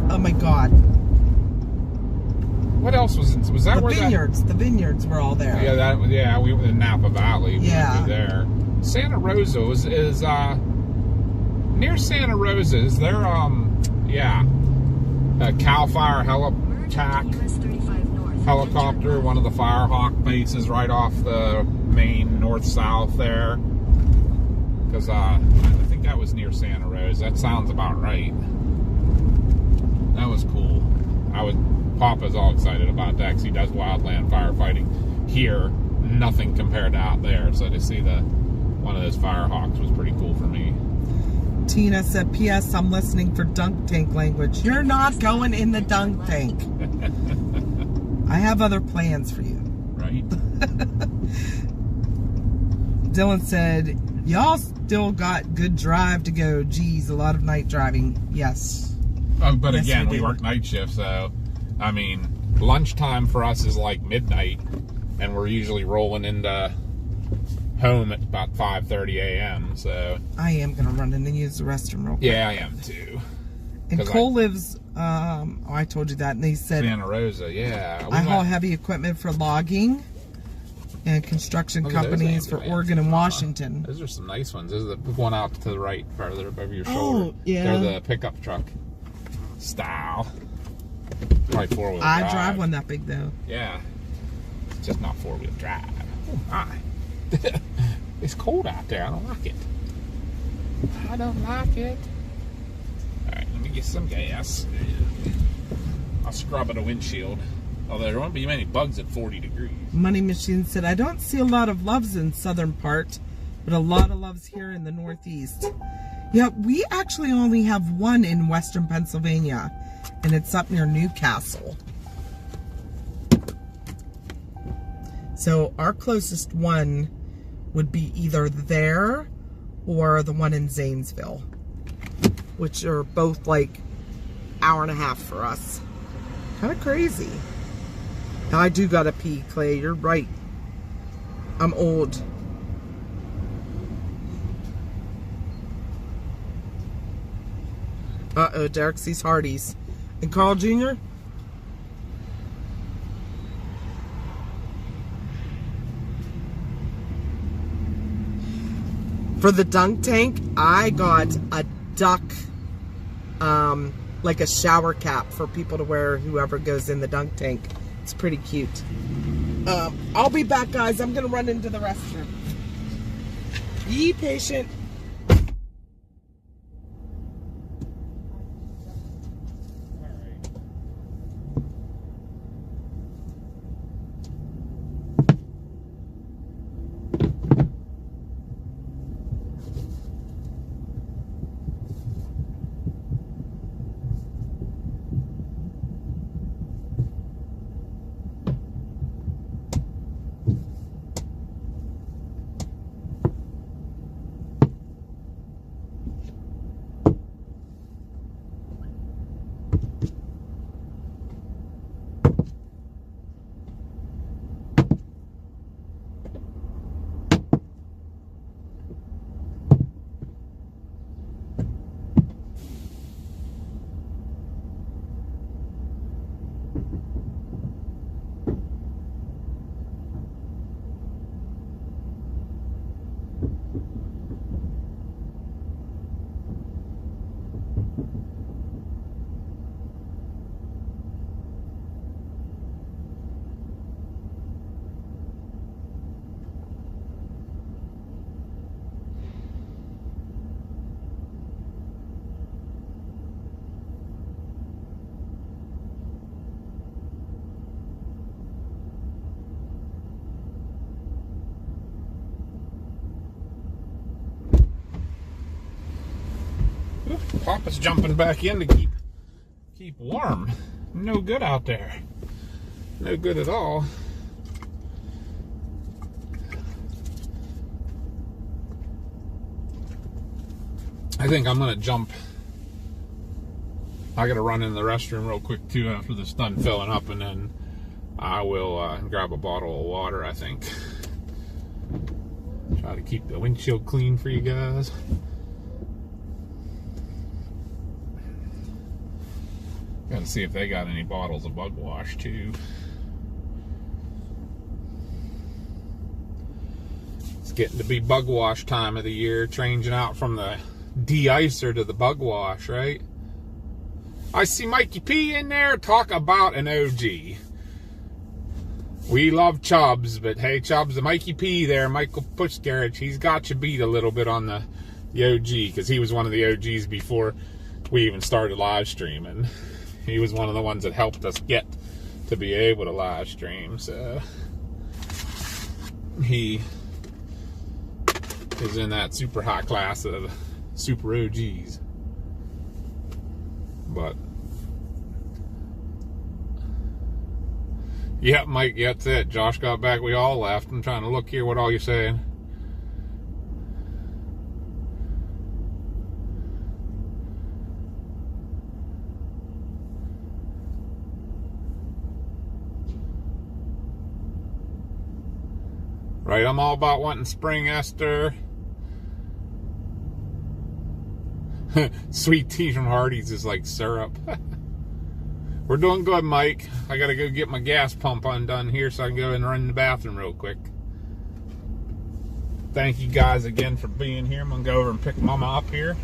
oh my God, What else was that the where vineyards were all there. we were in Napa Valley. We Yeah. went through there. Santa Rosa is near Santa Rosa. Is there a Cal Fire Merge onto US 35 north. helicopter, one of the Firehawk bases right off the main north-south there? Because I think that was near Santa Rosa. That sounds about right. That was cool. Papa's all excited about that because he does wildland firefighting here. Nothing compared to out there. So to see one of those Firehawks was pretty cool for me. Tina said, P.S. I'm listening for dunk tank language. You're not going in the dunk tank. I have other plans for you. Right? Dylan said, y'all still got good drive to go. Geez, a lot of night driving. Yes. But Yes, again, we we do. work night shift, so I mean, lunchtime for us is like midnight, and we're usually rolling into home at about 5:30 a.m. So I am going to run in and use the restroom real quick. yeah, I am too. And 'Cause Cole lives, I told you that, and he said, Santa Rosa, yeah. I haul heavy equipment for logging and construction Look at those companies for ambulances. Oregon and Washington. Those are some nice ones. There's the one out to the right, further above your Oh, shoulder. yeah. They're the pickup truck style. Probably four-wheel drive. I drive one that big, though. Yeah. It's just not four-wheel drive. Oh, my. It's cold out there. I don't like it. I don't like it. Alright, let me get some gas. I'll scrub at a windshield. Although there won't be many bugs at 40 degrees. Money Machine said, I don't see a lot of loves in southern part, but a lot of loves here in the northeast. Yeah, we actually only have one in western Pennsylvania, and it's up near Newcastle. So our closest one would be either there or the one in Zanesville, which are both like hour and a half for us. Kind of crazy. I do gotta pee, Clay. You're right. I'm old. Uh-oh, Derek sees Hardee's. And Carl Jr.? For the dunk tank, I got a duck, like a shower cap for people to wear, whoever goes in the dunk tank. It's pretty cute. I'll be back, guys. I'm gonna run into the restroom. Be patient. Papa's jumping back in to keep warm. No good out there. No good at all. I think I'm gonna jump. I gotta run in the restroom real quick too after this done filling up, and then I will grab a bottle of water, I think. Try to keep the windshield clean for you guys. Gotta see if they got any bottles of bug wash too. It's getting to be bug wash time of the year, changing out from the de-icer to the bug wash, right? I see Mikey P in there. Talk about an OG. We love Chubbs, but hey, Chubbs, the Mikey P there, Michael Pushkarich, he's got you beat a little bit on the OG, because he was one of the OGs before we even started live streaming. He was one of the ones that helped us get to be able to live stream, so he is in that super high class of super OGs. But yeah, Mike, yeah, that's it. Josh got back, we all left. I'm trying to look here what all you're saying. Right, I'm all about wanting spring, Esther. Sweet tea from Hardee's is like syrup. We're doing good, Mike. I gotta go get my gas pump undone here so I can go and run in the bathroom real quick. Thank you guys again for being here. I'm gonna go over and pick Mama up here.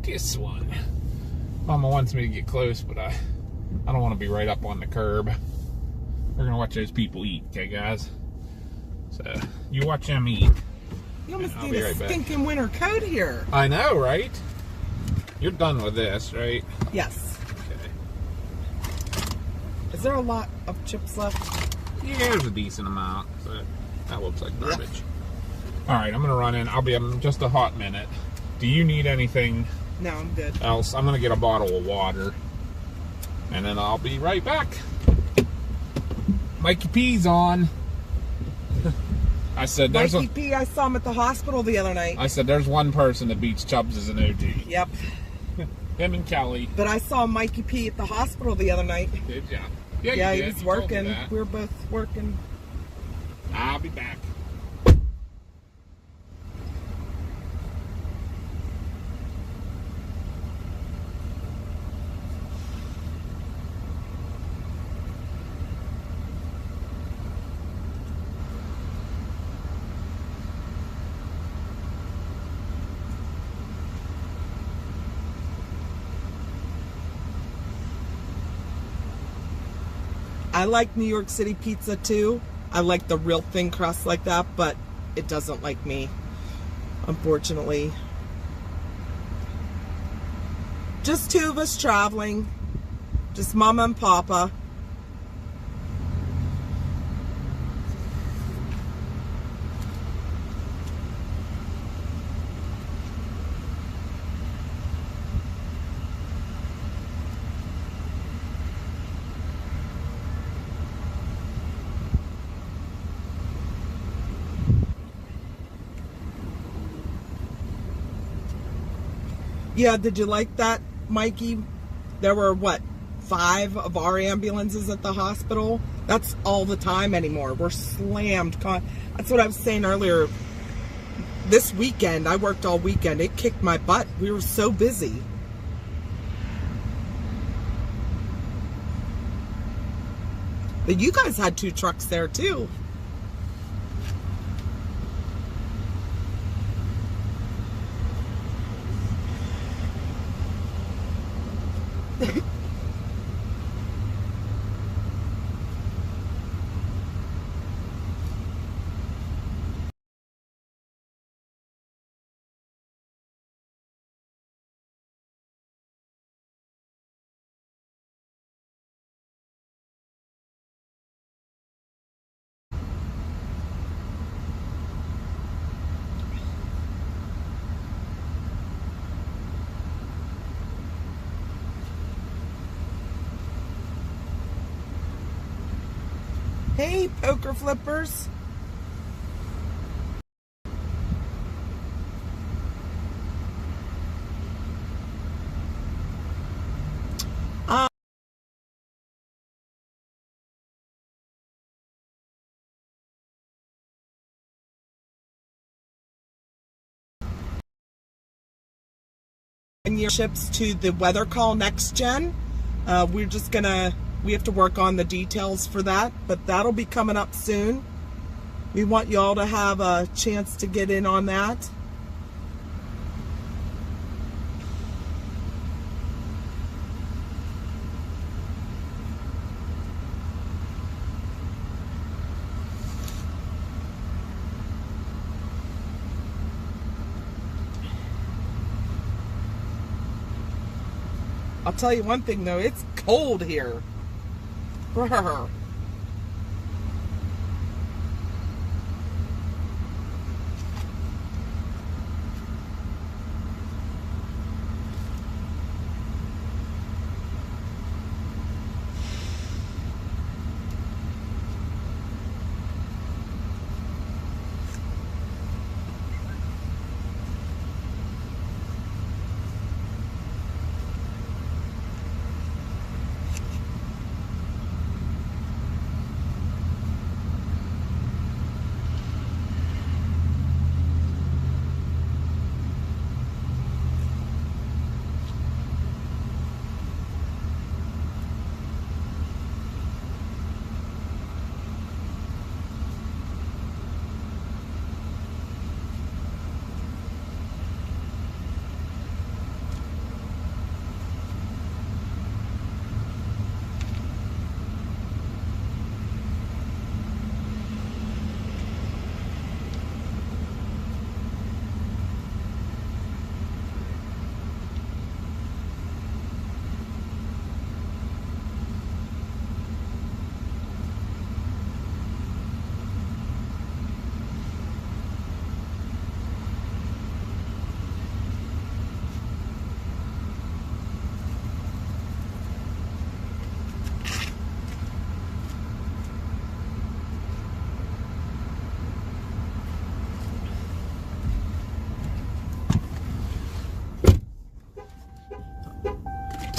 This one. Mama wants me to get close, but I don't want to be right up on the curb. We're gonna watch those people eat, okay, guys? So you watch them eat. You almost need a stinking winter coat here. I know, right? You're done with this, right? Yes. Okay. Is there a lot of chips left? Yeah, there's a decent amount. So that looks like garbage. All right, I'm gonna run in. I'll be in just a hot minute. Do you need anything? No, I'm good. Else, I'm gonna get a bottle of water, and then I'll be right back. Mikey P's on. I said there's Mikey P, I saw him at the hospital the other night. I said there's one person that beats Chubbs as an OG. Yep. Him and Kelly. But I saw Mikey P at the hospital the other night. Did ya? Yeah, you he did. was You told me working. that. We were both working. I'll be back. I like New York City pizza too. I like the real thin crust like that, but it doesn't like me, unfortunately. Just two of us traveling. Just Mama and Papa. Yeah, did you like that, Mikey? There were, what, 5 of our ambulances at the hospital? That's all the time anymore. We're slammed. That's what I was saying earlier. This weekend, I worked all weekend. It kicked my butt. We were so busy. But you guys had 2 trucks there, too. Hey, poker flippers. And your ships to the WeatherCall NexGen. We have to work on the details for that, but that'll be coming up soon. We want y'all to have a chance to get in on that. I'll tell you one thing though, it's cold here. Brr.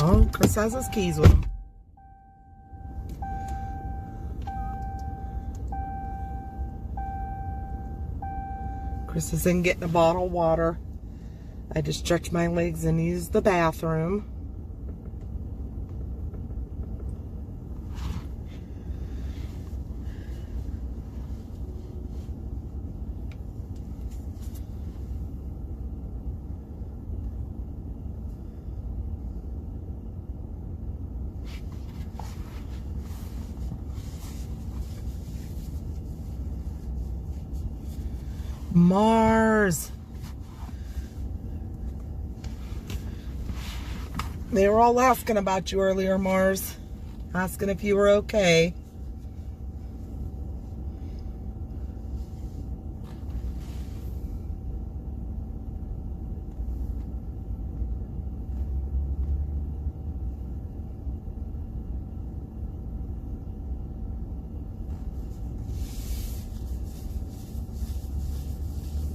Oh, Chris has his keys with him. Chris is in getting a bottle of water. I just stretch my legs and use the bathroom. Mars. They were all asking about you earlier, Mars. Asking if you were okay.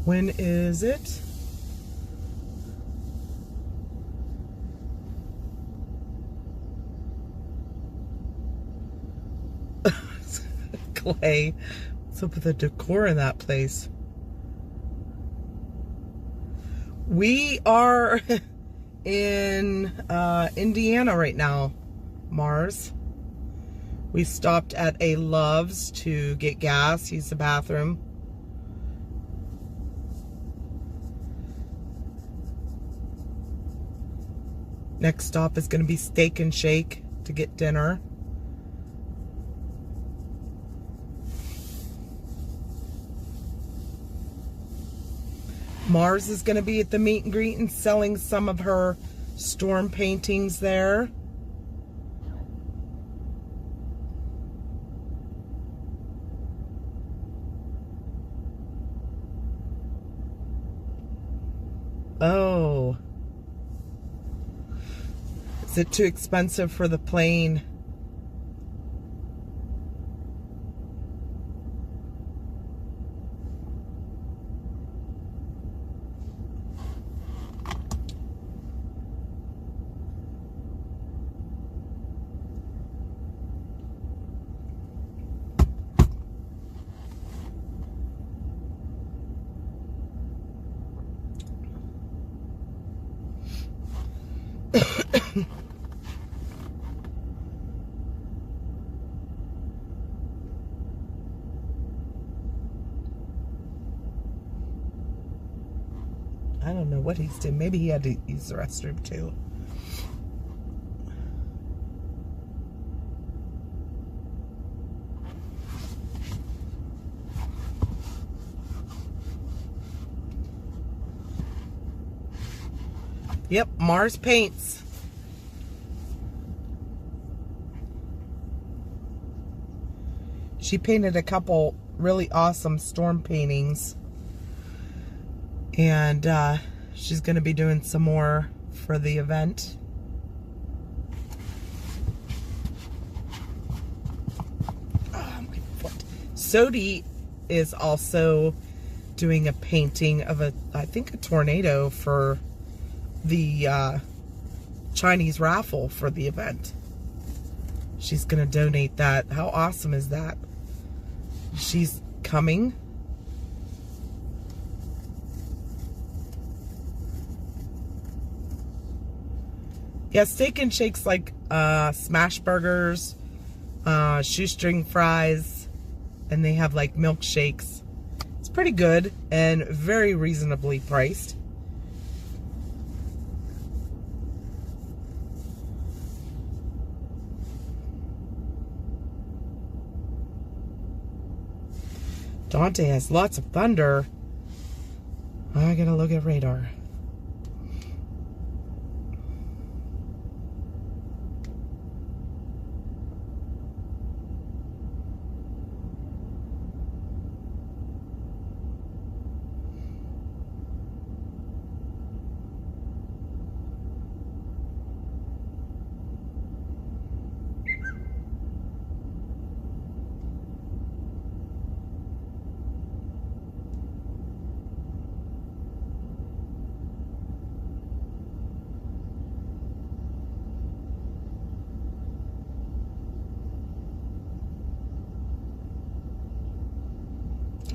When is it? Clay. What's up with the decor in that place? We are in Indiana right now, Mars. We stopped at a Love's to get gas, use the bathroom. Next stop is going to be Steak and Shake to get dinner. Mars is going to be at the meet and greet and selling some of her storm paintings there. Oh. Is it too expensive for the plane? I don't know what he's doing. Maybe he had to use the restroom too. Yep, Mars paints. She painted a couple really awesome storm paintings. And she's going to be doing some more for the event. Oh, my foot. Sodi is also doing a painting of I think a tornado for the Chinese raffle for the event. She's going to donate that. How awesome is that? She's coming. Yeah, Steak and Shake's like smash burgers, shoestring fries, and they have like milkshakes. It's pretty good and very reasonably priced. Dante has lots of thunder. I gotta look at radar.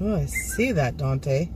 Oh, I see that, Dante.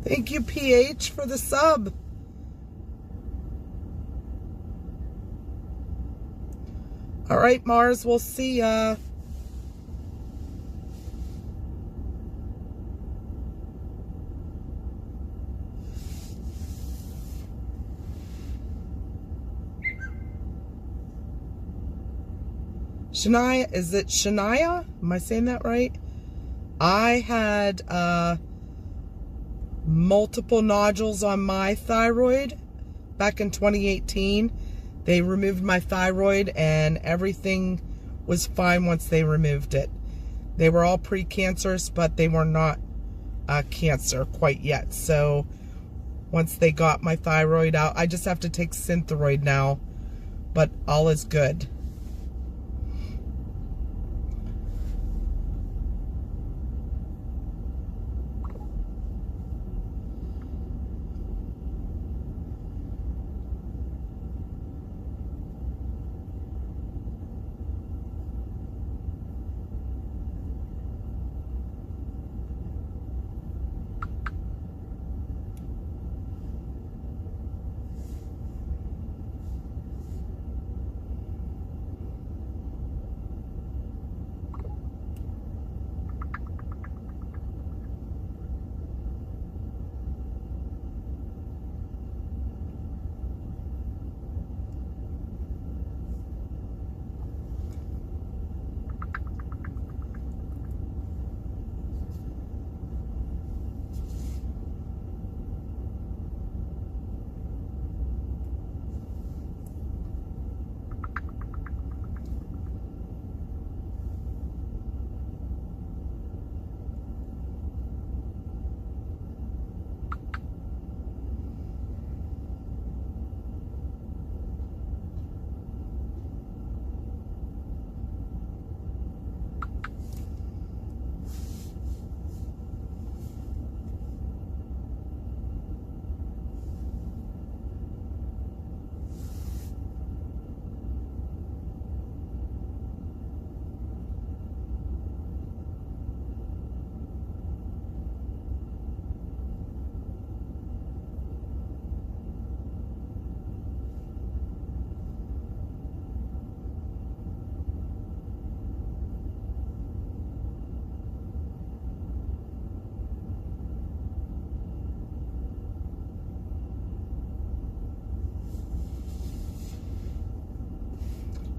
Thank you, PH, for the sub. All right, Mars, we'll see ya. Shania, is it Shania? Am I saying that right? I had multiple nodules on my thyroid back in 2018. They removed my thyroid and everything was fine once they removed it. They were all precancerous, but they were not cancer quite yet. So once they got my thyroid out, I just have to take Synthroid now, but all is good.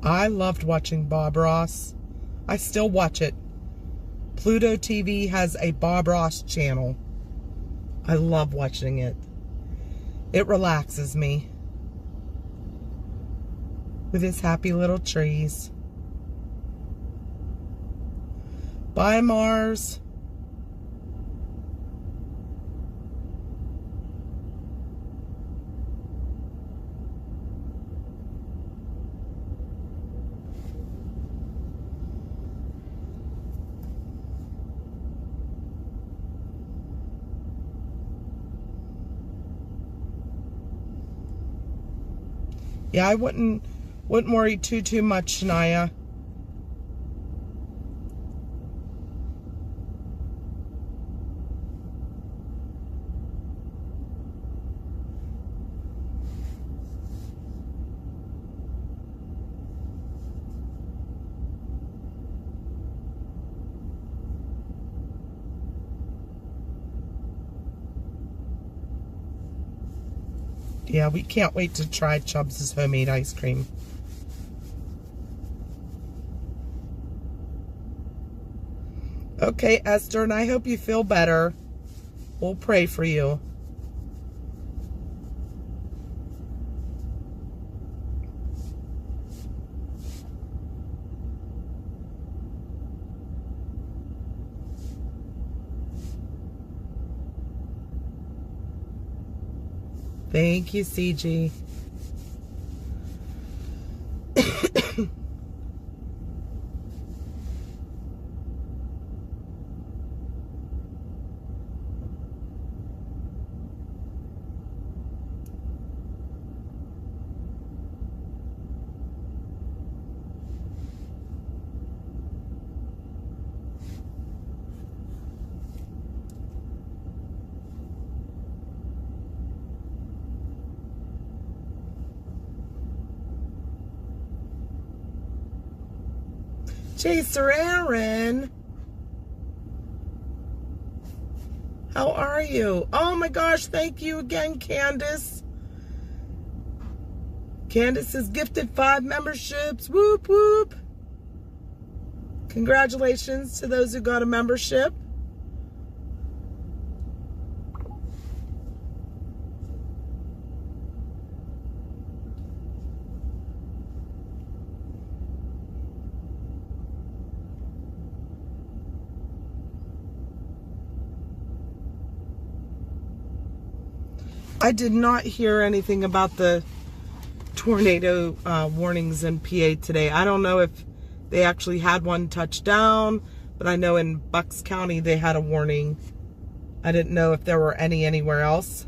I loved watching Bob Ross. I still watch it. Pluto TV has a Bob Ross channel. I love watching it. It relaxes me. With his happy little trees. Bye, Mars. Yeah, I wouldn't worry too much, Shania. Yeah, we can't wait to try Chubbs' homemade ice cream. Okay, Esther, and I hope you feel better. We'll pray for you. Thank you, CG. Chaser Aaron, how are you? Oh my gosh, thank you again, Candace. Candace has gifted 5 memberships. Whoop, whoop. Congratulations to those who got a membership. I did not hear anything about the tornado warnings in PA today. I don't know if they actually had one touch down, but I know in Bucks County they had a warning. I didn't know if there were any anywhere else.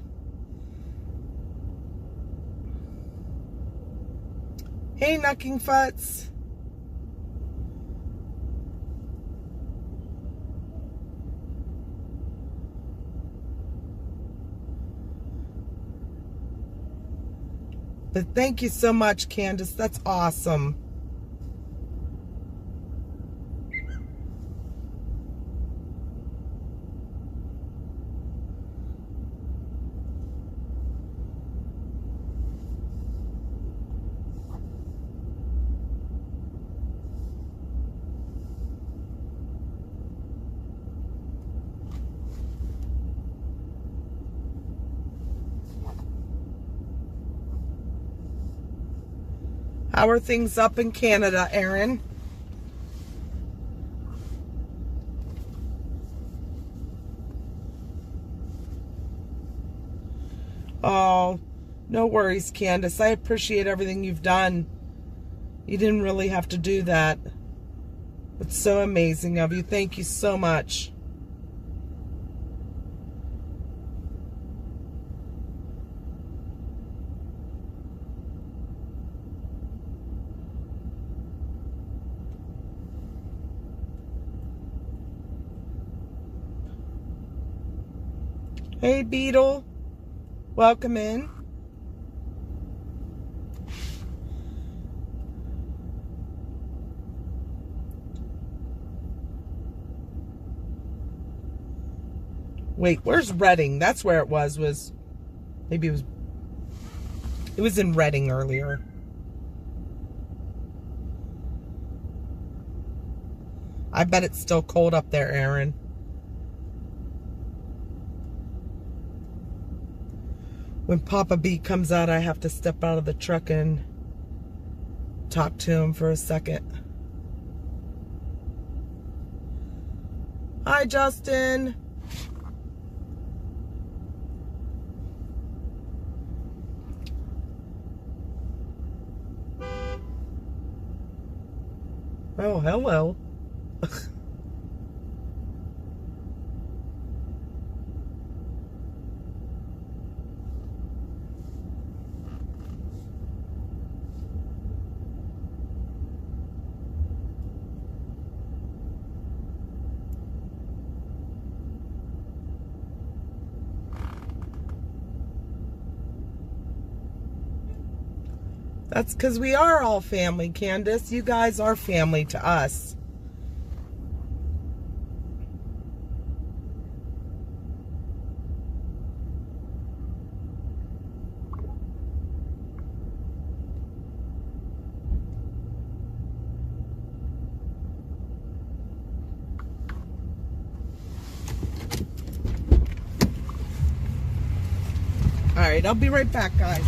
Hey, Knucking Futz. But thank you so much, Candace. That's awesome. How are things up in Canada, Aaron? Oh, no worries, Candace. I appreciate everything you've done. You didn't really have to do that. It's so amazing of you. Thank you so much. Hey, Beetle. Welcome in. Wait, where's Reading? That's where it was. Maybe it was in Reading earlier. I bet it's still cold up there, Aaron. When Papa B comes out, I have to step out of the truck and talk to him for a second. Hi, Justin. Oh, hello. That's because we are all family, Candace. You guys are family to us. All right, I'll be right back, guys.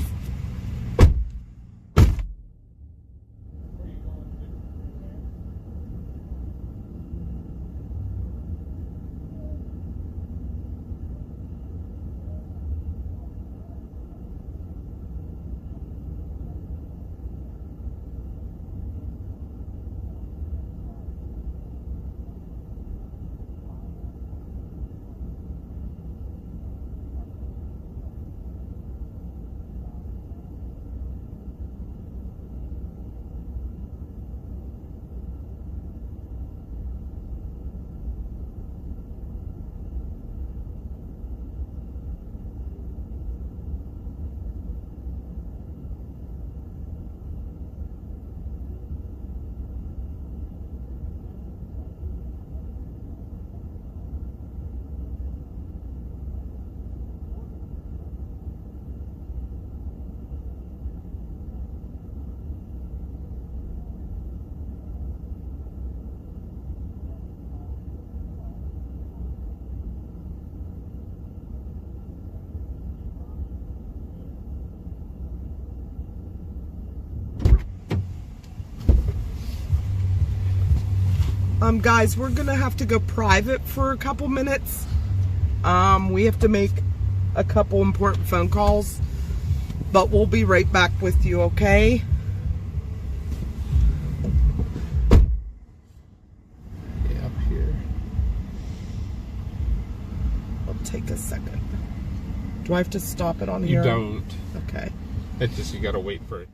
Guys, we're gonna have to go private for a couple minutes. We have to make a couple important phone calls, but we'll be right back with you, okay? Yeah, up here. I'll take a second. Do I have to stop it on here? You don't. Okay. It's just you gotta wait for it.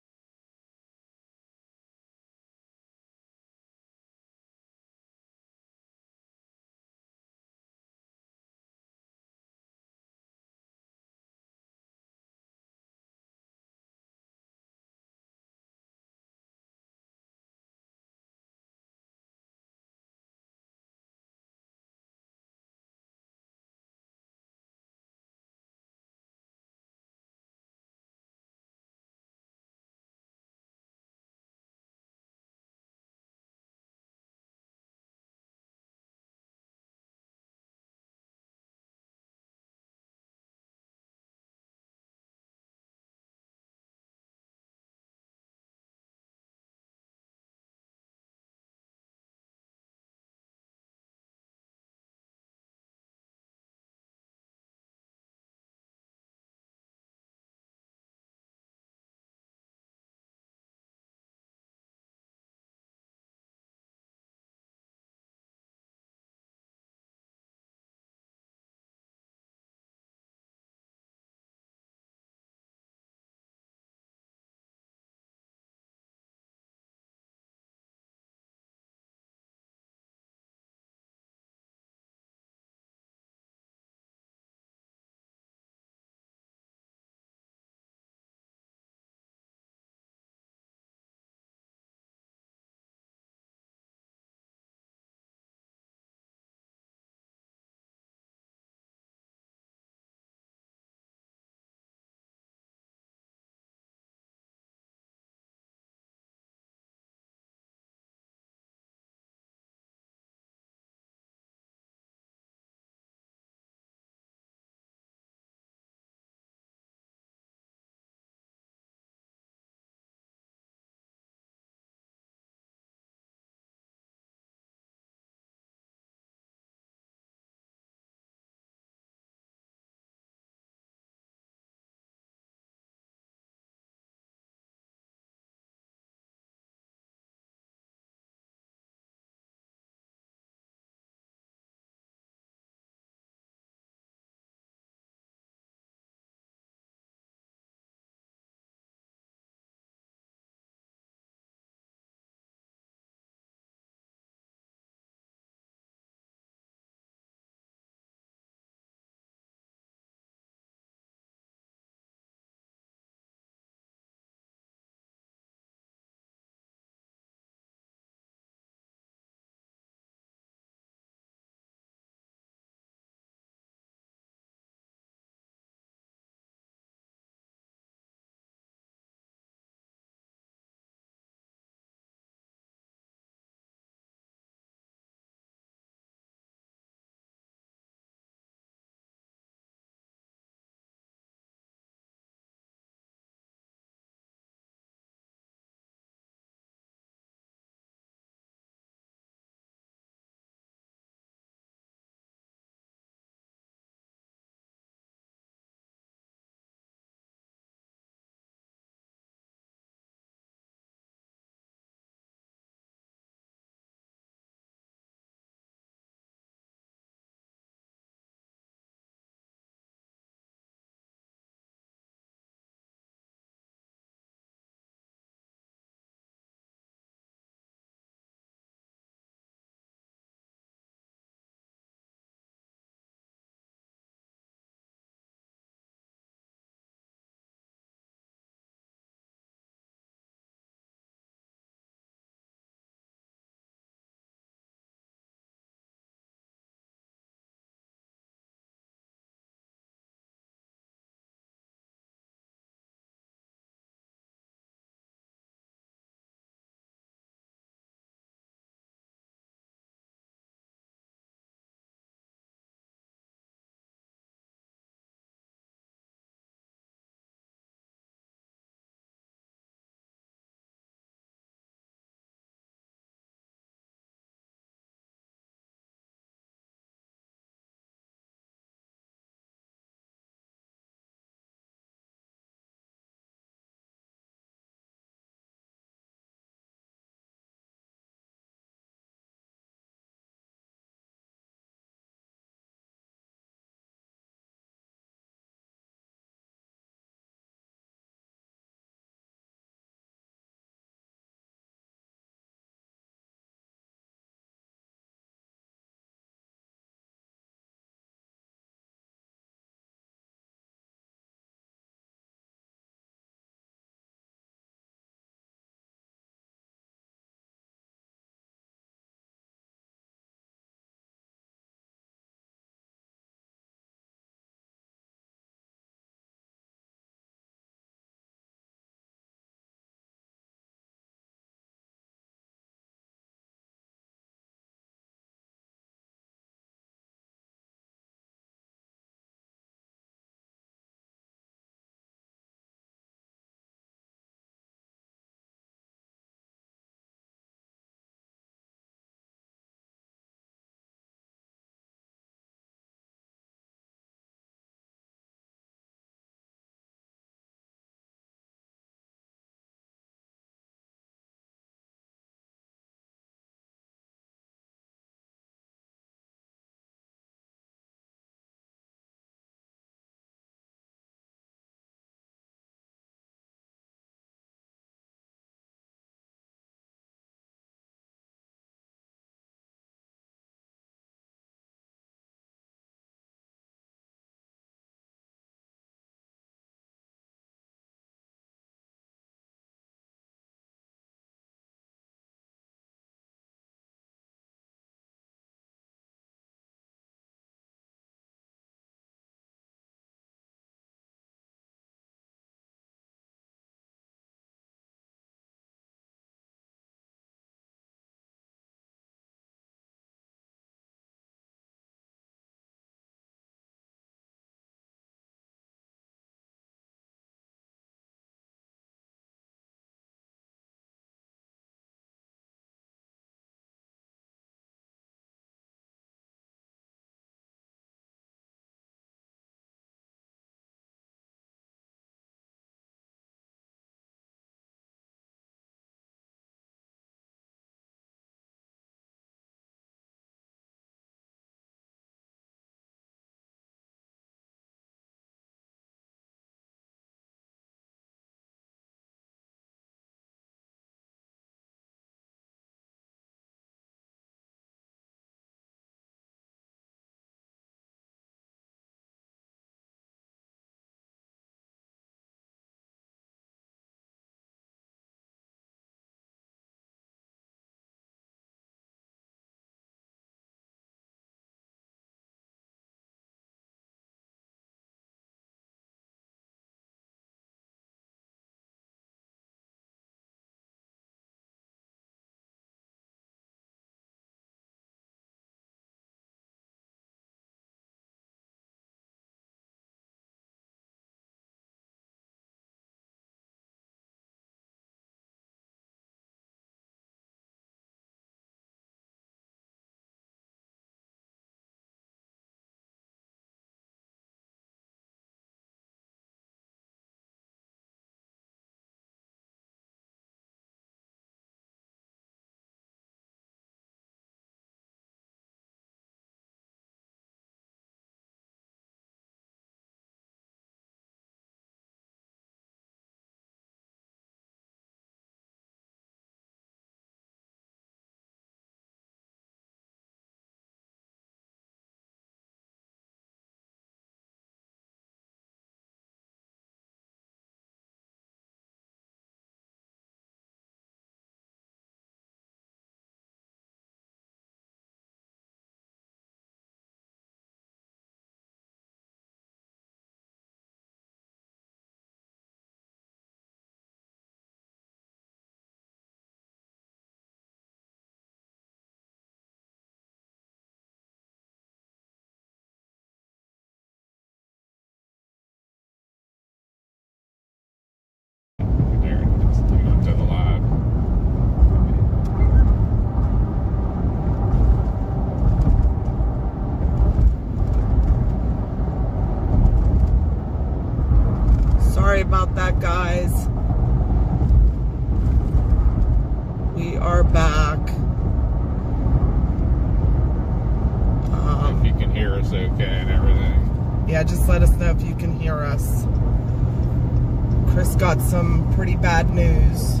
just got some pretty bad news,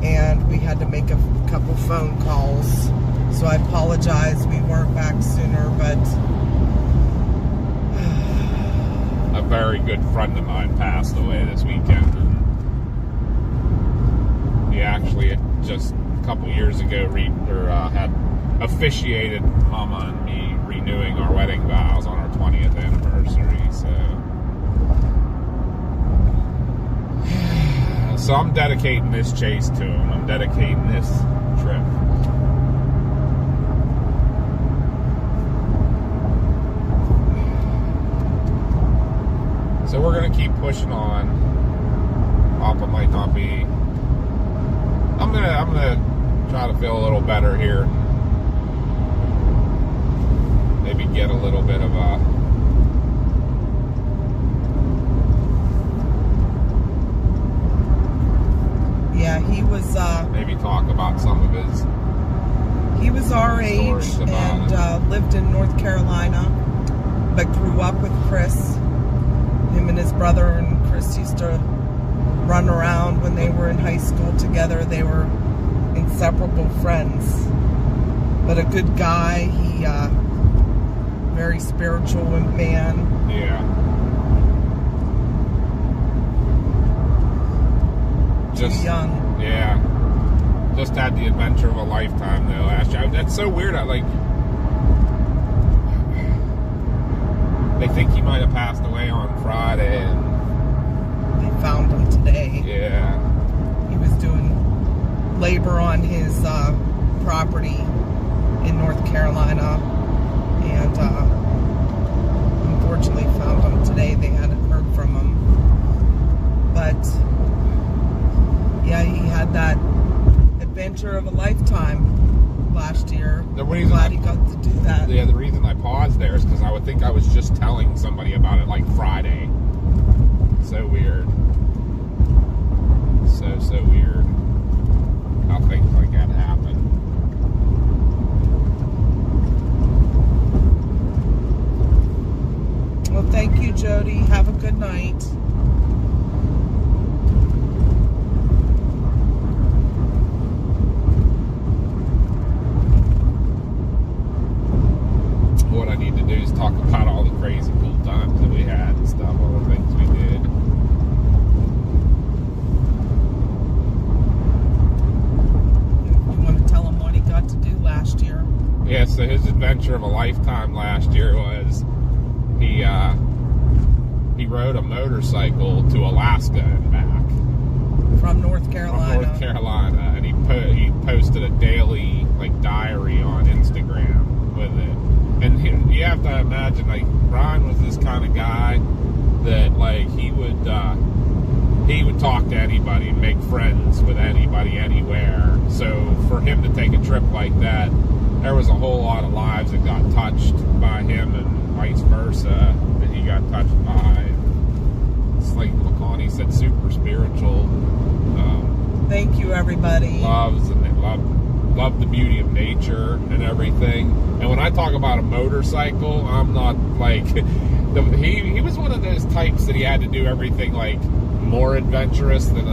and we had to make a couple phone calls. So I apologize we weren't back sooner, but a very good friend of mine passed away this weekend. And he actually just a couple years ago had officiated Mama and me renewing our wedding vows on our 20th anniversary. So I'm dedicating this chase to him. I'm dedicating this trip. So we're gonna keep pushing on. Papa might not be. I'm gonna try to feel a little better here. Maybe get a little bit of a. yeah, he was. Maybe talk about some of his. He was our age and lived in North Carolina, but grew up with Chris. Him and his brother and Chris used to run around when they were in high school together. They were inseparable friends. But a good guy. He very spiritual man. Yeah. Just young. Yeah. Just had the adventure of a lifetime though last year. That's so weird. They think he might have passed away on Friday, and they found him today. Yeah. He was doing labor on his property in North Carolina, and unfortunately found him today. They hadn't heard from him. But yeah, he had that adventure of a lifetime last year. The reason I'm glad he got to do that. Yeah, the reason I paused there is because I would think I was just telling somebody about it like Friday. So weird. So weird how things like that happen. Well, thank you, Jody. Have a good night. What I need to do is talk about all the crazy cool times that we had and stuff, all the things we did. You want to tell him what he got to do last year? Yeah, so his adventure of a lifetime last year was he rode a motorcycle to Alaska and back. From North Carolina. From North Carolina, and he posted a daily diary on Instagram with it. And you have to imagine, Brian was this kind of guy that, he would talk to anybody, make friends with anybody, anywhere. So for him to take a trip like that, there was a whole lot of lives that got touched by him, and vice versa, that he got touched by. It's like McConaughey said, super spiritual. Thank you, everybody. Loves love the beauty of nature and everything. And when I talk about a motorcycle, I'm not he was one of those types that he had to do everything more adventurous than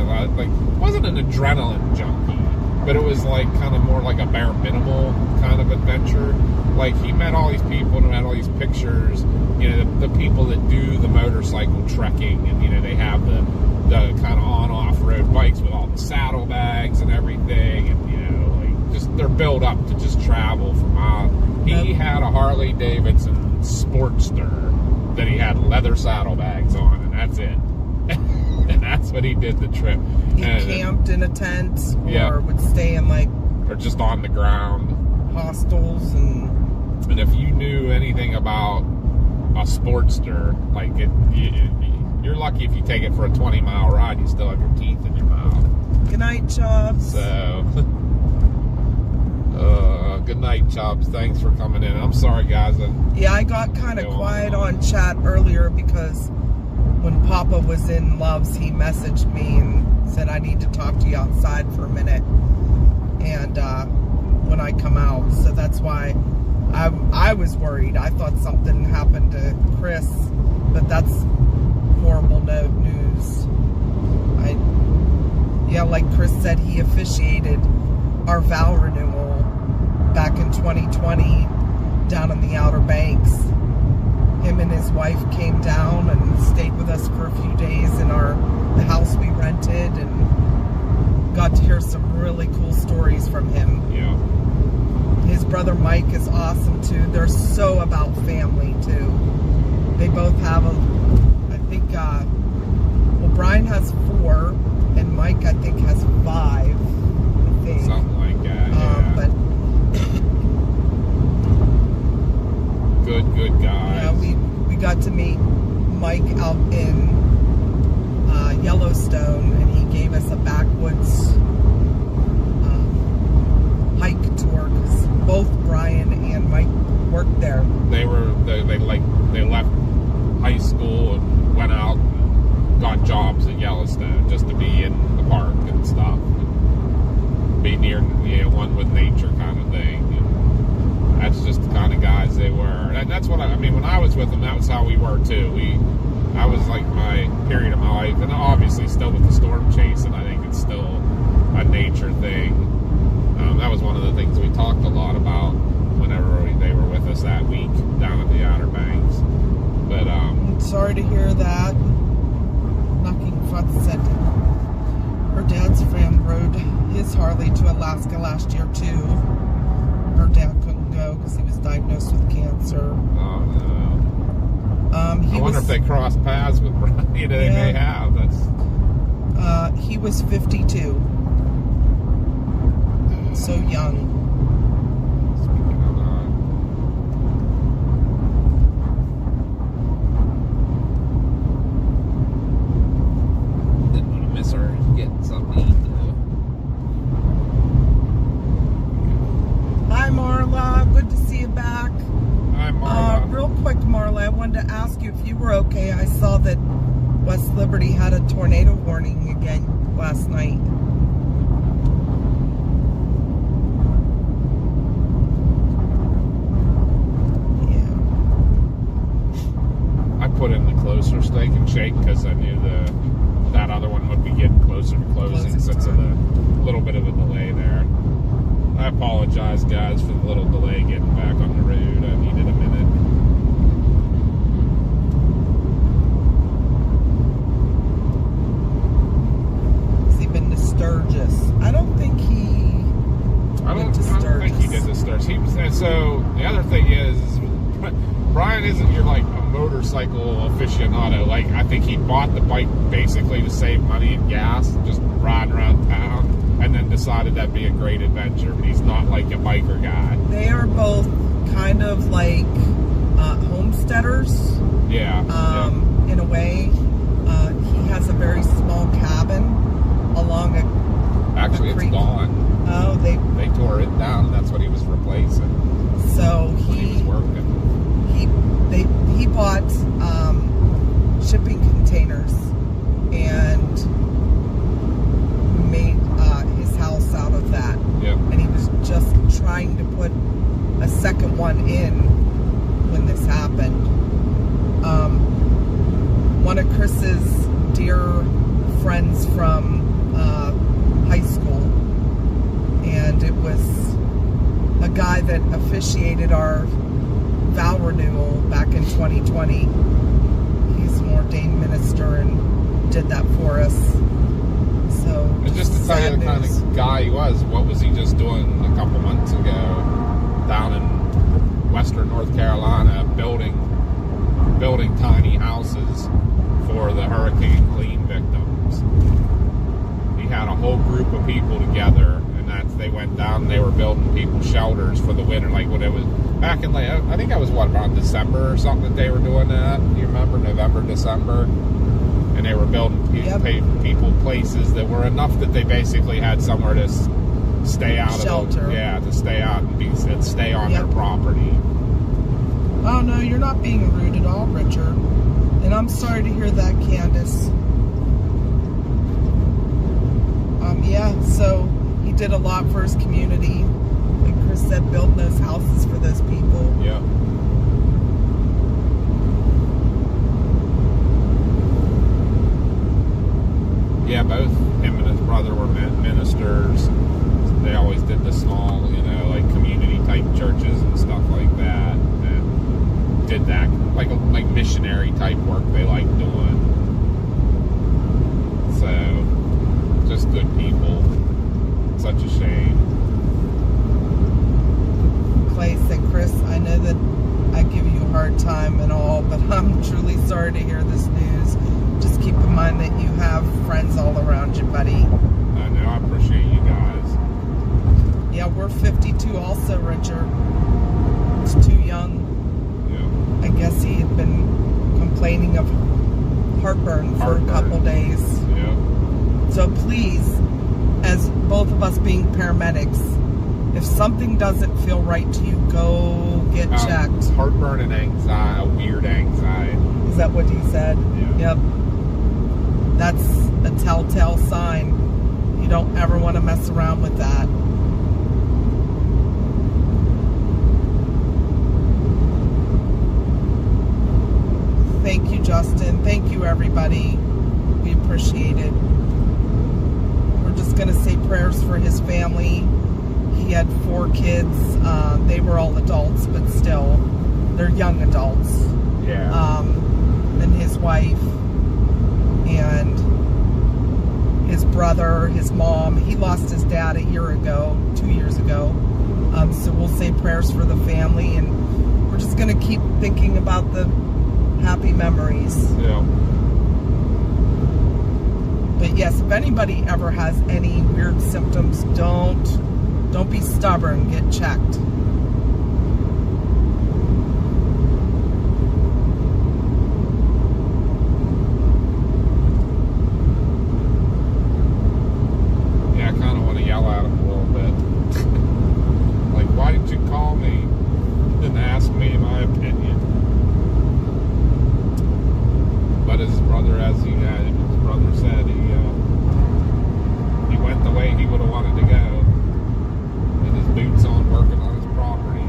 wasn't an adrenaline junkie, but it was kind of more like a bare minimal kind of adventure. He met all these people and had all these pictures, the people that do the motorcycle trekking, and they have the kind of on-off-road bikes with all the saddlebags and everything, and just they're built up to just travel for miles. He had a Harley Davidson Sportster that he had leather saddlebags on, and that's it. And that's what he did the trip. He camped in a tent, or would stay in or just on the ground, hostels, and if you knew anything about a Sportster, you're lucky if you take it for a 20-mile ride, you still have your teeth in your mouth. Good night, Chubbs. So, good night, Chubbs. Thanks for coming in. I'm sorry, guys. I got kind of quiet on chat earlier because when Papa was in Loves, he messaged me and said, I need to talk to you outside for a minute. And when I come out, so that's why I was worried. I thought something happened to Chris, but that's horrible news. Yeah, like Chris said, he officiated our vow renewal back in 2020 down in the Outer Banks. Him and his wife came down and stayed with us for a few days in the house we rented, and got to hear some really cool stories from him. Yeah. His brother Mike is awesome too. They're so about family too. They both have I think, well, Brian has 4, and Mike, I think, has 5. I think. Something like that, yeah. But good guys. yeah, we got to meet Mike out in Yellowstone, and he gave us a backwoods hike tour, because both Brian and Mike worked there. They left high school and went out and got jobs at Yellowstone just to be in the park and stuff, and be near, one with nature kind of thing. And that's just the kind of guys they were, and that's what I mean. When I was with them, that was how we were too. I was like my period of my life, and obviously still with the storm chasing, I think it's still a nature thing. That was one of the things we talked a lot about whenever they were with us that week down at the Outer Banks. But I'm sorry to hear that. Knocking Futz said her dad's friend rode his Harley to Alaska last year too. Her dad couldn't go because he was diagnosed with cancer. oh no. I He wonder if they crossed paths with Brian. They may have. he was 52. So young. Speaking of didn't want to miss her getting something to eat though. Hi Marla, good to see you back. Hi, Marla. Real quick, Marla, I wanted to ask you if you were okay. I saw that West Liberty had a tornado warning again last night. I put in the closer Steak and Shake because I knew that other one would be getting closer to closing since of the little bit of a delay there. I apologize, guys, for the little delay getting back on the road. I needed a minute. Has he been to Sturgis? I don't think he went to Sturgis. I don't think he did the Sturgis. And so the other thing is Brian isn't your like a motorcycle aficionado. Like, I think he bought the bike basically to save money and gas, just riding around town, and then decided that'd be a great adventure. But he's not like a biker guy. They are both kind of like homesteaders. Yeah. In a way. He has a very small cabin along Actually, a creek. it's gone. Oh, they tore it down, and that's what he was replacing. So When he was working. he bought shipping containers and made his house out of that. Yep. And he was just trying to put a second one in when this happened. One of Chris's dear friends from high school, and it was a guy that officiated our vow renewal back in 2020. He's an ordained minister and did that for us. So, And just to tell you the kind of guy he was, what was he just doing a couple months ago down in western North Carolina, building tiny houses for the Hurricane Helene victims. He had a whole group of people together, and they went down and they were building people shelters for the winter. Like when it was back in, I think I was around December or something that they were doing that. Do you remember? November, December? And they were building people places that were enough that they basically had somewhere to stay out shelter. To stay out and stay on their property. Oh no, you're not being rude at all, Richard. And I'm sorry to hear that, Candace. Yeah, so he did a lot for his community. Like Chris said, building those houses for those people. Yeah. Yeah, both him and his brother were It's such a shame. Clay said, Chris, I know that I give you a hard time and all, but I'm truly sorry to hear this news. Just keep in mind that you have friends all around you, buddy. I know, I appreciate you guys. Yeah, we're 52 also, Richard. It's too young. Yeah. I guess he had been complaining of heartburn for a couple days. Yeah. So please, as both of us being paramedics, if something doesn't feel right to you, go get checked. Heartburn and anxiety, weird anxiety. Is that what he said? Yeah. Yep. That's a telltale sign. You don't ever want to mess around with that. Thank you, Justin. Thank you, everybody. We appreciate it. We're just going to say prayers for his family. He had 4 kids. They were all adults, but still, they're young adults. Yeah. And his wife and his brother, his mom. He lost his dad 2 years ago. So we'll say prayers for the family, and we're just going to keep thinking about the happy memories. Yeah. But yes, if anybody ever has any weird symptoms, don't be stubborn. Get checked. Yeah, I kind of want to yell at him a little bit. Like, why didn't you call me and ask me my opinion? But his brother, his brother said, he went the way he would have wanted to go. With his boots on, working on his property.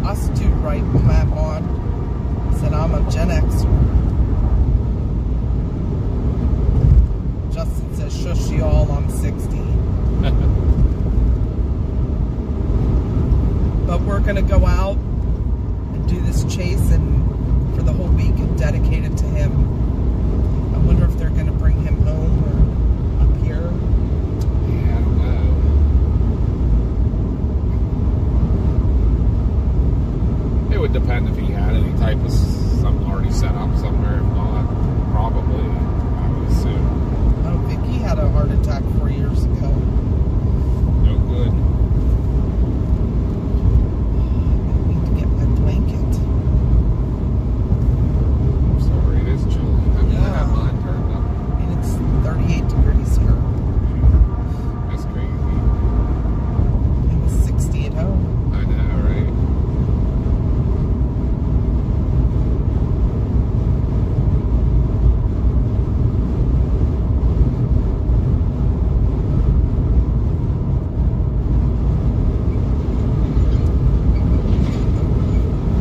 Us too, right, Matt on. Said I'm a Gen Xer. Justin says, shush y'all, I'm 60. But we're going to go out and do this chase and for the whole week and dedicate it to him. I wonder if they're going to bring him home or up here. Yeah, I don't know. It would depend if he had any type of something already set up somewhere. If not, probably, I would assume. I don't think he had a heart attack 4 years ago. No good. I need to get my blanket. I'm sorry, it is chilly. I mean, I have mine turned up. And it's 38 degrees here. That's crazy. It was 60 at home. I know, right?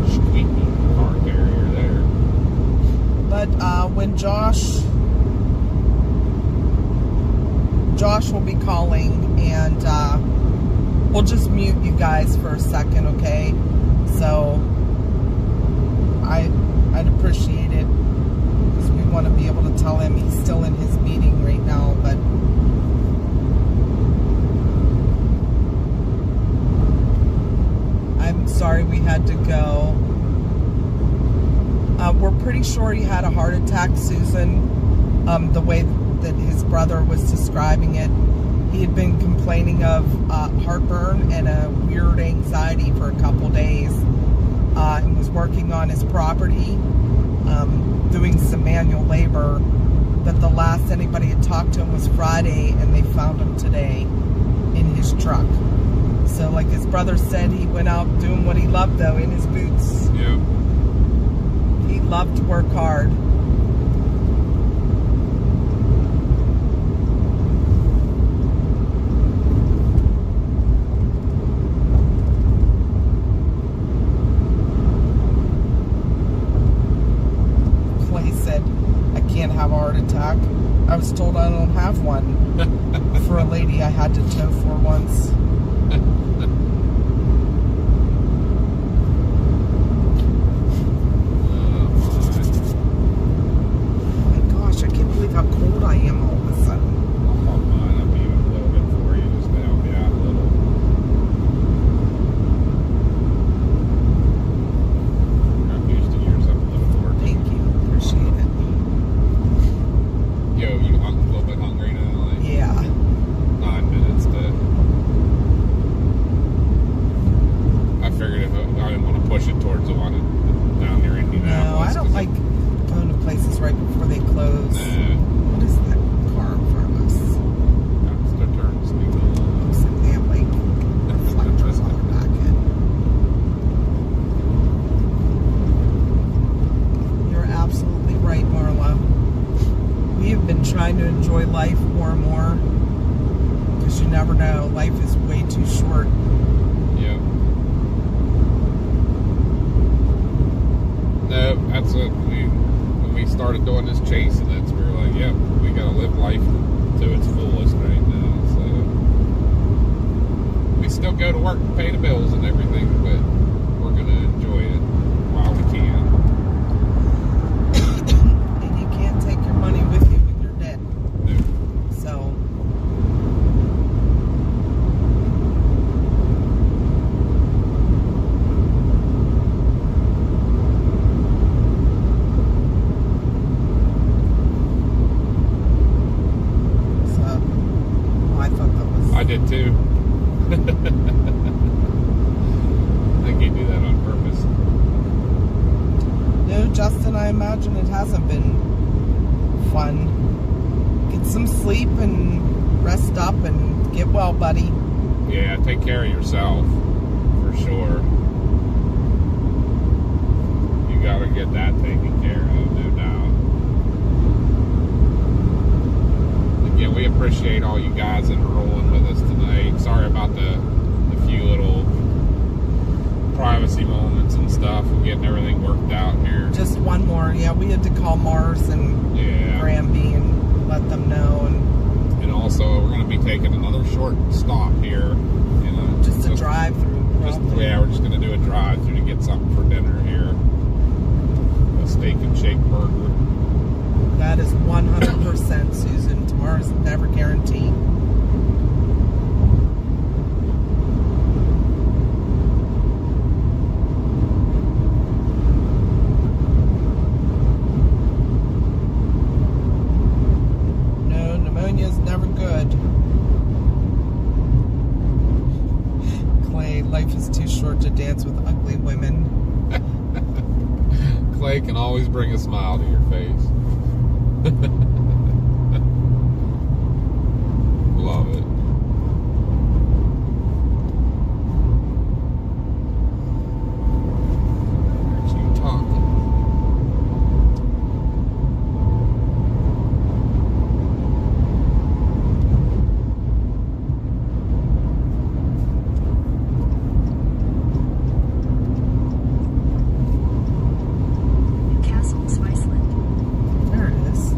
Squeaky car carrier there. But when Josh will be calling, and we'll just mute you guys for a second, okay? So I'd appreciate it, because we want to be able to tell him he's still in his meeting right now. But I'm sorry we had to go. We're pretty sure he had a heart attack, Susan, the way that his brother was describing it. He had been complaining of heartburn and a weird anxiety for a couple days, and was working on his property, doing some manual labor. But the last anybody had talked to him was Friday, and they found him today in his truck. So like his brother said, he went out doing what he loved, though, in his boots. Yep. He loved to work hard. Clay said, I can't have a heart attack. I was told I don't have one. For a lady I had to tow for once. How cold I am all of a sudden. Oh my. enjoy life more and more. Because you never know. Life is way too short. Yeah. No, that's what when we started doing this chase, and we were like, yep, we gotta live life to its fullest right now. So we still go to work and pay the bills and everything, but we're gonna enjoy it while we can. And you can't take your money with you when you're dead. No. So I thought that was... I did too. I think you do that on purpose. No, Justin, I imagine it hasn't been fun. Get some sleep and rest up and get well, buddy. Yeah, take care of yourself, for sure. You gotta get that taken care of, no doubt. Again, we appreciate all you guys that are rolling with us tonight. Sorry about the few little privacy moments and stuff. We're getting everything worked out here. Just one more. Yeah, we had to call Mars and Granby and let them know. And also, we're going to be taking another short stop here. Just a drive-through. Yeah, we're just going to do a drive-through to get something for dinner here. A steak and shake burger. That is 100%, Susan. Tomorrow's never guaranteed. No, pneumonia's never good. Clay, life is too short to dance with ugly women. Clay can always bring a smile to your face. Love it. There's you talking. Castles, Iceland. There it is.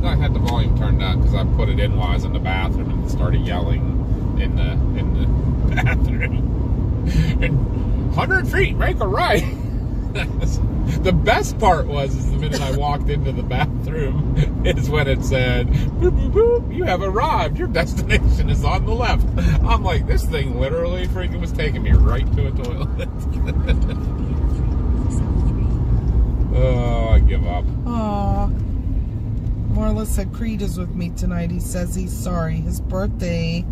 I had the volume turned down because I put it in while I was in the bathroom and started yelling in the bathroom. And 100 feet, make a right. The best part was the minute I walked into the bathroom is when it said, boop, boop, boop, you have arrived. Your destination is on the left. I'm like, this thing literally freaking was taking me right to a toilet. Oh, I give up. Aww. Marla said Creed is with me tonight. He says he's sorry. His birthday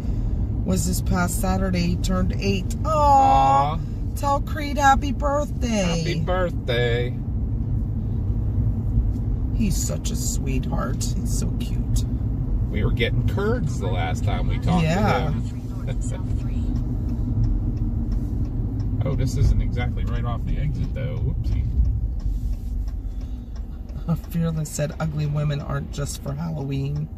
was this past Saturday. He turned 8. Aww. Tell Creed happy birthday. Happy birthday. He's such a sweetheart. He's so cute. We were getting curds the last time we talked to him. Oh, this isn't exactly right off the exit, though. Whoopsie. Fearless said ugly women aren't just for Halloween.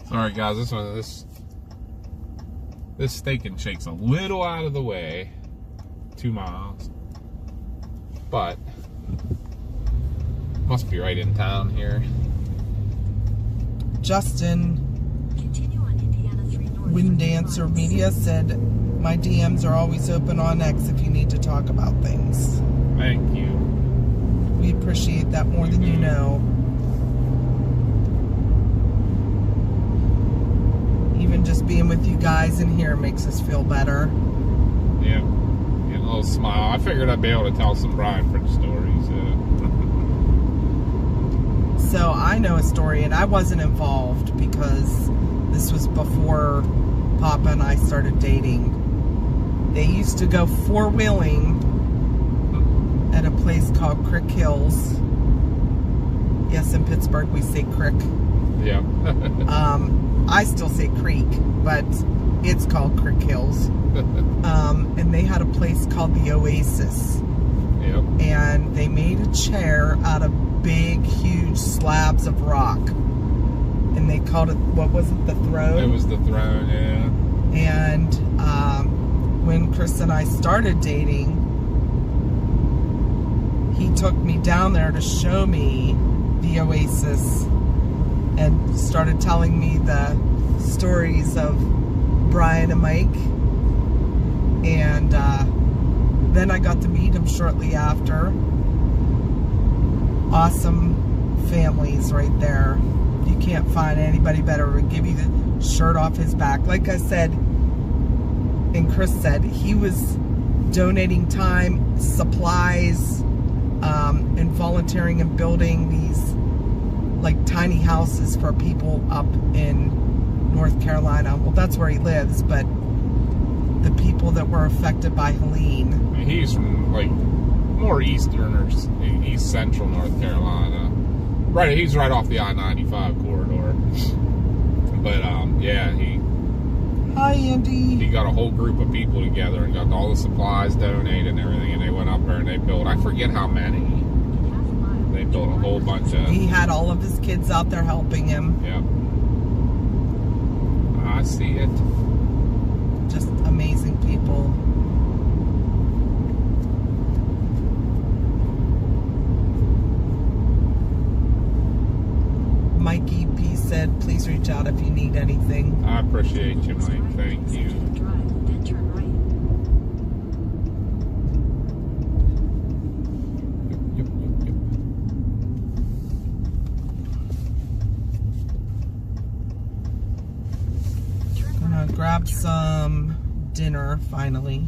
Sorry guys, this steak and shake's a little out of the way. 2 miles. But must be right in town here. Justin Wind Dancer Media said my DMs are always open on X if you need to talk about things. Thank you. We appreciate that more than you know. Even just being with you guys in here makes us feel better. Yeah. Getting a little smile. I figured I'd be able to tell some Brian Fritz stories. So I know a story, and I wasn't involved because this was before Papa and I started dating. They used to go 4-wheeling at a place called Crick Hills. Yes, in Pittsburgh we say Crick. Yeah. I still say creek, but it's called Creek Hills. And they had a place called the Oasis. Yep. And they made a chair out of big, huge slabs of rock. And they called it, what was it, the Throne? It was the Throne, yeah. And when Chris and I started dating, he took me down there to show me the Oasis and started telling me the stories of Brian and Mike. And then I got to meet him shortly after. Awesome families right there. You can't find anybody better who would give you the shirt off his back. Like I said, and Chris said, he was donating time, supplies, and volunteering and building these like tiny houses for people up in North Carolina. Well, that's where he lives, but the people that were affected by Helene. He's from like more eastern or east central North Carolina. Right, he's right off the I-95 corridor. But yeah, Hi, Andy. he got a whole group of people together and got all the supplies donated and everything, and they went up there and they built, I forget how many. They built a whole bunch of. He had all of his kids out there helping him. Yep. I see it. Just amazing people. Mikey P said, please reach out if you need anything. I appreciate you, Mike. Thank you. Drive, then turn right. Yep. Gonna grab some dinner finally.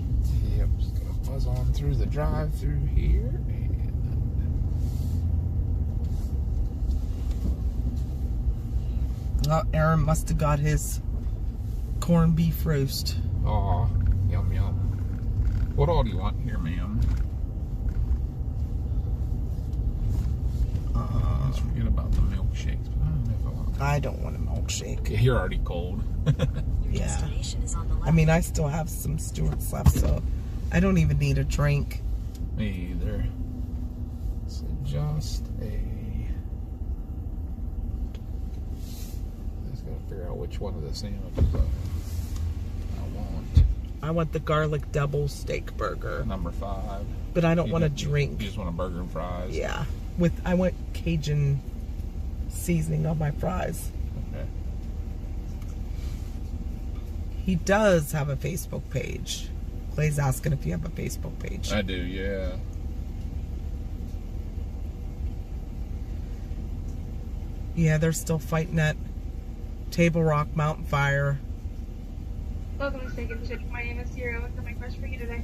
Yep. Just gonna buzz on through the drive-thru here. Oh, Aaron must have got his corned beef roast. Aw, yum yum. What all do you want here, ma'am? Let's forget about the milkshakes. But I don't know if I want. I don't want a milkshake. Yeah, you're already cold. Your Yeah. destination is on the left. I mean, I still have some Stewart's left, so I don't even need a drink. Me either. So just a. Just gotta figure out which one of the sandwiches I want. I want the garlic double steak burger, Number 5. but I don't You want a just- drink. You just want a burger and fries? Yeah, I want Cajun seasoning on my fries. Okay. He does have a Facebook page. Clay's asking if you have a Facebook page. I do, yeah. Yeah, they're still fighting at Table Rock Mountain Fire. Welcome to Steak and Chips. My name is Sierra. What's my question for you today?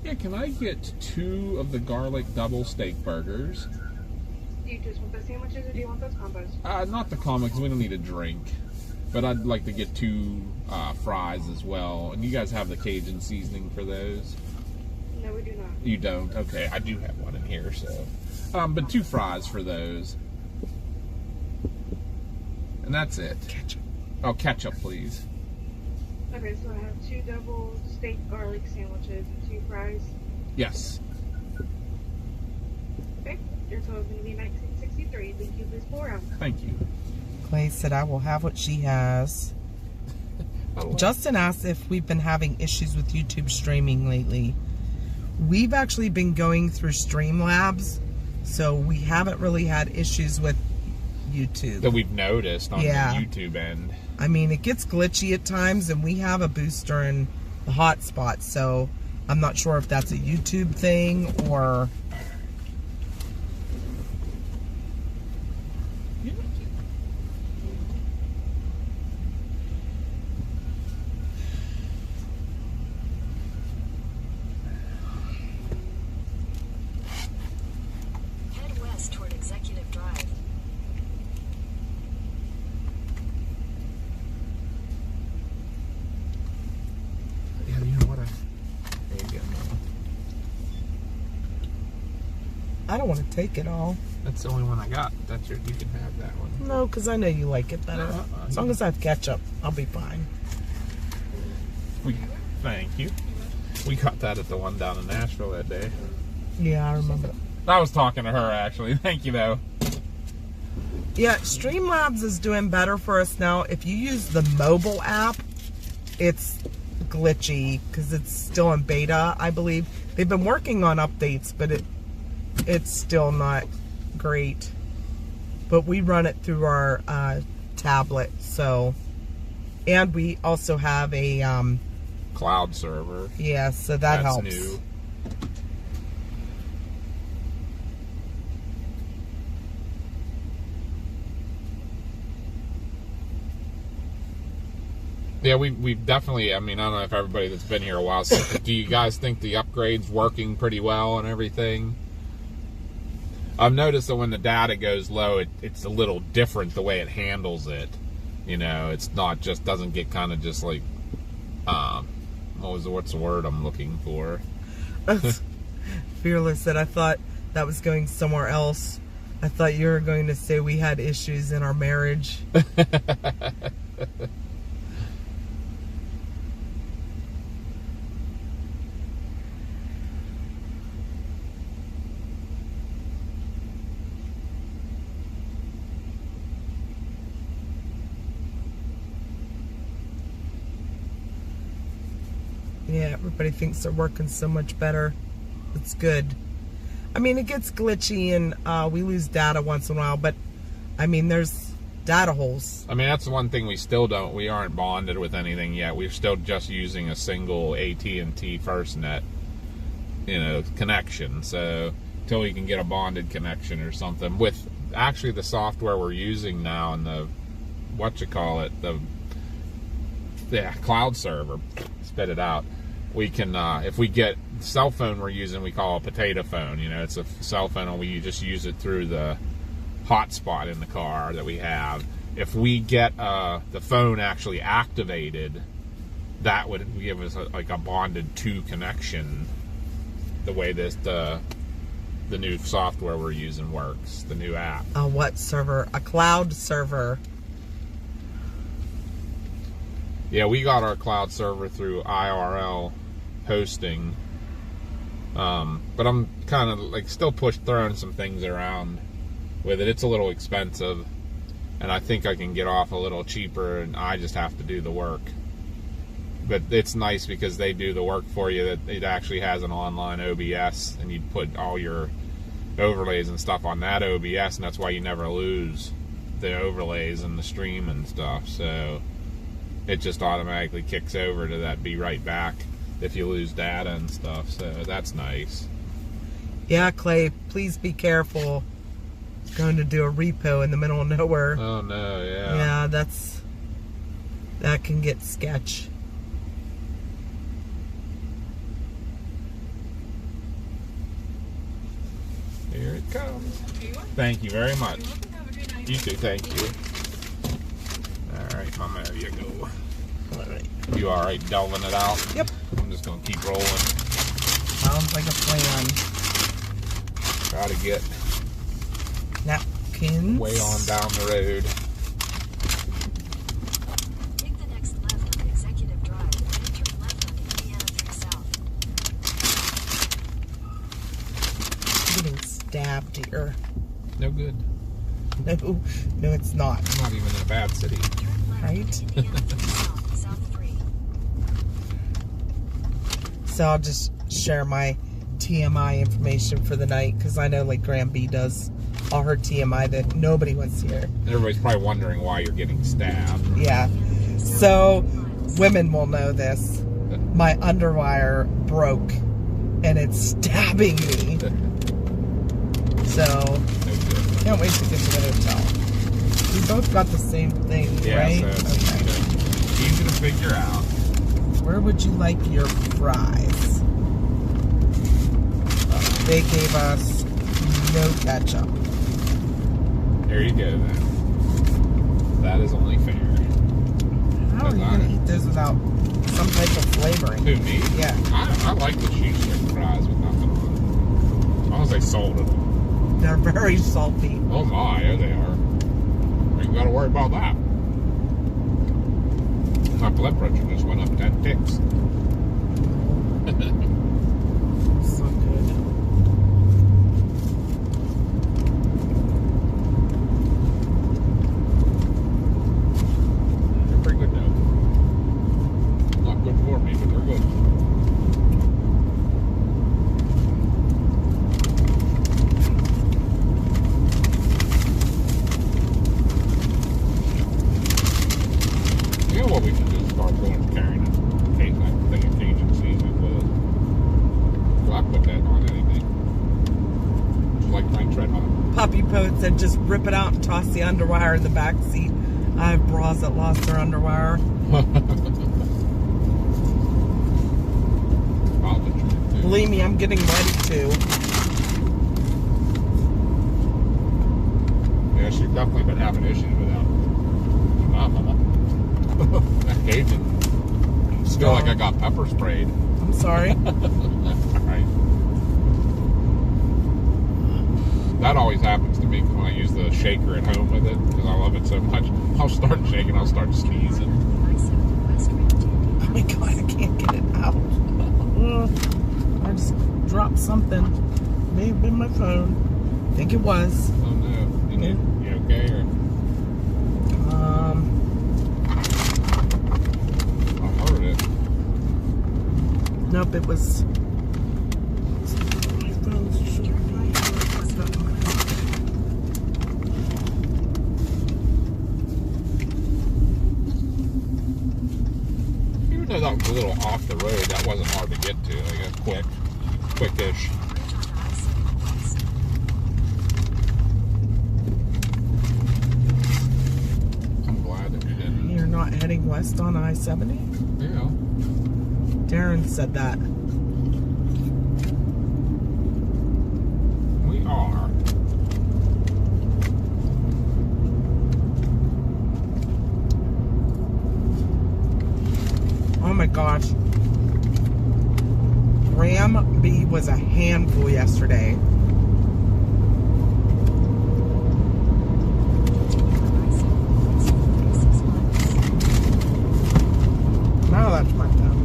Yeah, can I get 2 of the garlic double steak burgers? Do you just want the sandwiches or do you want those combos? Not the common, because we don't need a drink. But I'd like to get 2 fries as well. And you guys have the Cajun seasoning for those? No, we do not. You don't? Okay, I do have one in here, so. But 2 fries for those. And that's it. Ketchup. Oh, ketchup, please. Okay, so I have 2 double steak garlic sandwiches and 2 fries. Yes. Okay, your total is going to be $19.63. Thank you, Ms. Bora. Thank you. Clay said I will have what she has. Justin asked if we've been having issues with YouTube streaming lately. We've actually been going through Streamlabs, so we haven't really had issues with YouTube. That we've noticed on Yeah. the YouTube end. I mean, it gets glitchy at times, and we have a booster in the hotspot, so I'm not sure if that's a YouTube thing or... Head west toward Executive Drive. Yeah, you know what? There you go. I don't want to take it all. That's the only one I got. That's your. You can have that one. No, because I know you like it better. As long as I have ketchup, I'll be fine. Thank you. We got that at the one down in Nashville that day. Yeah, I remember. I was talking to her actually. Thank you though. Yeah, Streamlabs is doing better for us now. If you use the mobile app, it's glitchy because it's still in beta, I believe. They've been working on updates, but it's still not great. But we run it through our tablet, so, and we also have a cloud server. Yeah, so that's helps. New. Yeah, we've definitely, I mean, I don't know if everybody that's been here a while, so do you guys think the upgrade's working pretty well and everything? I've noticed that when the data goes low, it's a little different the way it handles it. You know, it's not just, doesn't get kind of just like, what's the word I'm looking for? Fearless said, I thought that was going somewhere else. I thought you were going to say we had issues in our marriage. Yeah, everybody thinks they're working so much better. It's good. I mean, it gets glitchy and we lose data once in a while, but I mean, there's data holes. I mean, that's the one thing we still don't, we aren't bonded with anything yet. We're still just using a single AT&T FirstNet, you know, connection. So until we can get a bonded connection or something with actually the software we're using now and the, the cloud server, spit it out. We can, if we get the cell phone we're using, we call a potato phone. You know, it's a cell phone and we just use it through the hotspot in the car that we have. If we get the phone actually activated, that would give us like a bonded 2 connection. The way this the new software we're using works, the new app. A what server? A cloud server. Yeah, we got our cloud server through IRL hosting, but I'm kind of like still throwing some things around with it. It's a little expensive, and I think I can get off a little cheaper, and I just have to do the work. But it's nice because they do the work for you. That it actually has an online OBS, and you put all your overlays and stuff on that OBS, and that's why you never lose the overlays and the stream and stuff. So it just automatically kicks over to that be right back if you lose data and stuff. So that's nice. Yeah, Clay, please be careful. Going to do a repo in the middle of nowhere. Oh no, yeah. Yeah, that can get sketch. Here it comes. Thank you very much. You too, thank you. Alright, Mama, there you go. Alright. You alright delving it out? Yep. I'm just gonna keep rolling. Sounds like a plan. Try to get napkins way on down the road. Take the next left on Executive Drive, then turn left on Indiana 3 South. I'm getting stabbed here. No good. No, it's not. I'm not even in a bad city. Turn left Right. on Indiana 3 South, South 3. So I'll just share my TMI information for the night because I know like Graham B does all her TMI that nobody wants to hear. Everybody's probably wondering why you're getting stabbed. Yeah. So women will know this. My underwire broke and it's stabbing me. So can't wait to get to the hotel. We both got the same thing, Yeah, right? so it's easy to figure out. Where would you like your fries? They gave us no ketchup. There you go then. That is only fair. How are you going to eat those without some type of flavoring? Who, me? Yeah. I like the cheese stick fries with nothing on it. As long as they sold it. They're very salty. Oh my, yeah they are. You gotta worry about that. My blood pressure just went up 10 ticks. So good. They're pretty good though. Not good for me, but they're good. You know what we should just start going carrying a thing of Cajun seasoning with us. Well, I put that on anything. Just like Frank's Red Hot. Puppy Poet said just rip it out and toss the underwire in the back seat. I have bras that lost their underwire. Believe me, I'm getting ready to. Yeah, she's definitely been having issues with that. That Cajun. I feel like I got pepper sprayed. I'm sorry. Right. That always happens to me when I use the shaker at home with it because I love it so much. I'll start shaking, I'll start sneezing. Oh my god, I can't get it out. I just dropped something. May have been my phone. I think it was. Oh no. You okay or? I heard it. Nope, it was. Even though that was a little off the road, that wasn't hard to get to. I guess quickish. I'm glad that you didn't. You're not heading west on I-70? Yeah. Darren said that. We are. Oh my gosh. Ram B was a handful yesterday. Now that's my phone.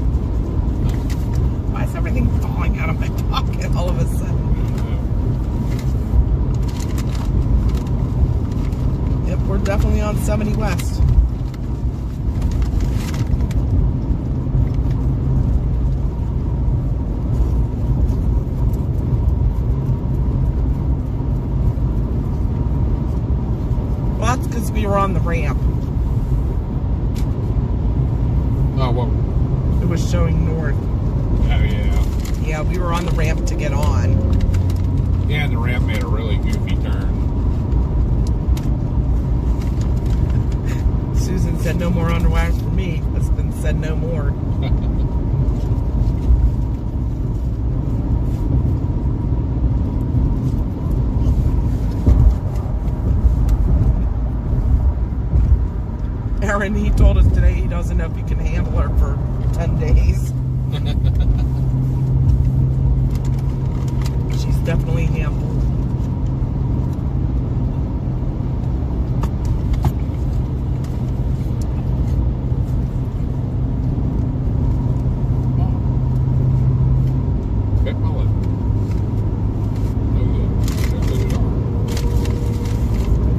Why is everything falling out of my pocket all of a sudden? Yep, we're definitely on 70 West. Well, that's because we were on the ramp. Oh, well. It was showing north. Oh, yeah. Yeah, we were on the ramp to get on. Yeah, and the ramp made a really goofy turn. Susan said no more underwires for me. Husband said no more. Aaron, he told us today he doesn't know if he can handle her for 10 days. She's definitely handled.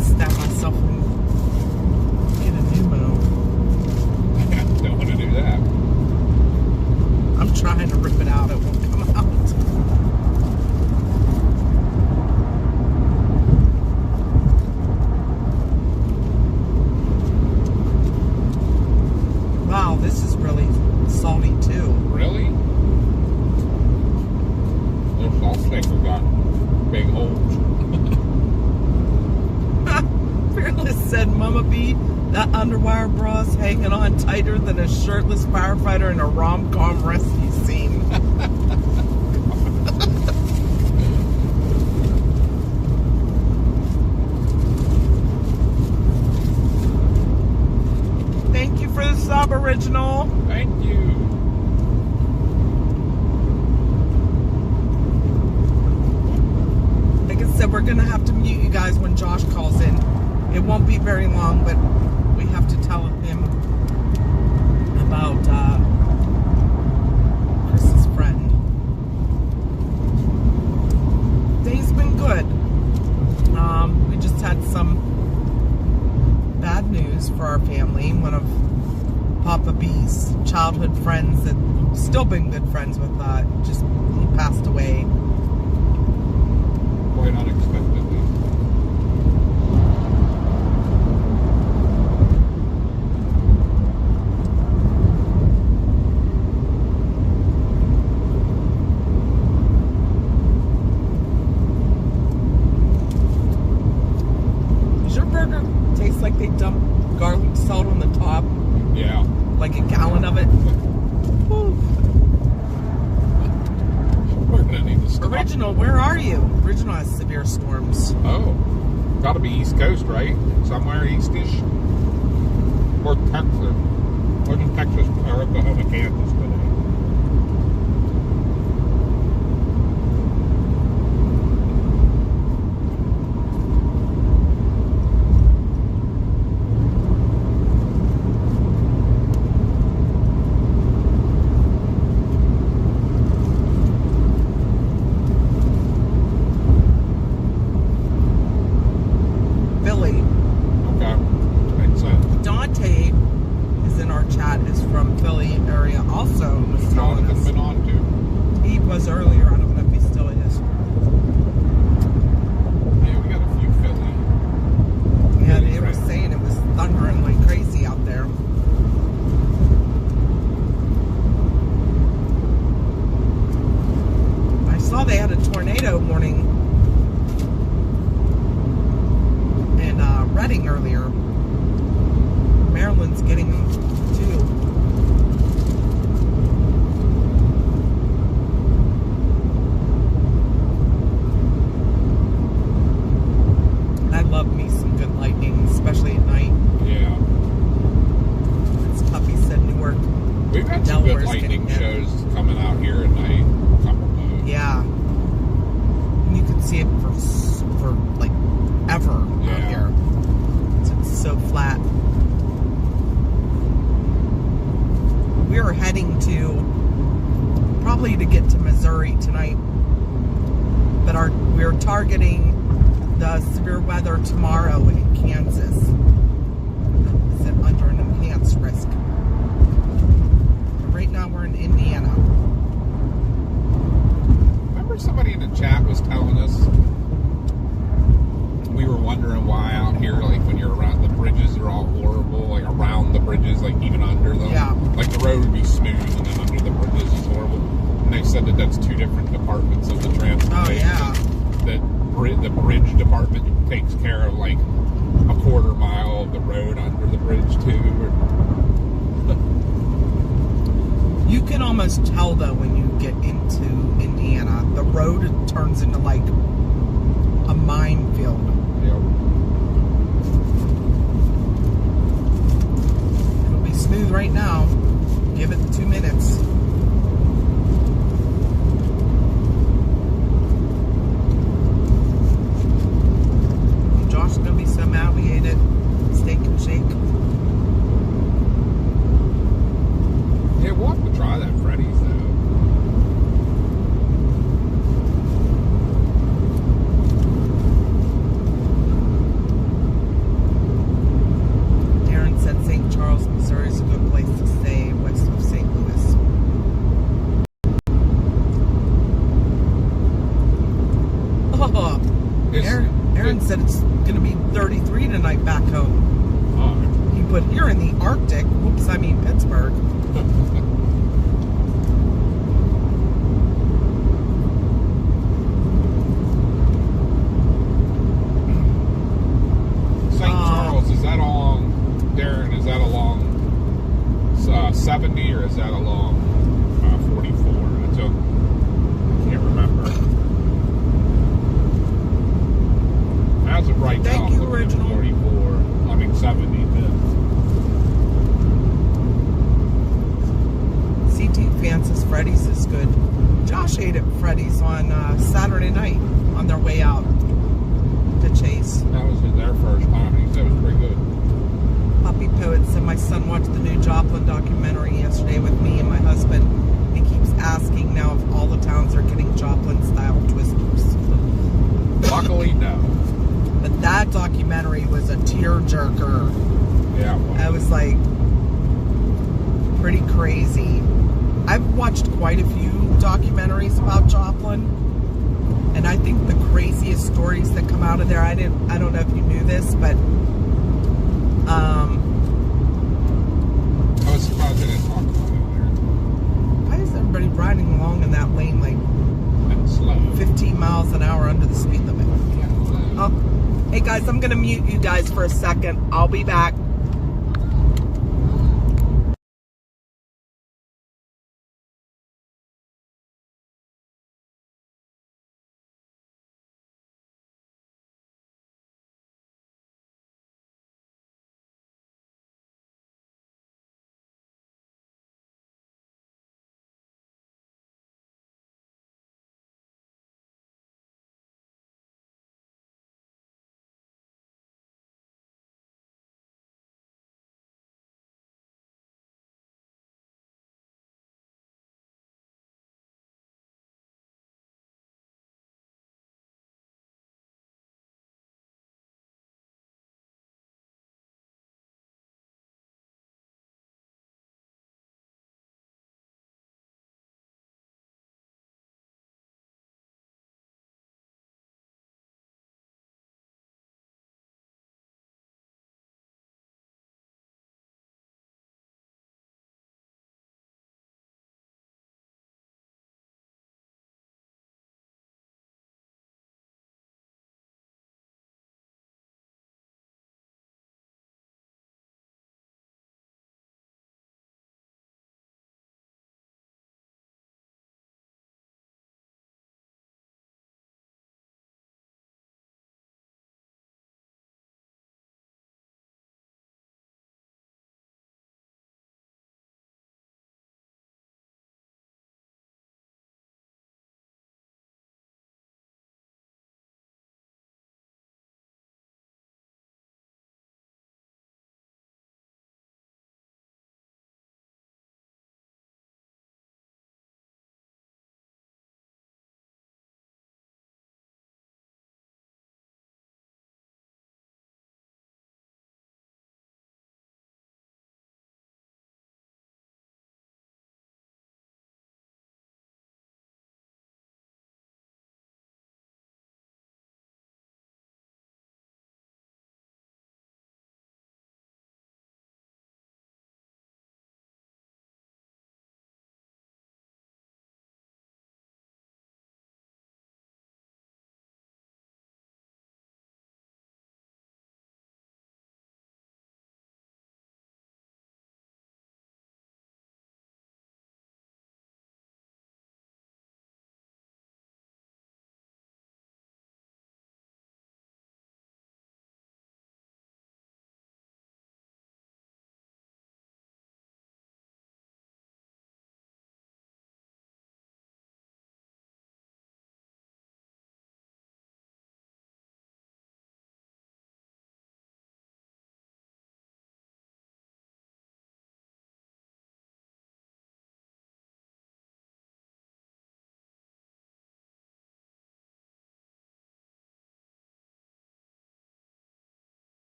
Stab myself and get a pneumo. Don't want to do that. I'm trying to rip it out. It won't come out. Wow, this is really salty too. Really? Those salt shakers got big holes. Fearless said, Mama B, that underwire bra's hanging on tighter than a shirtless firefighter in a rom-com rescue scene. Thank you for the sub, Original. Thank you. Like I said, we're going to have to mute you guys when Josh calls in. It won't be very long, but we have to tell him about Chris's friend. Day's been good. We just had some bad news for our family. One of Papa B's childhood friends that still been good friends with, he passed away. Quite unexpectedly. Does your burger taste like they dumped garlic salt on the top? Yeah. Like a gallon of it? Whew. We're gonna need to stop. Original, where are you? Original has severe storms. Oh, gotta be East Coast, right? Somewhere eastish, or Texas. Or in Texas, or Oklahoma, Kansas today. Targeting the severe weather tomorrow in Kansas. It's under an enhanced risk. But right now we're in Indiana. Remember somebody in the chat was telling us, we were wondering why out here, like when you're around, the bridges are all horrible, like around the bridges, like even under them. Yeah. Like the road would be smooth and then under the bridges is horrible. And they said that that's two different departments of the transportation. Oh, yeah. That the bridge department takes care of like a quarter mile of the road under the bridge too. You can almost tell though when you get into Indiana, the road turns into like a minefield. Yep. It'll be smooth right now. Give it 2 minutes. Josh is gonna be so mad we ate it. Steak and shake. Yeah, we'll have to try that Freddy's though. Darren said St. Charles, Missouri is a good place to stay west of St. Louis. Oh, Aaron said it's going to be 33 tonight back home. Oh. He put here in the Arctic. Whoops, I mean Pittsburgh. St. Charles, is that along, Darren, is that along 70 or is that along 44? I can't remember. As of right Thank now, you, I'm looking at Original. 44, I mean 70. CT Fancy's Freddy's is good. Josh ate at Freddy's on Saturday night on their way out. to Chase. That was their first time. He said it was pretty good. Puppy Poet said my son watched the new Joplin documentary yesterday with me and my husband. He keeps asking now if all the towns are getting Joplin-style twisters. Luckily, no. But that documentary was a tearjerker. Yeah. Well, I was like, pretty crazy. I've watched quite a few documentaries about Joplin, and I think the craziest stories that come out of there, I don't know if you knew this, but I was surprised they didn't talk about it there. why is everybody riding along in that lane like And slow. 15 miles an hour under the speed limit? Yeah, slow. Oh, hey guys, I'm gonna mute you guys for a second. I'll be back.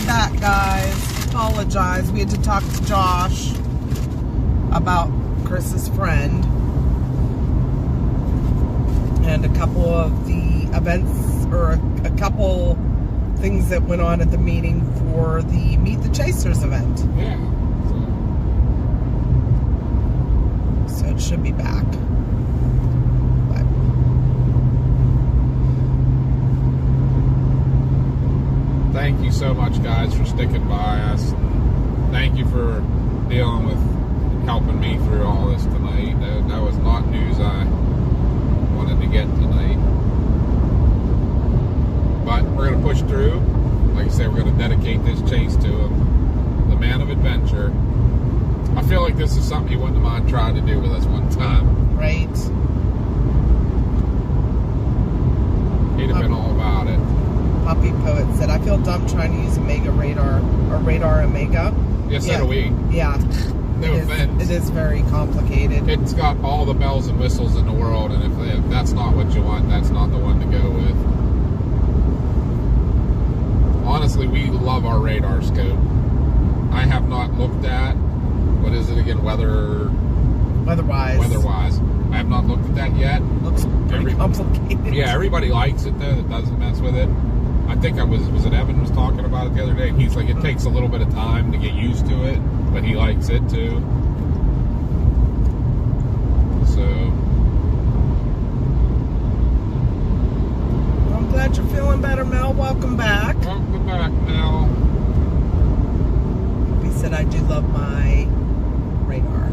that, guys. Apologize. We had to talk to Josh about Chris's friend and a couple of the events, or a couple things that went on at the meeting for the Meet the Chasers event. Yeah. So it should be back. But thank you so much, guys, for sticking by us. Thank you for dealing with helping me through all this tonight. That was not news I wanted to get tonight. But we're going to push through. Like I said, we're going to dedicate this chase to him, the man of adventure. I feel like this is something he wouldn't mind trying to do with us one time. right. He'd have been all about it. Poppy Poet said, I feel dumb trying to use Omega radar, or radar Omega. Yes, so do we. Yeah. No offense. It is very complicated. It's got all the bells and whistles in the world, and if that's not what you want, that's not the one to go with. Honestly, we love our radar scope. I have not looked at, what is it again, Weatherwise. Weatherwise. I have not looked at that yet. Looks pretty complicated. Yeah, everybody likes it though, that doesn't mess with it. I think was it Evan was talking about it the other day? He's like, it takes a little bit of time to get used to it, but he likes it too. So I'm glad you're feeling better, Mel. Welcome back. welcome back, Mel. He said, I do love my radar.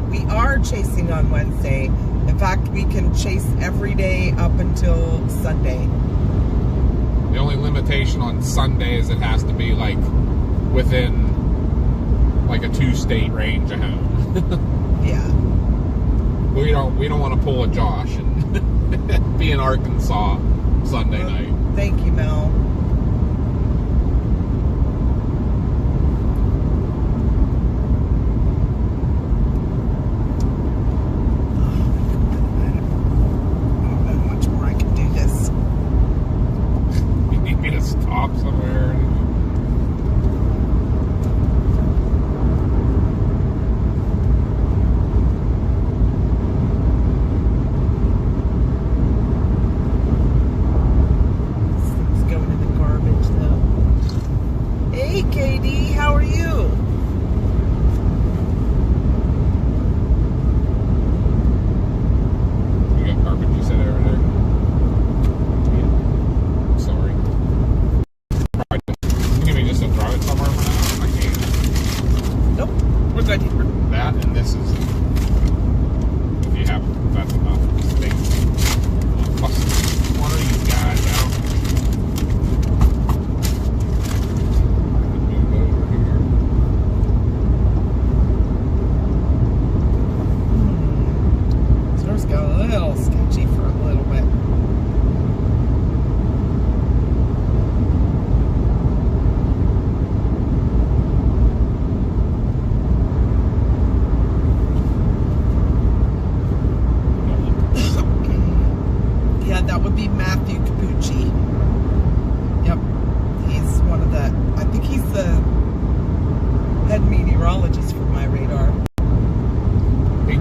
We are chasing on Wednesday. In fact, we can chase every day up until Sunday. The only limitation on Sunday is it has to be like within like a 2-state range of home. Yeah. We don't want to pull a Josh and be in Arkansas Sunday night. Thank you, Mel. Stop somewhere. This thing's going in the garbage, though. Hey, KD, how are you? You got garbage you said over there? Yeah. Sorry. Give me just a throw it somewhere for now. I can't. Nope, we're good here. That and this is, if you have, that's enough. One of these guys out. Move over here. Star's got a little sketchy for a little bit. Yeah, that would be Matthew Capucci. Yep. He's one of the, I think he's the head meteorologist for my radar. He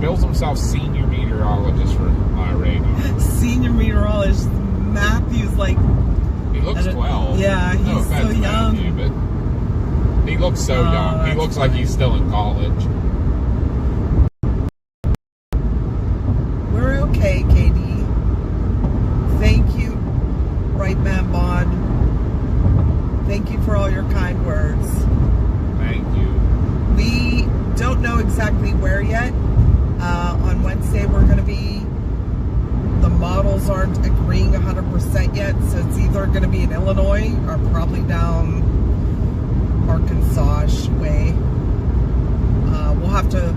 bills himself senior meteorologist for my radar. Senior meteorologist. Matthew's like, He looks 12. yeah, he's No offense, so young. Matthew, but he looks so Oh, young. He that's looks like funny. he's still in college. We're okay, KD. Thank you, Right Man Bond. Thank you for all your kind words. Thank you. We don't know exactly where yet. On Wednesday, we're going to be, the models aren't agreeing 100% yet, so it's either going to be in Illinois or probably down Arkansas way. We'll have to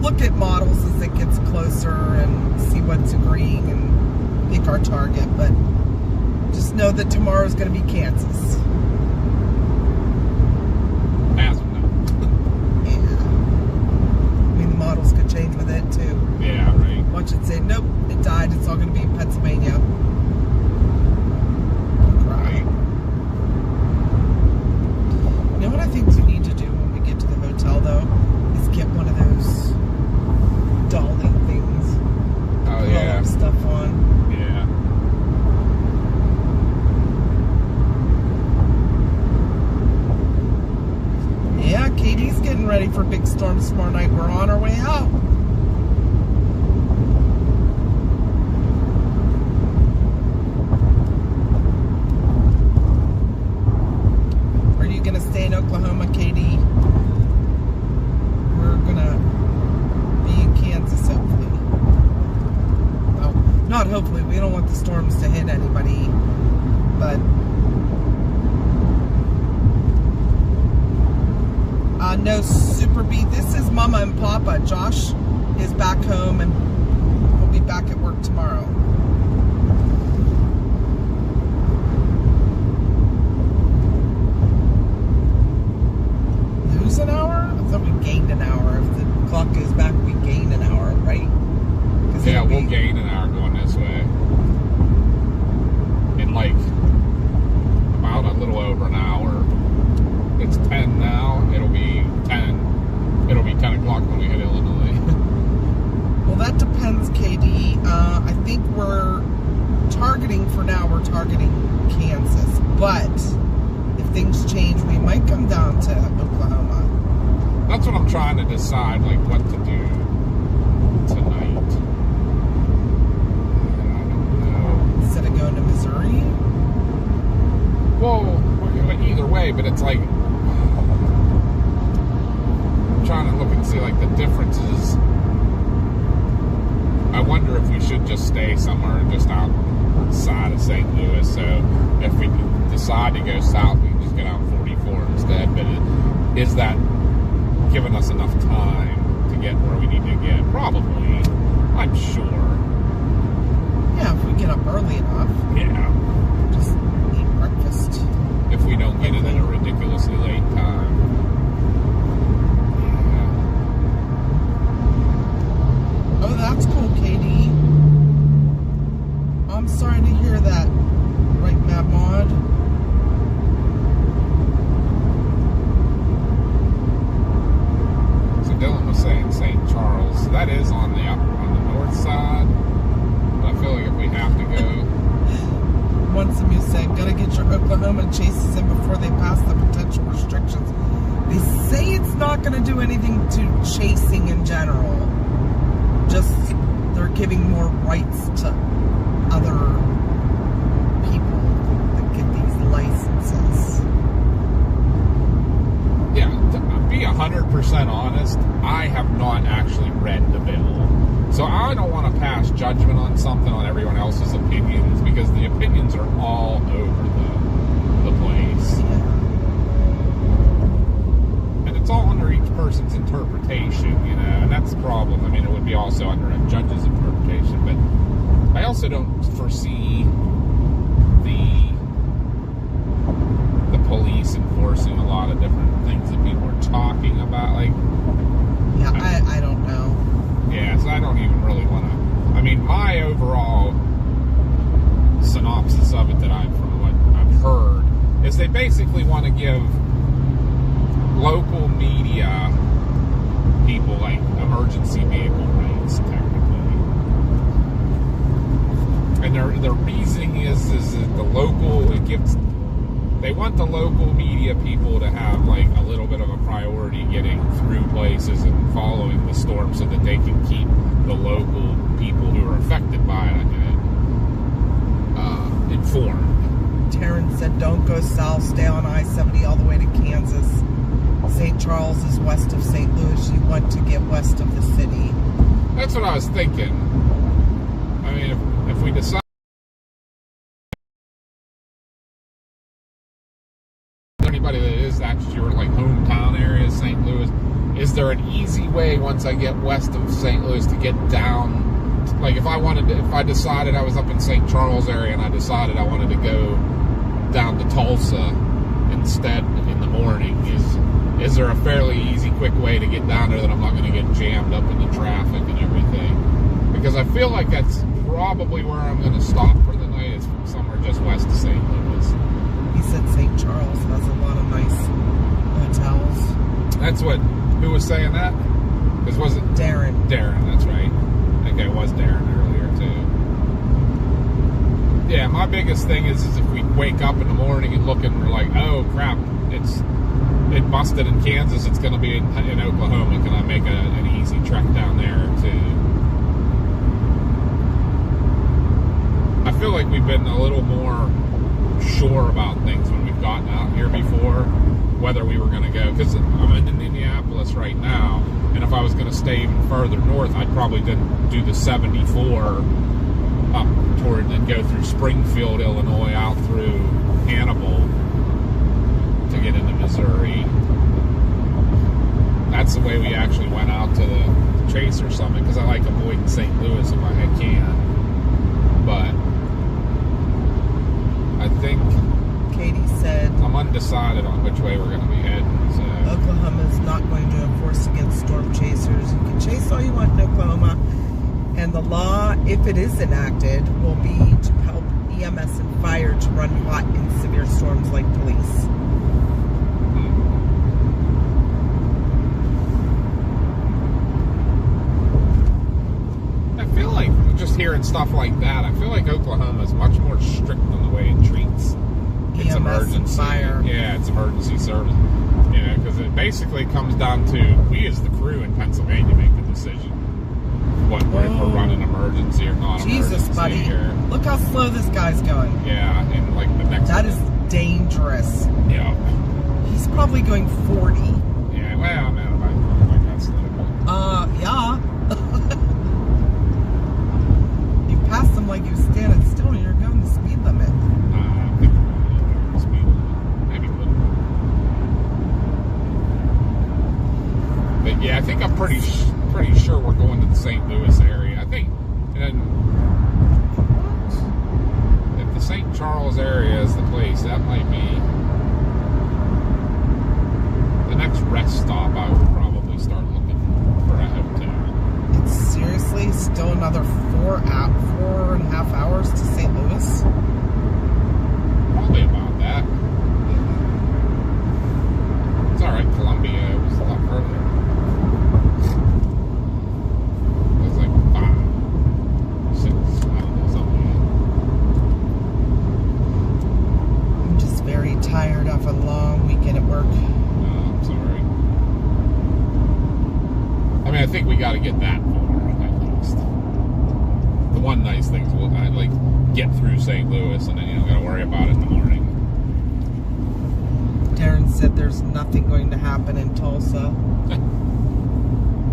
look at models as it gets closer and see what's agreeing and pick our target, but just know that tomorrow's going to be Kansas. As of now. Yeah. I mean, the models could change with it too. Yeah, right. Watch it say, nope, it died, it's all going to be in Pennsylvania. Cry. Right. tomorrow night. We're on our way out. Are you going to stay in Oklahoma, Katie? We're going to be in Kansas, hopefully. Well, not hopefully. We don't want the storms to hit anybody, but... no, Super B. This is Mama and Papa. Josh is back home and we'll be back at work tomorrow. Lose an hour? I thought we gained an hour. If the clock goes back, we gain an hour, right? Yeah, we'll gain an hour going this way. In like about a little over an hour. It's 10 now. It'll be 10. It'll be 10 o'clock when we hit Illinois. Well, that depends, KD. I think we're targeting, for now, we're targeting Kansas. But if things change, we might come down to Oklahoma. That's what I'm trying to decide, like, what to do tonight. I don't know. Instead of going to Missouri? Well, either way, but it's like... trying to look and see like the differences. I wonder if we should just stay somewhere just outside of St. Louis. So if we decide to go south, we can just get out 44 instead. But is that giving us enough time to get where we need to get? Probably. I'm sure. Yeah, if we get up early enough. Yeah. Just eat breakfast. If we don't get it at a ridiculously late time. Oh, that's cool, Katie. I'm sorry to hear that. Right, Mad Mod? So Dylan was saying St. Charles. So that is on the north side. But I feel like if we have to go... Once the music said, gotta get your Oklahoma chases in before they pass the potential restrictions. They say it's not gonna do anything to chasing in general. Just they're giving more rights to other people that get these licenses. Yeah, to be 100% honest, I have not actually read the bill. So I don't want to pass judgment on something on everyone else's opinions, because the opinions are all over the place. And it's all under each person's interpretation, you know, and that's the problem. I mean, it would be also under a judge's interpretation, but I also don't foresee the police enforcing a lot of different things that people are talking about. Like, yeah, I don't know. Yeah, so I don't even really want to. I mean, my overall synopsis of it from what I've heard is they basically want to give local media people like emergency vehicle rights, technically. And their reasoning is that the local, they want the local media people to have like a little bit of a priority getting through places and following the storm so that they can keep the local people who are affected by it informed. Taryn said, don't go south, stay on I-70 all the way to Kansas. St. Charles is west of St. Louis. You want to get west of the city. That's what I was thinking. I mean, if we decide anybody that is actually your like hometown area, St. Louis, is there an easy way once I get west of St. Louis to get down? Like if I decided I was up in St. Charles area and I decided I wanted to go down to Tulsa instead in the morning, is there a fairly easy, quick way to get down there that I'm not going to get jammed up in the traffic and everything? Because I feel like that's probably where I'm going to stop for the night, is somewhere just west of St. Louis. He said St. Charles has a lot of nice hotels. That's what, who was saying that? Because was it Darren? Darren, that's right. I think it was Darren earlier too. Yeah, my biggest thing is if we wake up in the morning and look and we're like, oh crap, it's it busted in Kansas, it's going to be in Oklahoma. Can I make an easy trek down there too? I feel like we've been a little more sure about things when we've gotten out here before, whether we were going to go, because I'm in Indianapolis right now, and if I was going to stay even further north, I'd probably do the 74 up toward and go through Springfield, Illinois, out through Hannibal to get into Missouri. That's the way we actually went out to the Tracer Summit, because I like avoiding St. Louis if I can. But I think Katie said I'm undecided on which way we're going to be heading. So Oklahoma is not going to enforce against storm chasers. You can chase all you want in Oklahoma, and the law, if it is enacted, will be to help EMS and fire to run hot in severe storms like police. I feel like just hearing stuff like that, I feel like Oklahoma is much more strict on the way it treats its emergency fire. Yeah, it's emergency service. You know, because it basically comes down to we as the crew in Pennsylvania make the decision if we're running emergency or not. Jesus, buddy. Look how slow this guy's going. Yeah, and like the next That is dangerous. Yeah. He's probably going 40. Yeah, well, man, I like that slow. Yeah. You passed him like you were standing still and you're going the speed limit. I think we're going the speed limit. Maybe a little. But yeah, I think I'm pretty sure we're going to the St. Louis area. I think, and if the St. Charles area is the place, that might be the next rest stop. I would probably start looking for a hotel. It's seriously still another 4.5 hours to St. Louis. Probably about that. It's all right. Columbia was a lot further. It was like 5, 6, I don't know, something like I'm just very tired after a long weekend at work. I'm sorry. I mean, I think we got to get that far at least. The one nice thing is I like get through St. Louis and then you don't got to worry about it in the morning. Darren said there's nothing going to happen in Tulsa.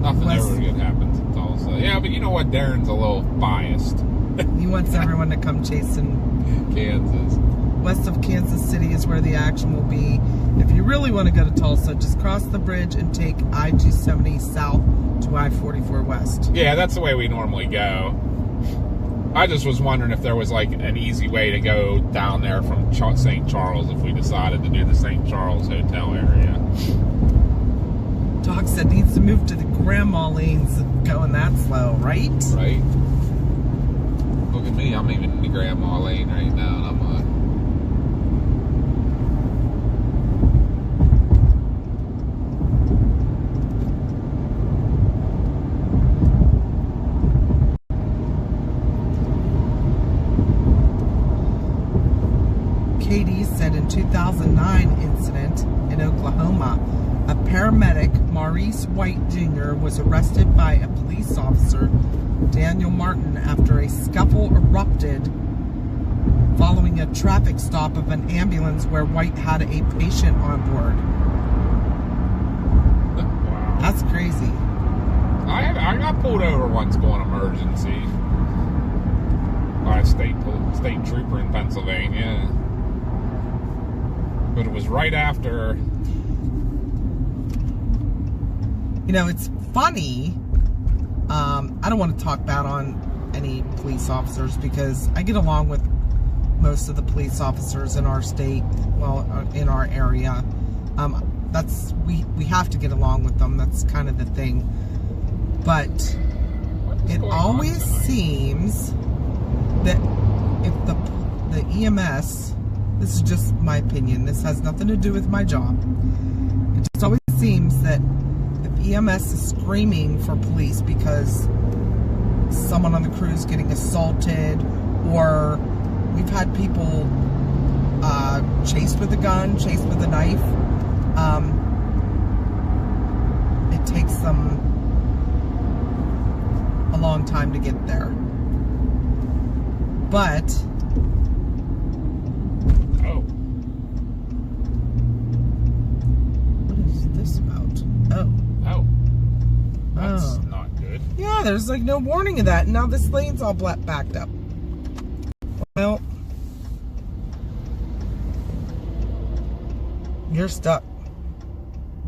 Nothing ever good happens in Tulsa. Yeah, but you know what? Darren's a little biased. He wants everyone to come chasing. Kansas. West of Kansas City is where the action will be. If you really want to go to Tulsa, just cross the bridge and take I-270 south to I-44 west. Yeah, that's the way we normally go. I just was wondering if there was like an easy way to go down there from St. Charles if we decided to do the St. Charles hotel area. Doc said needs to move to the grandma lanes going that slow, right? Right. Look at me, I'm even in the grandma lane right now and I'm Katie said in 2009 incident in Oklahoma, a paramedic, Maurice White Jr., was arrested by a police officer, Daniel Martin, after a scuffle erupted following a traffic stop of an ambulance where White had a patient on board. wow. That's crazy. I got pulled over once going emergency by a state trooper in Pennsylvania. But it was right after. You know, it's funny. I don't want to talk bad on any police officers because I get along with most of the police officers in our state, well, in our area. We have to get along with them. That's kind of the thing. But it always seems that if the EMS, this is just my opinion, this has nothing to do with my job. It just always seems that if EMS is screaming for police because someone on the crew is getting assaulted, or we've had people chased with a gun, chased with a knife, takes them a long time to get there. But what is this about? That's not good. Yeah, there's like no warning of that. And now this lane's all backed up. Well, you're stuck.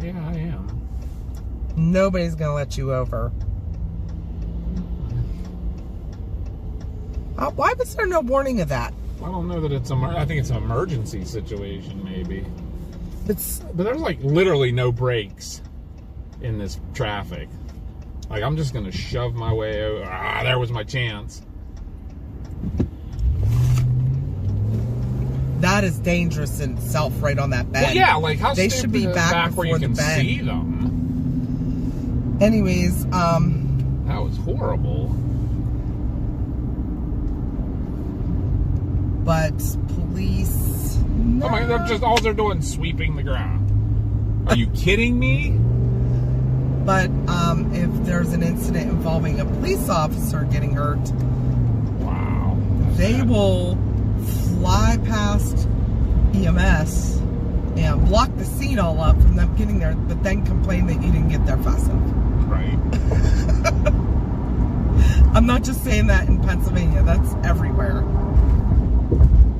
Yeah, I am. Nobody's gonna let you over. Why was there no warning of that? I don't know that it's I think it's an emergency situation, maybe. But there's like literally no brakes in this traffic. Like, I'm just gonna shove my way over. There was my chance. That is dangerous in itself, right on that bend. Well, yeah, like how they stupid should be back where you can see them. Anyways, that was horrible. But police. No. Oh my God, all they're doing is sweeping the ground. Are you kidding me? But if there's an incident involving a police officer getting hurt, wow, they will fly past EMS and block the scene all up from them getting there, but then complain that you didn't get there fast enough. Right. I'm not just saying that in Pennsylvania, that's everywhere.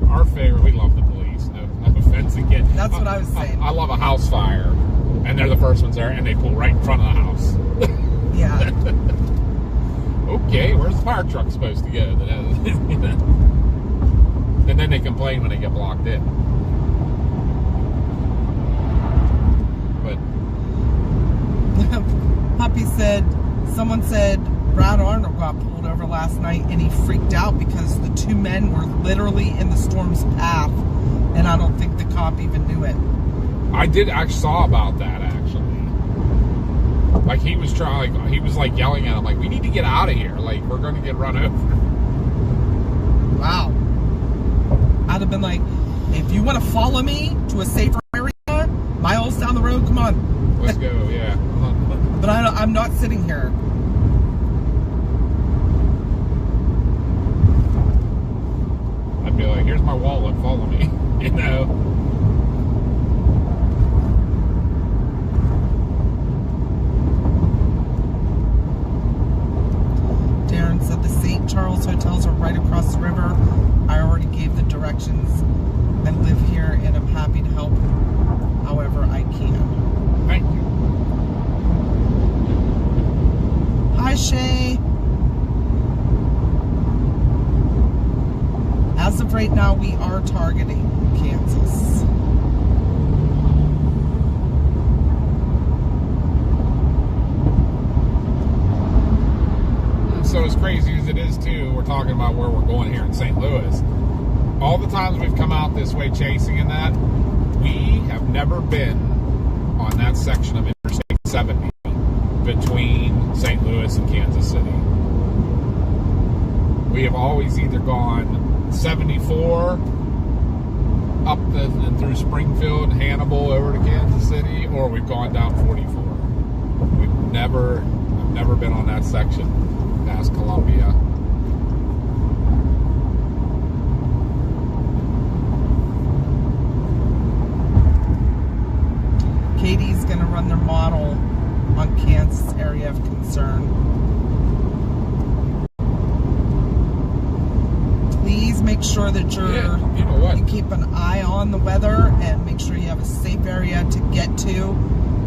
Our favorite, we love the police. No offense again. That's what I was saying. I love a house fire, and they're the first ones there, and they pull right in front of the house. Yeah. Okay, where's the fire truck supposed to go? And then they complain when they get blocked in. But Puppy said, someone said Brad Arnold got pulled over last night and he freaked out because the two men were literally in the storm's path, and I don't think the cop even knew it. I saw about that actually. Like he was like yelling at him, like, we need to get out of here. Like, we're going to get run over. Wow. I'd have been like, if you want to follow me to a safer area, miles down the road, come on. Let's go, yeah. But I'm not sitting here. I'd be like, here's my wallet, follow me. You know? Darren said the St. Charles hotels are right across the river. I already gave the directions. I live here and I'm happy to help however I can. Thank you. Hi, Shay. As of right now, we are targeting Kansas. So as crazy as it is too, we're talking about where we're going here in St. Louis. All the times we've come out this way chasing and that, we have never been on that section of Interstate 70 between St. Louis and Kansas City. We have always either gone 74 up and through Springfield, Hannibal, over to Kansas City, or we've gone down 44. I've never been on that section past Columbia. Katie's going to run their model on Kansas area of concern. Please make sure that you keep an eye on the weather and make sure you have a safe area to get to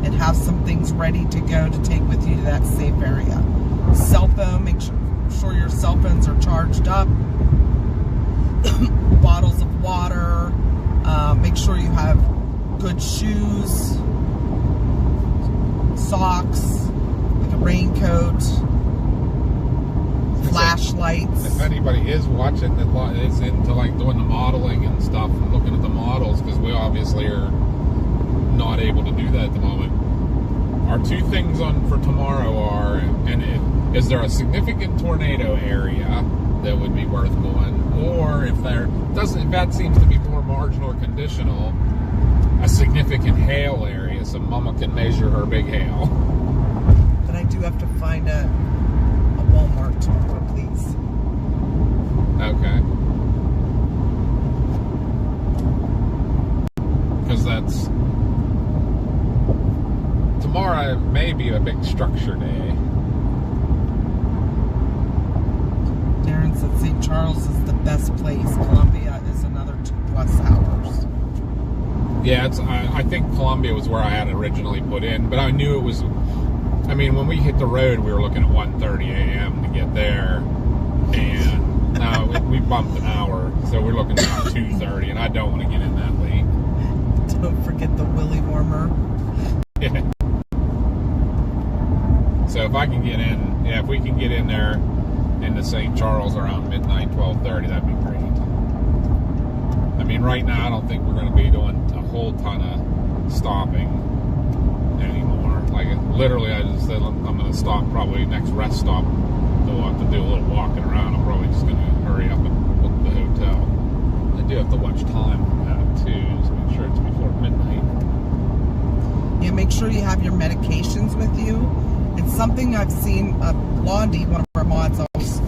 and have some things ready to go to take with you to that safe area. Cell phone, make sure your cell phones are charged up. Bottles of water. Make sure you have good shoes, socks, like a raincoat, flashlights. If anybody is watching that is into like doing the modeling and stuff and looking at the models, because we obviously are not able to do that at the moment. Our two things on for tomorrow are, is there a significant tornado area that would be worth going, or if that seems to be more marginal or conditional, a significant hail area, so Mama can measure her big hail. do have to find a Walmart, please. Okay. Because that's... Tomorrow may be a big structure day. Darren said St. Charles is the best place. Columbia is another 2+ hours. Yeah, I think Columbia was where I had originally put in, but I knew it was... I mean, when we hit the road, we were looking at 1:30 a.m. to get there, and now we bumped an hour, so we're looking at 2:30, and I don't want to get in that late. Don't forget the willy warmer. Yeah. So if I can get in, if we can get in there into St. Charles around midnight, 12:30, that'd be great. I mean, right now, I don't think we're going to be doing a whole ton of stopping anymore. Like, literally, I just said I'm going to stop probably next rest stop. So we'll have to do a little walking around. I'm probably just going to hurry up and book the hotel. I do have to watch time on that, too, just make sure it's before midnight. Yeah, make sure you have your medications with you. It's something I've seen, Blondie, one of our mods, always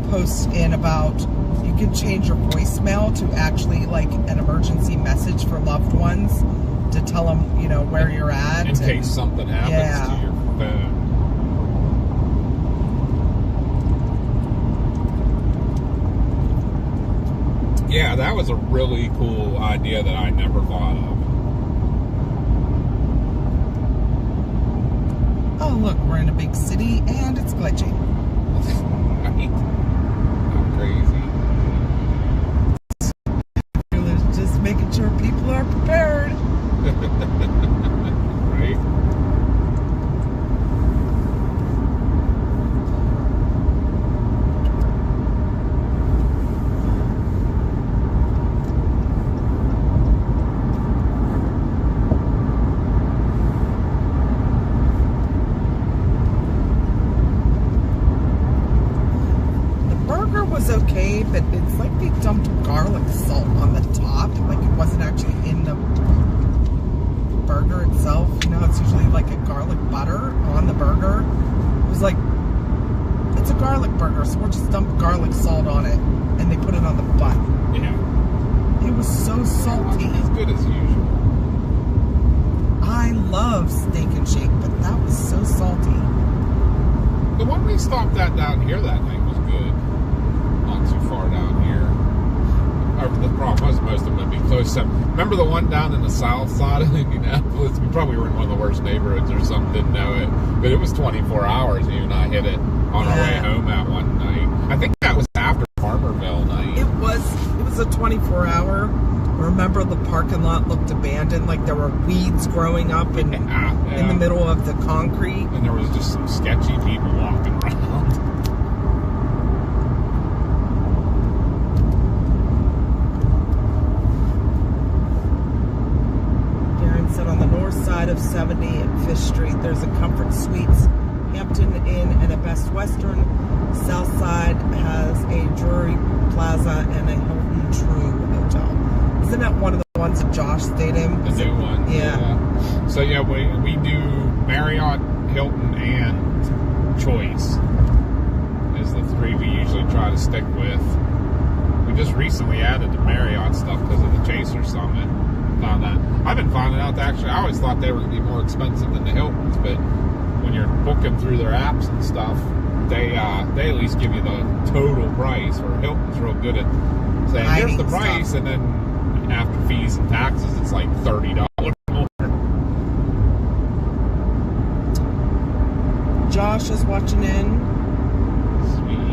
posts in about you can change your voicemail to actually like an emergency message for loved ones to tell them, you know, where you're at. In case something happens to your phone. Yeah, that was a really cool idea that I never thought of. Oh, look, we're in a big city and it's glitching. Right? How crazy. It's just making sure people are prepared. Right? Okay, but it's like they dumped garlic salt on the top, like it wasn't actually in the burger itself. You know, it's usually like a garlic butter on the burger. It was like, it's a garlic burger, so we'll just dump garlic salt on it, and they put it on the bun. Yeah. It was so salty. As good as usual. I love Steak and Shake, but that was so salty. The one we stopped at down here that night was good. Not too far down here. The problem was most of them would be close. Remember the one down in the south side of Indianapolis? We probably were in one of the worst neighborhoods or something, didn't know it. But it was 24 hours, and you and I hit it on our way home that one night. I think that was after Farmerville night. It was a 24-hour. Remember the parking lot looked abandoned, like there were weeds growing up in the middle of the concrete. And there was just some sketchy people walking around. On the north side of 70 at Fish Street, there's a Comfort Suites, Hampton Inn, and a Best Western. South side has a Drury Plaza and a Hilton True Hotel. Isn't that one of the ones that Josh stayed in? The new one. Yeah. So yeah, we do Marriott, Hilton, and Choice is the three we usually try to stick with. We just recently added the Marriott stuff because of the Chaser Summit. Found that. I've been finding out that actually, I always thought they were going to be more expensive than the Hiltons, but when you're booking through their apps and stuff, they at least give you the total price. Or Hilton's real good at saying, here's the price, stuff. And then after fees and taxes, it's like $30 more. Josh is watching in. Sweet.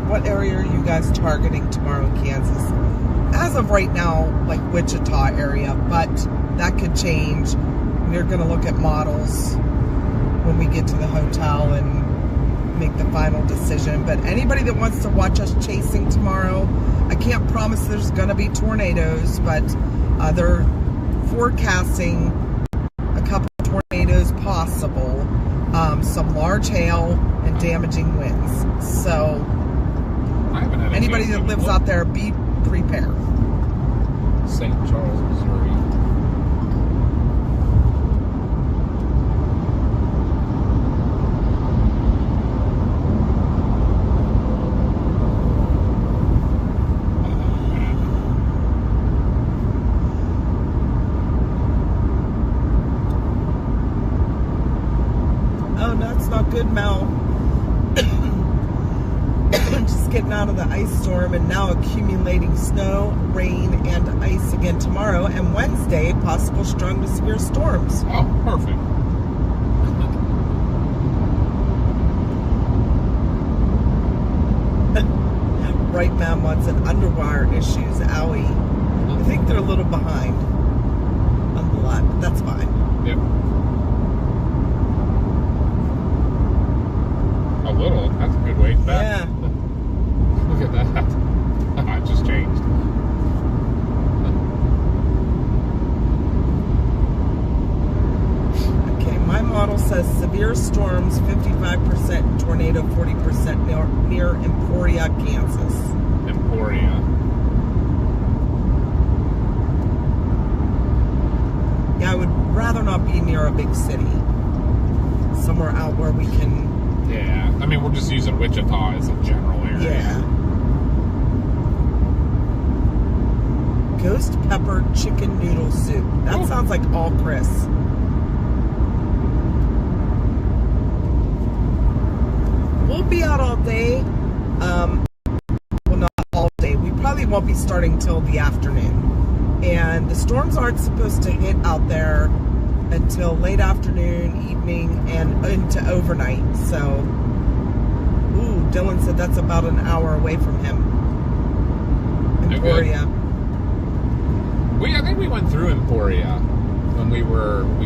What area are you guys targeting tomorrow in Kansas? As of right now, like Wichita area, but that could change. We're going to look at models when we get to the hotel and make the final decision. But anybody that wants to watch us chasing tomorrow, I can't promise there's going to be tornadoes, but they're forecasting a couple of tornadoes possible, some large hail, and damaging winds. So anybody that lives out there, be prepared. St. Charles, Missouri. not good, Mel. Just getting out of the ice storm and now accumulating snow, rain, and ice again tomorrow. And Wednesday, possible strong to severe storms. Oh, perfect. Right, Ma'am wants an underwire issues. Owie. I think they're a little behind on the lot, but that's fine. Yep. A little. That's a good way back. Yeah. Look at that. It just changed. Okay, my model says severe storms 55%, tornado 40% near Emporia, Kansas. Emporia. Yeah, I would rather not be near a big city. Somewhere out where we can... Yeah. I mean, we're just using Wichita as a general area. Yeah. Ghost pepper chicken noodle soup. That sounds like all Chris. We'll be out all day. Well, not all day. We probably won't be starting till the afternoon. And the storms aren't supposed to hit out there until late afternoon, evening, and into overnight. So, ooh, Dylan said that's about an hour away from him. Emporia. I think we went through Emporia when we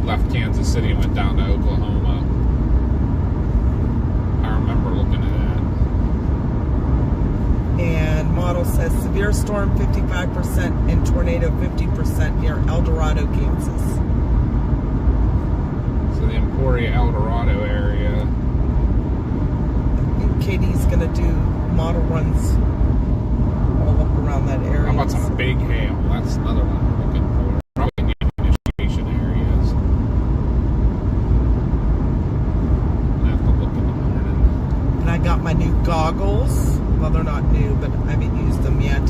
left Kansas City and went down to Oklahoma. I remember looking at that. And model says severe storm 55% and tornado 50% near El Dorado, Kansas. So the Emporia, El Dorado area. And Katie's gonna do model runs all up around that area. How about some big hail? That's another one we're looking for. Probably need initiation areas. I have to look in the morning. And I got my new goggles. Well, they're not new, but I haven't used them yet.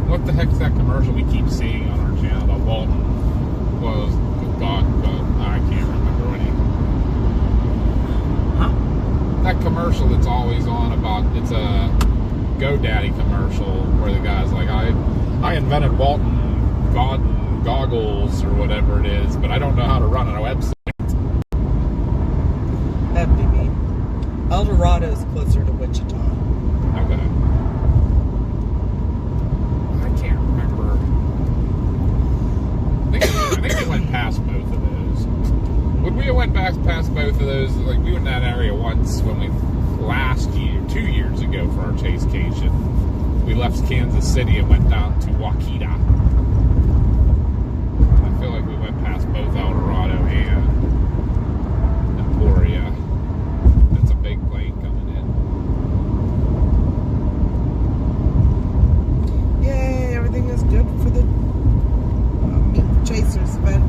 What the heck is that commercial we keep seeing on our channel? The Walton was God, I can't remember what Huh? that commercial that's always on about, it's a GoDaddy commercial where the guy's like, I invented Walton goggles or whatever it is, but I don't know how to run a website. That'd be me. El Dorado's closer to Wichita. Okay. I can't remember. I think we went past both of those. Would we have went back past both of those? Like, we went in that area once when we last year, 2 years ago for our chasecation. We left Kansas City and went down to Waukeeta. I feel like we went past both El Dorado and Emporia. That's a big plane coming in. Yay, everything is good for the Meet the Chasers event.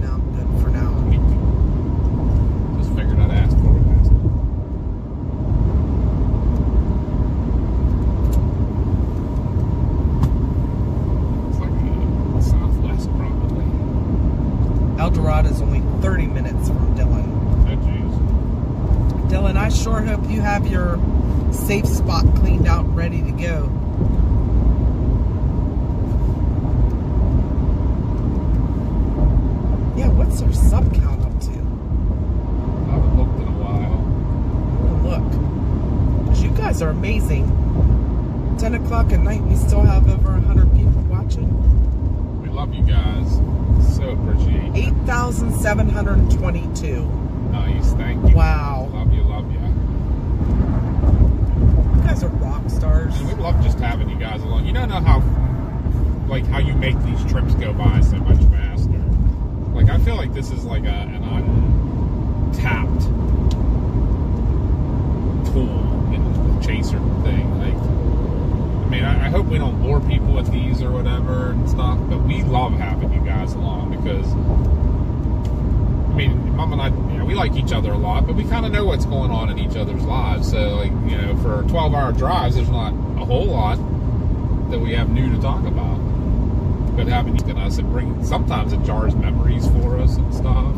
No, I'm good for now. Just figured I'd ask before we passed it. It's like southwest, probably. El Dorado's only 30 minutes from Dylan. Oh, jeez. Dylan, I sure hope you have your safe spot cleaned out and ready to go. Yeah, what's our sub count up to? I haven't looked in a while. Oh, look. Because you guys are amazing. 10 o'clock at night, we still have over 100 people watching. We love you guys. So appreciate it. 8,722. Nice, thank you. Wow. Love you, love you. You guys are rock stars. And we love just having you guys along. You don't know how you make these trips go by so much faster. Like, I feel like this is like an untapped tool in the chaser thing. Like, I mean, I hope we don't bore people with these or whatever and stuff, but we love having you guys along because, mean, Mom and I, you know, we like each other a lot, but we kind of know what's going on in each other's lives. So, like, you know, for 12-hour drives, there's not a whole lot that we have new to talk about. But having you and us, sometimes it jars memories for us and stuff.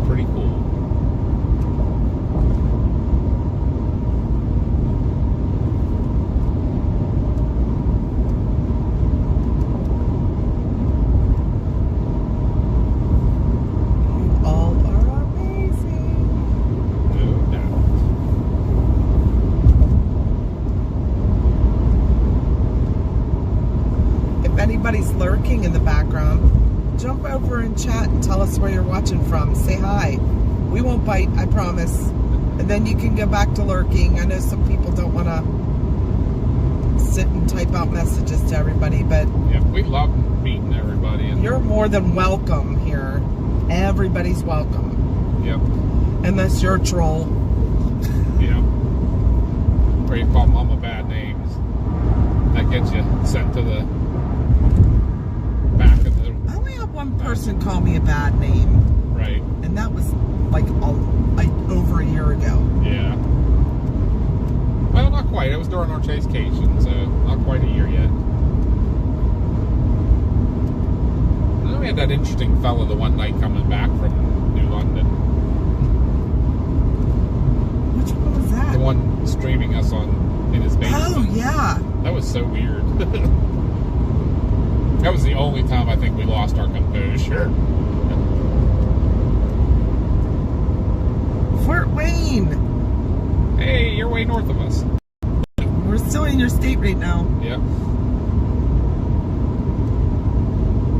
Pretty cool. Anybody's lurking in the background, jump over and chat and tell us where you're watching from. Say hi. We won't bite, I promise. And then you can go back to lurking. I know some people don't want to sit and type out messages to everybody, but yeah, we love meeting everybody. And you're more than welcome here. Everybody's welcome. Yep. Unless you're a troll. Yeah. Or you call Mama bad names. That gets you sent to the back of the... I only had one person call me a bad name. Right. And that was like over a year ago. Yeah. Well, not quite. It was during our chasecation, so not quite a year yet. And then we had that interesting fella the one night coming back from New London. Which one was that? The one streaming us in his basement. Oh, yeah. That was so weird. That was the only time I think we lost our composure. Fort Wayne. Hey, you're way north of us. We're still in your state right now. Yep.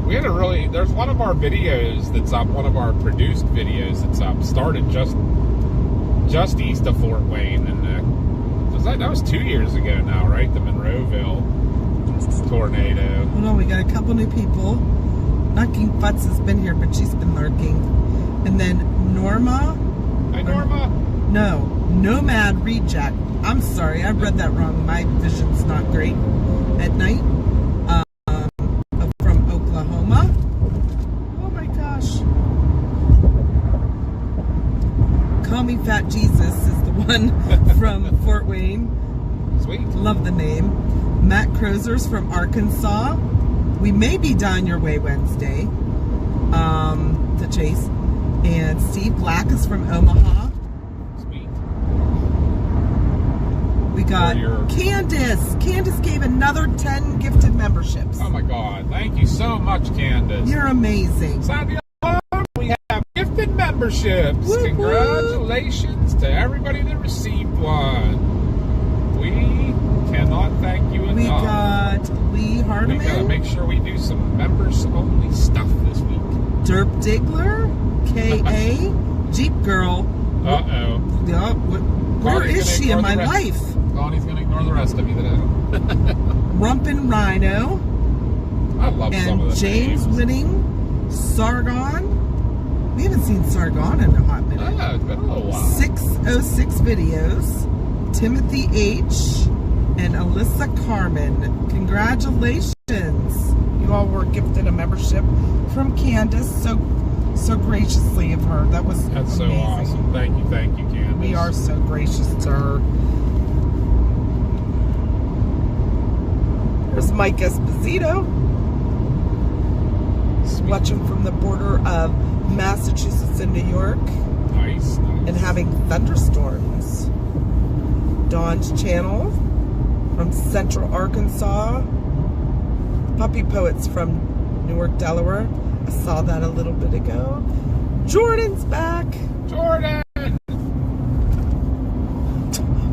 We had there's one of our videos that's up, one of our produced videos that's up, started just east of Fort Wayne, and that was 2 years ago now, right? The Monroeville tornado. Hold on, we got a couple new people. Knocking Futz has been here, but she's been lurking. And then Norma. Hi, Norma. No, Nomad Reject. I'm sorry, I read that wrong. My vision's not great at night. From Oklahoma. Oh my gosh. Call Me Fat Jesus is the one from Fort Wayne. Sweet. Love the name. Matt Crozer's from Arkansas. We may be down your way Wednesday to chase. And Steve Black is from Omaha. Sweet. We got Candace. Candace gave another 10 gifted memberships. Oh my God. Thank you so much, Candace. You're amazing. Sign up. We have gifted memberships. Whoop, Congratulations to everybody that received one. We cannot thank you enough. We got Lee Hardiman. We gotta make sure we do some members-only stuff this week. Derp Diggler, K.A., Jeep Girl. Uh-oh. Where is she in my life? Connie's gonna ignore the rest of you today. Rumpin' Rhino. I love some of And the James names. Winning, Sargon. We haven't seen Sargon in a hot minute. Oh, it's been a little while. 606 videos. Timothy H. and Alyssa Carmen. Congratulations. You all were gifted a membership from Candace so graciously of her. That was That's so amazing. awesome. Thank you, Candace. We are so gracious to her. There's Mike Esposito. Sweet. Watching from the border of Massachusetts and New York. Nice. And having thunderstorms. Dawn's channel from Central Arkansas. Puppy Poets from Newark, Delaware. I saw that a little bit ago. Jordan's back. Jordan!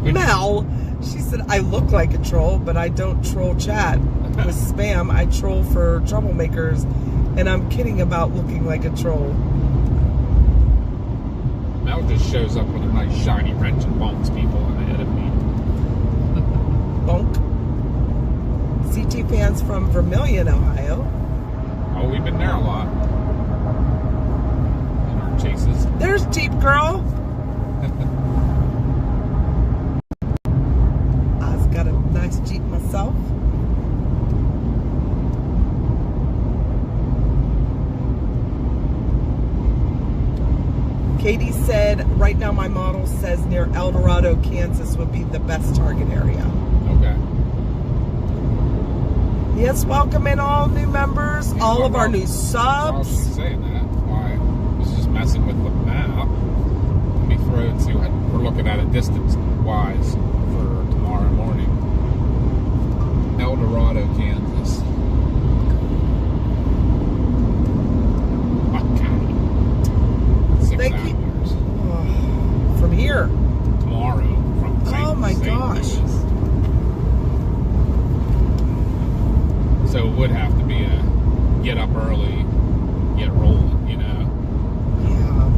Mel, she said, I look like a troll, but I don't troll chat with spam. I troll for troublemakers, and I'm kidding about looking like a troll. Mel just shows up with her nice shiny wrench and bonks people in the head of me. Bonk. CT fans from Vermilion, Ohio. Oh, we've been there a lot. In our chases. There's Jeep Girl. I've got a nice Jeep myself. Katie said, right now my model says near El Dorado, Kansas would be the best target area. Okay. Yes, welcome in all new members, Yeah, all of our new I was subs. just saying that. Why? I was just messing with the map. Let me throw and see what we're looking at distance-wise for tomorrow morning. El Dorado, Kansas. Okay. 6 Thank hours. you. From here. Tomorrow from St. Oh my gosh. Louis. So it would have to be a get up early, get rolling, you know? Yeah.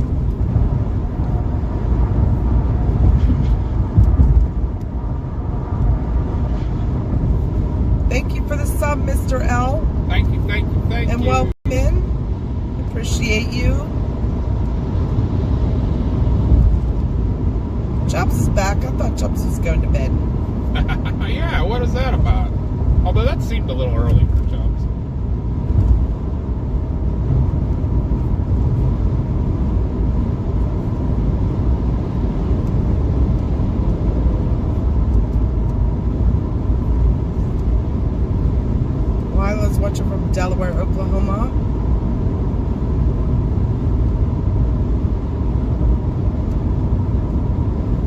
Thank you for the sub, Mr. L. Thank you, thank you, thank And you. welcome in. Appreciate you. Chubbs is back. I thought Chubbs was going to bed. Yeah, what is that about? Although that seemed a little early for Chubbs. Lila's watching from Delaware, Oklahoma.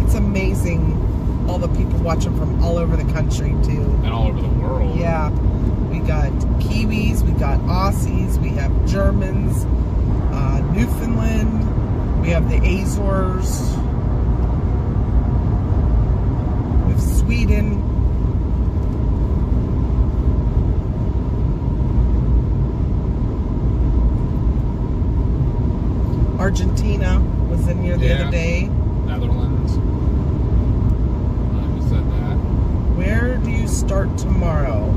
It's amazing all the people watching from all over the country too. And all over the world. Yeah, we got Kiwis, we got Aussies, we have Germans, Newfoundland, we have the Azores, we have Sweden. Argentina was in here the other day. Netherlands. I said that. Where do you start tomorrow?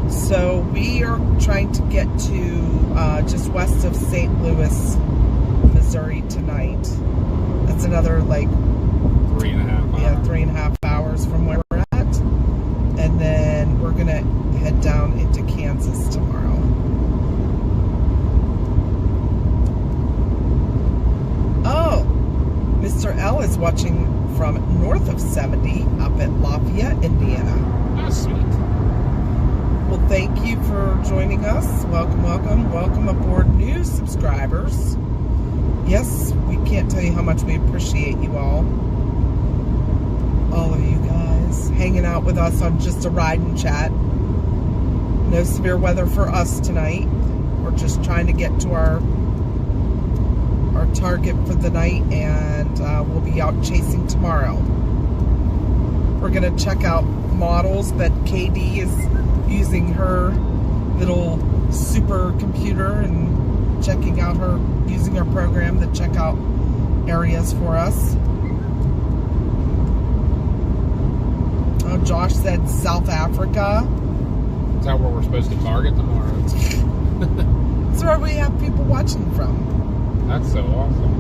So we are trying to get to just west of St. Louis, Missouri tonight. That's another like 3.5 hours. yeah, 3.5 hours from where we're at. And then we're gonna head down into Kansas tomorrow. Oh, Mr. L is watching from north of 70 up at Lafayette, Indiana. That's sweet. Well, thank you for joining us. Welcome, welcome, welcome aboard new subscribers. Yes, we can't tell you how much we appreciate you all. All of you guys hanging out with us on Just a Ride and Chat. No severe weather for us tonight. We're just trying to get to our target for the night, and we'll be out chasing tomorrow. We're going to check out models that KD is using her little super computer and checking out using her program to check out areas for us. Oh, Josh said South Africa. Is that where we're supposed to target tomorrow? That's where we have people watching from. That's so awesome.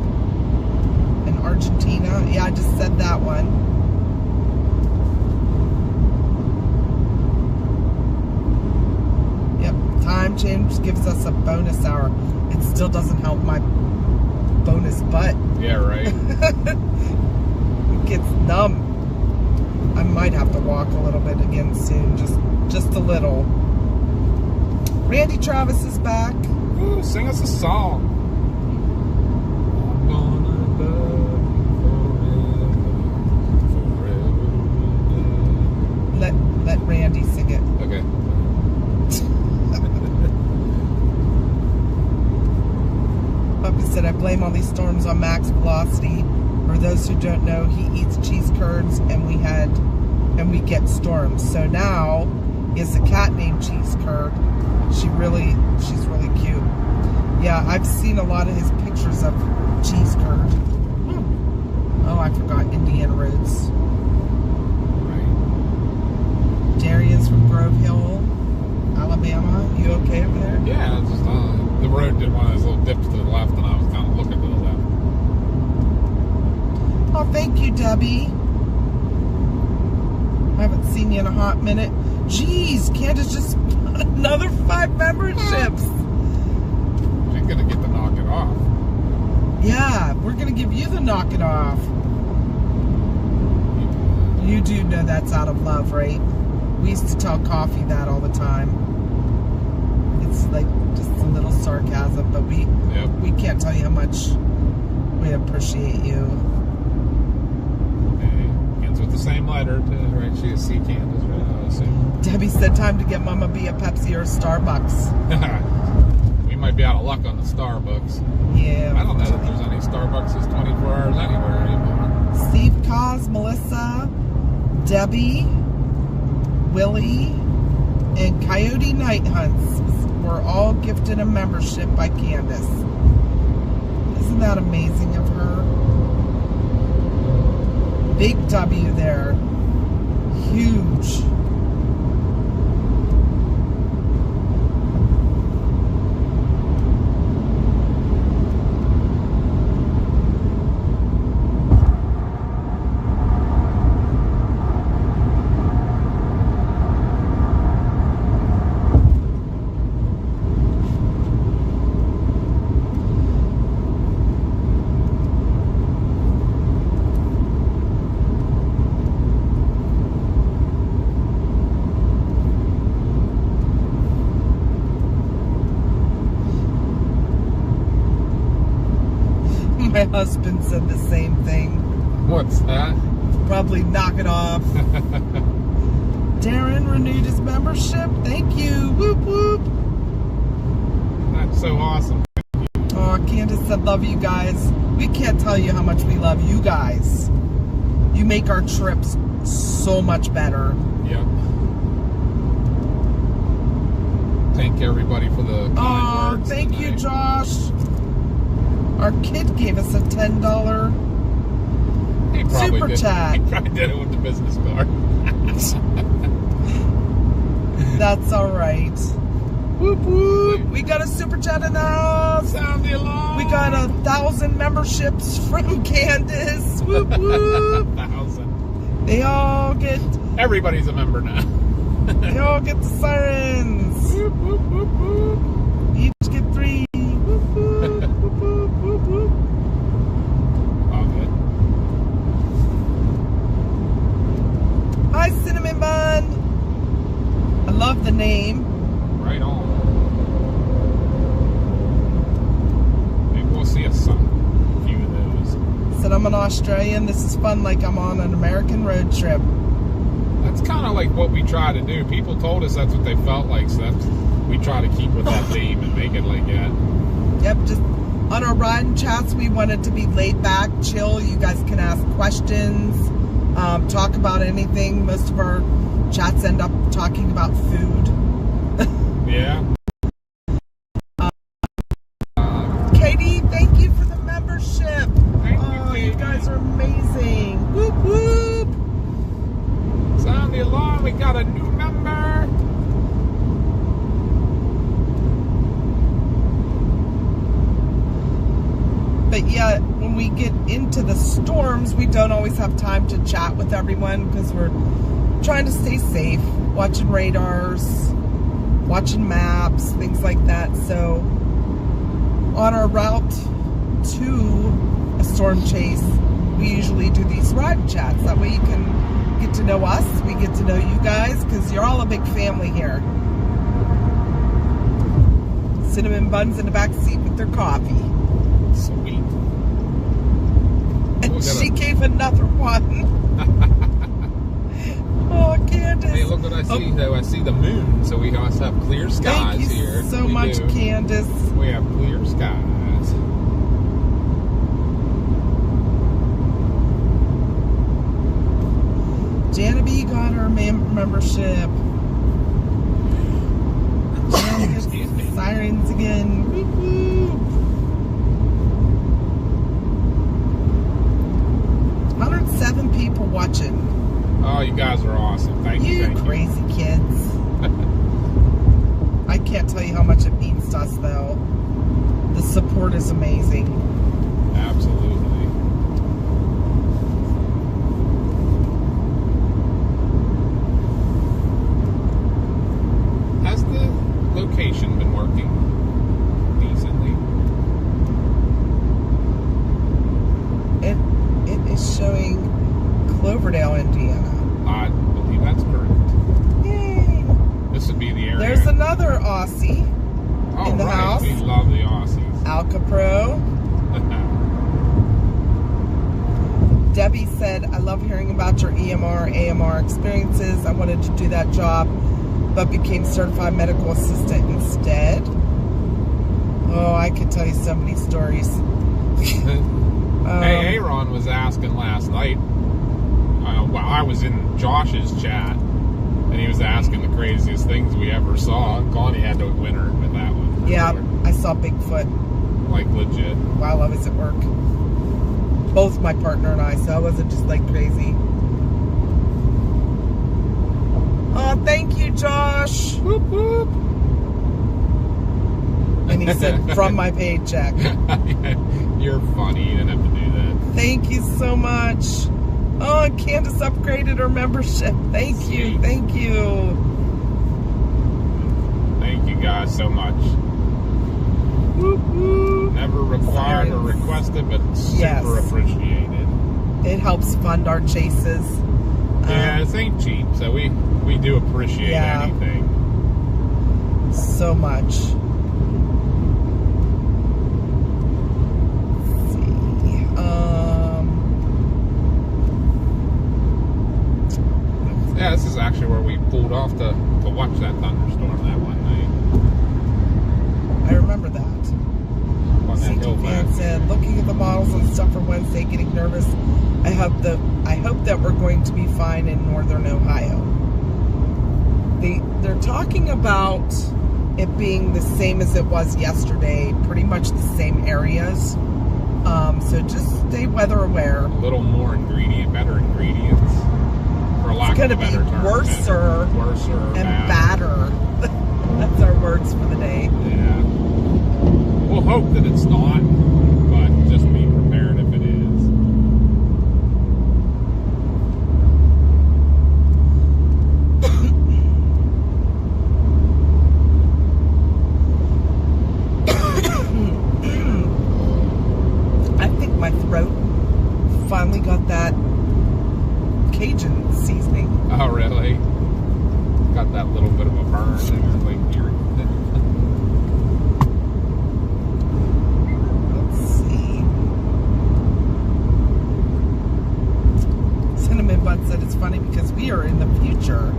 In Argentina. Yeah, I just said that one. Yep, time change gives us a bonus hour. It still doesn't help my bonus butt. Yeah, right. It gets numb. I might have to walk a little bit again soon, just a little. Randy Travis is back. Ooh, sing us a song. I'm gonna love you forever. Let Randy sing it. Okay. Puppy said, I blame all these storms on Max Velocity. For those who don't know, he eats cheese curds and we get storms. So now he has a cat named Cheese Curd. She's really cute. Yeah, I've seen a lot of his pictures of Cheese Curd. Oh, I forgot Indiana roads. Right. Darius from Grove Hill, Alabama. You okay over there? Yeah, it's just the road did one of those little dips to the left, and I was kind of looking to the left. Oh, thank you, Debbie. I haven't seen you in a hot minute. Jeez, Candace just got another 5 memberships. She's gonna get to knock it off. Yeah, we're gonna give you the knock it off. You do know that's out of love, right? We used to tell Coffee that all the time. It's like just a little sarcasm, but we can't tell you how much we appreciate you. Okay. Ends with the same letter, too, right? She is C. Candace, right? I assume. Debbie said time to get Mama B a Pepsi or a Starbucks. We might be out of luck on the Starbucks. Yeah. I don't know if there's any Starbucks 24 hours anywhere anymore. Steve Cos, Melissa, Debbie, Willie, and Coyote Night Hunts were all gifted a membership by Candace. Isn't that amazing of her? Big W there. Huge. My husband said the same thing. What's that? Probably knock it off. Darren renewed his membership. Thank you. Whoop whoop. That's so awesome. Oh, Candace said, love you guys. We can't tell you how much we love you guys. You make our trips so much better. Yep. Thank everybody for the kind words thank today. you, Josh. Our kid gave us a $10 He probably super did. chat. He probably did it with the business card. That's all right. Whoop whoop. We got a super chat in the house. Sound the alarm. We got 1,000 memberships from Candace. Whoop whoop. 1,000. They all get Everybody's a member now. they all get the sirens. Whoop, whoop, whoop, whoop. Each get 3. Whoop whoop whoop whoop whoop whoop. All good. Hi, Cinnamon Bun. I love the name. Right on. Maybe we'll see a few of those. Said I'm an Australian. This is fun, like I'm on an American road trip. That's kind of like what we try to do. People told us that's what they felt like, so that's, we try to keep with that theme and make it like that. Yep, just on our ride and chats, we wanted to be laid back, chill. You guys can ask questions, talk about anything. Most of our chats end up talking about food. Yeah. Katie, thank you for the membership. Thank you, You Katie. guys are amazing. Whoop whoop. Sound the alarm. We got a new member. But yeah, when we get into the storms, we don't always have time to chat with everyone because we're trying to stay safe, watching radars, watching maps, things like that. So on our route to a storm chase, we usually do these ride chats. That way you can get to know us, we get to know you guys, because you're all a big family here. Cinnamon Buns in the back seat with their coffee. Sweet. And We got she a- gave another one. Oh, Candace. Hey, look what I see, though. I see the moon, so we also have clear skies Thank you here. so We much, do. Candace. We have clear skies. Jana B got her membership. Jan gets Excuse me. sirens again. Whoop, whoop. 107 people watching. Oh, you guys are awesome. Thank you. You Thank crazy kids. I can't tell you how much it means to us, though. The support is amazing. you. Absolutely. Has the location been working decently? He's showing Cloverdale, Indiana. I believe that's correct. Yay! This would be the area. There's another Aussie Oh, in the right. house. We love the Aussies. Alcapro. Debbie said, I love hearing about your EMR, AMR experiences. I wanted to do that job, but became certified medical assistant instead. Oh, I could tell you so many stories. Hey, Aaron was asking last night, while I was in Josh's chat, and he was asking the craziest things we ever saw. Connie had to win her with that one. Yeah, I saw Bigfoot Like, legit. while I was at work. Both my partner and I, so I wasn't just like crazy. Oh, thank you, Josh. Whoop, whoop. And he said, from my paycheck. You're funny. You didn't have to do that. Thank you so much. Oh, Candace upgraded her membership. Thank you. Sweet. Thank you. Thank you guys so much. Whoop, whoop. Never required or Sirens. requested, but super Yes. appreciated. It helps fund our chases. Yeah, this ain't cheap, so we do appreciate Yeah. anything. So much. Let's see. Yeah, this is actually where we pulled off to watch that thunderstorm that one night. I remember that. On that CT hill fan back. said, looking at the models and stuff for Wednesday, getting nervous. I hope that we're going to be fine in northern Ohio. They're talking about it being the same as it was yesterday, pretty much the same areas. So just stay weather aware. A little more better ingredients. For lack It's of going a to be better term. worser and and badder. That's our words for the day. Yeah. We'll hope that it's not, but just be prepared if it is. I think my throat finally got that Cajun seasoning. Oh, really? Got that little bit of a burn there, like you're. Let's see. Cinnamon Bun said it's funny because we are in the future.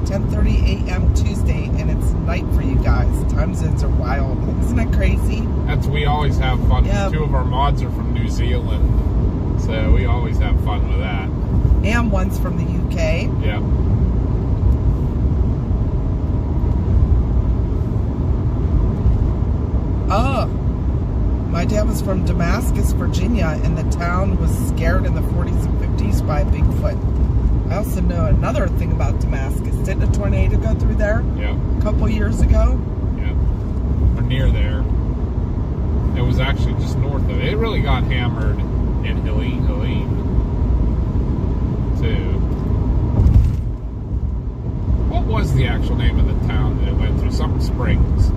10:30 a.m. Tuesday, and it's night for you guys. Time zones are wild. Isn't that crazy? We always have fun. Yeah. 2 of our mods are from New Zealand, so we always have fun with that. And one's from the UK. Yeah. Oh, my dad was from Damascus, Virginia, and the town was scared in the 40s and 50s by Bigfoot. I also know another thing about Damascus. Didn't a tornado go through there Yeah. a couple years ago? Yeah. Or near there. It was actually just north of it. It really got hammered in Helene, too. What was the actual name of the town that it went through? Something Springs.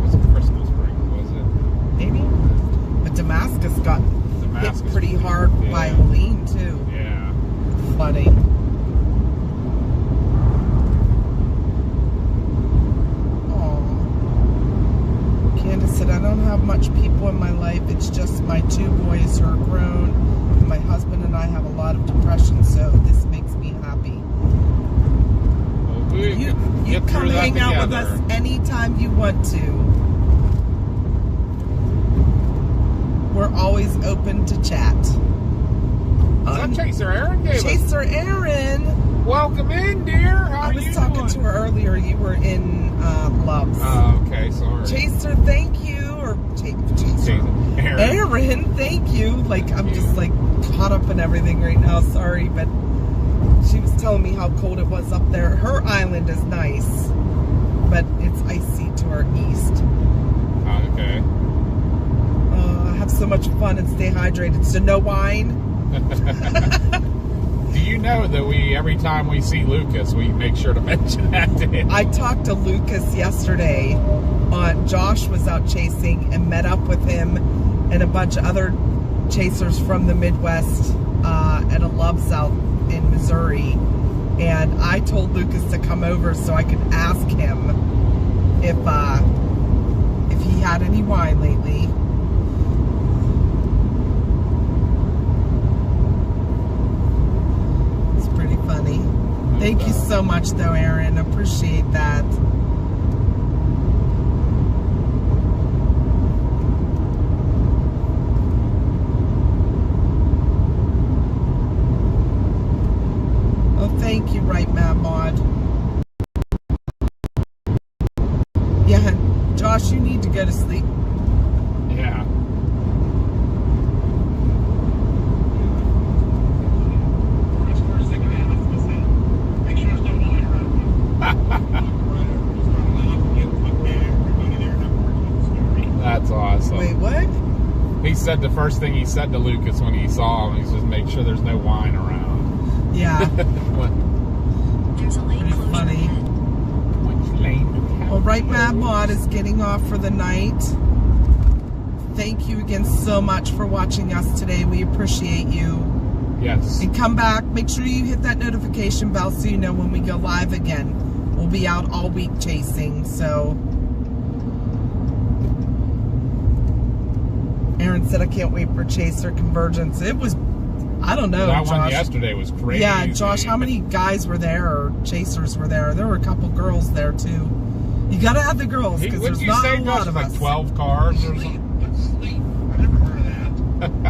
Was it Crystal Springs, was it? Maybe. But Damascus got Damascus hit pretty was- hard by yeah. Helene, too. Yeah. Flooding. Candace said, I don't have much people in my life. It's just my 2 boys who are grown. And my husband and I have a lot of depression, so this makes me happy. Well, we You get come through that hang out with together. us anytime you want to. We're always open to chat. Is that Chaser Aaron gave us? Chaser Aaron. Welcome in, dear. How I are was you talking doing? to her earlier. You were in Loves. Oh, okay, sorry. Chaser, thank you. Or Chaser. Chaser. Aaron. Aaron, thank you. Like, I'm Thank you. just like caught up in everything right now. Sorry, but she was telling me how cold it was up there. Her island is nice, but it's icy to our east. Oh, okay. Have so much fun and stay hydrated. So no wine. Do you know that every time we see Lucas, we make sure to mention that to him? I talked to Lucas yesterday. Josh was out chasing and met up with him and a bunch of other chasers from the Midwest at a Love's out in Missouri, and I told Lucas to come over so I could ask him if he had any wine lately. It's pretty funny. Thank you so much, though, Aaron. Appreciate that. Thank you, right, Mad Mod. Yeah, Josh, you need to go to sleep. Yeah. That's awesome. Wait, what? He said the first thing he said to Lucas when he saw him, he says, make sure there's no wine around. Yeah. There's a lane Pretty closure funny. ahead. Which lane do we have? Well, right, Mad Mod is getting off for the night. Thank you again so much for watching us today. We appreciate you. Yes. And come back. Make sure you hit that notification bell so you know when we go live again. We'll be out all week chasing, so. Aaron said, I can't wait for Chaser Convergence. It was, I don't know, That Josh. one yesterday was crazy. Yeah, Josh, how many guys were there or chasers were there? There were a couple girls there, too. You gotta have the girls, because there's not a lot of like us. 12 cars or something? Sleep. I never heard of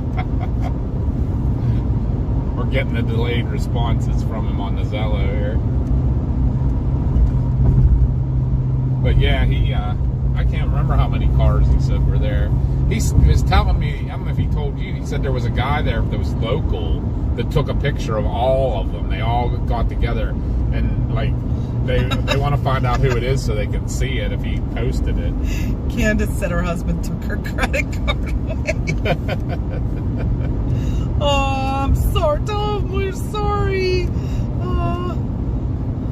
that. We're getting the delayed responses from him on the Zello here. But yeah, I can't remember how many cars he said were there. He was telling me, I don't know if he told you, he said there was a guy there that was local that took a picture of all of them. They all got together and like they want to find out who it is so they can see it if he posted it. Candace said her husband took her credit card away. Oh, I'm sorry, Tom. We're sorry. Oh.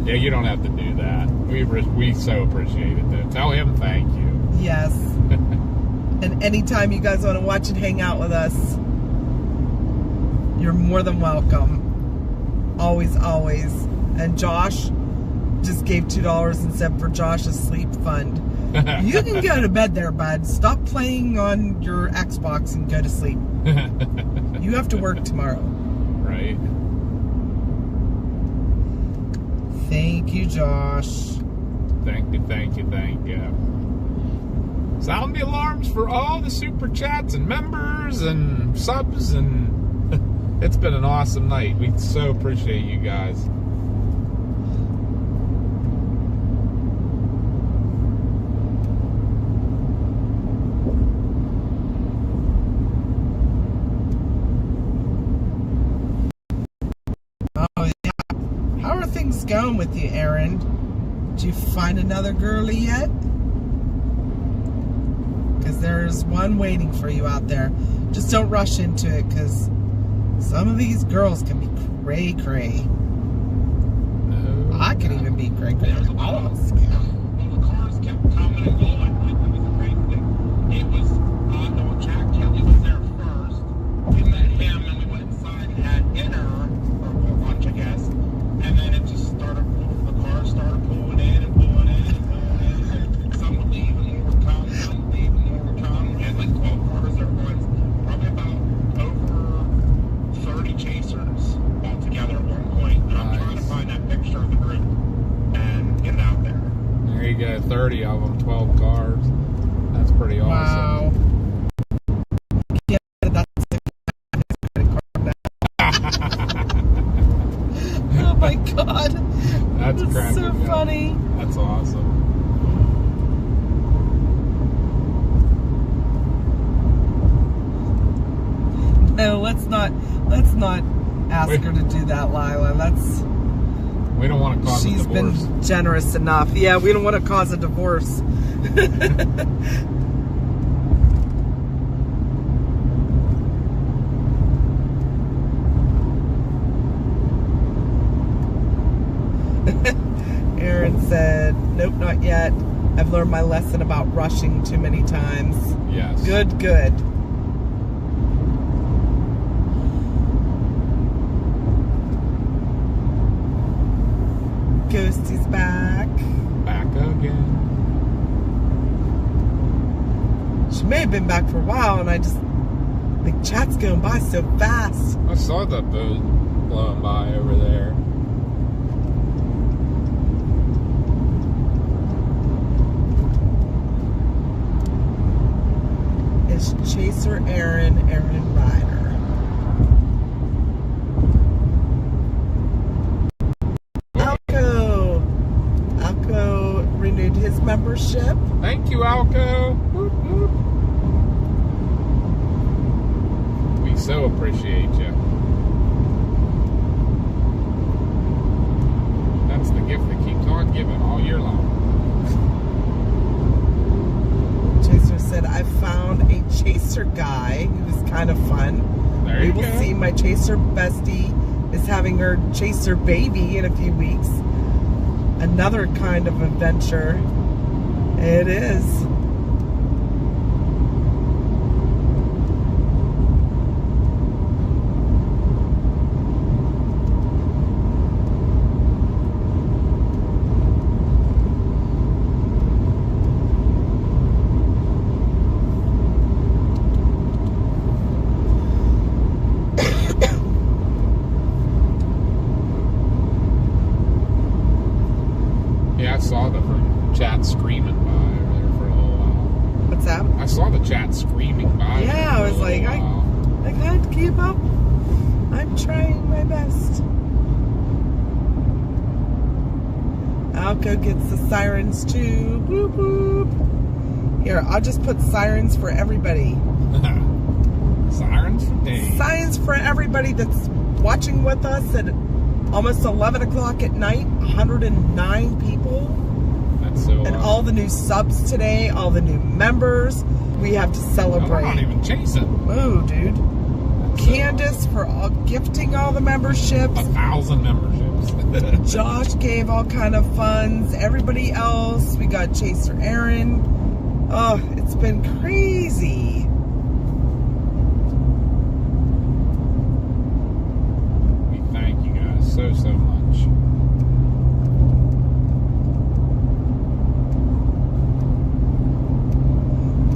Yeah, you don't have to do that. We so appreciate it, though. Tell him thank you. Yes. And anytime you guys want to watch and hang out with us, you're more than welcome. Always, always. And Josh just gave $2 and said for Josh's sleep fund. You can go to bed there, bud. Stop playing on your Xbox and go to sleep. You have to work tomorrow. Right. Thank you, Josh. Thank you, thank you, thank you. Sound the alarms for all the super chats and members and subs, and it's been an awesome night. We so appreciate you guys. Oh, yeah. How are things going with you, Aaron? Did you find another girlie yet? Because there's one waiting for you out there. Just don't rush into it, because some of these girls can be cray-cray. No. I can even be cray-cray. There's a lot of them. The cars kept coming and going. It was crazy. It was no, Jack Kelly was there first. We met him and we went inside and had dinner or lunch, I guess. And then it just started. The cars started pulling in and pulling in and pulling in. And some would leave and more would come. Some would leave and more would come. We had like 12 cars there once. Probably about over 30 chasers all together at one point. And I'm trying to find that picture of the group and get it out there. There you go, 30 of them, 12 cars. That's pretty Wow. awesome. Yeah, that's the credit card now. Oh my God. That's That's so cracking up. funny. That's awesome. No, let's not ask her to do that, Lila. We don't want to cause a She's divorce. been generous enough. Yeah, we don't want to cause a divorce. Aaron said, nope, not yet. I've learned my lesson about rushing too many times. Yes. Good, good. She may have been back for a while, and I just think chat's going by so fast. I saw the boat blowing by over there. It's Chaser Aaron Ryder. Alco renewed his membership. Thank you, Alco. Whoop, whoop. We so appreciate you. That's the gift that keeps on giving all year long. Chaser said, I found a Chaser guy who's kind of fun. There We you will go. see. My Chaser bestie is having her Chaser baby in a few weeks. Another kind of adventure. It is. Yeah, I saw the chat screaming by over there for a little while. What's that? I saw the chat screaming by. Yeah, I was like, I can't keep up. I'm trying my best. Alco gets the sirens too. Boop, boop. Here, I'll just put sirens for everybody. Sirens for days. Sirens for everybody that's watching with us at almost 11 o'clock at night. 109 people. That's so. And all the new subs today, all the new members. We have to I'm celebrate. not even chasing. Oh, dude. Candace for all gifting all the memberships. 1,000 memberships. Josh gave all kind of funds. Everybody else. We got Chaser Aaron. Oh, it's been crazy. We thank you guys so much.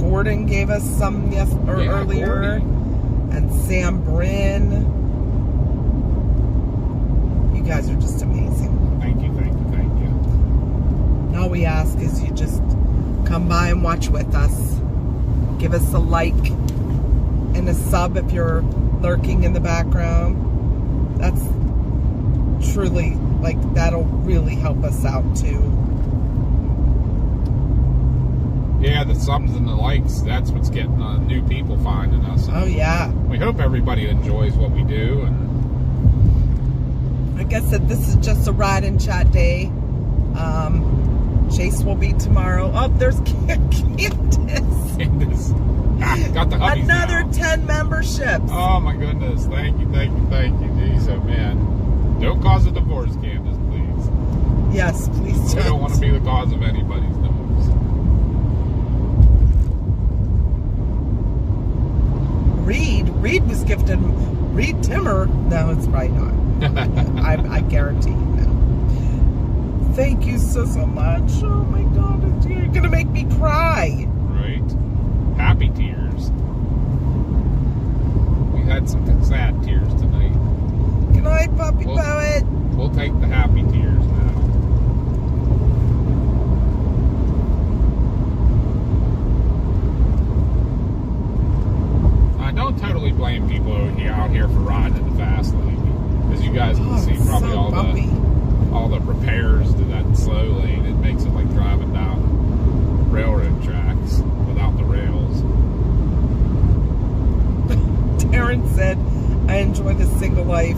Gordon gave us some earlier. Gordy. And Sam Bryn. You guys are just amazing. Thank you. And all we ask is you just come by and watch with us. Give us a like and a sub if you're lurking in the background. That's truly, like, that'll really help us out too. Yeah, the subs and the likes, that's what's getting new people finding us. And Oh yeah. we hope everybody enjoys what we do. And Like I said, this is just a ride and chat day. Chase will be tomorrow. Oh, there's Candace. Candace, got the hubbies Another now. 10 memberships. Oh my goodness. Thank you. Jeez, oh man. Don't cause a divorce, Candace, please. Yes, please We don't want to be the cause of anybody's divorce. Reed was gifted. Reed Timmer. No, it's probably not. I guarantee you no. Thank you so much. Oh my God, you're gonna make me cry. Right? Happy tears. We had some sad tears tonight. Good night, Puppy Poet. We'll take the happy tears now. I don't totally blame people out here for riding in the fast lane. As you guys can Oh, see, it's probably so bumpy. all the repairs to that slow lane, it makes it like driving down railroad tracks without the rails. Taryn said, I enjoy this single life.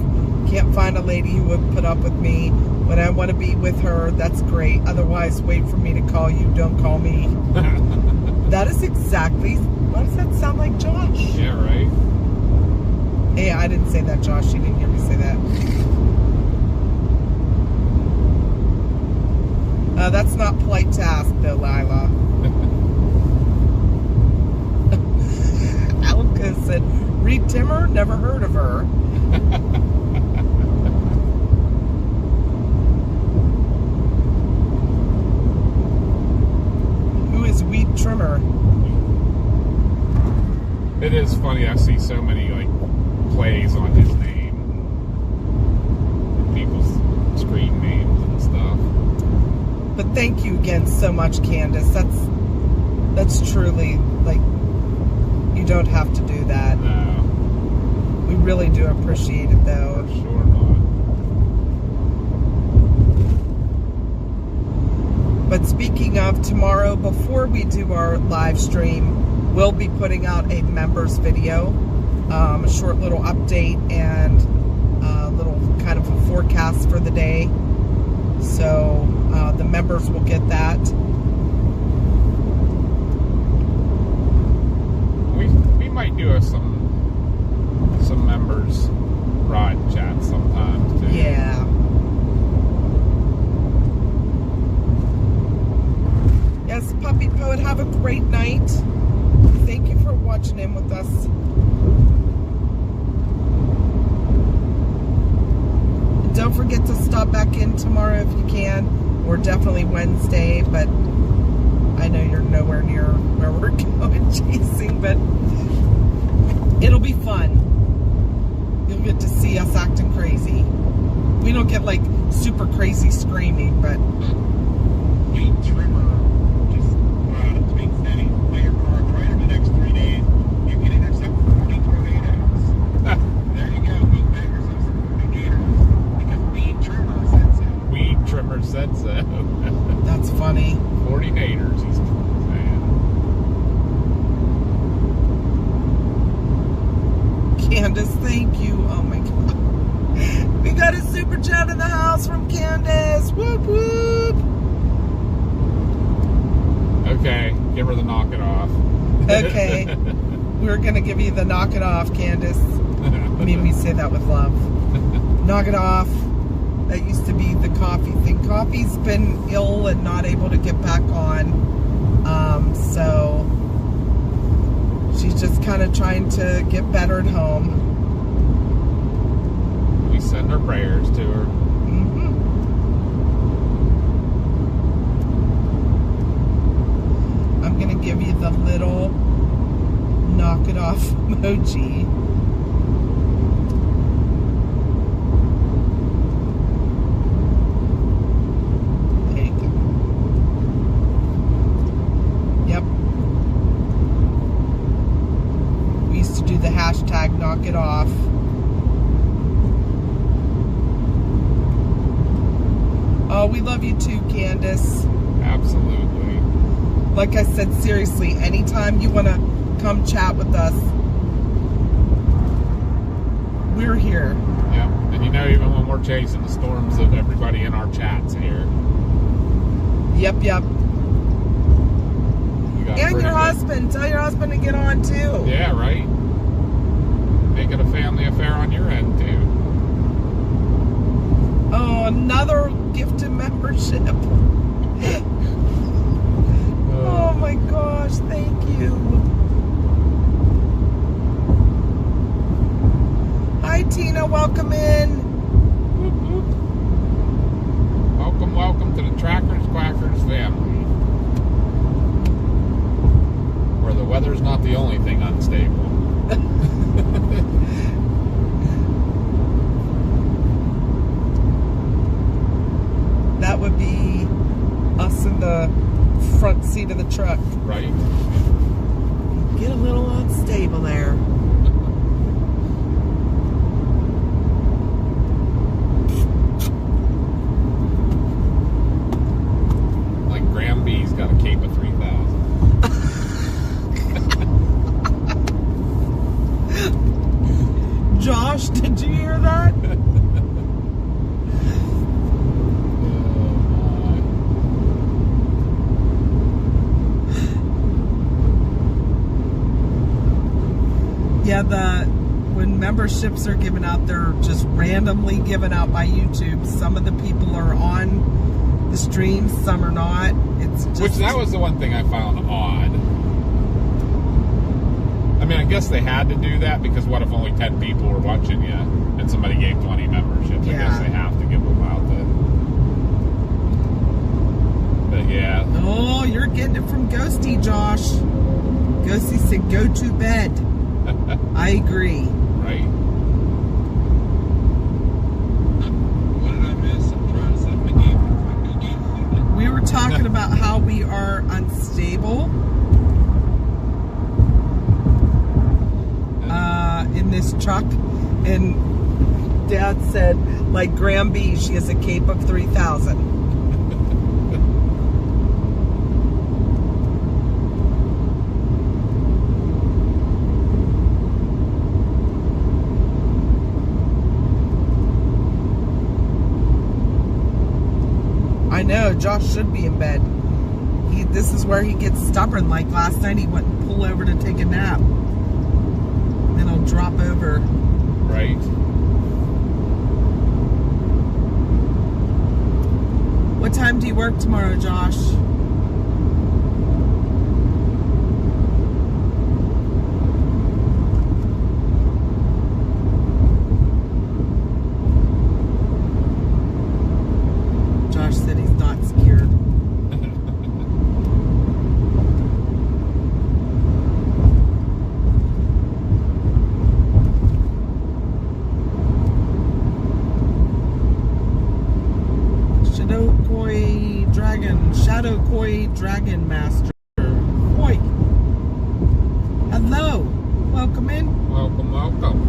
Can't find a lady who would put up with me. When I want to be with her, that's great. Otherwise, wait for me to call you. Don't call me. That is exactly, why does that sound like Josh? Yeah, right? Hey, I didn't say that, Josh. You didn't hear me say that. That's not polite to ask, though, Lila. Alka said, Reed Timmer? Never heard of her. Who is Weed Trimmer? funny. I see so many like plays on his name, people's screen names and stuff. But thank you again so much, Candace. That's truly, like, you don't have to do that. No, We really do appreciate it, though. for sure not. But speaking of, tomorrow, before we do our live stream, we'll be putting out a members video, a short little update and a little kind of a forecast for the day. So the members will get that. We might do some members ride chat sometimes too. Yeah. Yes, Puppy Poet, have a great night. Thank you for watching in with us. Don't forget to stop back in tomorrow if you can, or definitely Wednesday, but I know you're nowhere near where we're going chasing, but it'll be fun. You'll get to see us acting crazy. We don't get like super crazy screaming, but Weed trimmer just brought up to Big City. Mayor Clark, right over the next 3 days, you can intercept 40 tornadoes. There you go, go backers of some 40 gators. Because weed trimmer said so. Weed trimmer said so. that's funny. 40 naters, he's saying. Candace, thank you. Oh my God. We got a super chat in the house from Candace. Whoop whoop. Okay, give her the knock it off. Okay. We're going to give you the knock it off, Candace. I mean, we say that with love. Knock it off. That used to be the coffee thing. Coffee's been ill and not able to get back on. So she's just kind of trying to get better at home. We send our prayers to her. I'm going to give you the little knock it off emoji. There you go. Yep. We used to do the hashtag knock it off. Oh, we love you too, Candace. Absolutely. Like I said, seriously, anytime you want to come chat with us, we're here. Yeah, and you know, even when we're chasing the storms, that everybody in our chat's here. Yep. You got And pretty your good- husband. Tell your husband to get on too. Yeah, right. Make it a family affair on your end too. Oh, another gifted membership. Oh my gosh, thank you. Hi Tina, welcome in. Whoop, whoop. Welcome to the Trackers Quackers family, where the weather's not the only thing unstable. That would be us in the front seat of the truck. Right? Get a little unstable there. Like Graham B's got a cape of 3,000. Josh, did you hear that? Yeah, when memberships are given out, they're just randomly given out by YouTube. Some of the people are on the streams, some are not. It's just, Which, that was the one thing I found odd. I mean, I guess they had to do that, because what if only 10 people were watching you and somebody gave 20 memberships? I Yeah. guess they have to give them out then. But yeah. Oh, you're getting it from Ghosty, Josh. Ghosty said, go to bed. I agree. Right? What did I miss? I'm trying to set my game. We were talking about how we are unstable in this truck, and Dad said, like Graham B, she has a cape of 3,000. I know, Josh should be in bed. This is where he gets stubborn. Like last night, he wouldn't pull over to take a nap. Then he'll drop over. Right. What time do you work tomorrow, Josh? Josh said he's not scared. Shadow Koi Dragon Master. Koi. Hello. Welcome in. Welcome, welcome.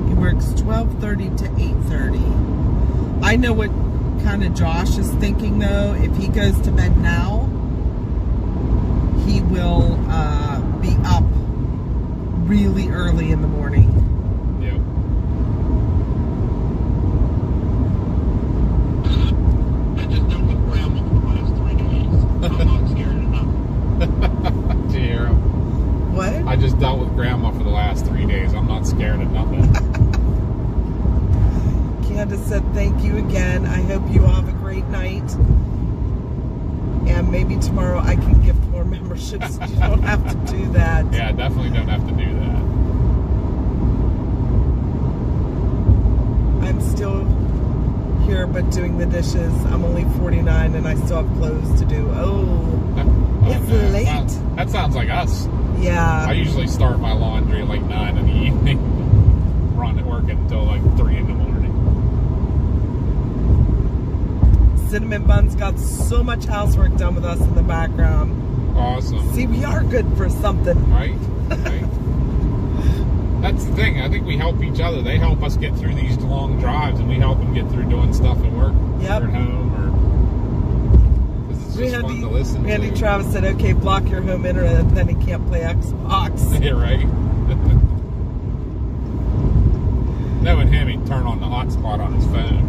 He works 12:30 to 8:30. I know what kind of Josh is thinking though. If he goes to bed now, he will be up really early in the morning. Yep. I just dealt with Grandma for the last 3 days. I'm not scared enough. Did you hear him? What? I just dealt with Grandma for the last 3 days. I'm not scared of nothing. Candace said thank you again. I hope you all have a great night. And maybe tomorrow I can give more memberships. You don't have to do that. Yeah, definitely don't have to do that. I'm still here but doing the dishes. I'm only 49 and I still have clothes to do. It's late. That sounds like us. Yeah. I usually start my laundry at like 9 in the evening. Run at work until like 3 in the morning. Cinnamon Bun's got so much housework done with us in the background. Awesome. See, we are good for something. Right? Right. That's the thing. I think we help each other. They help us get through these long drives, and we help them get through doing stuff at work Yep. or at home. Or it's just fun to listen Randy to. Travis said, okay, block your home internet, and then he can't play Xbox. Yeah, right. Knowing him, he'd turn on the hotspot on his phone.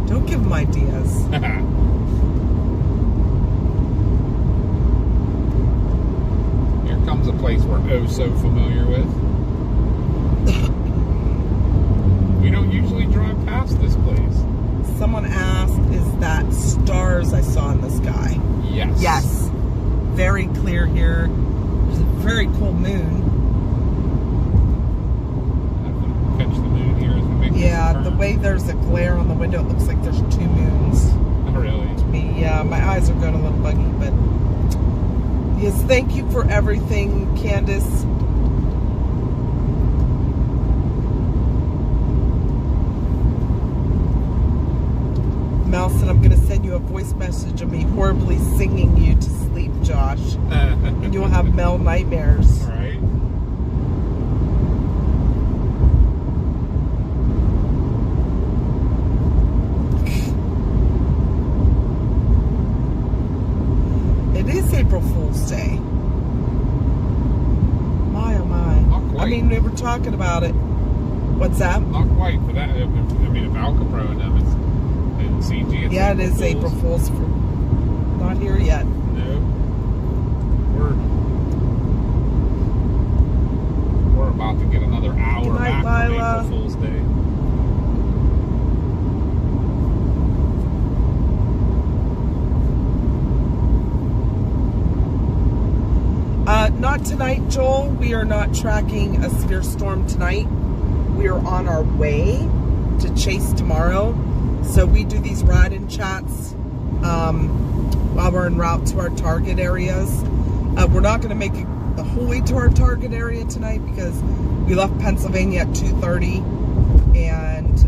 Don't give him ideas. Here comes a place we're oh so familiar with. We don't usually drive past this place. Someone asked, is that stars I saw in the sky? Yes. Yes. Very clear here. There's a very cool moon. Catch the moon here as we make Yeah, this the turn. way there's a glare on the window, it looks like there's 2 moons. Oh, really? Yeah, my eyes are going a little buggy, but yes, thank you for everything, Candace. Mel said, I'm going to send you a voice message of me horribly singing you to sleep, Josh, and you'll have Mel nightmares. Right. It is April Fool's Day. My, oh my. Not quite. I mean, we were talking about it. What's that? Not quite for that. I mean, if Alcapro and them, it's in CG. It's Yeah, it is April Fool's. Not here yet. No. We're about to get another hour Good night, back from Lila. April Fool's Day. Not tonight, Joel. We are not tracking a severe storm tonight. we're on our way to chase tomorrow. So we do these ride-in chats while we're en route to our target areas. We're not going to make it the whole way to our target area tonight because we left Pennsylvania at 2:30, and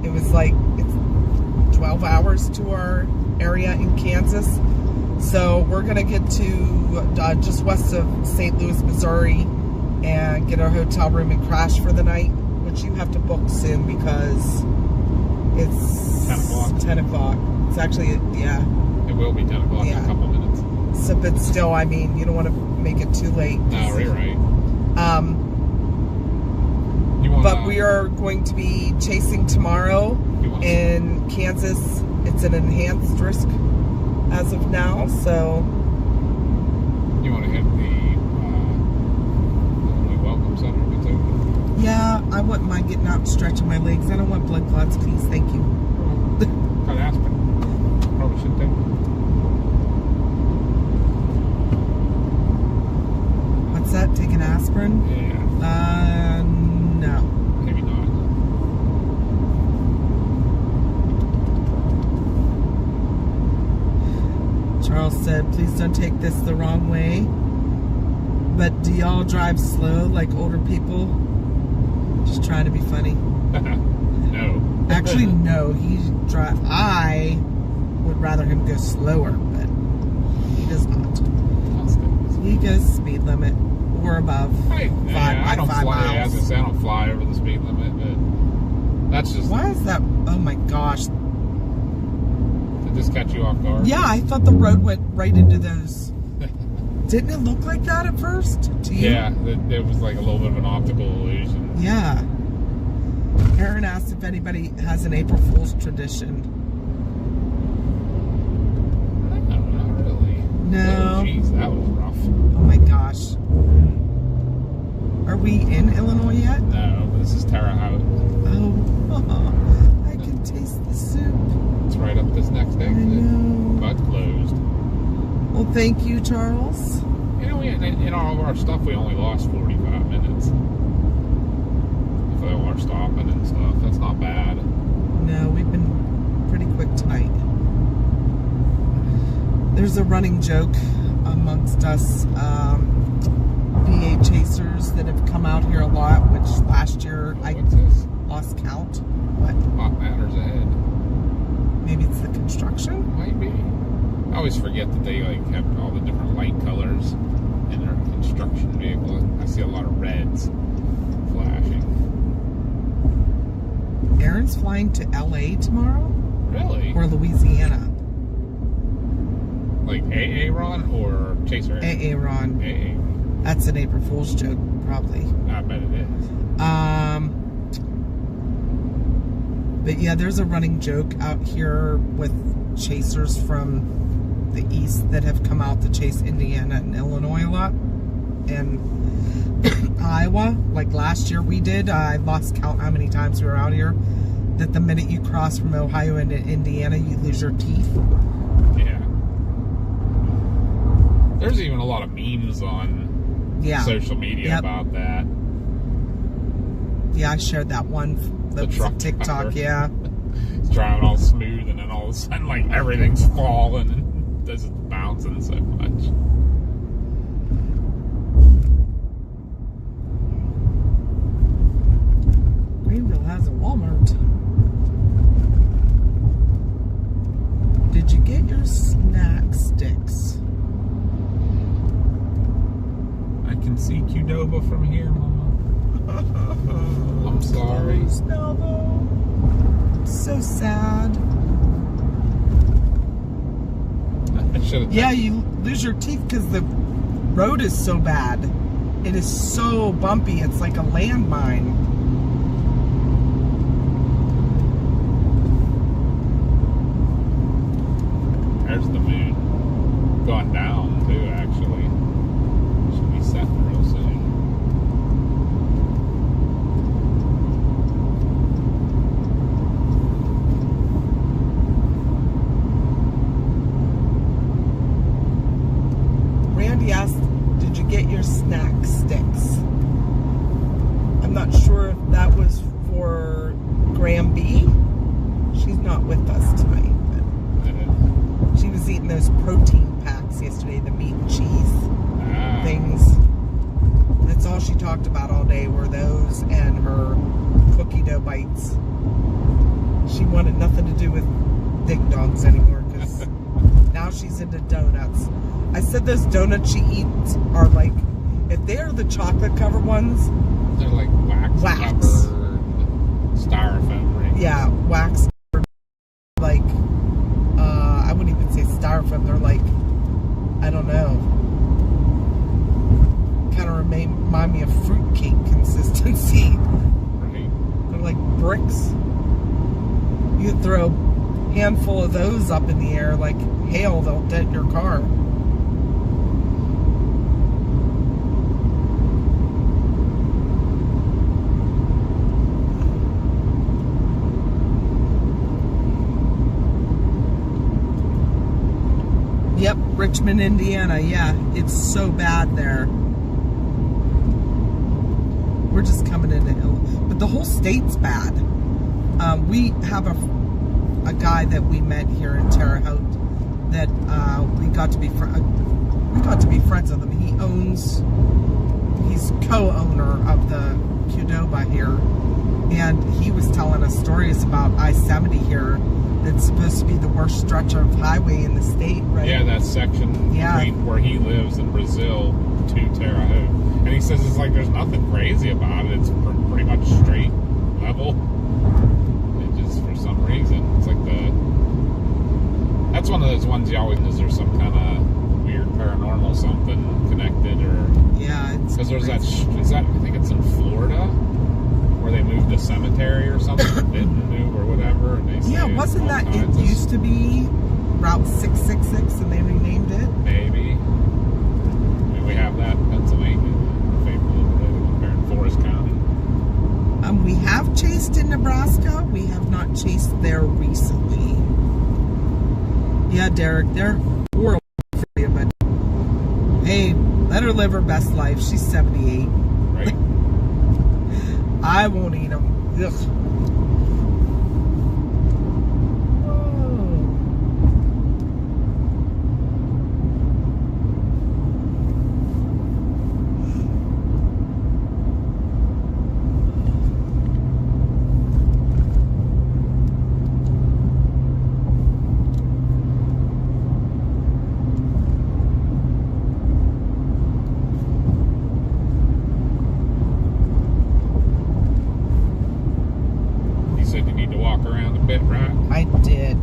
it was like it's 12 hours to our area in Kansas. So we're going to get to just west of St. Louis, Missouri, and get our hotel room and crash for the night, which you have to book soon because it's 10 o'clock. 10 o'clock. It's actually, yeah. It will be 10 o'clock in a couple minutes. So, but still, I mean, you don't want to make it too late. No, you're right. But we are going to be chasing tomorrow in Kansas. It's an enhanced risk as of now, so. You want to hit the welcome center if it's open? Yeah, I wouldn't mind getting out and stretching my legs. I don't want blood clots, please. Thank you. Got aspirin. Probably should take. What's that? Take an aspirin? Yeah. No. Maybe not. Charles said, please don't take this the wrong way. But do y'all drive slow like older people? Just trying to be funny. No. Actually, no. I would rather him go slower, but he does not. He goes speed limit or above. I don't fly. As I say, I don't fly over the speed limit, but that's just. Why is that? Oh my gosh. Did this catch you off guard? Yeah, I thought the road went right into those. Didn't it look like that at first to you? Yeah, it was like a little bit of an optical illusion. Yeah. Aaron asked if anybody has an April Fool's tradition. No, not really. No. Oh, jeez, that was rough. Oh my gosh. Are we in Illinois yet? No, but this is Terre Haute. Oh, I can taste the soup. It's right up this next exit, but closed. Well, thank you, Charles. You know, in all of our stuff, we only lost 45 minutes. With all our stopping and stuff, that's not bad. No, we've been pretty quick tonight. There's a running joke amongst us VA chasers that have come out here a lot, which last year I lost count. What? Hot matters ahead. Maybe it's the construction? Might be. I always forget that they like have all the different light colors in their construction vehicle. I see a lot of reds flashing. Aaron's flying to LA tomorrow? Really? Or Louisiana? Like Aaron or Chaser? Aaron. Aaron. That's an April Fool's joke, probably. I bet it is. But yeah, there's a running joke out here with chasers from the east that have come out to chase Indiana and Illinois a lot. And Iowa, like last year we did, I lost count how many times we were out here, that the minute you cross from Ohio into Indiana, you lose your teeth. Yeah. There's even a lot of memes on social media about that. Yeah, I shared that one. The truck TikTok, driver. Yeah. It's driving all smooth, and then all of a sudden, like, everything's falling and just bouncing so much. Greenville has a Walmart. Did you get your snack sticks? I can see Qdoba from here, Mama. I'm sorry. Now, though. So sad. Yeah, you lose your teeth because the road is so bad. It is so bumpy. It's like a landmine. There's the moon. Going down, too, actually. Should be setting real soon. Randy asked, did you get your snack sticks? I'm not sure Plan B. She's not with us tonight. But she was eating those protein packs yesterday, the meat and cheese things. That's all she talked about all day were those and her cookie dough bites. She wanted nothing to do with ding dongs anymore because now she's into donuts. I said those donuts she eats are like, if they are the chocolate covered ones, they're like wax covered styrofoam rings. Yeah, wax covered, like I wouldn't even say styrofoam. They're like, I don't know, kind of remind me of fruitcake consistency. Right. They're like bricks. You could throw a handful of those up in the air like hail, they'll dent your car. Yep, Richmond, Indiana. Yeah, it's so bad there. We're just coming into Illinois, but the whole state's bad. We have a guy that we met here in Terre Haute that we got to be friends with him. He's co-owner of the Qdoba here, and he was telling us stories about I-70 here. That's supposed to be the worst stretch of highway in the state, right? Yeah, that section between where he lives in Brazil to Terre Haute. And he says it's like there's nothing crazy about it. It's pretty much straight level. It just, for some reason, it's like that's one of those ones you always know there's some kind of weird paranormal something connected, or yeah, it's because there's I think it's in Florida where they moved a cemetery or something, didn't move or whatever. And they yeah, wasn't that it used to be Route 666 and they renamed it? Maybe. I mean, we have that in Pennsylvania, there in Forest County. We have chased in Nebraska. We have not chased there recently. Yeah, Derek, they're horrible for you, but hey, let her live her best life. She's 78. Right. I won't eat them. Ugh. I did.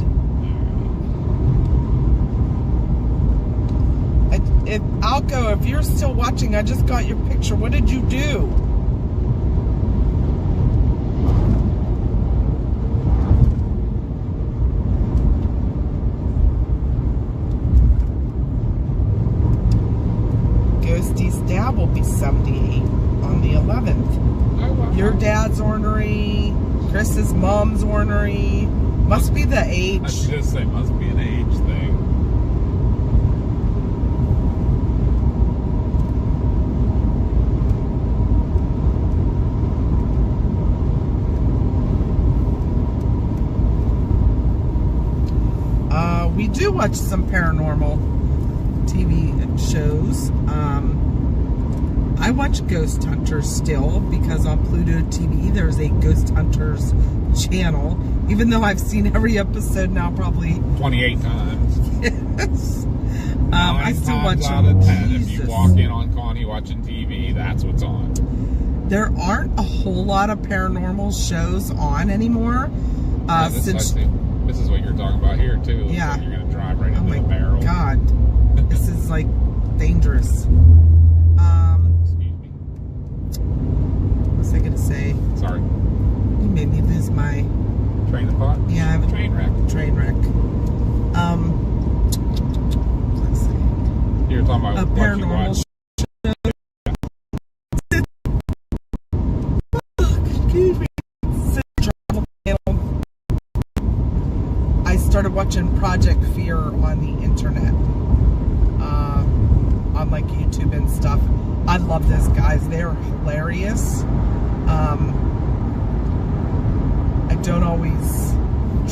Alco, if you're still watching, I just got your picture. What did you do? Ghosty's dad will be 78 on the 11th. Oh, wow. Your dad's ornery. Chris's mom's ornery. Must be the age. I was just say, must be an age thing. We do watch some paranormal TV shows. I watch Ghost Hunters still because on Pluto TV there's a Ghost Hunters channel. Even though I've seen every episode now probably 28 times. Yes. I still watch out of 10. Jesus. If you walk in on Connie watching TV, that's what's on. There aren't a whole lot of paranormal shows on anymore. This is what you're talking about here too. Looks yeah. Like you're gonna drive right into the Oh barrel. my God. This is like dangerous. Excuse me. What was I gonna say? Sorry. You made me lose my Train of thought? Yeah, I have a train wreck. Train wreck. Let's see. You're talking about A what you paranormal watch. Excuse me. Travel Channel. I started watching Project Fear on the internet, on like YouTube and stuff. I love those guys. They're hilarious. I don't always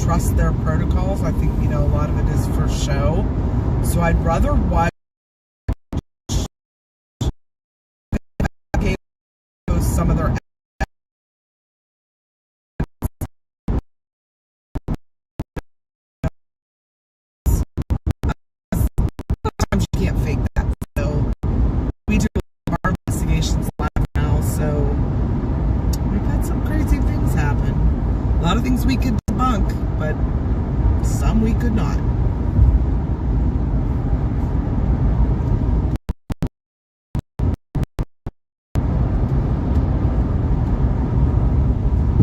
trust their protocols. I think, a lot of it is for show. So I'd rather watch some of their sometimes you can't fake that. So we do our investigations live now, so we've had some crazy things happen. A lot of things we could debunk, but some we could not.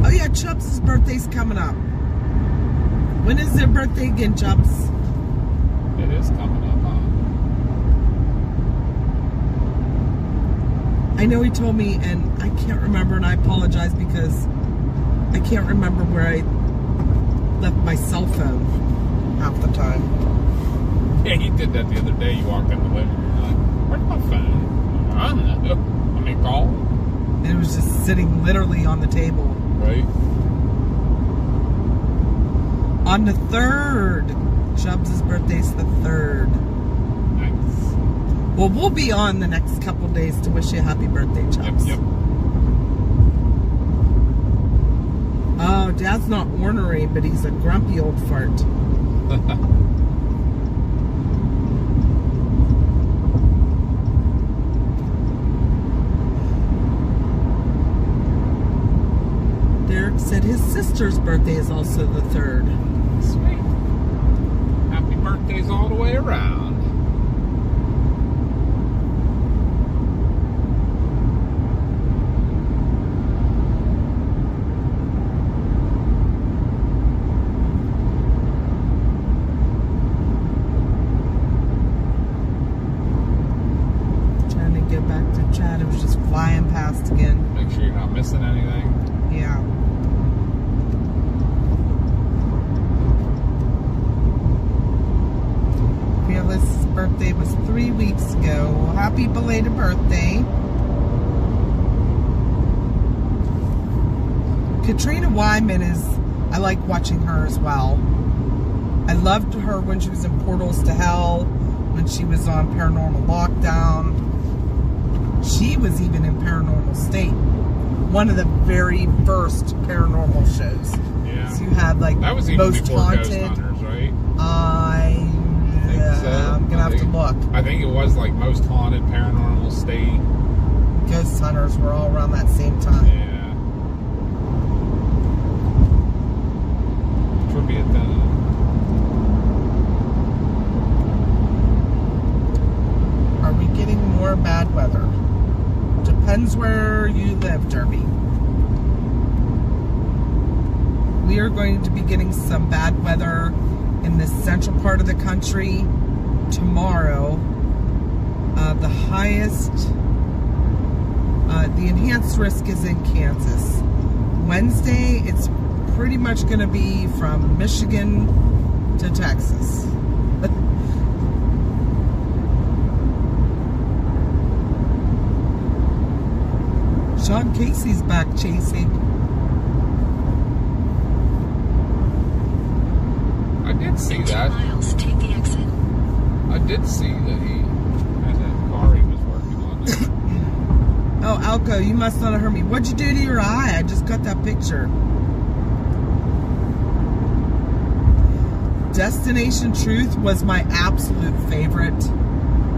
Oh yeah, Chubbs' birthday's coming up. When is their birthday again, Chubbs? It is coming up, huh? I know he told me, and I can't remember, and I apologize because I can't remember where I left my cell phone half the time. Yeah, he did that the other day. You walked in the living room, you're like, where's my phone? I don't know. I mean, call. And it was just sitting literally on the table. Right. On the 3rd. Chubbs' birthday's the 3rd. Nice. Well, we'll be on the next couple days to wish you a happy birthday, Chubbs. Yep. Oh, Dad's not ornery, but he's a grumpy old fart. Derek said his sister's birthday is also the 3rd. Sweet. Happy birthdays all the way around. Trying to get back to chat. It was just flying past again. Make sure you're not missing anything. Yeah. Fearless' birthday was 3 weeks ago. Well, happy belated birthday. Katrina Wyman I like watching her as well. I loved her when she was in Portals to Hell, when she was on Paranormal Lockdown. She was even in Paranormal State, one of the very first paranormal shows. Yeah. So you had like That was even Most before Haunted. Ghost Hunters, right? So. I'm gonna have to look. I think it was like Most Haunted, Paranormal State. Ghost Hunters were all around that same time. Yeah. Trivia done. Are we getting more bad weather? Depends where you live, Derby. We are going to be getting some bad weather in the central part of the country tomorrow. The highest, the enhanced risk is in Kansas. Wednesday, it's pretty much going to be from Michigan to Texas. Sean Casey's back chasing. I did see In 2 that. miles, take the exit. I did see that he had that car he was working on. Oh, Alco, you must not have heard me. What'd you do to your eye? I just got that picture. Destination Truth was my absolute favorite.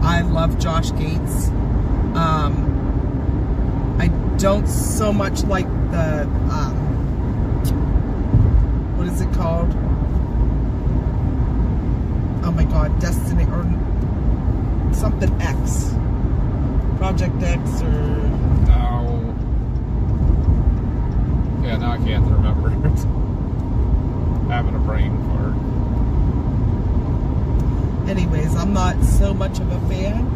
I love Josh Gates. I don't so much like the, what is it called? Oh my God, Destiny, or something X. Project X, or... No. Yeah, now I can't remember. Having a brain fart. Anyways, I'm not so much of a fan.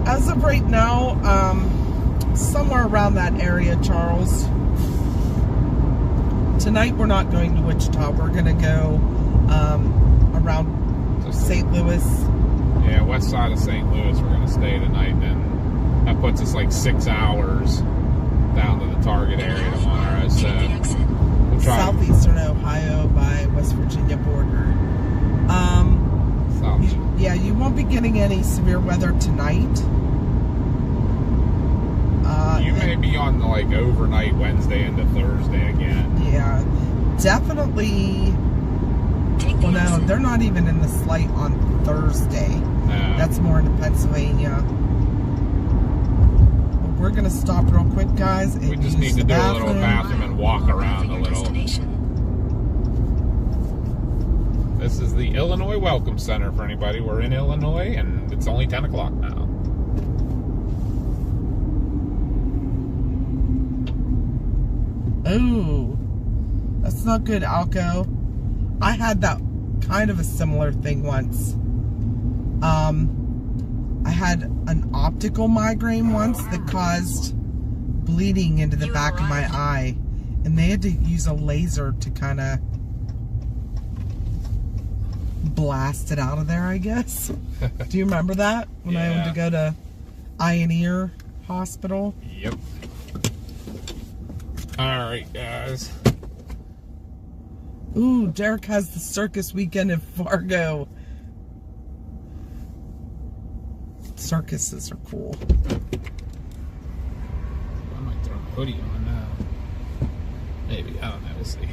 As of right now, somewhere around that area, Charles. Tonight we're not going to Wichita. We're going to go around St. Louis. Yeah, west side of St. Louis we're going to stay tonight, and that puts us like 6 hours down to the Target area tomorrow, so we'll try. Southeastern Ohio by West Virginia border. Yeah, you won't be getting any severe weather tonight. You may be on the, like, overnight Wednesday into Thursday again. Yeah, definitely. Well, no, they're not even in the slight on Thursday. No. That's more into Pennsylvania. But we're gonna stop real quick, guys. And We just use need to the do a little bathroom and walk around a little. This is the Illinois Welcome Center for anybody. We're in Illinois, and it's only 10 o'clock now. Ooh, that's not good, Alco. I had that kind of a similar thing once. I had an optical migraine once that caused bleeding into the back of my eye, and they had to use a laser to kind of blast it out of there, I guess. Do you remember that? When I went to go to eye and ear hospital? Yep. Alright, guys. Ooh, Derek has the circus weekend in Fargo. Circuses are cool. I might throw my hoodie on now. Maybe. I don't know. We'll see.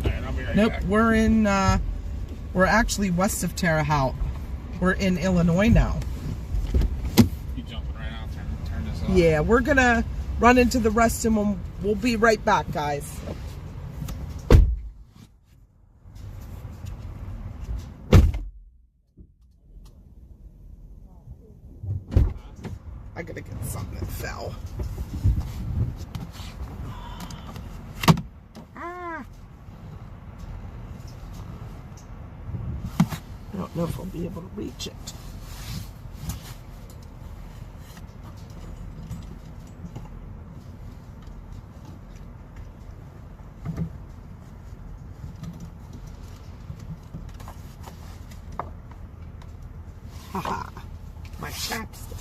Alright, I'll be right Nope, back. we're in, we're actually west of Terre Haute. We're in Illinois now. You jumping right out. Turn this off. Yeah, we're gonna run into the restroom and we'll be right back, guys. I gotta get something that fell. I don't know if I'll be able to reach it. Haha, my chapstick.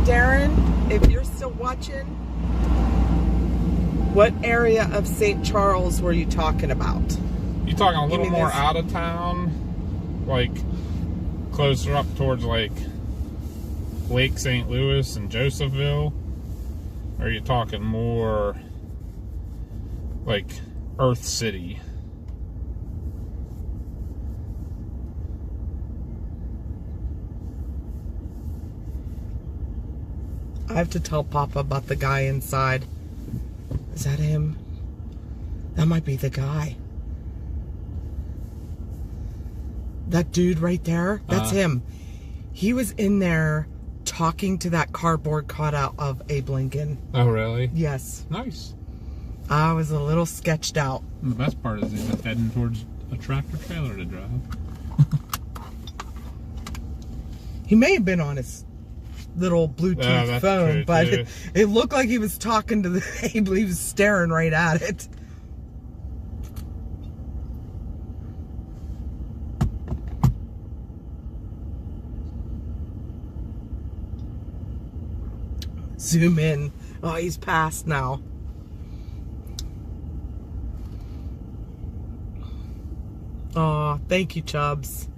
Darren, if you're still watching, what area of St. Charles were you talking about? You talking a little more this. out of town, like closer up towards like Lake St. Louis and Josephville? Or are you talking more like Earth City? I have to tell Papa about the guy inside. Is that him? That might be the guy. That dude right there, that's him. He was in there talking to that cardboard cutout of Abe Lincoln. Oh, really? Yes. Nice. I was a little sketched out. And the best part is he's heading towards a tractor trailer to drive. He may have been on his little Bluetooth phone, but it looked like he was talking to the Abe. He was staring right at it. Zoom in. Oh, he's past now. Oh, thank you, Chubbs.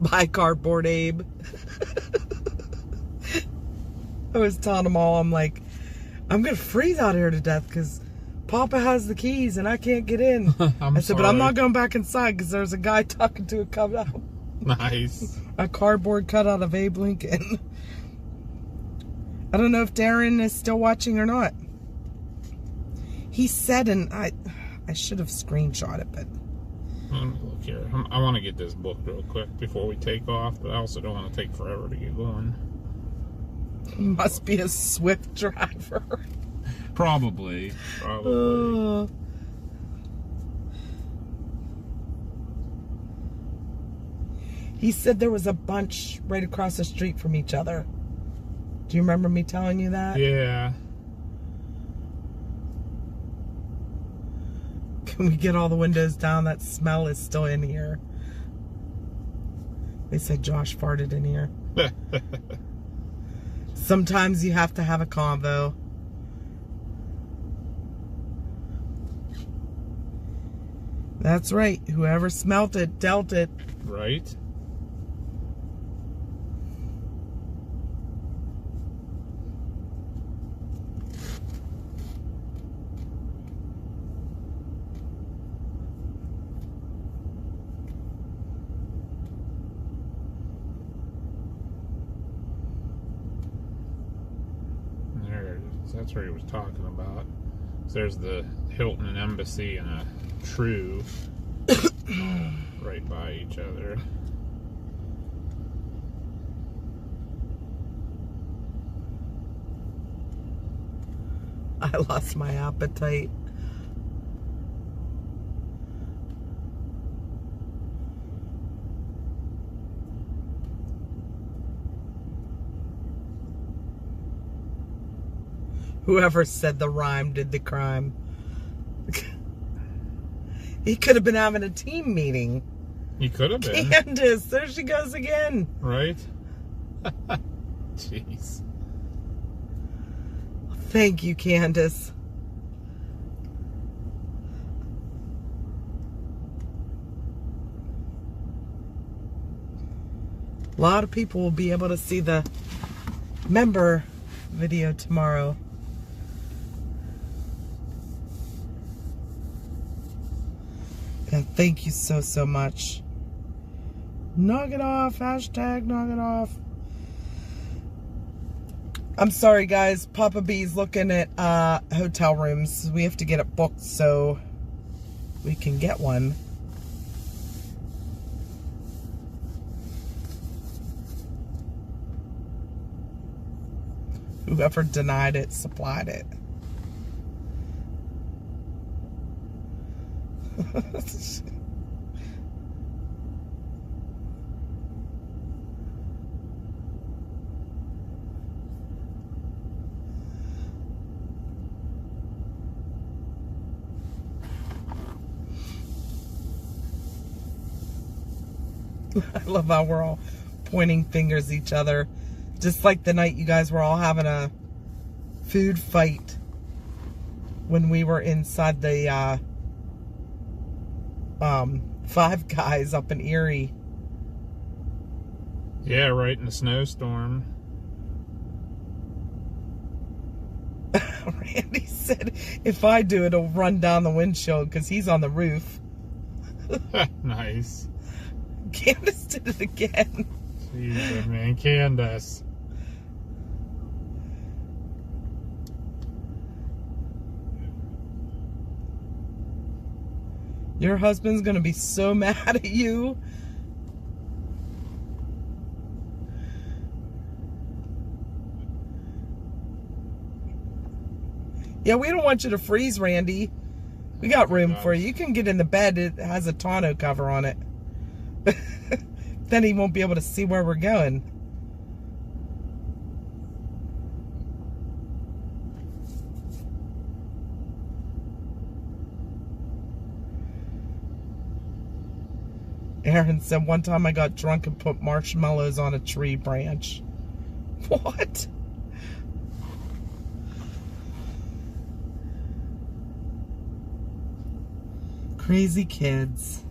Bye, Cardboard Abe. I was telling them all, I'm like, I'm going to freeze out here to death because Papa has the keys and I can't get in. I said, but I'm not going back inside because there's a guy talking to a cutout. Nice. A cardboard cutout of Abe Lincoln. I don't know if Darren is still watching or not. He said, and I should have screenshot it, but... Let me look here. I want to get this book real quick before we take off, but I also don't want to take forever to get going. Must be a Swift driver. Probably. He said there was a bunch right across the street from each other. Do you remember me telling you that? Yeah. Can we get all the windows down? That smell is still in here. They said Josh farted in here. Sometimes you have to have a convo. That's right. Whoever smelt it, dealt it. Right? That's what he was talking about. So there's the Hilton and Embassy and a True right by each other. I lost my appetite. Whoever said the rhyme did the crime. He could have been having a team meeting. He could have been. Candace, there she goes again. Right? Jeez. Thank you, Candace. A lot of people will be able to see the member video tomorrow. And thank you so much. Knock it off. Hashtag knock it off. I'm sorry, guys. Papa B's looking at hotel rooms. We have to get it booked so we can get one. Whoever denied it, supplied it. I love how we're all pointing fingers at each other. Just like the night you guys were all having a food fight when we were inside the Five Guys up in Erie. Yeah, right in the snowstorm. Randy said, if I do, it'll run down the windshield because he's on the roof. Nice. Candace did it again. Jesus, man. Candace. Your husband's going to be so mad at you. Yeah, we don't want you to freeze, Randy. We got room for you. You can get in the bed. It has a tonneau cover on it. Then he won't be able to see where we're going. Aaron said, one time I got drunk and put marshmallows on a tree branch. What? Crazy kids.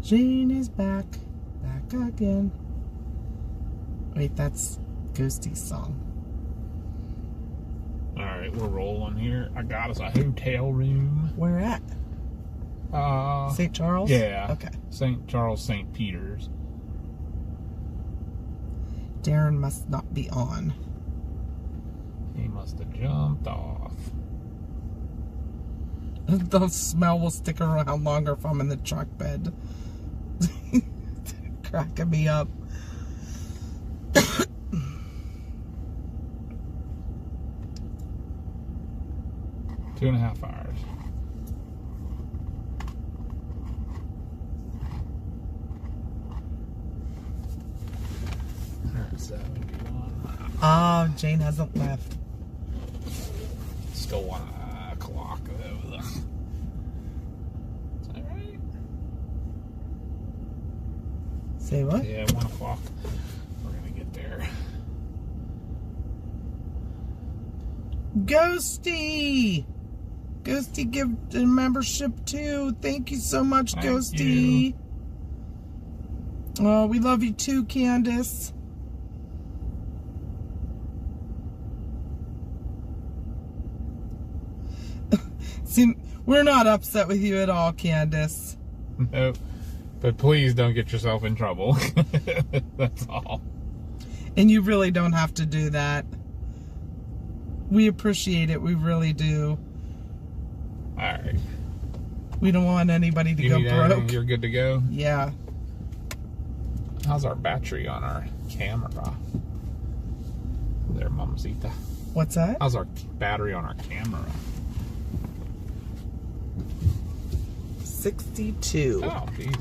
Jane is back again. Wait, that's Ghosty's song. Alright, we're rolling here. I got us a hotel room. Where at? St. Charles? Yeah. Okay. St. Charles, St. Peter's. Darren must not be on. He must have jumped off. The smell will stick around longer if I'm in the truck bed. Cracking me up. 2.5 hours. Oh, Jane hasn't left. Still 1 o'clock though. Ugh. Is that right? Say what? Yeah, 1 o'clock. We're gonna get there. Ghosty! Ghosty give the membership too. Thank you so much, Thank Ghosty. Oh, we love you too, Candace. See, we're not upset with you at all, Candace. No, but please don't get yourself in trouble. That's all. And you really don't have to do that. We appreciate it. We really do. All right. We don't want anybody to go need broke. anything? You're good to go? Yeah. How's our battery on our camera? There, Mamacita. What's that? How's our battery on our camera? 62. Oh, jeez.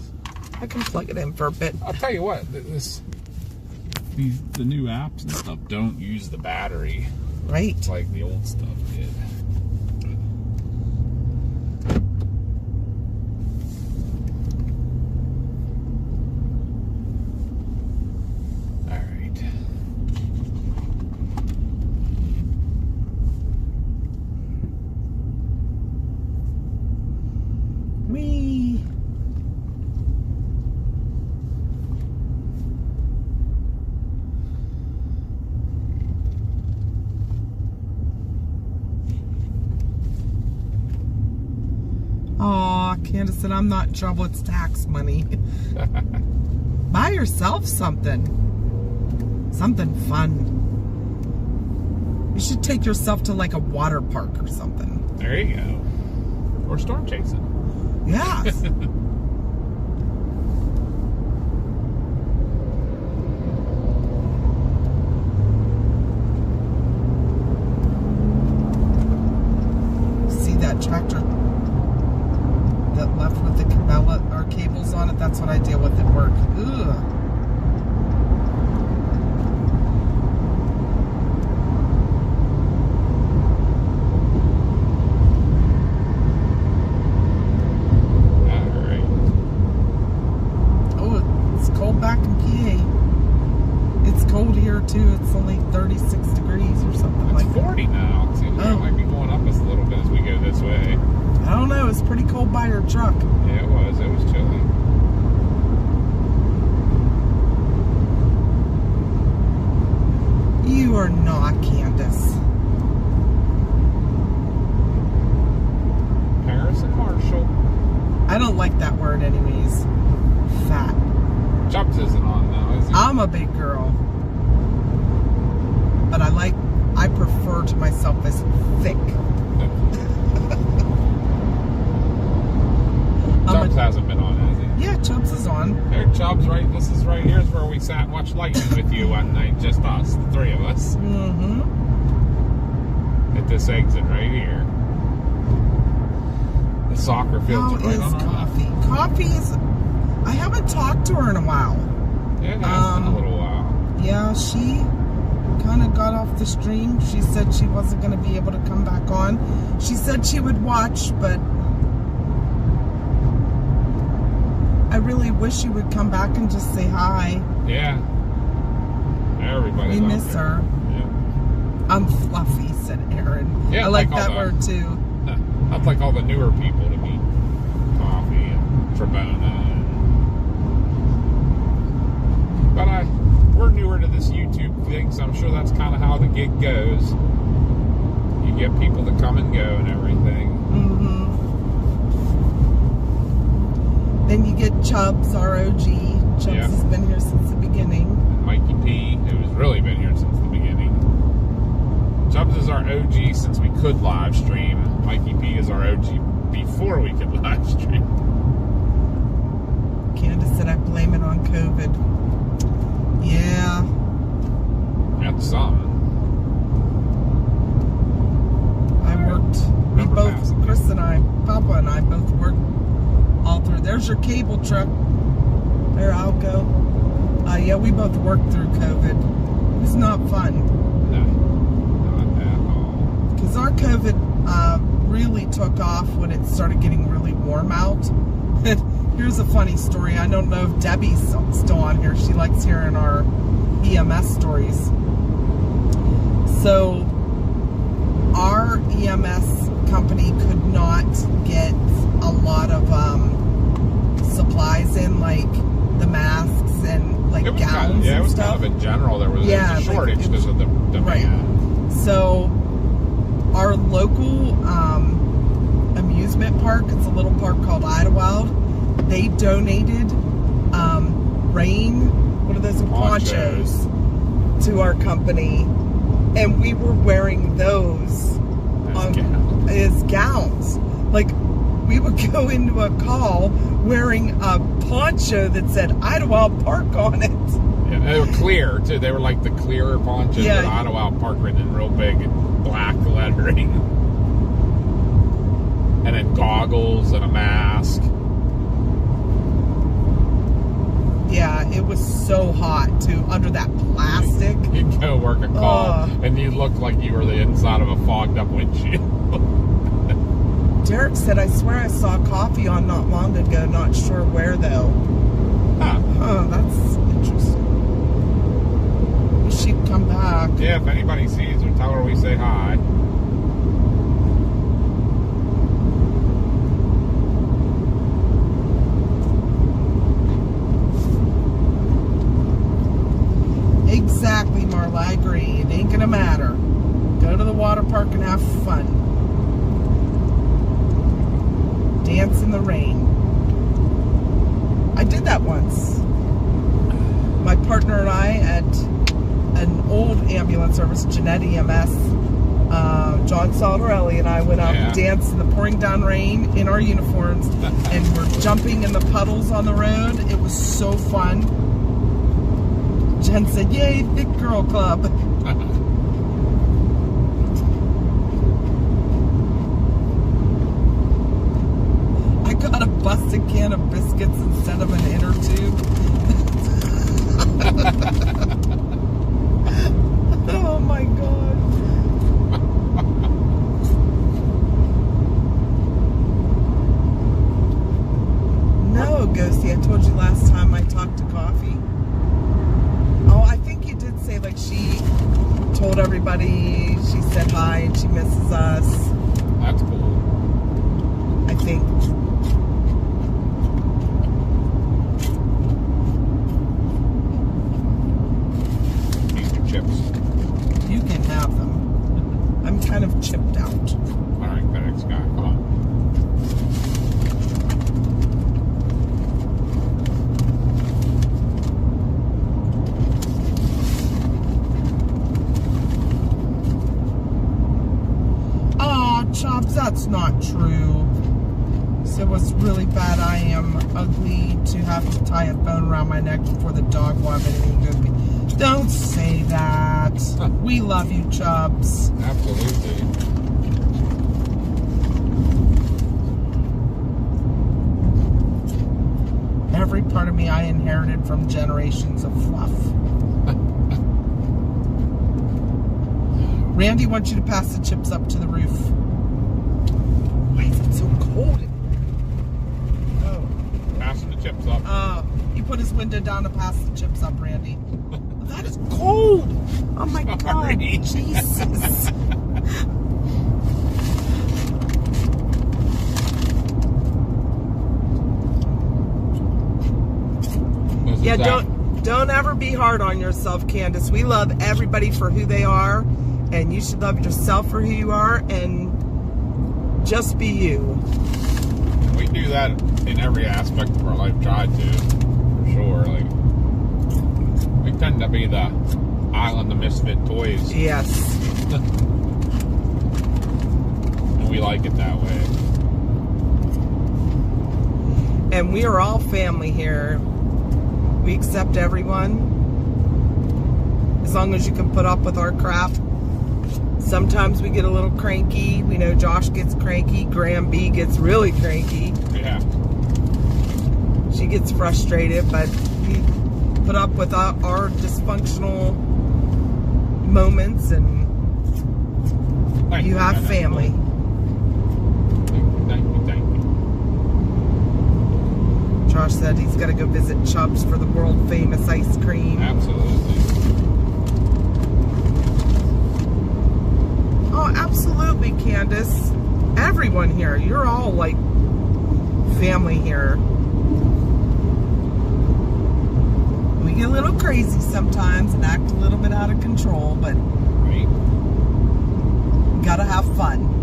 I can plug it in for a bit. I'll tell you what, the new apps and stuff don't use the battery Right. like the old stuff did. All right. Wee. Aw, Candace said, I'm not in trouble. It's tax money. Buy yourself something. Something fun. You should take yourself to like a water park or something. There you go. Or storm chasing. Yes. See that tractor that left with the cabela or cables on it? That's what I deal with at work. Ugh. it's only 36 degrees or something It's like that. 40 now. It seems like it might be going up just a little bit as we go this way. I don't know. It's pretty cold by your truck. Yeah, it was. It was chilly. You are not Candace. Paris and Marshall. I don't like that word anyways. Fat. Chubbs isn't on now, is he? I'm a big girl. But I prefer to myself as thick. Chubbs hasn't been on, has he? Yeah, Chubbs is on. There, Chubbs, right? This is right here's where we sat and watched lightning with you one night, just us, the three of us. Mm-hmm. At this exit right here. The soccer fields How are right is on our left. Coffee? Coffee is... I haven't talked to her in a while. Yeah, it has been a little while. Yeah, she kind of got off the stream. She said she wasn't going to be able to come back on. She said she would watch, but I really wish she would come back and just say hi. Yeah. Everybody's We out miss there. her. Yeah. I'm fluffy, said Aaron. Yeah, I like like all that the- word too. I'd like all the newer people to meet Coffee and Trebona. But we're newer to this YouTube thing, so I'm sure that's kind of how the gig goes. You get people to come and go and everything. Mm-hmm. Then you get Chubbs, ROG. Chubbs Yeah. has been here since the beginning. And Mikey P, who's really been here since the beginning. Chubbs is our OG since we could live stream. Mikey P is our OG before we could live stream. Candace said I blame it on COVID. Yeah. That's some. I worked. We Remember both, passing. Chris and I, Papa and I both worked all through. There's your cable truck. There, I'll go. Yeah, we both worked through COVID. It was not fun. No, not at all. Because our COVID really took off when it started getting really warm out. Here's a funny story. I don't know if Debbie's still on here. She likes hearing our EMS stories. So, our EMS company could not get a lot of supplies in, like the masks and like It was gowns kind of, yeah, it and was stuff. kind of in general. There was Yeah, a like, shortage it because of the Right. demand. So, our local amusement park, it's a little park called Idlewild, they donated rain, what are those, ponchos to our company, and we were wearing those as gowns. Like, we would go into a call wearing a poncho that said Idlewild Park on it. Yeah, they were clear too. They were like the clearer ponchos Yeah. that Idlewild Park written in real big black lettering. And then goggles and a mask. Yeah, it was so hot too, under that plastic. You'd go work a call Ugh. and you looked like you were the inside of a fogged up windshield. Derek said, I swear I saw Coffee on not long ago, not sure where though. Huh. Huh, that's interesting. Wish she'd come back. Yeah, if anybody sees her, tell her we say hi. Exactly, Marla, I agree. It ain't gonna matter. Go to the water park and have fun. Dance in the rain. I did that once. My partner and I at an old ambulance service, Jeanette EMS, John Salvarelli and I went out and danced in the pouring down rain in our uniforms, and we're jumping in the puddles on the road. It was so fun. Jen said, yay, Thick Girl Club. I got a busted can of biscuits instead of an inner tube. Oh my God. No, Ghosty, I told you last time I talked to Coffee. Oh, I think you did say like she told everybody she said hi and she misses us. That's cool. I think. Eat your chips. You can have them. I'm kind of chipped out. All right, FedEx guy, come on. Chops, that's not true. So what's really bad, I am ugly to have to tie a bone around my neck before the dog will have anything to do. Don't say that. We love you, Chubbs. Absolutely. Every part of me I inherited from generations of fluff. Randy wants you to pass the chips up to the roof. Why is it so cold? Oh. Passing the chips up. He put his window down to pass the chips up, Randy. That is cold. Oh my Sorry. God, Jesus. Yeah, don't ever be hard on yourself, Candace. We love everybody for who they are, and you should love yourself for who you are, and just be you. We do that in every aspect of our life, try to, for sure. Like, we tend to be the island of misfit toys. Yes. And we like it that way. And we are all family here. We accept everyone. As long as you can put up with our crap. Sometimes we get a little cranky. We know Josh gets cranky. Graham B gets really cranky. Yeah. She gets frustrated, but we put up with our dysfunctional moments, and you have family. Thank you. Josh said he's got to go visit Chubbs for the world famous ice cream. Absolutely. Oh, absolutely, Candace. Everyone here, you're all like family here. We get a little crazy sometimes and act a little bit out of control, but Right. gotta have fun.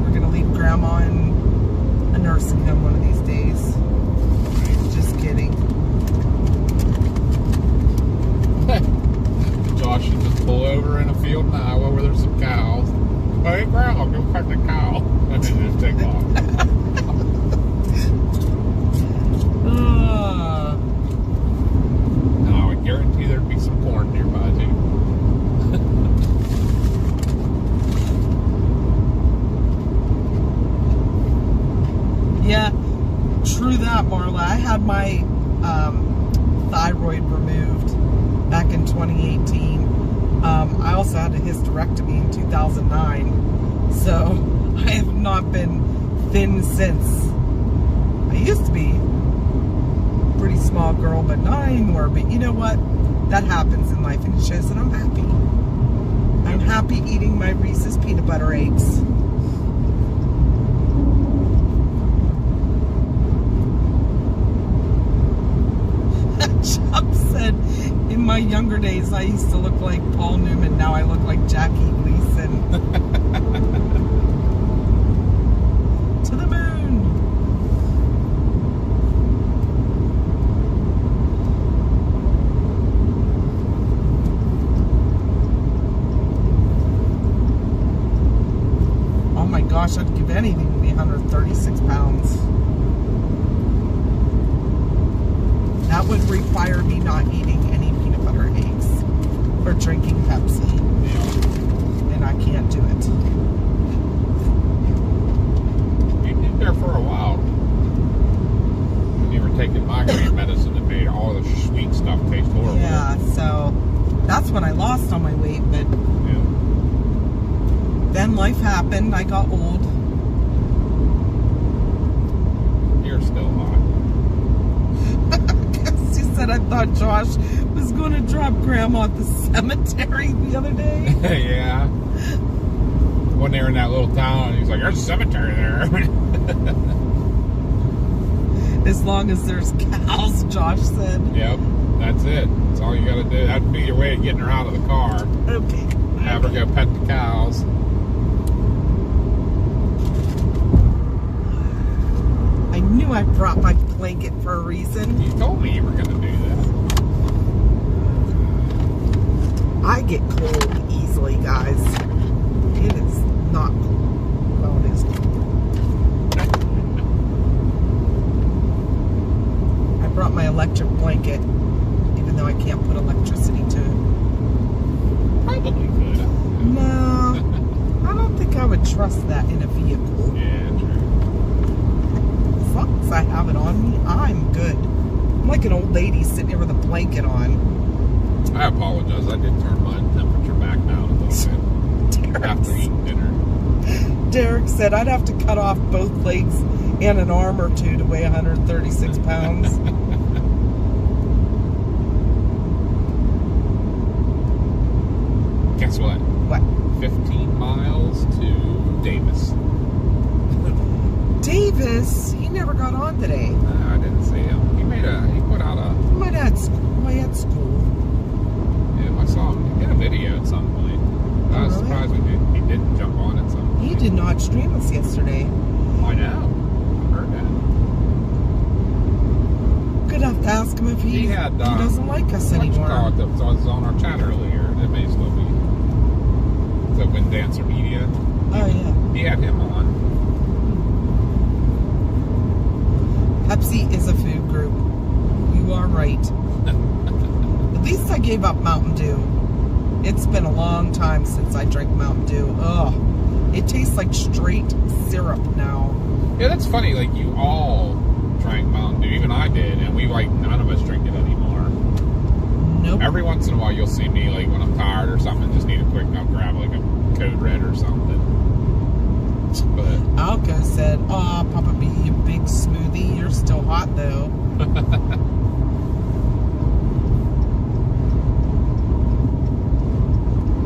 We're gonna leave Grandma in a nursing home one of these days. Just kidding. Josh should just pull over in a field in Iowa where there's some cows. Hey, Grandma, go pet the cow. And then just take off. No, I guarantee there'd be some corn nearby, too. Yeah, true that, Marla. I had my thyroid removed back in 2018. I also had a hysterectomy in 2009. So I have not been thin since. I used to be a pretty small girl, but not anymore. But you know what? That happens in life, and it shows that I'm happy. I'm happy eating my Reese's peanut butter eggs. Chubb said, in my younger days, I used to look like Paul Newman. Now I look like Jackie Gleason. To the moon. Oh my gosh, I'd give anything to be 136 pounds. That would require me not eating any peanut butter eggs or drinking Pepsi. Yeah. And I can't do it. You did there for a while. When you were taking migraine medicine that made all the sweet stuff taste horrible. Yeah, so that's when I lost all my weight, but Yeah. then life happened. I got old. You're still hot. how Josh was going to drop Grandma at the cemetery the other day. Yeah. When they were in that little town, he's like, there's a cemetery there. As long as there's cows, Josh said. Yep, that's it. That's all you got to do. That'd be your way of getting her out of the car. Okay. Have her go pet the cows. I knew I brought my blanket for a reason. You told me you were going to do that. I get cold easily, guys. It is not cold. Well, it is cold. I brought my electric blanket, even though I can't put electricity to it. Probably could. No, I don't think I would trust that in a vehicle. Yeah, true. As long as I have it on me, I'm good. I'm like an old lady sitting here with a blanket on. I apologize. I did turn my temperature back down a little bit after eating dinner. Derek said I'd have to cut off both legs and an arm or two to weigh 136 pounds. Guess what? What? 15 miles to Davis. Davis, he never got on today. I didn't see him. He put out a... He might have had school. He had school. Yeah, I saw him in a video at some point. I was really? surprised he didn't jump on at some point. He did not stream us yesterday. I know. I heard that. Could have to ask him if he had, doesn't like us What you anymore. call it? That was on our chat earlier. That may still be. The Wind Dancer Media. Oh, yeah. He had him on. Pepsi is a food group. You are right. At least I gave up Mountain Dew. It's been a long time since I drank Mountain Dew. Ugh. It tastes like straight syrup now. Yeah, that's funny. Like, you all drank Mountain Dew. Even I did. And none of us drink it anymore. Nope. Every once in a while, you'll see me, like, when I'm tired or something, just need a quick, I'll grab, like, a Code Red or something. But Alka said, "Aw, Papa B, you big smoothie. You're still hot, though."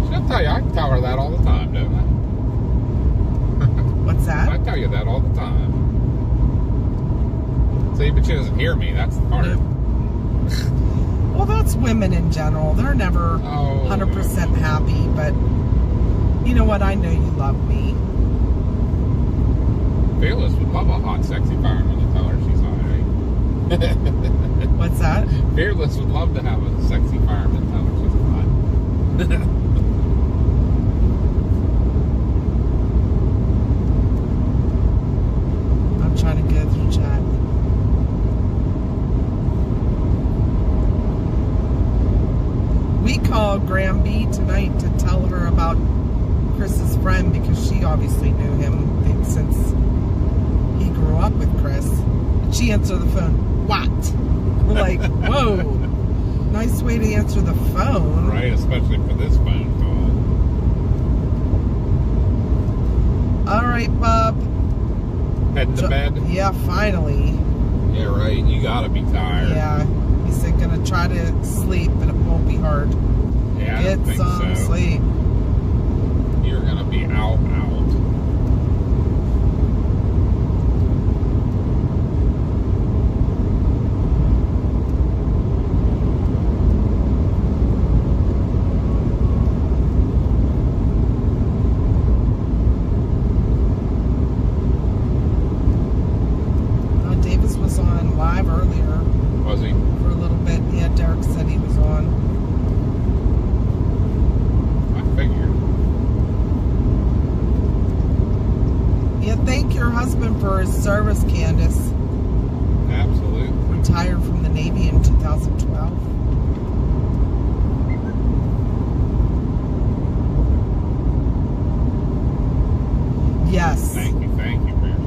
She'll tell you, I tell her that all the time, don't I? What's that? I tell you that all the time. See, but she doesn't hear me. That's the part. Well, that's women in general. They're never 100% happy, but you know what? I know you love me. Fearless would love a hot, sexy fireman to tell her she's hot, right? What's that? Fearless would love to have a sexy fireman tell her she's hot. I'm trying to go through chat. We called Graham B tonight to tell her about Chris's friend because she obviously knew him since he grew up with Chris. And she answered the phone, "What?" We're like, whoa, nice way to answer the phone. Right, especially for this phone call. All right, Bub. Heading to bed? Yeah, finally. Yeah, right. You gotta be tired. Yeah. He said gonna try to sleep, but it won't be hard. Yeah, I Get don't think some so. sleep. You're gonna be out. Davis was on live earlier Was he? for a little bit. Yeah, Derek said he was on. I figured. Yeah, thank your husband for his service, Candace. Absolutely. Retired from the Navy in 2012. Yes. Thank you for your service.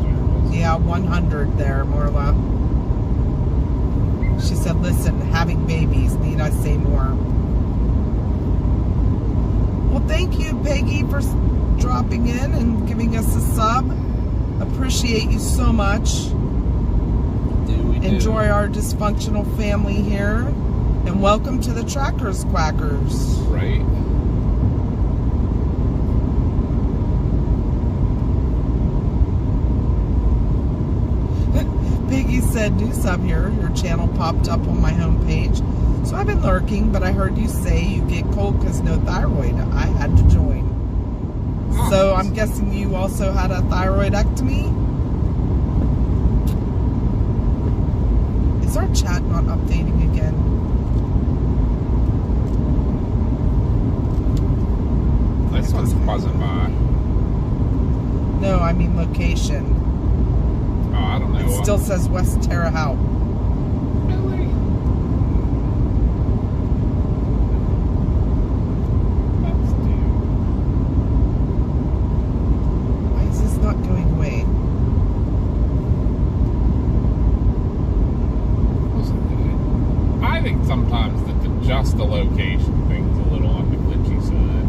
Yeah, 100 there, Marla. She said, listen, having babies, need I say more? Well, thank you, Peggy, for dropping in and giving us a sub. Appreciate you so much. We do. Enjoy our dysfunctional family here. And welcome to the Trackers Quackers. Right? Piggy said, new sub here. Your channel popped up on my homepage. So I've been lurking, but I heard you say you get cold because no thyroid. I had to join. Oh, So I'm guessing you also had a thyroidectomy? Is our chat not updating again? This one's buzzing by. No, I mean location. Oh, I don't know. It still says West Terre Haute. Really? That's damn. Why is this not going away? I think sometimes that just the location thing's a little on the glitchy side.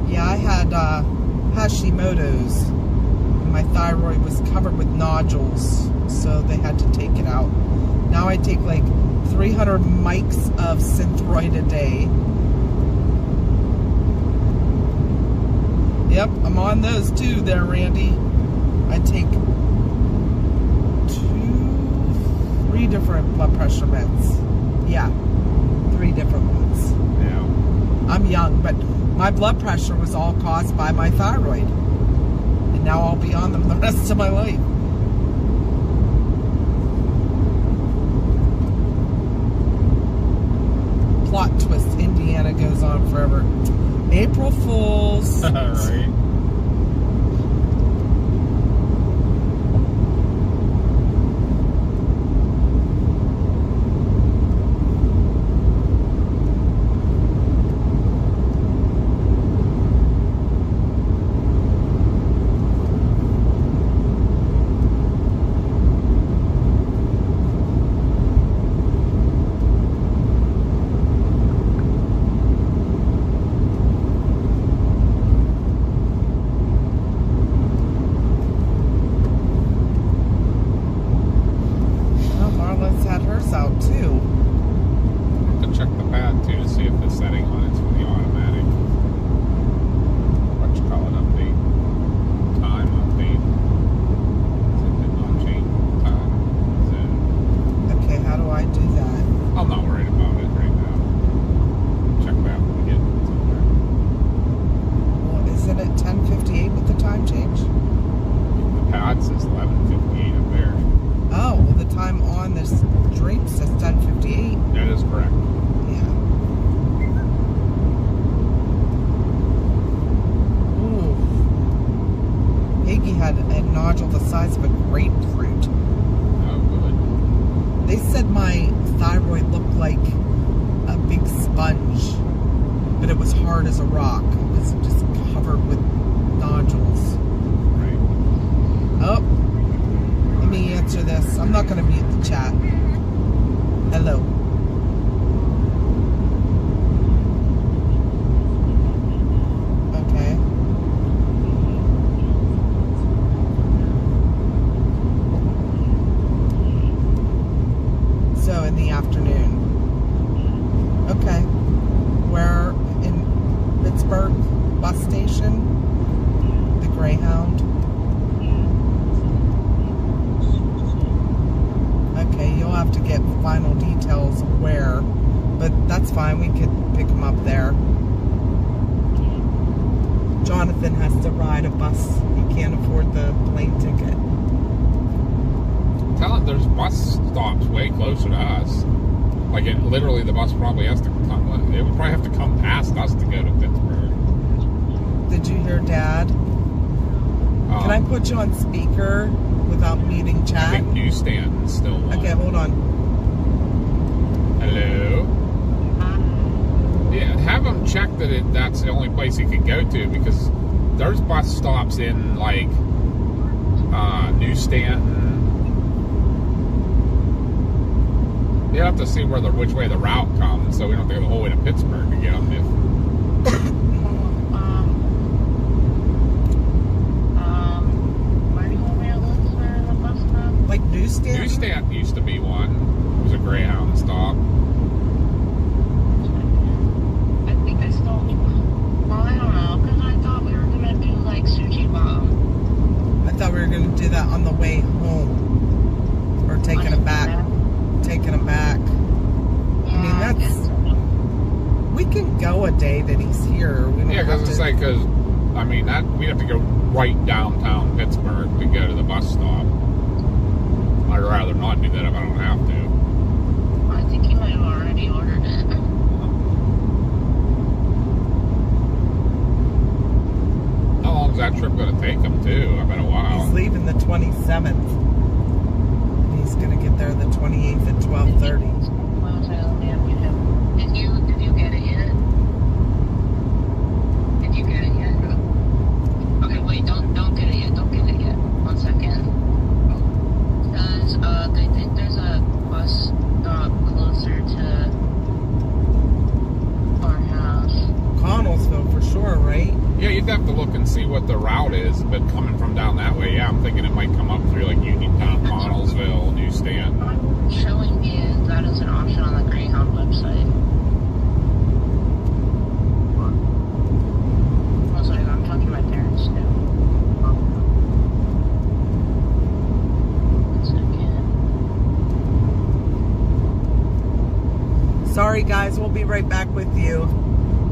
Yeah, I had Hashimoto's. My thyroid was covered with nodules, so they had to take it out. Now I take like 300 mics of Synthroid a day. Yep, I'm on those too there, Randy. I take 3 different blood pressure meds. Yeah, 3 different ones. Yeah. I'm young, but my blood pressure was all caused by my thyroid. And now I'll be on them the rest of my life. Plot twist, Indiana goes on forever. April Fools. Right. Well, Marla's had hers out too. I have to check the pad too to see if the setting on it's for the automatic. What you call it? Update. Time update. Is it did not change time? Okay, how do I do that? I'm not worried about it right now. Check that when we get somewhere. Well, isn't it 10:58 with the time change? The pad says 11:58 up there. Oh, well, the time on this dream says 10:58. That is correct. Yeah. Ooh. Piggy had a nodule the size of a grapefruit. Oh, good. They said my thyroid looked like a big sponge, but it was hard as a rock. It was just covered with nodules. Right. Oh, let me answer this. I'm not going to mute the chat. Hello. Okay. So in the afternoon. Okay. Where in Pittsburgh bus station? The Greyhound. Okay, you'll have to get final details of where, but that's fine. We could pick him up there. Jonathan has to ride a bus. He can't afford the plane ticket. Tell it there's bus stops way closer to us. Like literally the bus probably has to come. It would probably have to come past us to go to Pittsburgh. Did you hear Dad? Can I put you on speaker without muting I chat? think newsstand still on. Okay, hold on. Hello. Yeah, have him check that that's the only place he can go to, because there's bus stops in like New Stanton. You have to see which way the route comes, so we don't have to go the whole way to Pittsburgh to get them. Where do you want me to look? newsstand? Newsstand used to be one. It was a Greyhound stop. I think I still. Well, I don't know, because I thought we were gonna do like sushi bomb. I thought we were going to do that on the way home. Or taking them back. Taking them back. Yeah, I mean, I guess that's... so. We can go a day that he's here. We don't Yeah, have because it's to... like, I mean, we'd have to go right downtown Pittsburgh to go to the bus stop. I'd rather not do that if I don't have to. I think you might have already ordered it. How long is that trip going to take him, too? I bet a while. He's leaving the 27th. He's going to get there the 28th at 12:30. Well, so, yeah, did you get it yet? Did you get it yet? Okay, wait, don't get it yet. Don't get it yet. 1 second. Because they think there's a bus stop closer to our house. Connellsville for sure, right? Yeah, you'd have to look and see what the route is, but coming from down that way, yeah, I'm thinking it might come up through like Uniontown, Connellsville, Newstand. I'm showing you that as an option on the Greyhound website. Oh, sorry, I'm talking to my parents too. 1 second. Sorry, guys. We'll be right back with you.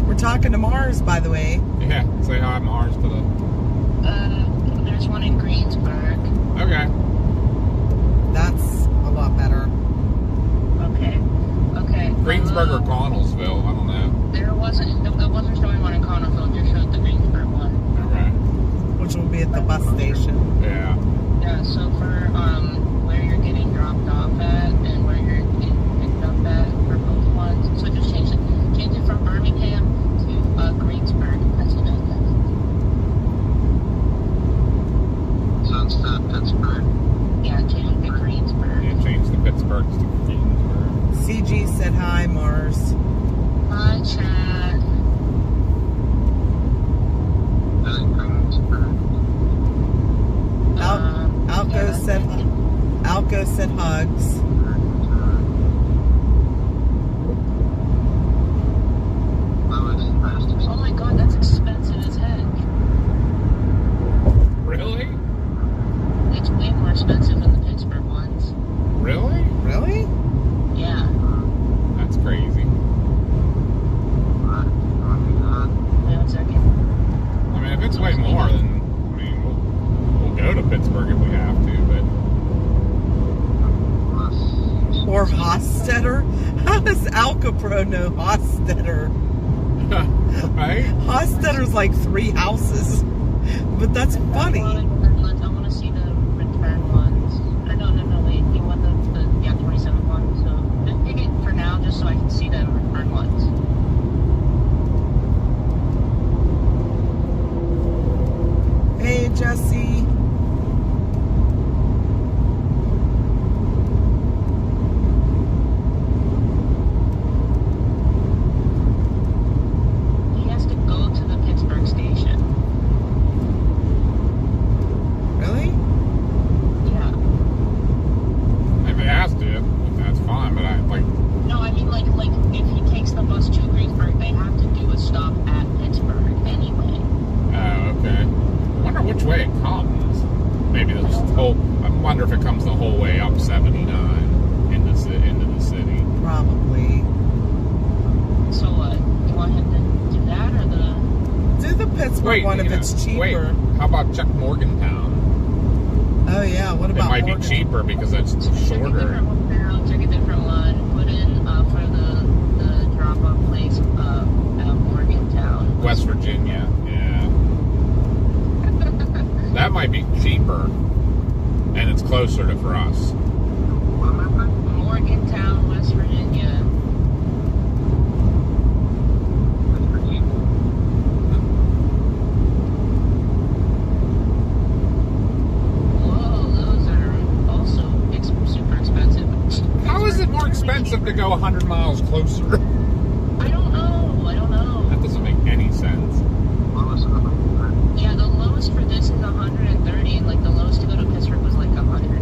We're talking to Mars, by the way. Yeah, say hi, Mars, to the... There's one in Greensburg. Okay. That's a lot better. Okay. Greensburg or Connellsville, I don't know. There wasn't showing one in Connellsville, it just showed the Greensburg one. Okay. Which will be at the bus station. Yeah. Yeah, so for where you're getting dropped off at and where you're getting picked up at for both ones. So just change it from Birmingham to Greensburg, Pennsylvania. So instead of Pittsburgh. Yeah, change it to Greensburg. Yeah, change the Pittsburgh to Greensburg. CG said hi, Mars. Hi, chat. I think Greensburg. Alco said hugs. Oh my god, that's expensive as heck. Really? It's way more expensive than the Pittsburgh ones. Really? Really? Yeah. That's crazy. Wait 1 second. I mean, if it's way more, then, I mean, we'll go to Pittsburgh if we have to, but... Or Hostetter? How does Alcapro know Hostetter? Right? Hostetter's like 3 houses. But that's funny. I want to see the return ones. No, wait. You want the 27 ones? So just pick it for now, just so I can see the return ones. Hey, Jesse. He has to go to the Pittsburgh station. Really? Yeah. If it has to, that's fine, but I, like... No, I mean, like if he takes the bus to Greensburg, they have to do a stop at Pittsburgh anyway. Oh, okay. I wonder which way it comes. Maybe the whole... I wonder if it comes the whole way up 79 into the city. Probably. So what? You want him to do that or the... Do the Pittsburgh one if it's cheaper. Wait, how about check Morgantown? Oh, yeah. What It about might be Morgan? cheaper because it's Check a shorter. different one now. Check a different one. Put in for the drop-off place at Morgantown. West Virginia, yeah. That might be cheaper, and it's closer to for us. Morgantown, West Virginia. Whoa, those are also super expensive. How is it more expensive to go 100 miles closer? I don't know. That doesn't make any sense. Yeah, the lowest for this is 130, and like the lowest to go to Pittsburgh was like 100.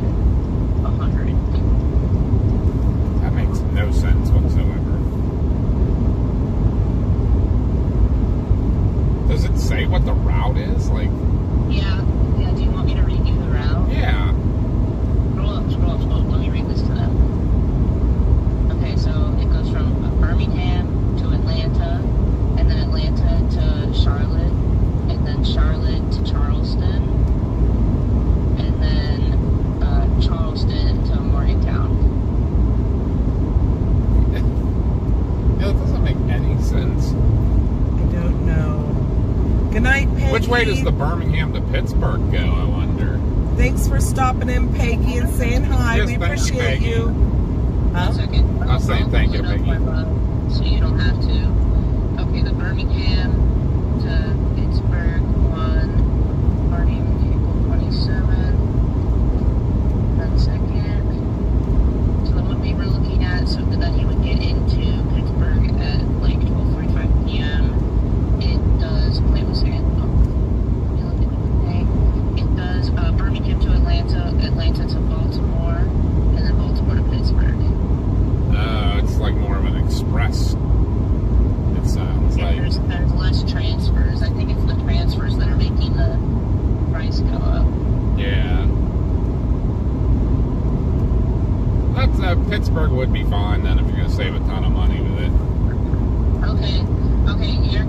way does the Birmingham to Pittsburgh go, I wonder? Thanks for stopping in, Peggy, and saying hi. Yes, We thank you, appreciate Peggy. you. Huh? 1 second. I was saying thank you, Peggy. So you don't have to. Okay, the Birmingham to Pittsburgh one, starting April 27th. 1 second. So the one we were looking at, so that you would get into Pittsburgh at like 12:45 p.m. It does. Wait 1 second. Oh, let me look at the thing. It does Birmingham to Atlanta, Atlanta to Baltimore, and then Baltimore to Pittsburgh. It's like more of an express. It sounds like. There's less transfers. I think it's the transfers that are making the price go up. Yeah. That's Pittsburgh would be fine then if you're gonna save a ton of money with it. Okay, you're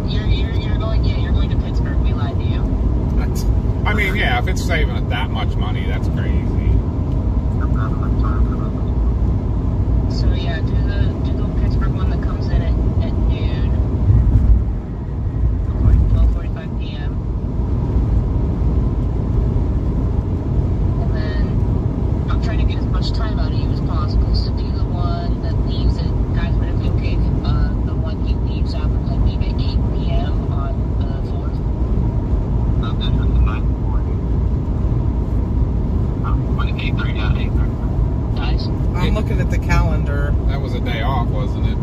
going. Yeah, you're going to Pittsburgh. We lied to you. I mean, yeah, if it's saving it that much money, that's crazy. So yeah, do the Pittsburgh one that comes in at noon, 12:45 p.m. And then I'm trying to get as much time out of you as possible. So do the one that leaves at, guys, would it be okay if the one he leaves out would like leave at 8 p.m. on the 4th? That's the 9:40. I'm going 8:30 now, 8:30. Guys? I'm looking at the calendar. That was a day off, wasn't it?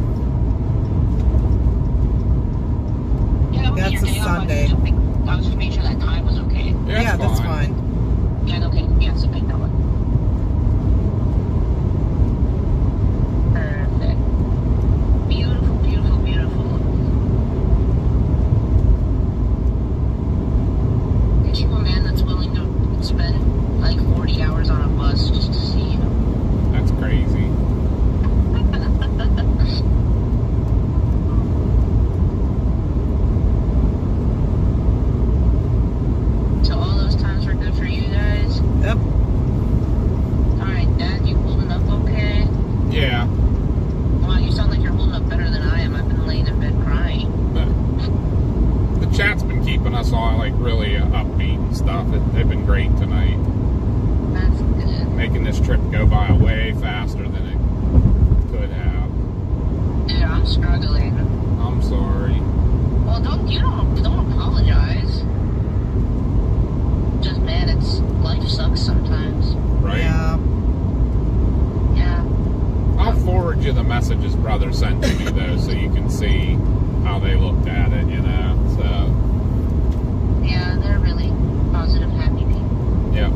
Yeah, that would be That's your a day off. Sunday. I was just making sure that time was okay. Yeah, that's fine. Yeah, okay. Yeah, so pick that one. Perfect. Beautiful, beautiful, beautiful. Get you a man that's willing to spend like 40 hours on a bus just to see you. That's crazy. So all those times were good for you guys? Yep. Alright, Dad, you holding up okay? Yeah. Wow, you sound like you're holding up better than I am. I've been laying in bed crying. The chat's been keeping us all like really upbeat and stuff. They've been great tonight. That's good. Making this trip go by way faster than it could have. Yeah, I'm struggling. I'm sorry. Well, don't apologize. Just, man, life sucks sometimes. Right? Yeah. Yeah. I'll forward you the messages brother sent to me though, so you can see how they looked at it, you know. So Yeah, they're really positive, happy people. yeah.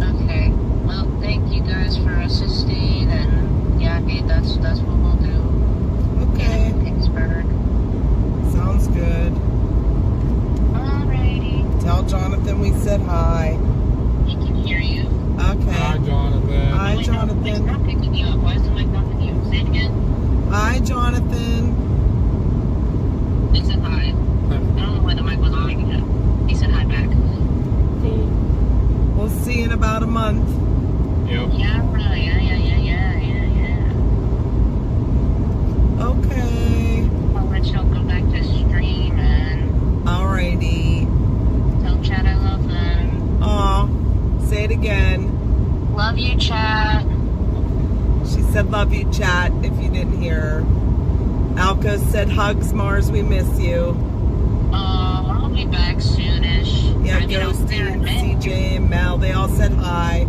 Okay. Well, thank you guys for assisting, and yeah, hey, that's what we'll do. Okay. In Pittsburgh. Sounds good. Alrighty. Tell Jonathan we said hi. He can hear you. Okay. Hi Jonathan. Hi, Wait, no, it's Jonathan. not picking you up. Why is the mic not picking you up? Say it again. Hi, Jonathan. He said hi. I don't know why the mic wasn't picking up. He said hi back. Cool. We'll see you in about a month. Yep. Yeah, right. Yeah. Okay. I'll let y'all go back to streaming. Alrighty. Tell Chad I love them. Aw. Say it again. Love you, Chad. She said love you, chat, if you didn't hear her. Alka said hugs, Mars, we miss you. I'll be back soonish. Yeah, I mean, I'll be there in Ghosty, May. CJ, and Mel, they all said hi.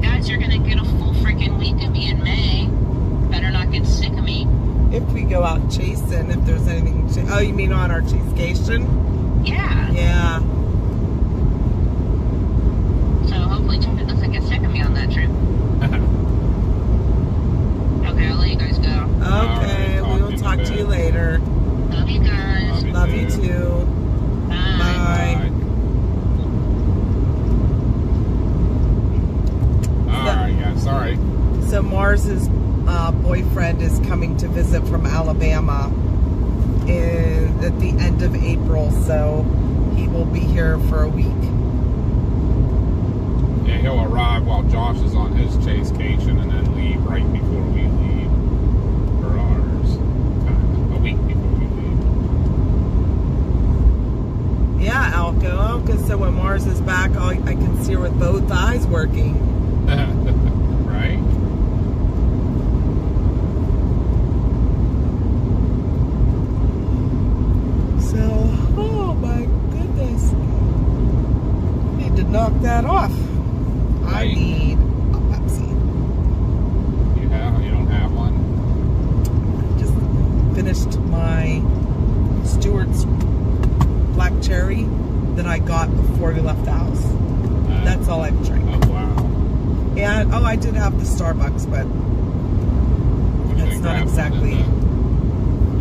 Guys, you're gonna get a full freaking week of me in May. Better not get sick of me. If we go out chasing, if there's anything. Oh, you mean on our chasecation? Yeah. Yeah. So hopefully Chad doesn't get sick of me on that trip. Okay, I'll let you guys go. Okay, we will talk to you later. Love you guys. Love you too. Bye. Bye. Alright guys, sorry. So Mars's boyfriend is coming to visit from Alabama at the end of April, so he will be here for a week. Yeah, he'll arrive while Josh is on his chasecation and then leave right before we leave for ours. Kind of, a week before we leave. go, oh, because so when Mars is back, I can see her with both eyes working. Right? So, oh my goodness. Need to knock that off. I Right. need a Pepsi. You don't have one? Just finished my Stewart's black cherry that I got before we left the house. That's all I've drank. Oh, wow. And, I did have the Starbucks, but We that's should've not grabbed one exactly.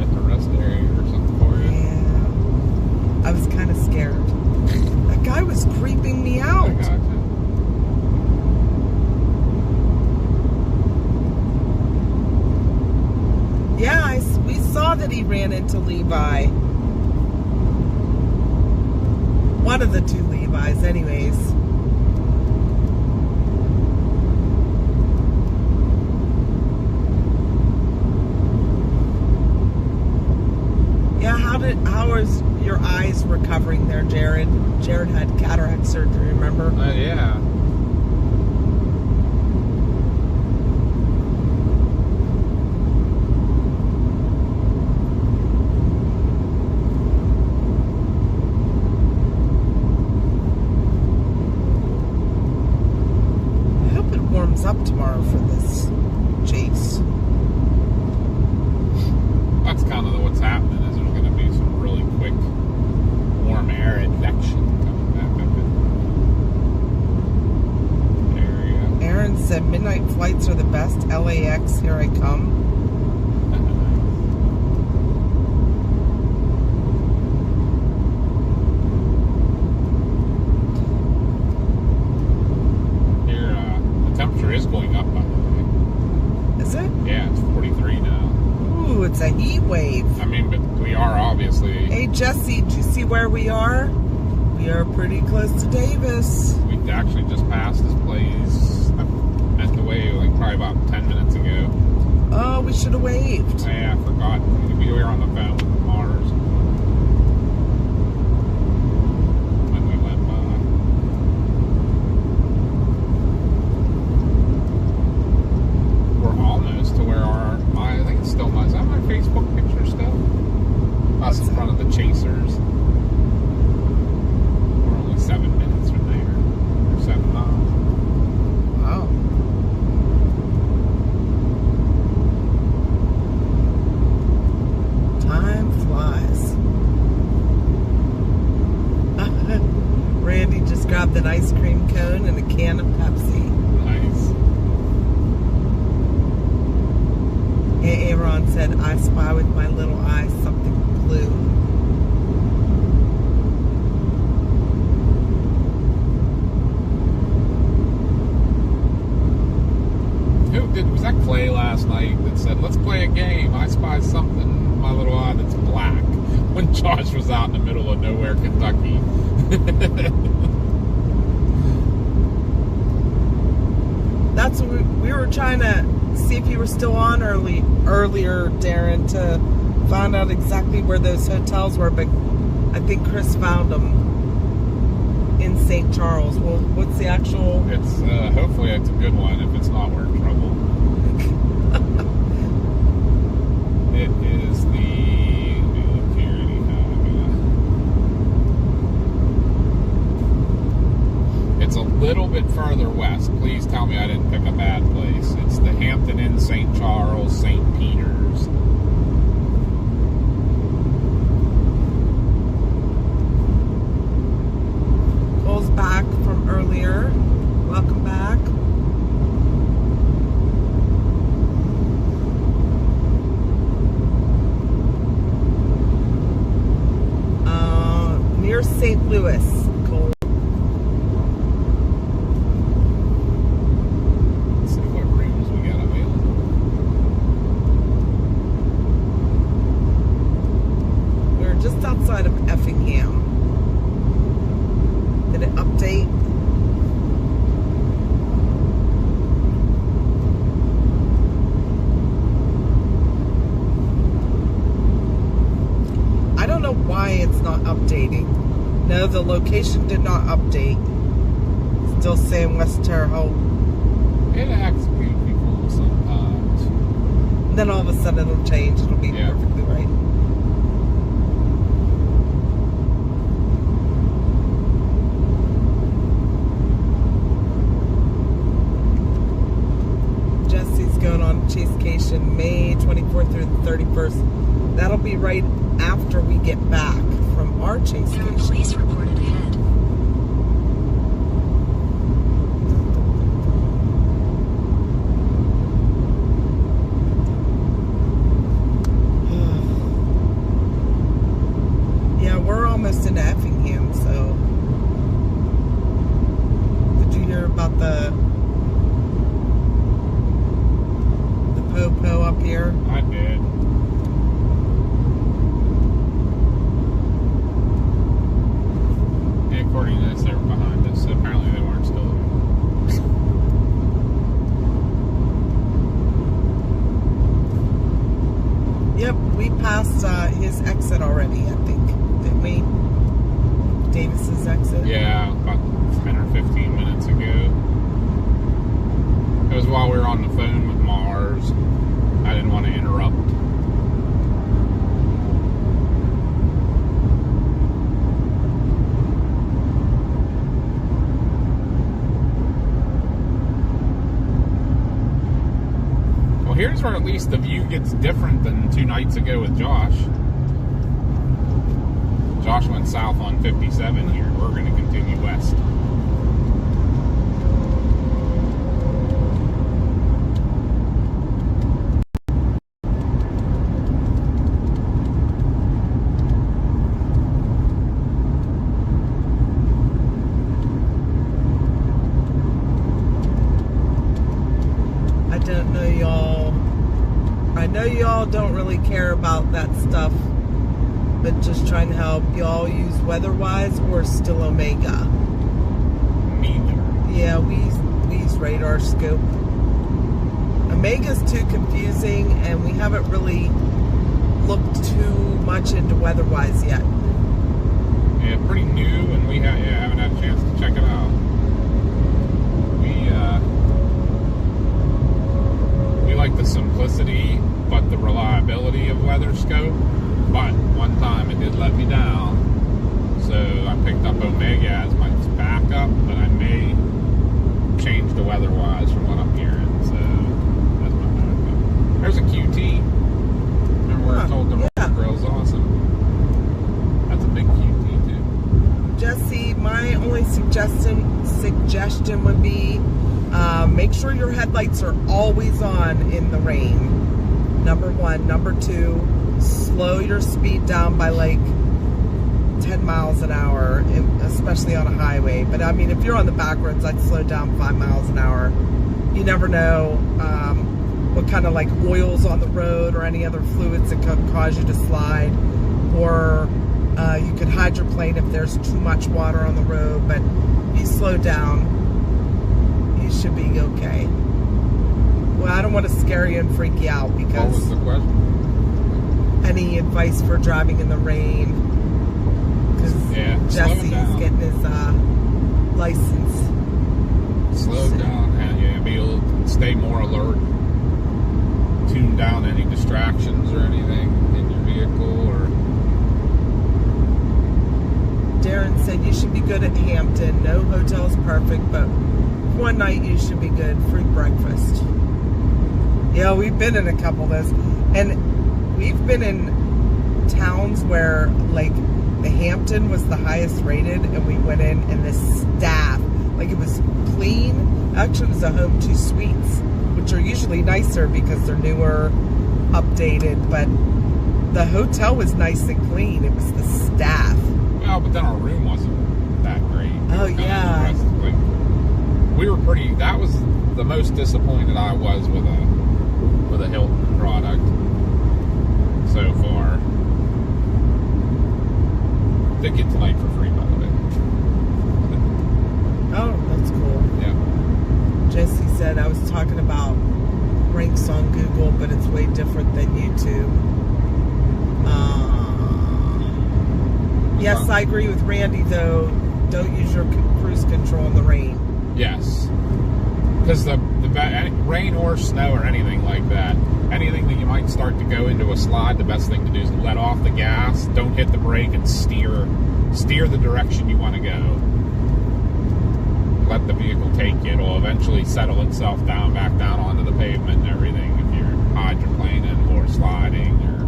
at the rest area or something for you. Yeah. I was kind of scared. That guy was creeping me out. I gotcha. Yeah, we saw that he ran into Levi. One of the two Levi's, anyways. Yeah, how is your eyes recovering there, Jared? Jared had cataract surgery, remember? Yeah. I hope it warms up tomorrow for this chase. That's kind of what's happening. Is there's going to be some really quick warm air advection coming back up in the area. Aaron said midnight flights are the best. LAX, here I come. Here, the temperature is going up, by the way. Is it? Yeah, it's 43 now. Ooh, it's a heat wave. I mean, but we are obviously. Hey, Jesse, do you see where we are? We are pretty close to Davis. We actually just passed this place. I meant to wave like probably about 10 minutes ago. Oh, we should have waved. I forgot. We were on the phone with Mars when we went by. We're almost to where I think it's still is that my Facebook picture still? Us in front of the Chasers. We're only 7 minutes from there. Or 7 miles. Wow. Time flies. Randy just grabbed an ice cream cone and a can of Pepsi. Nice. Aaron said, I spy with my little eye something blue. Was that Clay last night that said, let's play a game? I spy something in my little eye that's black. When Josh was out in the middle of nowhere, Kentucky. That's what we were trying to see if you were still on earlier, Darren, to find out exactly where those hotels were, but I think Chris found them in St. Charles. Well, what's the actual? It's hopefully it's a good one. If it's not, we're in trouble. It is the. Let me look here anyhow. It's a little bit further west. Please tell me I didn't pick a bad place. It's the Hampton Inn, St. Charles, St. Peter's. Cole's back from earlier. Welcome back. Near St. Louis, Cole. Let's see what rooms we got available. We're just outside of Effingham. Did it update? I don't know why it's not updating. No, the location did not update. Still saying West Terre Haute. It acts goofy cool sometimes. Then all of a sudden it'll change. It'll be Yeah. perfectly right. Jesse's going on Chasecation May 24th through the 31st. That'll be right after we get back from our There are Chasecation. police reported ahead. Yeah, we're almost in Effingham, so. Did you hear about the po-po up here? I did. And according to this, they were behind us, so apparently they weren't still there. Yep, we passed his exit already, I think. Didn't we? Davis's exit? Yeah, about 10 or 15 minutes ago. It was while we were on the phone with Mars. I didn't want to interrupt. Well, here's where at least the view gets different than 2 nights ago with Josh. Josh went south on 57 here. We're going to continue west. I don't know y'all. I know y'all don't really care about that stuff, but just trying to help. Y'all use WeatherWise or still Omega? Neither. Yeah, we use Radar Scope. Omega's too confusing, and we haven't really looked too much into WeatherWise yet. Yeah, pretty new, and we haven't had a chance to check it out. We like the simplicity, but the reliability of WeatherScope. But one time it did let me down, so I picked up Omega as my backup, but I may change to WeatherWise from what I'm hearing. So that's my backup. There's a QT. Remember where I told them Yeah. the grill's awesome? That's a big QT too. Jesse, my only suggestion would be make sure your headlights are always on in the rain. Number one. Number two, slow your speed down by like 10 miles an hour, especially on a highway. But I mean, if you're on the back roads, I'd slow down 5 miles an hour. You never know what kind of like oils on the road or any other fluids that could cause you to slide. Or you could hydroplane if there's too much water on the road. But if you slow down, you should be okay. Well, I don't want to scare you and freak you out What because was the question? any advice for driving in the rain? Because Yeah, slow Jesse's down. getting his license. Slow down, and stay more alert. Tune down any distractions or anything in your vehicle, or Darren said you should be good at Hampton. No hotel's perfect, but one night you should be good. Free breakfast. Yeah, we've been in a couple of those. And we've been in towns where, like, the Hampton was the highest rated, and we went in, and the staff, like, it was clean. Actually, it was a Home 2 Suites, which are usually nicer because they're newer, updated, but the hotel was nice and clean. It was the staff. well, but then our room wasn't that great. Oh, Kinda yeah. depressed. Like, we were pretty. That was the most disappointed I was with a Hilton product so far. Did get tonight for free, by the way. Oh, that's cool. Yeah. Jesse said I was talking about ranks on Google, but it's way different than YouTube. Yes, I agree with Randy, though. Don't use your cruise control in the rain. Yes. Because the rain or snow or anything like that, anything that you might start to go into a slide, the best thing to do is let off the gas, don't hit the brake, and steer the direction you want to go. Let the vehicle take you. It'll eventually settle itself back down onto the pavement and everything if you're hydroplaning or sliding, or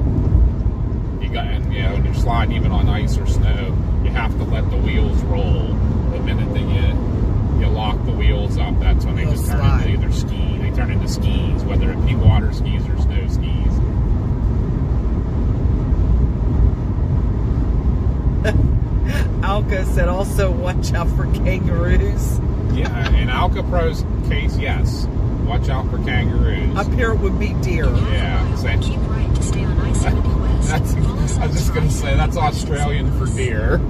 when you're sliding even on ice or snow, you have to let the wheels roll. The minute that you lock the wheels up, that's when they just turn into either they turn into skis, whether it be water skis or snow skis. Alka said also watch out for kangaroos. Yeah, in Alka Pro's case, yes. Watch out for kangaroos. Up here it would be deer. Yeah. Keep right to stay on I-70 West. I was just going to say, that's Australian for deer.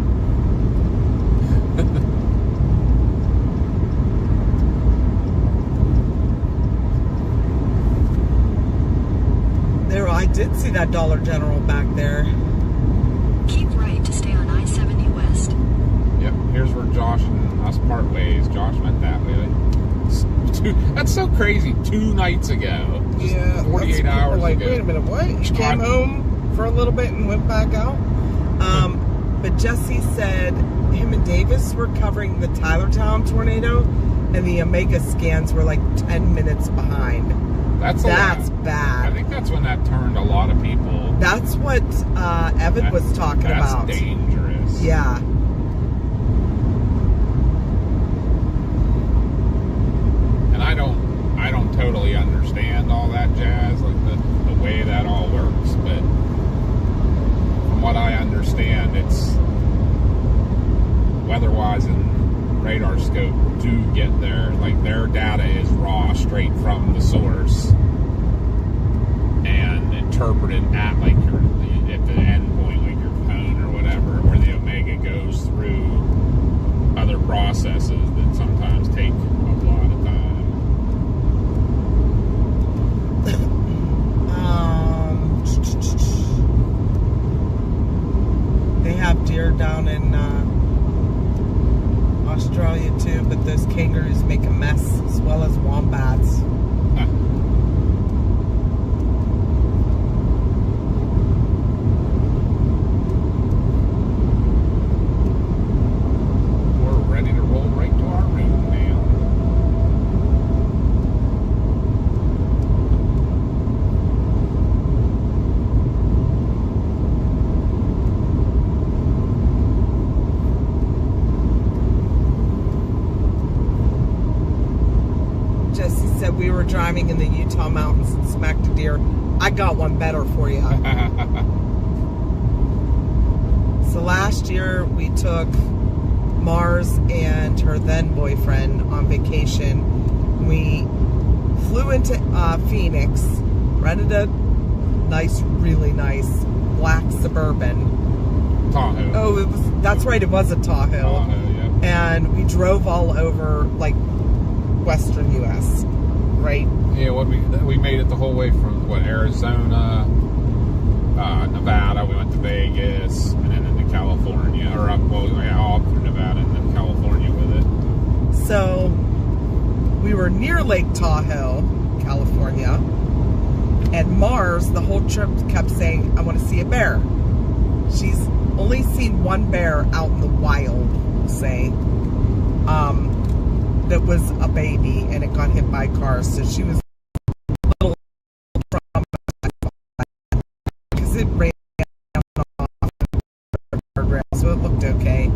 There, I did see that Dollar General back there. Keep right to stay on I-70 West. Yep, here's where Josh and us part ways. Josh went that way. That's so crazy. 2 nights ago. Yeah, 48 hours like, ago. wait a minute, what? You came home for a little bit and went back out? But Jesse said him and Davis were covering the Tylertown tornado, and the Omega scans were like 10 minutes behind. That's bad. I think that's when that turned a lot of people. That's what Evan was talking about. That's dangerous. Yeah. And I don't totally understand all that jazz, like the way that all works, but from what I understand, it's weather-wise and radar scope do get their data is raw straight from the source and interpreted at the end point, like your phone or whatever, where the Omega goes through other processes that sometimes take a lot of time. They have deer down in Australia too, but those kangaroos make a mess, as well as wombats. We're ready to roll right to our room now. Jesse said we were driving in the Utah mountains and smacked a deer. I got one better for you. So last year we took Mars and her then boyfriend on vacation. We flew into Phoenix, rented a really nice black Suburban. Tahoe. Oh, that's right, it was a Tahoe. Tahoe, yeah. And we drove all over, like, Western U.S., right? Yeah, we made it the whole way from Arizona, Nevada. We went to Vegas, and then into California, or all up through Nevada and then California with it. So we were near Lake Tahoe, California, and Mars the whole trip kept saying, "I want to see a bear." She's only seen one bear out in the wild, we'll say. That was a baby, and it got hit by cars, so she was a little traumatized because it ran off the guardrail, so it looked okay,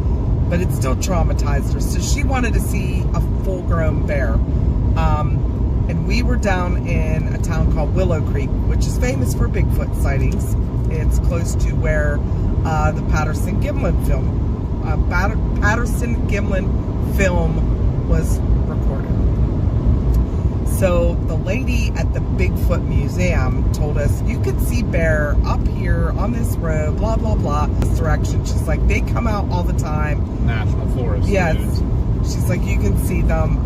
but it still traumatized her. So she wanted to see a full-grown bear, and we were down in a town called Willow Creek, which is famous for Bigfoot sightings. It's close to where the Patterson-Gimlin film was recorded. So the lady at the Bigfoot Museum told us, you could see bear up here on this road, blah, blah, blah, this direction. She's like, they come out all the time. National Forest. Yes. Dudes. She's like, you can see them.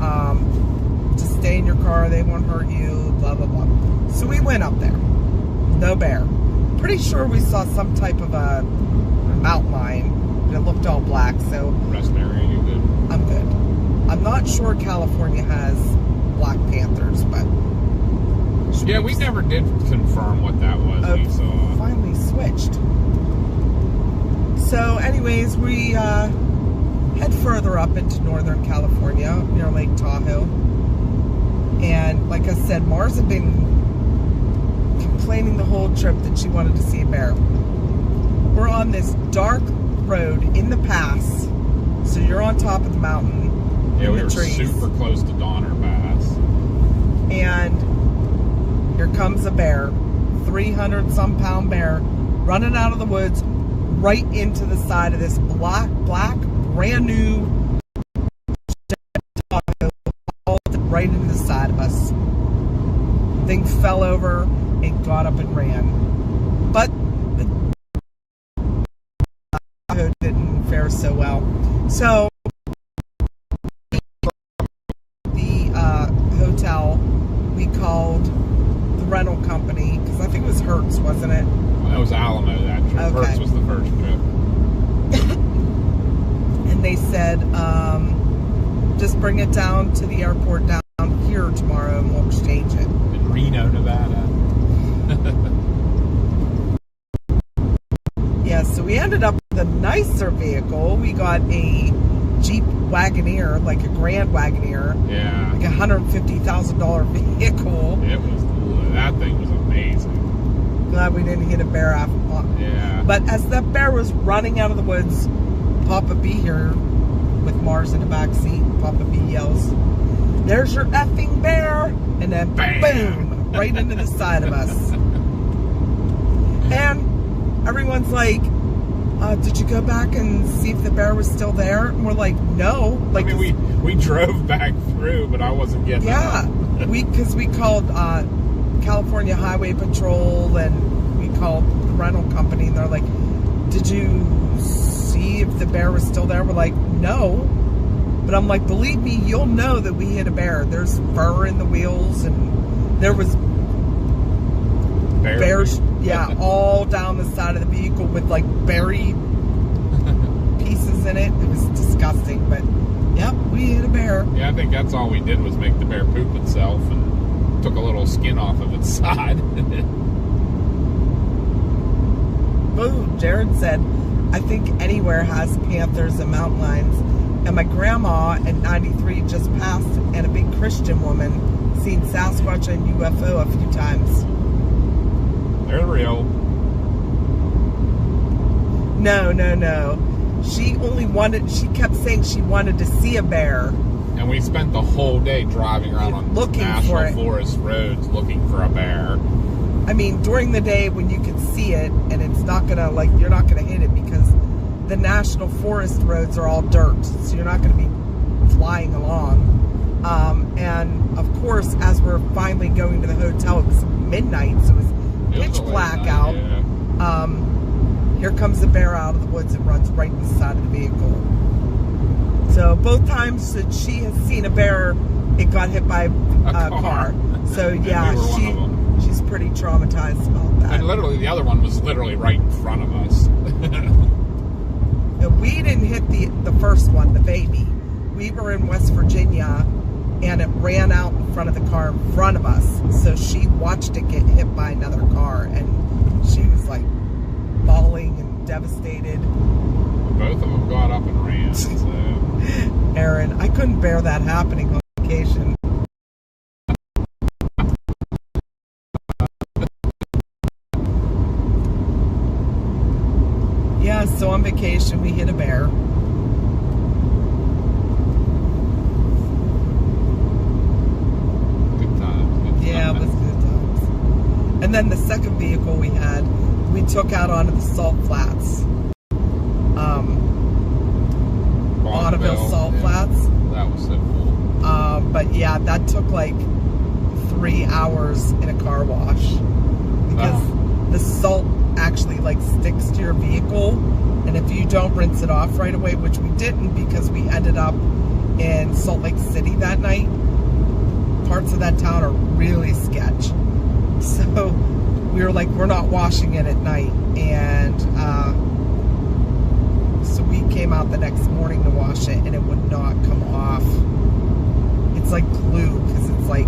Just stay in your car. They won't hurt you, blah, blah, blah. So we went up there. No bear. Pretty sure we saw some type of a mountain lion. and it looked all black, so Rest area, you good? I'm good. I'm not sure California has black panthers, but Yeah, we never did confirm what that was. We saw. Finally switched. So, anyways, we head further up into Northern California near Lake Tahoe, and like I said, Mars had been complaining the whole trip that she wanted to see a bear. We're on this dark road in the pass, so you're on top of the mountain. Yeah, we were trees. super close to Donner Pass. And here comes a bear, 300-some-pound bear, running out of the woods right into the side of this black, brand new Tahoe, right into the side of us. Thing fell over and got up and ran. But the Tahoe didn't fare so well. So hotel, we called the rental company, because I think it was Hertz, wasn't it? Well, that was Alamo, that trip. Okay. Hertz was the first trip. And they said, just bring it down to the airport down here tomorrow and we'll exchange it. In Reno, Nevada. Yeah, so we ended up with a nicer vehicle. We got a Jeep Wagoneer, like a Grand Wagoneer. Yeah. Like a $150,000 vehicle. It was, that thing was amazing. Glad we didn't hit a bear after. Yeah. But as that bear was running out of the woods, Papa B here with Mars in the back seat, Papa B yells, "There's your effing bear!" And then Bam. boom, right into the side of us. And everyone's like, did you go back and see if the bear was still there? And we're like, no. Like, I mean, we drove back through, but I wasn't getting yeah, out. because we called California Highway Patrol, and we called the rental company, and they're like, did you see if the bear was still there? We're like, no. But I'm like, believe me, you'll know that we hit a bear. There's fur in the wheels, and there was bears, yeah, all down the side of the vehicle with like berry pieces in it. It was disgusting, but yep, we hit a bear. Yeah, I think that's all we did was make the bear poop itself and took a little skin off of its side. Boom, Jared said, I think anywhere has panthers and mountain lions. And my grandma at 93 just passed, and a big Christian woman seen Sasquatch and UFO a few times. They're real. No. She kept saying she wanted to see a bear. And we spent the whole day driving around on Looking for national it. forest roads looking for a bear. I mean, during the day when you can see it, and it's not gonna, like, you're not gonna hit it because the national forest roads are all dirt, so you're not gonna be flying along. And of course, as we're finally going to the hotel, it was midnight, so it was pitch black out. Yeah. Here comes the bear out of the woods and runs right in the side of the vehicle. So both times that she has seen a bear, it got hit by a car. So yeah, we were one of them. she's pretty traumatized about that. And literally, the other one was literally right in front of us. And we didn't hit the first one, the baby. We were in West Virginia, and it ran out in front of the car in front of us. So she watched it get hit by another car, and she was like bawling and devastated. Both of them got up and ran. So. Aaron, I couldn't bear that happening on vacation. Yeah, so on vacation we hit a bear. Good times. Yeah, it was good times. And then the second vehicle we had, we took out onto the salt flats. Bonneville Salt Flats. That was so cool. But yeah, that took like 3 hours in a car wash. Because the salt actually like sticks to your vehicle, and if you don't rinse it off right away, which we didn't because we ended up in Salt Lake City that night, parts of that town are really sketch. So we were like, we're not washing it at night, and so we came out the next morning to wash it and it would not come off. It's like glue, because it's like...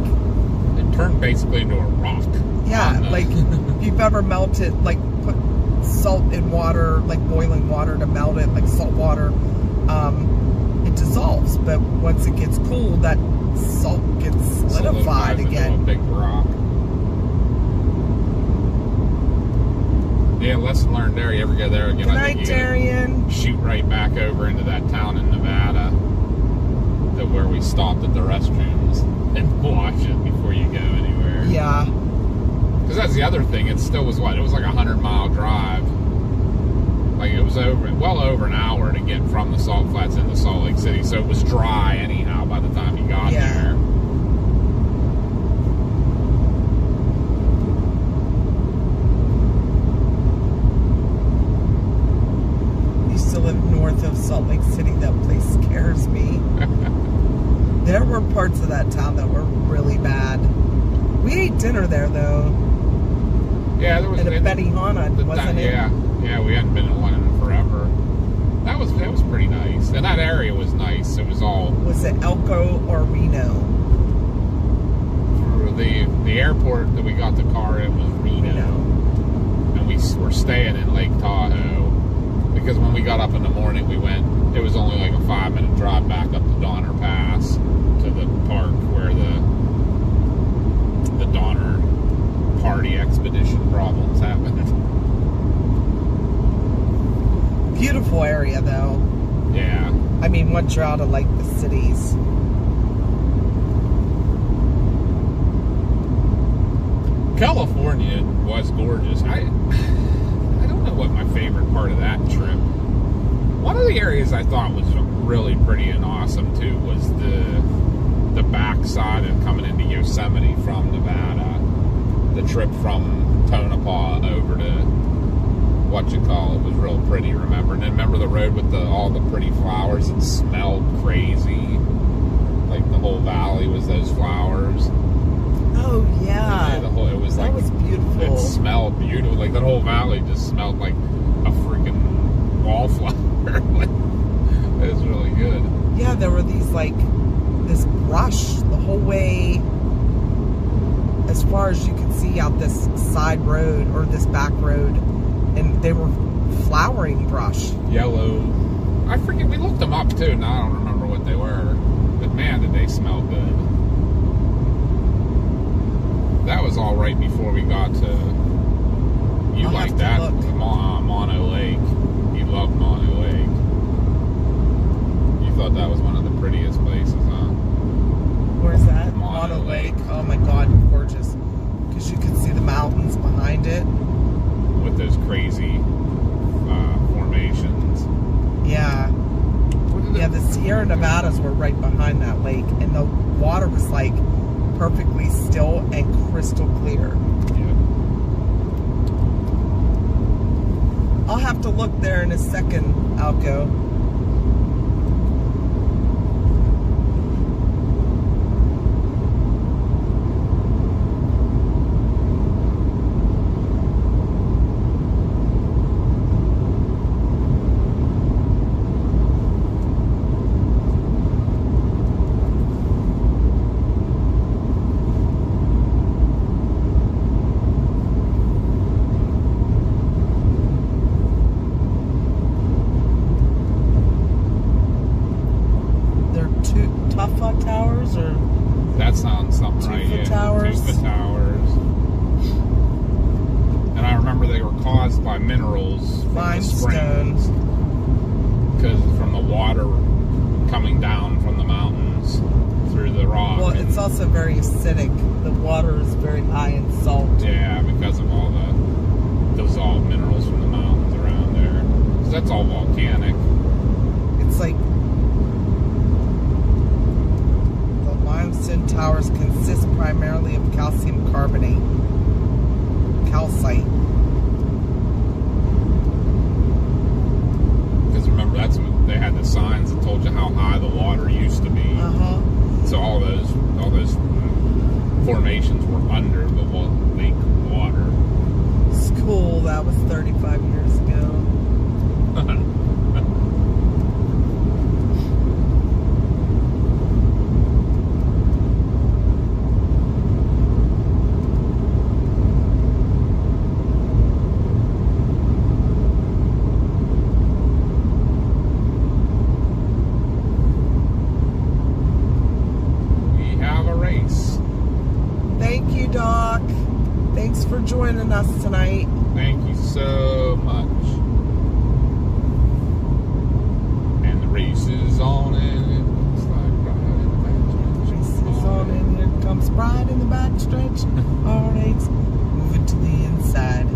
It turned basically into a rock. Yeah, like if you've ever melted, like put salt in water, like boiling water to melt it, like salt water, it dissolves. But once it gets cool, that salt gets solidified again. Into a big rock. Yeah, lesson learned there. You ever go there again? Good night, Darian. Shoot right back over into that town in Nevada, where we stopped at the restrooms, and wash it before you go anywhere. Yeah. Because that's the other thing. It still was what? It was like 100-mile drive. Like it was well over an hour to get from the Salt Flats into Salt Lake City. So it was dry anyhow by the time you got there. Used to live north of Salt Lake City. That place scares me. There were parts of that town that were really bad. We ate dinner there though. Yeah, there was at a Benihana, wasn't it? Yeah, we hadn't been in one in forever. That was pretty nice, and that area was nice. It was all. Was it Elko or Reno? For the airport that we got the car, it was Reno, and we were staying in Lake Tahoe because when we got up in the morning, we went. It was only like a 5-minute drive back up to Donner Pass to the park where the Donner party expedition problems happened. Beautiful area though. Yeah. I mean, once you're out of like the cities. California was gorgeous. I don't know what my favorite part of that trip. One of the areas I thought was really pretty and awesome too was the backside of coming into Yosemite from Nevada. The trip from Tonopah over to whatchamacallit was real pretty, remember? And then remember the road with all the pretty flowers that smelled crazy? Like the whole valley was those flowers. Oh yeah. It was that was beautiful. It smelled beautiful. Like that whole valley just smelled like a freaking wallflower. It was really good. Yeah, there were these like this brush the whole way as far as you could see out this side road or this back road, and they were flowering brush. Yellow. I forget, we looked them up too, now I don't remember what they were. But man, did they smell good. That was all right before we got to... You like that? Mono Lake. You loved Mono Lake. You thought that was one of the prettiest places, huh? Where's that? Mono Lake. Oh my God, gorgeous. Because you could see the mountains behind it. With those crazy formations. Yeah. Yeah, the Sierra Nevadas were right behind that lake, and the water was like perfectly still and crystal clear. Yeah. I'll have to look there in a second, Alco. Towers or that sounds something right. Tufa Towers. Tufa Towers. And I remember they were caused by minerals from the springs, because from the water coming down from the mountains through the rock. Well, it's also very acidic. The water is very high in salt. Yeah, because of all the dissolved minerals from the mountains around there. So that's all volcanic. It's like limestone towers consist primarily of calcium carbonate, calcite. Because remember, that's when they had the signs that told you how high the water used to be. So all those formations were under the lake water. It's cool. That was 35 years ago. for joining us tonight. Thank you so much. And the race is on and it looks like right in the backstretch. Race is on and here comes Pride in the backstretch. Alright, moving to the inside.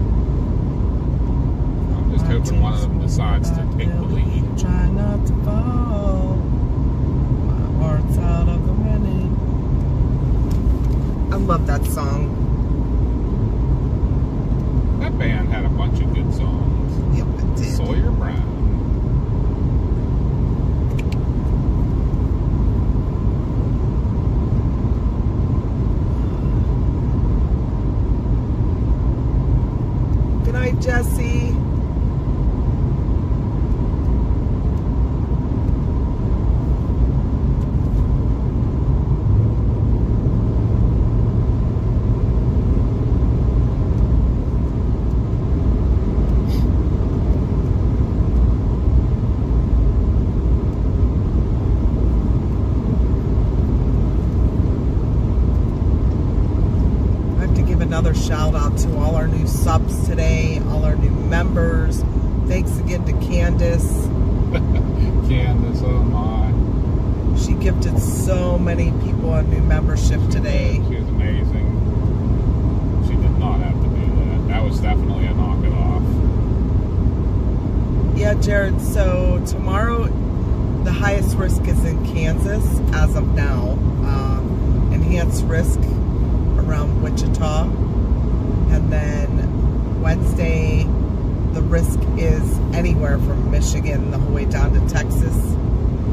I'm just hoping one of them decides to take the lead. Try not to fall. My heart's out of the running. I love that song. That band had a bunch of good songs. Yep, it did. Sawyer Brown. Good night, Jesse. Another shout out to all our new subs today, all our new members. Thanks again to Candace. Candace, oh my. She gifted so many people a new membership today. She was amazing. She did not have to do that. That was definitely a knock it off. Yeah, Jared, so tomorrow the highest risk is in Kansas as of now. Enhanced risk around Wichita, and then Wednesday the risk is anywhere from Michigan the whole way down to Texas,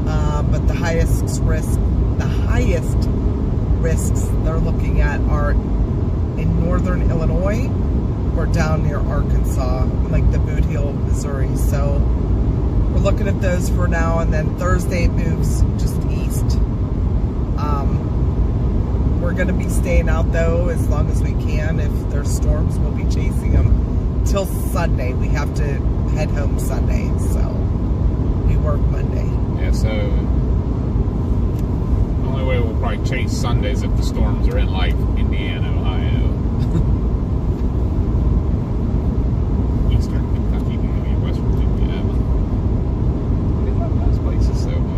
but the highest risks they're looking at are in northern Illinois or down near Arkansas, like the Boot Heel, Missouri. So we're looking at those for now, and then Thursday it moves just east. We're going to be staying out, though, as long as we can. If there's storms, we'll be chasing them till Sunday. We have to head home Sunday, so we work Monday. Yeah, so the only way we'll probably chase Sundays if the storms are in, like, Indiana, Ohio. Eastern Kentucky, maybe West Virginia. They love those places so much.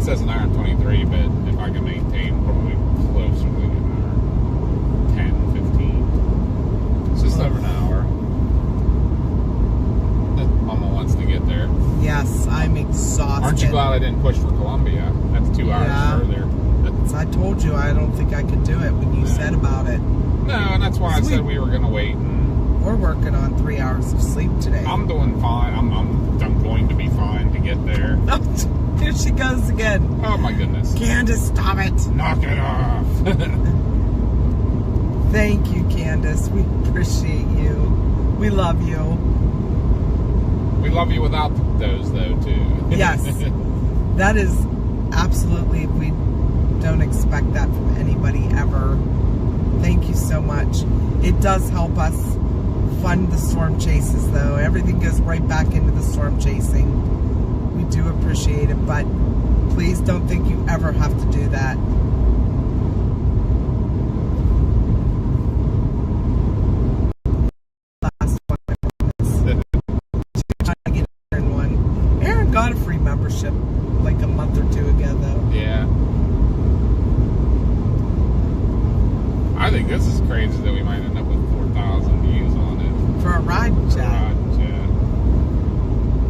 Says an hour and 23, but if I can maintain, probably closer to an hour 10, 15. It's just over an hour. Mama wants to get there. Yes, I'm exhausted. Aren't you glad I didn't push for Columbia? That's 2 hours further. I told you I don't think I could do it when you said about it. No, and that's why I said we were going to wait. We're working on 3 hours of sleep today. I'm doing fine. I'm going to be fine to get there. Here she goes again. Oh my goodness. Candace, stop it. Knock it off. Thank you, Candace. We appreciate you. We love you. We love you without those, though, too. Yes. That is absolutely, we don't expect that from anybody ever. Thank you so much. It does help us fund the storm chases, though. Everything goes right back into the storm chasing. We do appreciate it, but please don't think you ever have to do that. Last one. Trying to get Aaron one. Aaron got a free membership like a month or two ago, though. Yeah. I think this is crazy that we might end up with 4,000 views on it. For a ride chat.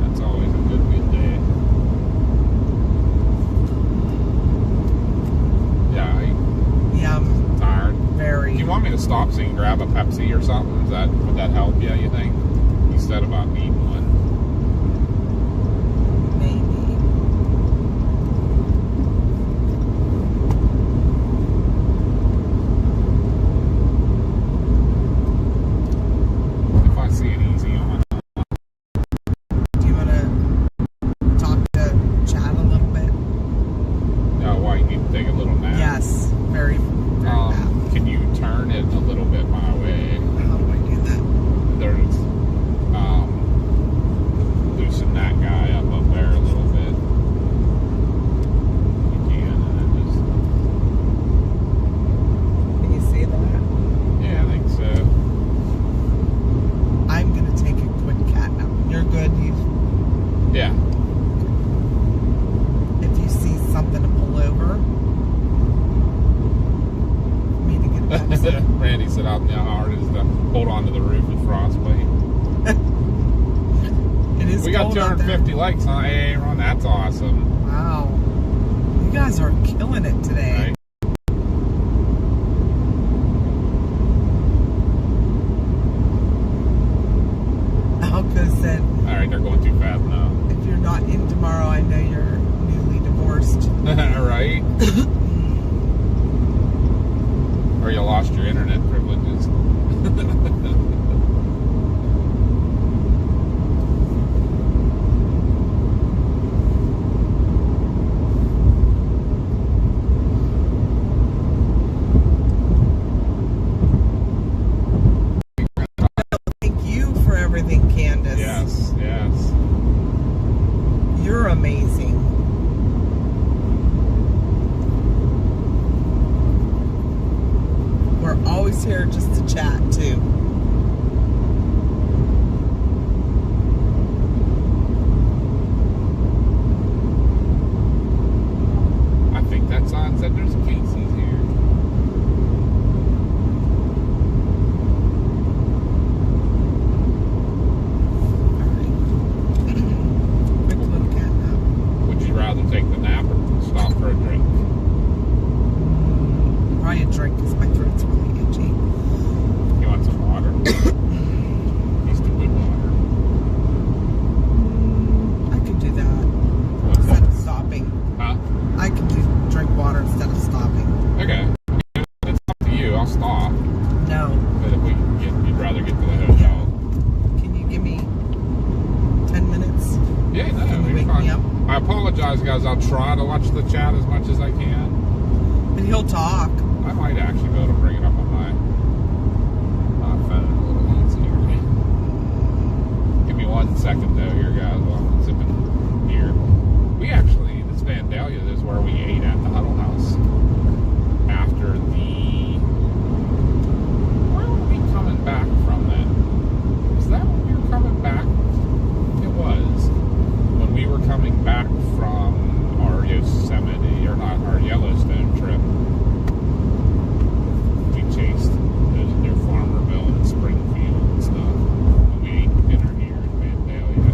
That's always a good day. AC or something? Would that help? Yeah, you think? You said about needing one. Maybe. If I see it easy on. Do you want to talk to Chad a little bit? No, why you need to take a little nap? Yes. Very bad. Can you turn it a little bit my way? How do I do that? There's loosen that guy up there a little bit. You can, and then just. Can you see that? Yeah, I think so. I'm going to take a quick cat nap. You're good. Yeah. If you see something to pull over, me to get back. Randy said, "How hard it is to hold on to the roof with frostbite." It is. We got cold out 250 likes on AA Run. That's awesome. there. Wow. You guys are killing it today. Right? Alco said, All right, they're going too fast now. if you're not in tomorrow, I know you're newly divorced. Right? Or you lost your internet privileges. Thank you for everything, Candace. Yes, yes. You're amazing. We're always here just to chat, too. I think that sign said there's Casey's here. All right. Quick little cat nap. Would you rather take the nap or stop for a drink? Probably a drink because my throat's really itchy. You want some water? Needs some good water. I could do that What's instead that? of stopping. Huh? I can drink water instead of stopping. Okay. It's up to you. I'll stop. No. But if we can you'd rather get to the hotel. Can you give me 10 minutes? Yeah, no, Can you you're wake fine. me up? I apologize, guys. I'll try to watch the chat as much as I can. But he'll talk. I might actually be able to bring it up on my phone a little easier. Give me 1 second though here, guys, while I'm zipping here. We actually, this Vandalia is where we ate at the Huddle House after the. Where were we coming back from then? Was that when we were coming back? It was. When we were coming back from our Yosemite, or not, our Yellowstone trip. We chased those near Farmerville and Springfield and stuff. And we ate dinner here in Vandalia.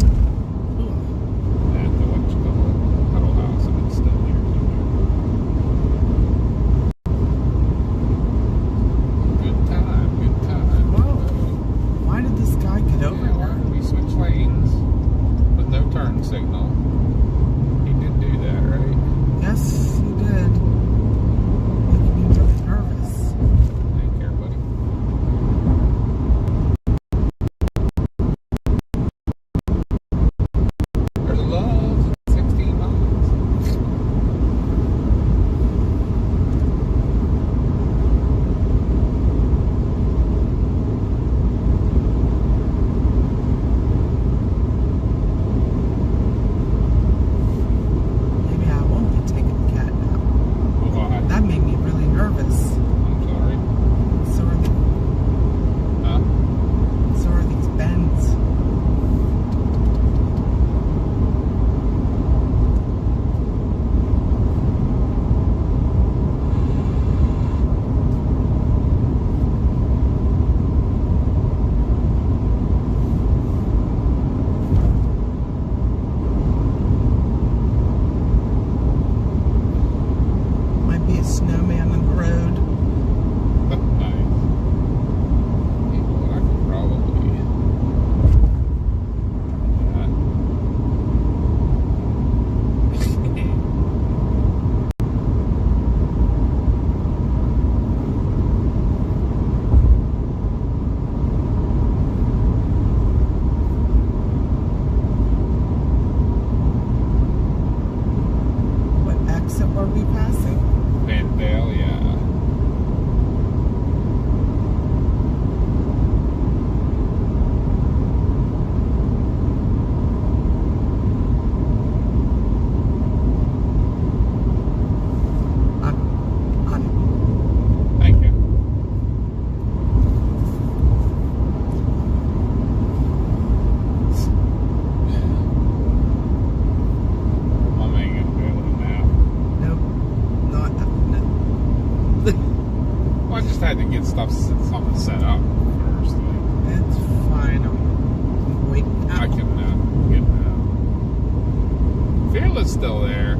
is still there.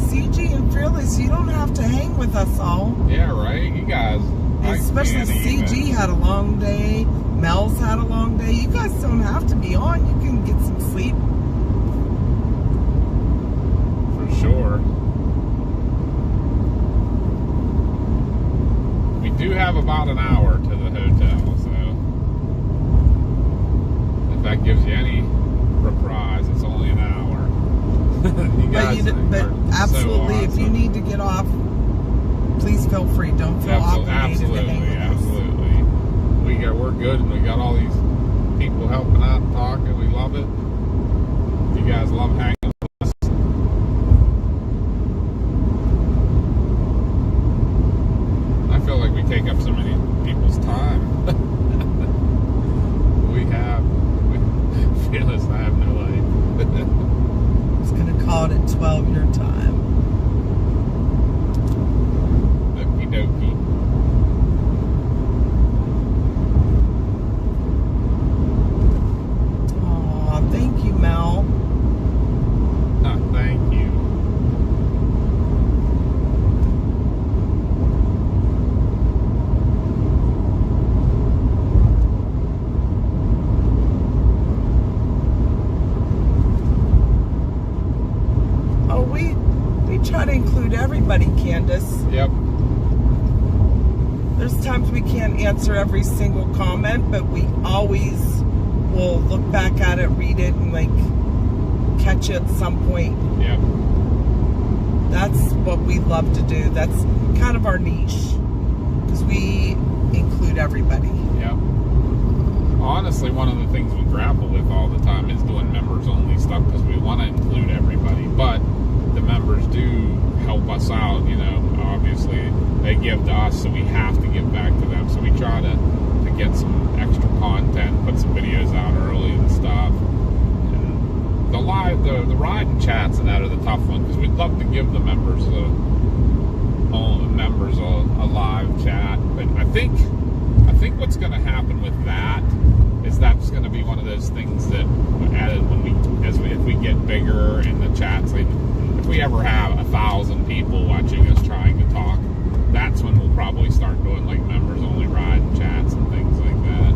CG and Fearless, you don't have to hang with us all. Yeah, right? You guys. Especially CG had a long day. Mel's had a long day. You guys don't have to be on. You can get some sleep. For sure. We do have about an hour to the hotel, so if that gives you any reprise, it's only an hour. You guys but are absolutely, so if you awesome. need to get off, please feel free. Don't feel obligated to hang with us. Absolutely. We're good, and we got all these people helping out and talking. We love it. You guys love hanging with us. I feel like we take up so many people's time. Fearless, I have no life. I'm just going to call it at 12 your time. Okie dokie. Aw, thank you, Mel. Thank you. Oh, we try to include everybody, Candace. Yep. There's times we can't answer every single comment, but we always will look back at it, read it, and like catch it at some point. Yep. That's what we love to do. That's kind of our niche, because we include everybody. Yep. Honestly, one of the things we grapple with all the time is doing members only stuff, because we want to include everybody, but the members do help us out, you know. Obviously they give to us, so we have to give back to them, so we try to get some extra content, put some videos out early and stuff. And the ride and chats and that are the tough one, because we'd love to give the members a live chat, but I think what's going to happen with that is that's going to be one of those things that added if we get bigger in the chats, like if we ever have 1,000 people watching us trying to talk, that's when we'll probably start doing like members only ride and chats and things like that,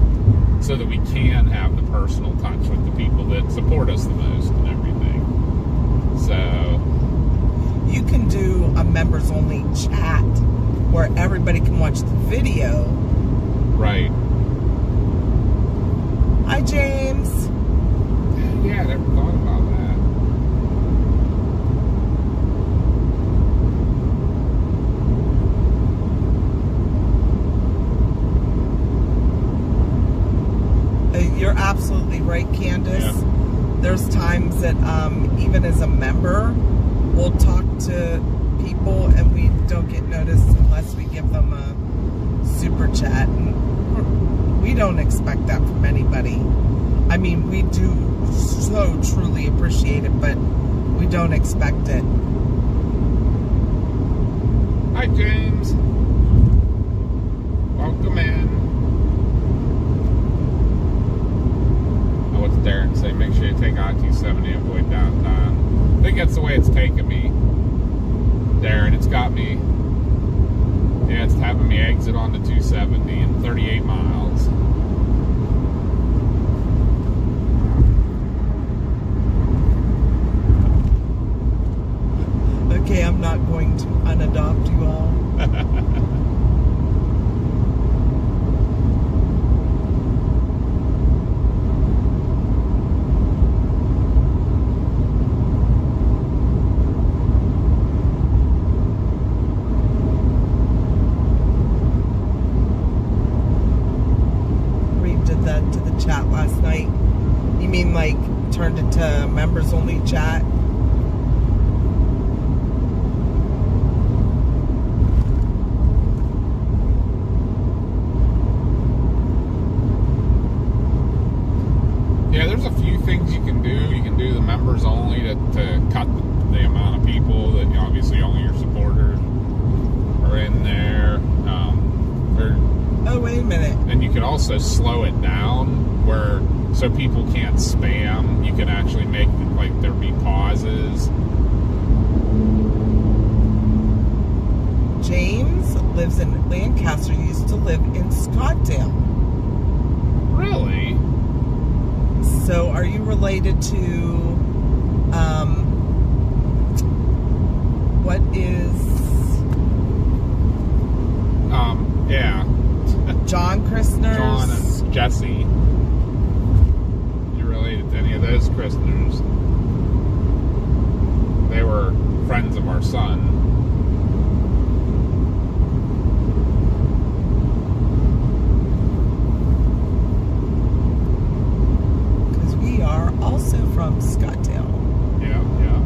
so that we can have the personal touch with the people that support us the most and everything. So You can do a members only chat where everybody can watch the video. right. Hi, James. Yeah, I never thought about that. You're absolutely right, Candace. Yeah. There's times that even as a member, we'll talk to people and we don't get noticed unless we give them a super chat. And we don't expect that from anybody. I mean, we do so truly appreciate it, but we don't expect it. Hi, James. Welcome in. Oh, what's Darren say? Make sure you take I-270, avoid downtime. I think that's the way it's taking me, Darren. It's got me. Yeah, it's having me exit onto 270 in 38 miles. Okay, I'm not going to unadopt you all. Redid that to the chat last night. You mean like turned it to members only chat? Yeah, there's a few things you can do. You can do the members only to cut the amount of people that obviously only your supporters are in there. Oh, wait a minute. And you could also slow it down where so people can't spam. You can actually make like there be pauses. James lives in Lancaster, used to live in Scottsdale. Really? So are you related to, what is... Yeah. John Christner's? John and Jesse. You related to any of those Christners? They were friends of our son. Because we are also from Scottsdale. Yeah, yeah.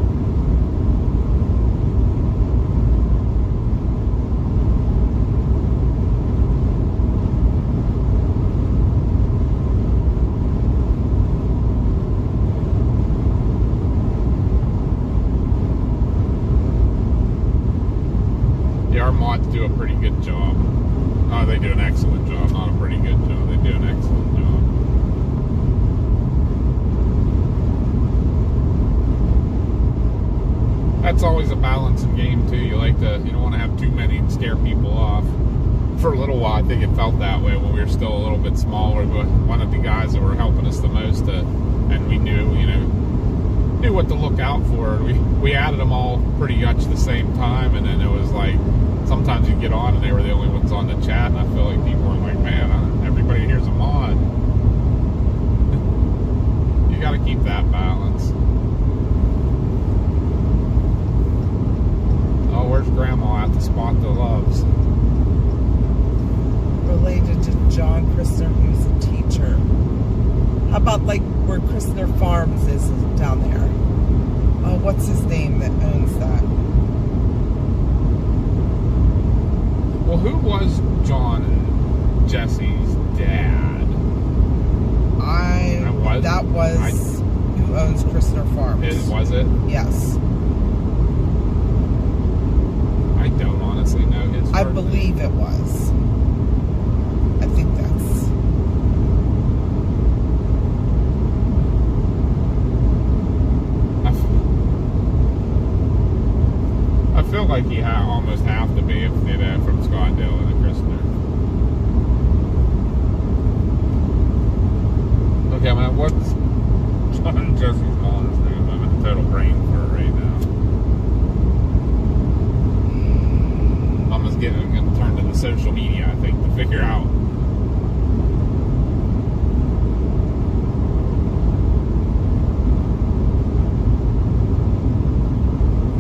Yeah, our mods do a pretty good job. Oh, they do an excellent job, not a pretty good job. They do an excellent job. That's always a balancing game too. You don't want to have too many and scare people off. For a little while, I think it felt that way when we were still a little bit smaller. One of the guys that were helping us the most, and we knew what to look out for. We added them all pretty much the same time, and then it was like sometimes you get on and they were the only ones on the chat, and I feel like people are like, man, everybody here's a mod. You got to keep that balance. Oh, where's Grandma at to spot the loves? Related to John Christner, who's a teacher. How about like where Christner Farms is down there? Oh, what's his name that owns that? Well, who was John and Jesse's dad? That was who owns Christner Farms. Was it? Yes. I don't honestly know his I first believe name. it was. I think that's... I feel like he almost have to be if they're from Scottsdale and a Christner. Okay, man, what's John and Jesse's mom's name? I'm in a total brain fur right now. Mama's getting turned to the social media, I think, to figure out.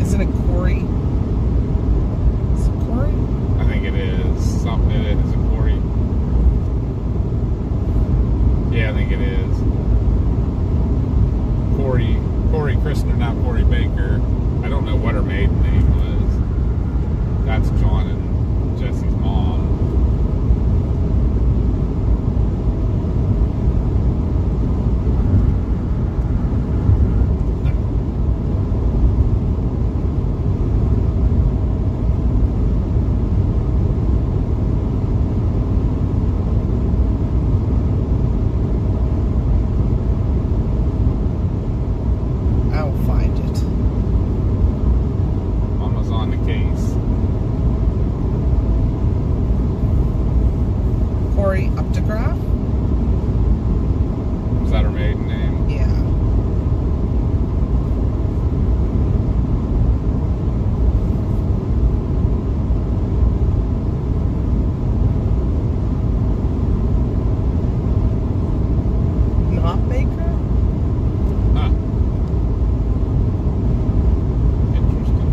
Isn't it Corey? Is it Corey? I think it is. Something it is. Is it Corey? Yeah, I think it is. Corey Christner, not Corey Baker. I don't know what her maiden name was. That's John and Jesse's mom. I'll find it. Mama's on the case. Corey Updegraff? Is that her maiden name? Yeah. Not Baker? Huh. Interesting.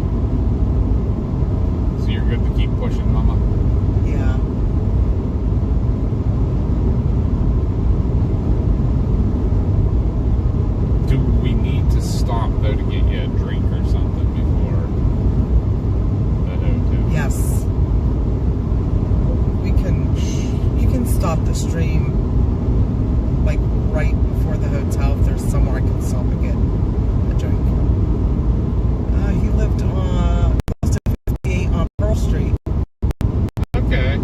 So you're good to keep pushing, Mama? Yeah. Do we need to stop, though, to get you a drink or something before the hotel? Yes. You can stop the stream like right before the hotel if there's somewhere I can stop and get a drink. He lived on 58 on Pearl Street. Okay.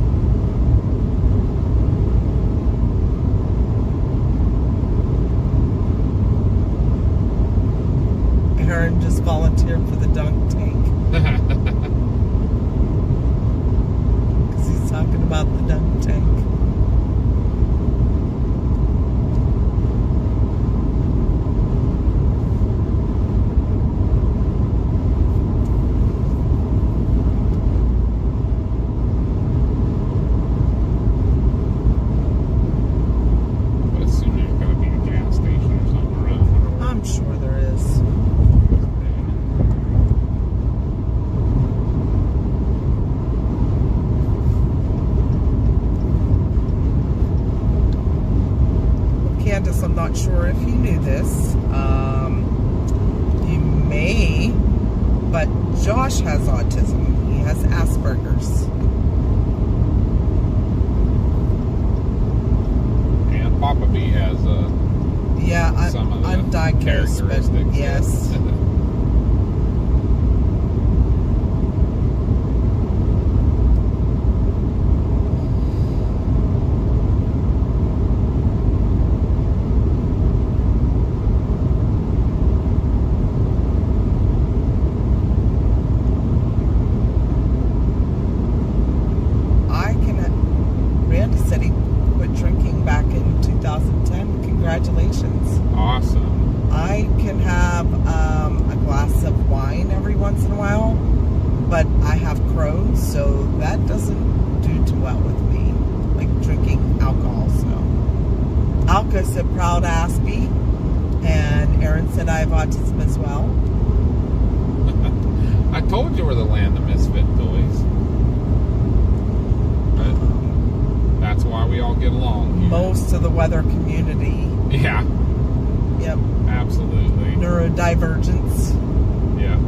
Candace, I'm not sure if you knew this. You may, but Josh has autism. He has Asperger's. And Papa B has some of the undiagnosed, but characteristics. yes. Randy said he quit drinking back in 2010. Congratulations. Awesome. I can have a glass of wine every once in a while, but I have Crohn's, so that doesn't do too well with me, like drinking alcohol. So Alka said proud Aspie, and Aaron said I have autism as well. I told you we're the land of misfit toys. But that's why we all get along here. Most of the weather community. Yeah. Yep. Absolutely. Neurodivergence. Yeah.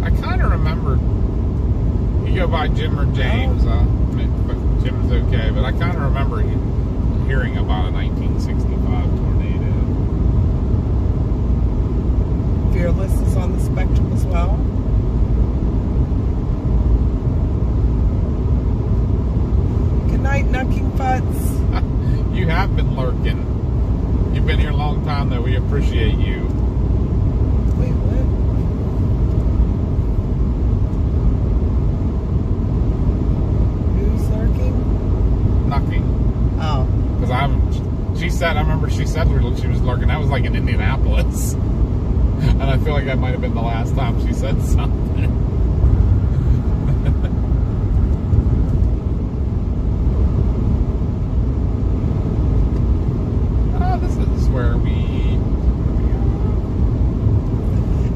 I kind of remember, you go by Jim or James, but Jim's okay, but I kind of remember hearing about a 1965 tornado. Fearless is on the spectrum as well. Good night, Knucking Futz. You have been lurking. You've been here a long time, though. We appreciate you. Wait, what? Who's lurking? Knocking. Oh. Because I remember she said she was lurking. That was like in Indianapolis. And I feel like that might have been the last time she said something. This is where we...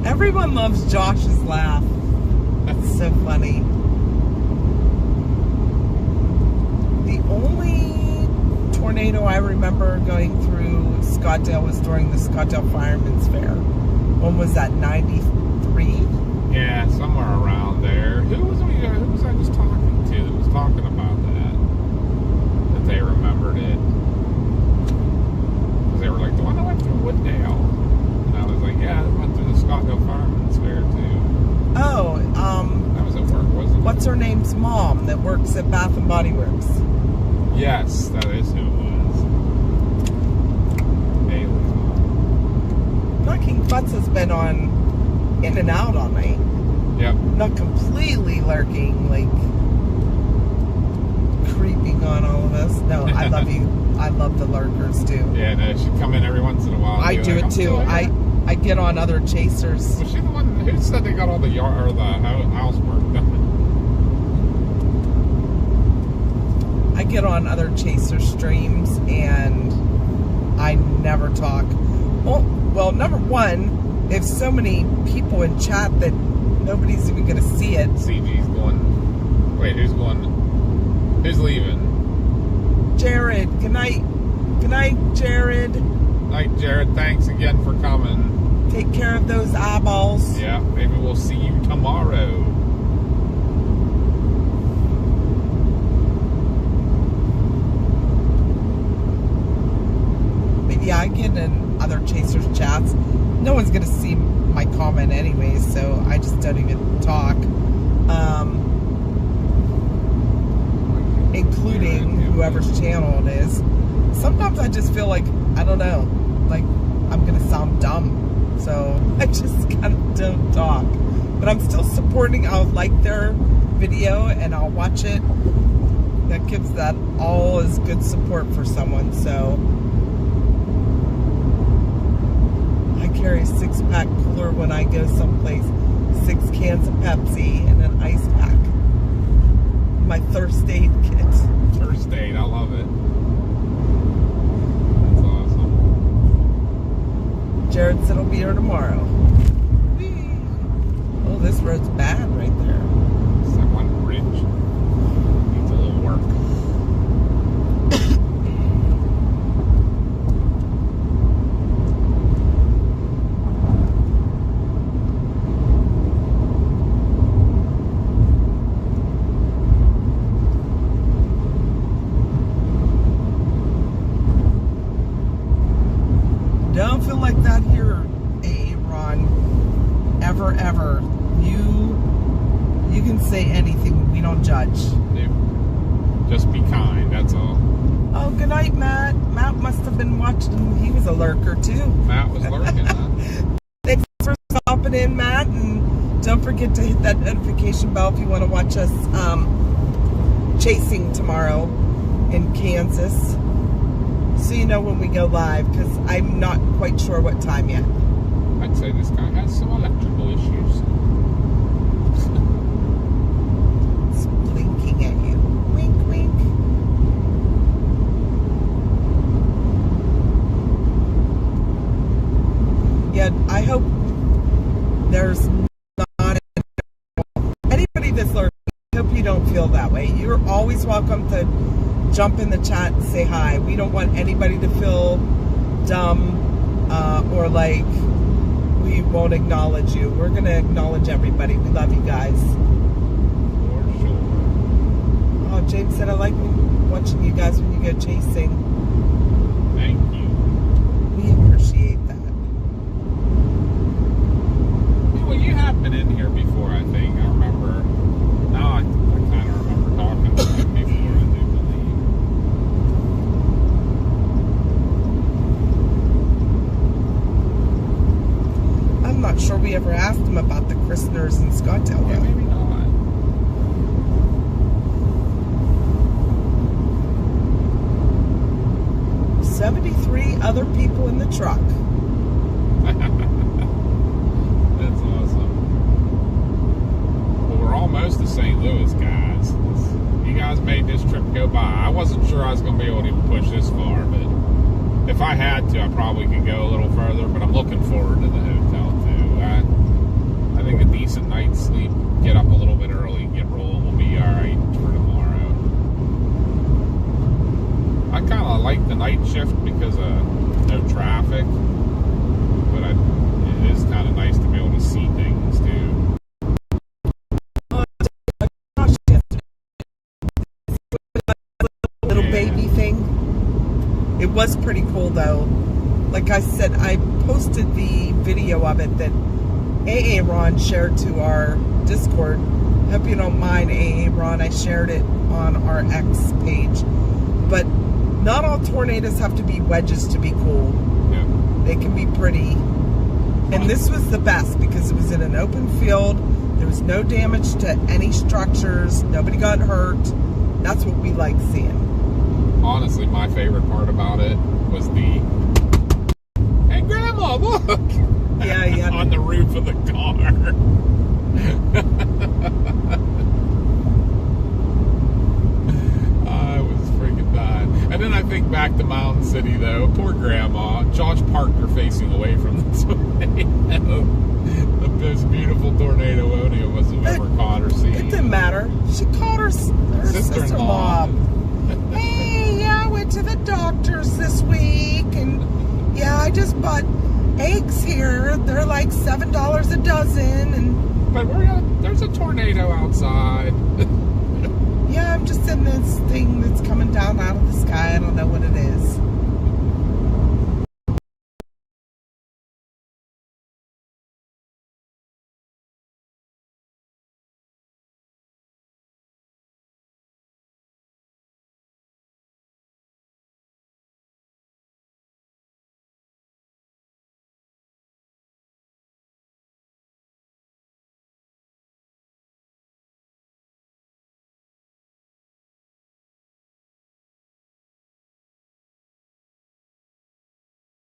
Everyone loves Josh's laugh. That's so funny. The only tornado I remember going through Scottsdale was during the Scottsdale Fireman's Fair. When was that, 93? Yeah, somewhere around there. Who was I just talking to that was talking about that they remembered it? Because they were like, the one that went through Wooddale. And I was like, yeah, they went through the Scottsdale Fireman's Fair too. Oh, that was at work, wasn't it? what's her name's mom that works at Bath and Body Works? Yes, that is who it was. Knocking Futz has been on in and out all night. Yep. Not completely lurking, like creeping on all of us. No, I love you. I love the lurkers too. Yeah, no, she'd come in every once in a while. I do it too. I get on other chasers. Was she the one who said they got all the yard or the housework done? I get on other chaser streams and I never talk. Well, number one, there's so many people in chat that nobody's even going to see it. CG's going. Wait, who's going? Who's leaving? Jared, good night. Good night, Jared. Night, Jared. Thanks again for coming. Take care of those eyeballs. Yeah, maybe we'll see you tomorrow. But yeah, I get in other chasers chats. No one's gonna see my comment anyways, so I just don't even talk. Including whoever's channel it is. Sometimes I just feel like, I don't know, like I'm gonna sound dumb. So I just kind of don't talk. But I'm still supporting. I'll like their video and I'll watch it. That gives that all as good support for someone. So I carry a 6-pack cooler when I go someplace. 6 cans of Pepsi and an ice pack. My first aid kit. First aid, I love it. That's awesome. Jared said he'll be here tomorrow. Whee. Oh, this road's bad right there. It's that one bridge. Needs a little work. Don't feel like that here, Ron. Ever. You can say anything. We don't judge. Just be kind, that's all. Oh, good night, Matt. Matt must have been watching. He was a lurker, too. Matt was lurking, huh? Thanks for stopping in, Matt. And don't forget to hit that notification bell if you want to watch us chasing tomorrow in Kansas. So you know when we go live, because I'm not quite sure what time yet. I'd say this guy has some electrical issues. It's blinking at you. Wink, wink. Yeah, I hope there's not anybody that's lurking. I hope you don't feel that way. You're always welcome to jump in the chat and say hi. We don't want anybody to feel dumb or like we won't acknowledge you. We're going to acknowledge everybody. We love you guys. For sure. Oh, James said I like watching you guys when you go chasing. Thank you. We appreciate that. Well, you have been in here before, I think. I remember. Now I kind of remember talking to you before, I do believe. I'm not sure we ever asked him about the christeners in Scottsdale. Yeah, maybe not. 73 other people in the truck. That's awesome. Well, we're almost to St. Louis, guys. You guys made this trip go by. I wasn't sure I was going to be able to even push this far, but if I had to, I probably could go a little further, but I'm looking forward to the hotel, too. I think a decent night's sleep, get up a little bit early, get rolling, will be all right for tomorrow. I kind of like the night shift because of no traffic, but it is kind of nice to be able to see things, too. Little baby thing. It was pretty cool though. Like I said, I posted the video of it that AA Ron shared to our Discord. Hope you don't mind, AA Ron. I shared it on our X page. But not all tornadoes have to be wedges to be cool. Yeah. They can be pretty. And this was the best because it was in an open field. There was no damage to any structures. Nobody got hurt. That's what we like seeing. Honestly, my favorite part about it was the, hey, Grandma, look! Yeah. On the roof of the car. I was freaking dying. And then I think back to Mountain City, though. Poor Grandma. Josh parked her facing away from the tornado. The most beautiful tornado any of us have ever caught or seen. It didn't matter. She called her sister-in-law. Hey, yeah, I went to the doctor's this week, and yeah, I just bought eggs here. They're like $7 a dozen, and But there's a tornado outside. yeah, I'm just in this thing that's coming down out of the sky. I don't know what it is.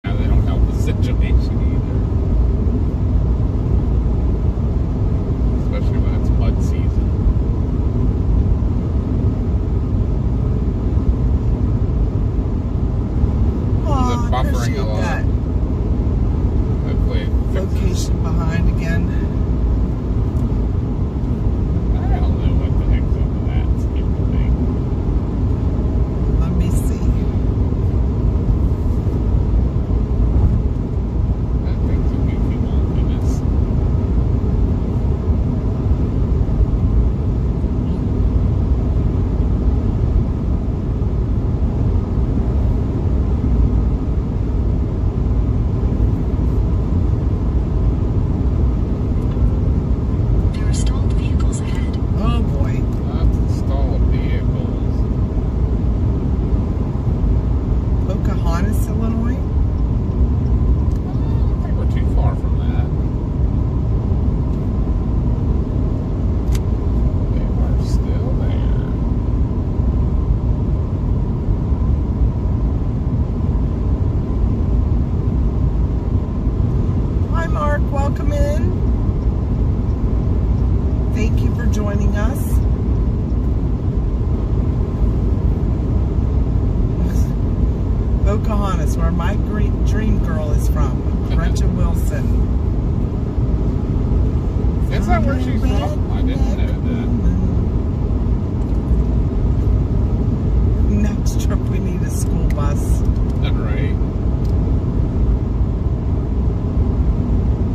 They don't help the situation either. Especially when it's mud season. Oh, Is it buffering appreciate a lot? that. notification behind again. I don't know what the heck's up with that stupid thing. Let me see. That thing's a goofy wonkiness. There are stalled vehicles ahead. Oh boy. Let's install vehicles. Pocahontas, Illinois. I think we're too far from that. They are still there. Hi, Mark. Welcome in. Thank you for joining us. Pocahontas, where my great dream girl is from. Gretchen Wilson. Is that where she's from? I didn't know Next trip, we need a school bus. that. Right.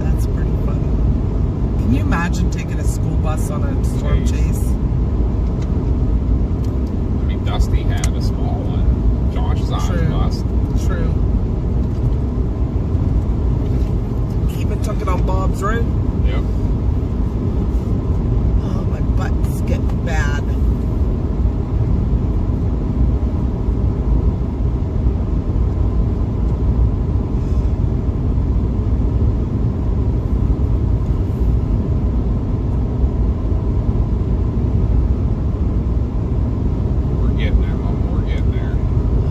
That's pretty funny. Can you imagine taking a school bus on a storm Jeez. chase? I mean, Dusty had a small one. Josh Zahn True. bus. True. Keep it tucking on Bob's Road. Yep. Oh, my butt's getting bad. We're getting there, Mom. We're getting there.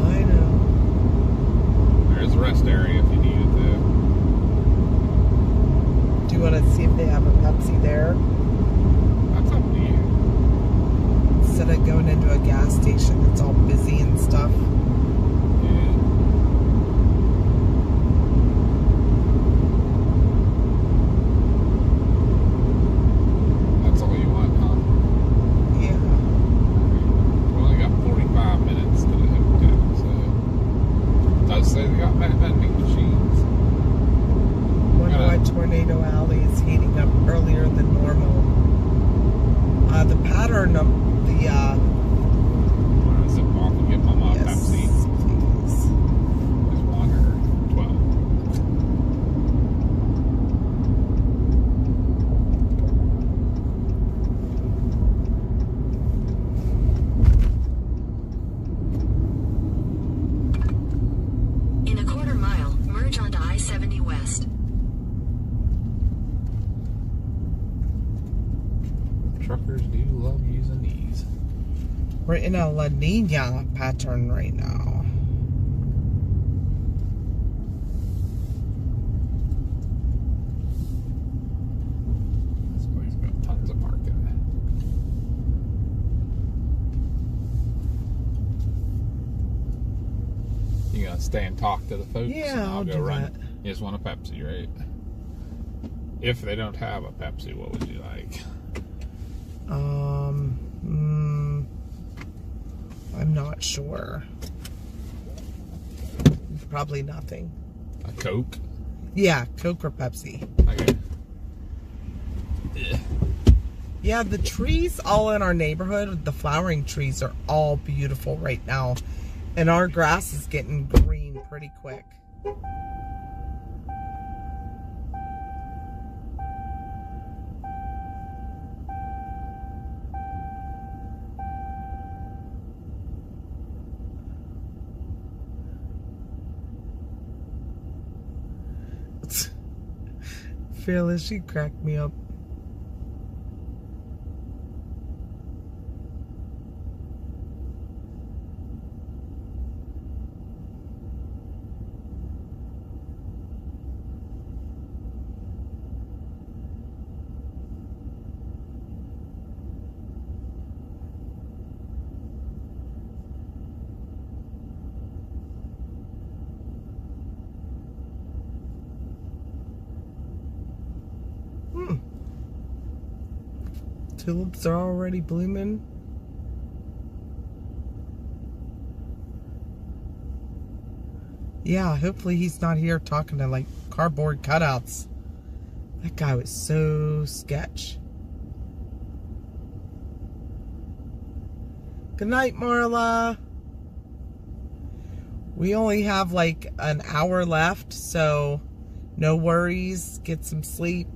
I know. There's a rest area if you need it, though. Do you want to see if they have a Pepsi there? That's up to you. Instead of going into a gas station that's all busy and stuff. Yeah. That's all you want, huh? Yeah. We only got 45 minutes to the hotel, so it does say they got vending machines. Wonder why Tornado Alley is heating up earlier than normal. The pattern of the, Want to zip off and get Mama a yes, Pepsi? please. There's 1 or 12. In a quarter mile, merge onto I-70 West. Truckers do love using these. We're in a La Nina pattern right now. This place got tons of parking. You gonna stay and talk to the folks? Yeah, and I'll go do run. that. You just want a Pepsi, right? If they don't have a Pepsi, what would you like? I'm not sure. Probably nothing. A Coke? Yeah, Coke or Pepsi. Okay. Yeah, the trees all in our neighborhood, the flowering trees are all beautiful right now. And our grass is getting green pretty quick. Fearless, she cracked me up. Tulips are already blooming. Yeah, hopefully he's not here talking to like cardboard cutouts. That guy was so sketch. Good night, Marla. We only have like an hour left, so no worries. Get some sleep.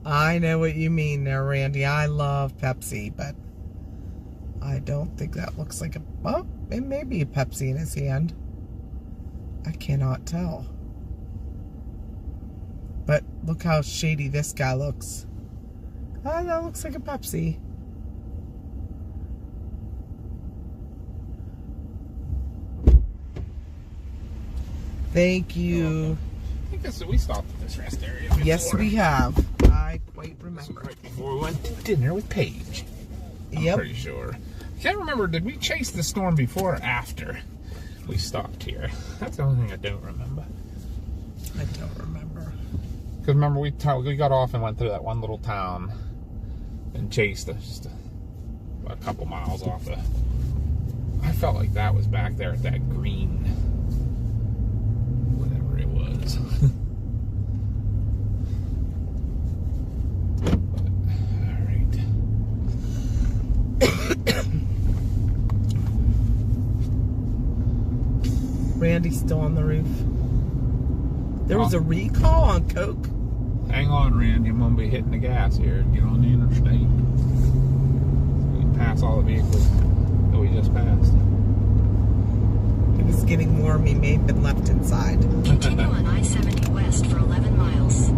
I know what you mean there, Randy. I love Pepsi, but I don't think that looks like a... Well, it may be a Pepsi in his hand. I cannot tell. But look how shady this guy looks. Oh, that looks like a Pepsi. Thank you. I think we stopped at this rest area before. Yes, we have. I quite remember. Right before we went to dinner with Paige. I'm pretty sure. I can't remember, did we chase the storm before or after we stopped here? That's the only thing I don't remember. I don't remember. Because remember, we got off and went through that one little town and chased us just a couple miles off the... I felt like that was back there at that green... whatever it was. Randy's still on the roof. There was a recall on Coke. Hang on, Randy. I'm going to be hitting the gas here and get on the interstate. So we can pass all the vehicles that we just passed. It was getting warm. He may have been left inside. Continue on I-70 west for 11 miles.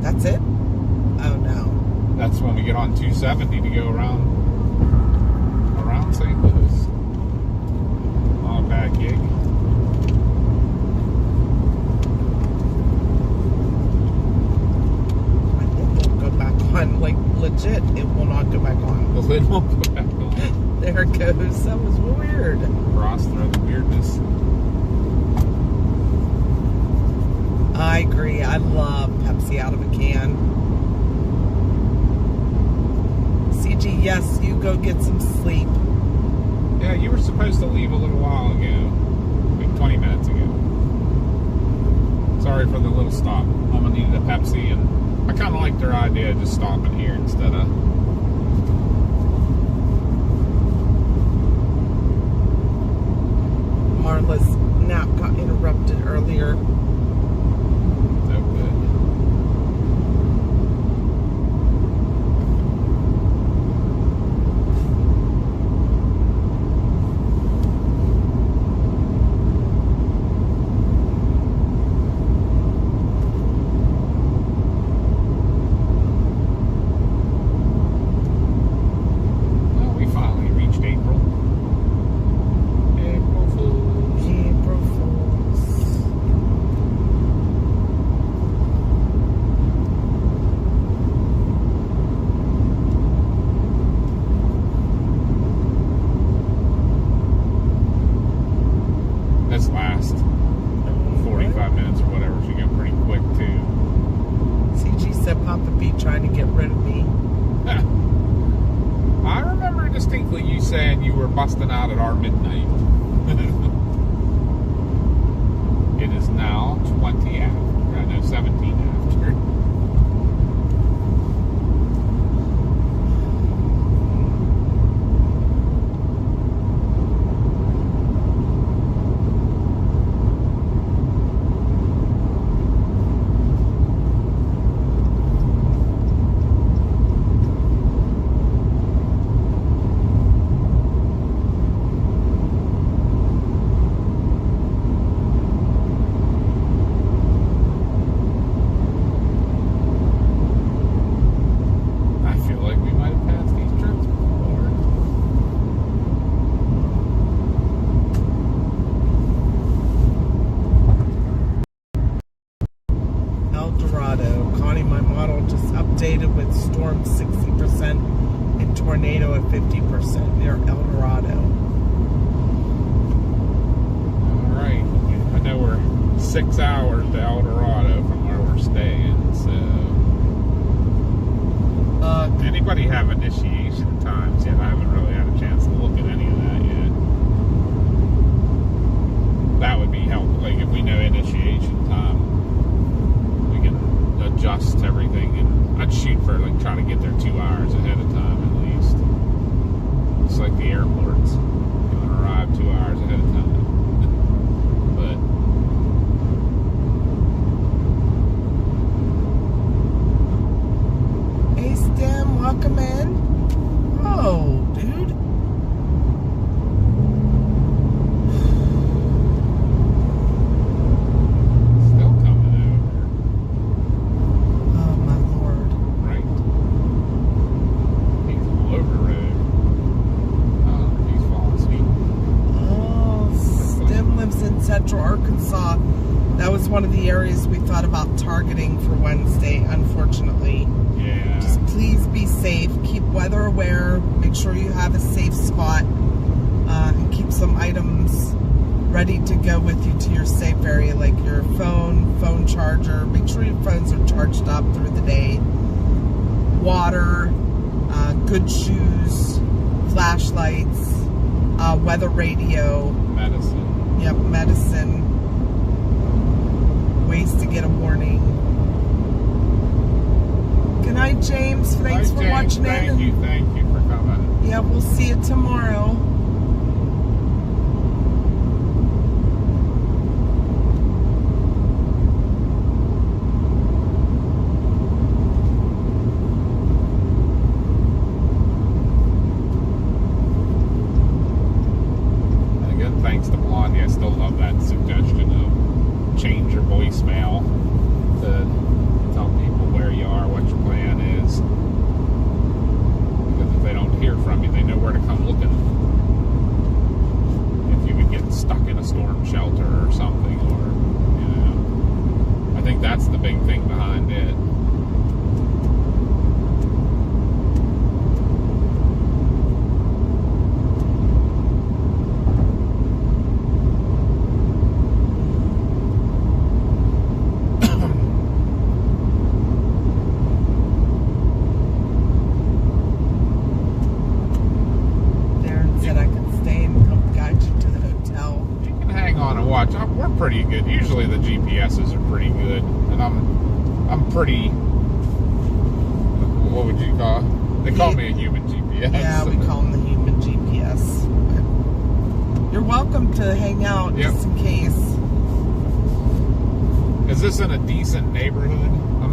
That's it? Oh, no. That's when we get on 270 to go around St. Louis. Not a bad gig. Like legit, it will not go back on. The lid won't go back on. There it goes. That was weird. Cross through the weirdness. I agree. I love Pepsi out of a can. CG, yes, you go get some sleep. Yeah, you were supposed to leave a little while ago. Like 20 minutes ago. Sorry for the little stop. Mama needed a Pepsi, and I kind of like their idea of just stopping here instead of... Marla's nap got interrupted earlier. So good. Busting out at our midnight. It is now 20 after. I know, 17 after. With storm 60% and tornado at 50%. They're El Dorado. know we're 6 hours to El Dorado from where we're staying, so anybody have initiation times yet? I haven't really had a chance to look at any of that yet. That would be helpful. Like if we know initiation time, we can adjust everything, and I'd shoot for like try to get there 2 hours ahead of time at least. It's like the airports. You want to arrive 2 hours ahead of time. But hey, Stem, welcome in. Oh, dude. still coming over. Oh, my Lord. Right. He's all over the road. Oh, he's falling asleep. Oh, Stem lives in Central Arkansas. That was one of the areas we thought about targeting for Wednesday, unfortunately. Yeah. Just please be safe. Keep weather aware. Make sure you have a safe spot. And keep some items ready to go with you to your safe area, like your phone charger. Make sure your phones are charged up through the day. Water, good shoes, flashlights, weather radio. Medicine. Yep, medicine. Ways to get a warning. Good night, James. Thanks Hi, for James. watching Thank in. you for coming. Yeah, we'll see you tomorrow. And again, thanks to Blondie. I still love that suggestion of change your voicemail to tell people where you are, what your plan is. Because if they don't hear from you, they know where to come looking. If you would get stuck in a storm shelter or something, or, you know. I think that's the big thing behind it. Darren said I could stay and help guide you to the hotel. You can hang on and watch. We're pretty good. Usually the GPSs are pretty good, and I'm pretty. What would you call? They call me a human GPS. Yeah, we call them the human GPS. You're welcome to hang out just in case. Is this in a decent neighborhood?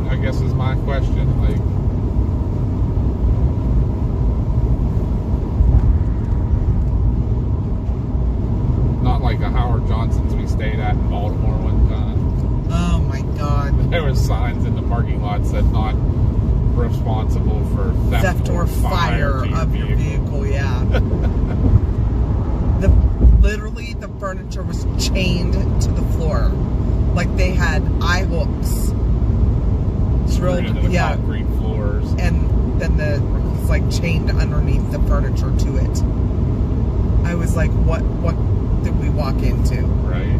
I guess is my question. Like, not like a Howard Johnson's we stayed at in Baltimore one time. Oh my God. There was signs in the parking lot that not responsible for Theft or fire to of your vehicle, yeah. Literally, the furniture was chained to the floor. Like they had eye hooks drilled into the concrete floors. And then it's like chained underneath the furniture to it. I was like, what did we walk into? Right.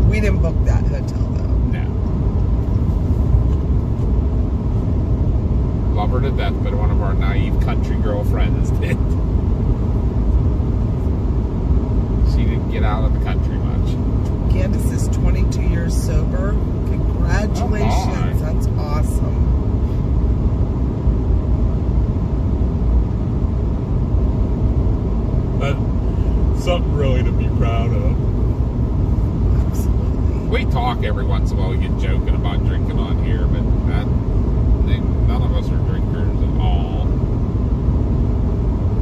We didn't book that hotel though. No. Love her to death, but one of our naive country girlfriends did. She didn't get out of the country much. Candace is 22 years sober. Congratulations. That's awesome. That's something really to be proud of. Absolutely. We talk every once in a while. We get joking about drinking on here, but none of us are drinkers at all.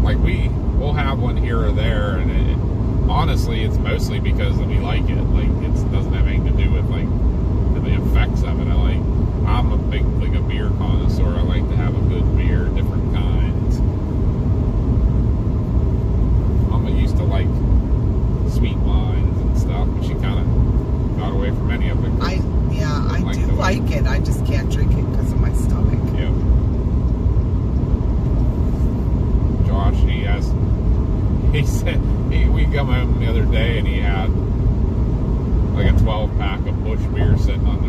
Like we'll have one here or there, and honestly, it's mostly because we like it. Like it doesn't have anything to do with like the effects of it. I'm a big a beer connoisseur. I like to have a good beer, different kinds. Mama used to like sweet wines and stuff, but she kind of got away from any of it. I do like it. I just can't drink it because of my stomach. Yeah. Josh, he said, we come home the other day and he had like a 12-pack of Busch beer sitting on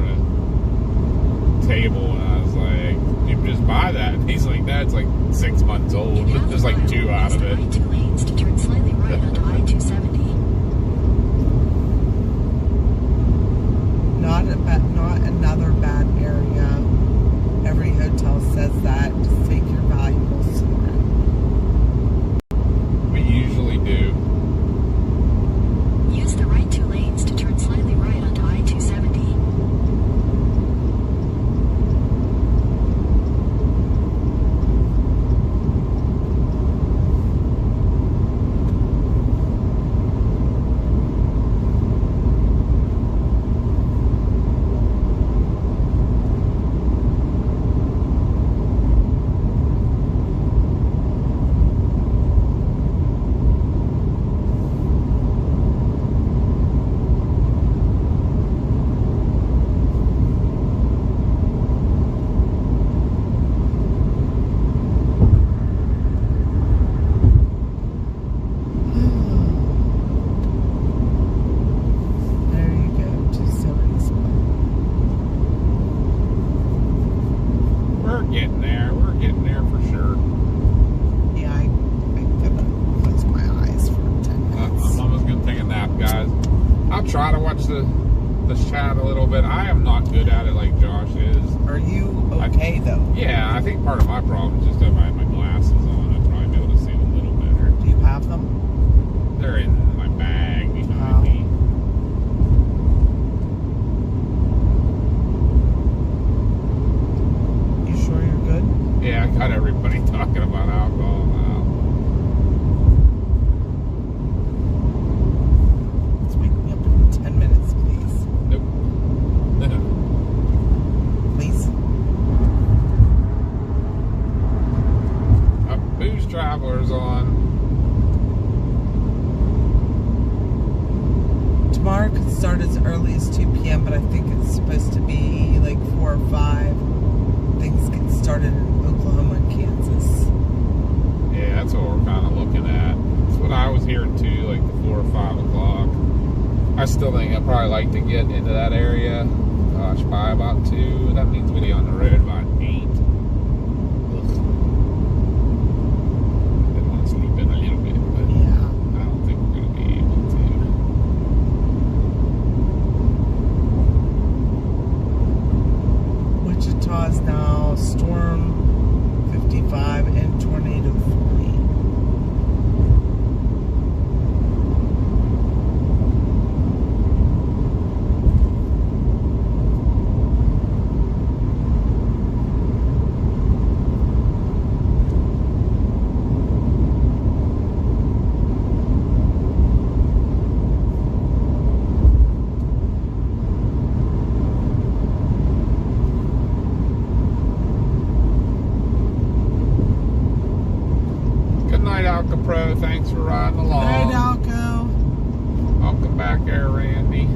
the table, and I was like, "You can just buy that." And he's like, "That's like 6 months old. There's like 2 out of it." Right 2 lanes to turn slightly right onto I-270. Not another bad area. Every hotel says that. Just take your valuables somewhere. We usually do. Use the right 2 lanes to turn slightly right onto I-270. There you go, 270 spot. We're getting there. We're getting there for sure. Yeah, I gotta close my eyes for 10 minutes. I'm almost gonna take a nap, guys. I'll try to watch the chat a little bit. I am not good at it like Josh is. Are you okay though? Yeah, I think part of my problem is just if I have my glasses on, I'd probably be able to see a little better. Do you have them? They're in my bag behind Oh. me. You sure you're good? Yeah, I got everybody talking about alcohol now. Let's wake me up in 10 minutes, please. Nope. Please. Booze Travelers on. Tomorrow could start as early as 2 p.m., but I think it's supposed to be like 4 or 5. Things get started in Oklahoma and Kansas. Yeah, that's what we're kind of looking at. That's what I was hearing too, like the 4 or 5 o'clock. I still think I'd probably like to get into that area, gosh, by about 2. That means we'd be on the road by 8. Ugh. Didn't want to sleep in a little bit, but Yeah. I don't think we're going to be able to. Wichita is now storm 55 and tornado 40. Good night, Alka Pro. Thanks for riding along. Right, Alco. Welcome back there, Randy.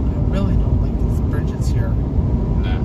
I really don't like these bridges here. No.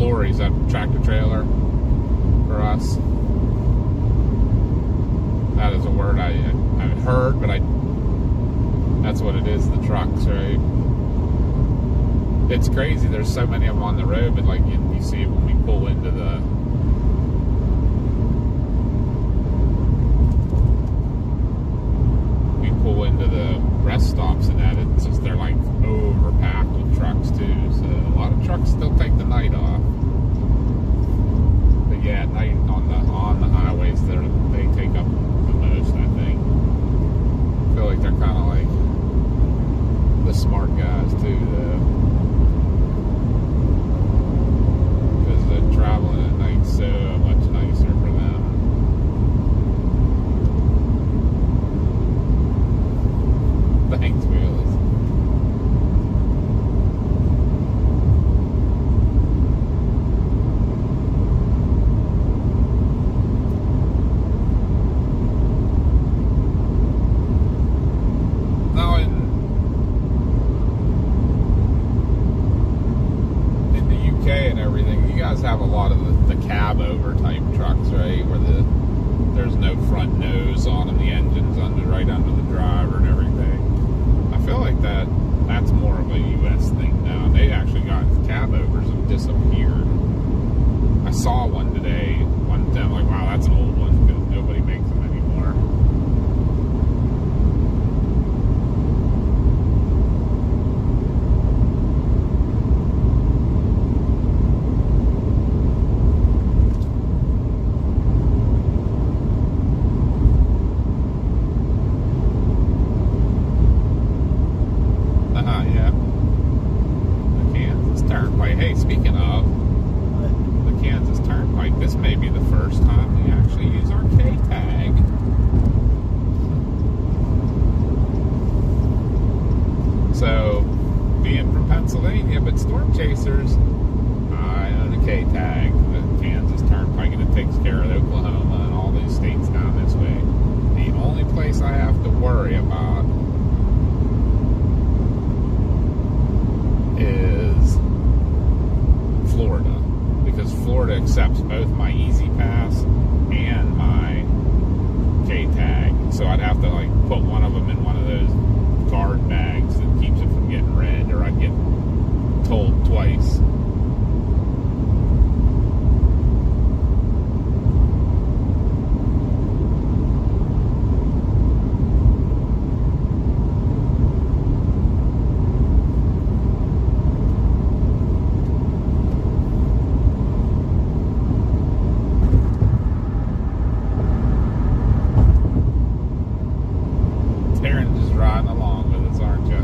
lorries, that tractor trailer for us. That is a word I've heard, but that's what it is, the trucks, right? It's crazy. There's so many of them on the road, but like you see it when we pull into the rest stops and that, it's just they're like overpacked with trucks too. So a lot of trucks still take the night off. But yeah, at night on the highways, they take up the most, I think. I feel like they're kind of like the smart guys too, though, because they're traveling at night so much nicer for them. Thanks, Wheelies. Now in the UK and everything, you guys have a lot of the cab over type trucks, right? Where there's no front nose on them, the engine's right under the driver and everything. I feel like that's more of a US thing now. They actually got cab overs have disappeared. I saw one today, one time, like, wow, that's an old one, because nobody makes them anymore. Yeah. The Kansas Turnpike. Hey, speaking of the Kansas Turnpike, this may be the first time we actually use our K-tag. So, being from Pennsylvania, but StormTrackerz, I own a K-tag, the Kansas Turnpike, and it takes care of Oklahoma and all these states down this way. The only place I have to worry about is Florida, because Florida accepts both my Easy Pass and my K-tag, so I'd have to like put one of them in one of those card bags that keeps it from getting read, or I'd get told twice. Riding along with us, aren't you?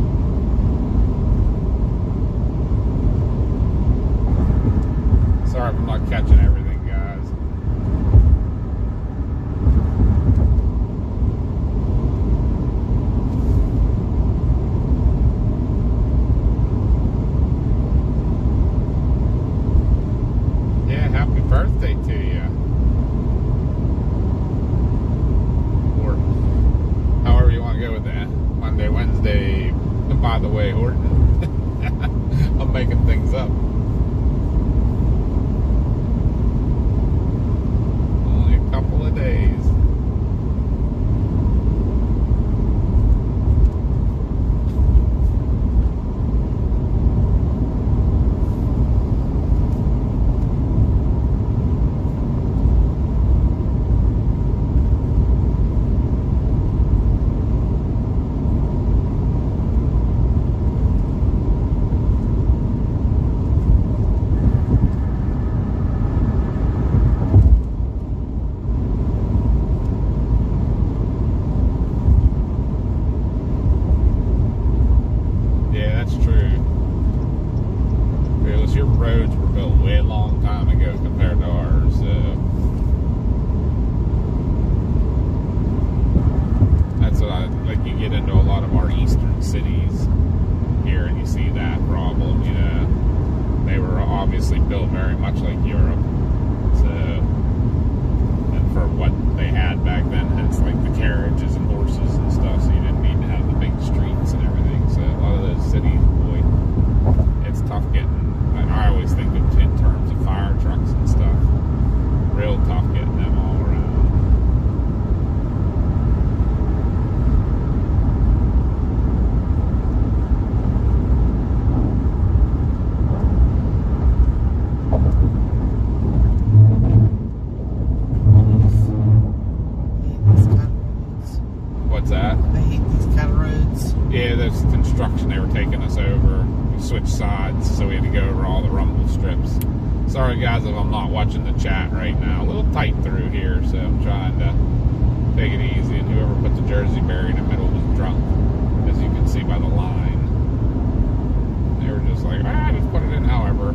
Sorry if I'm not catching everything, guys. Yeah, happy birthday to you. Or however you want to go with that. Monday, Wednesday, and by the way, Horton, I'm making things up. Only a couple of days. Your roads were built way a long time ago compared to ours, so that's what like you get into a lot of our eastern cities here and you see that problem, you know. They were obviously built very much like Europe, so, and for what they had back then, hence like the carriages and horses and stuff, so you didn't need to have the big streets and everything. So a lot of those cities, boy, it's tough getting. I always think of in terms of fire switch sides, so we had to go over all the rumble strips. Sorry guys if I'm not watching the chat right now. A little tight through here, so I'm trying to take it easy. And whoever put the Jersey berry in the middle was drunk, as you can see by the line. They were just like, just put it in however.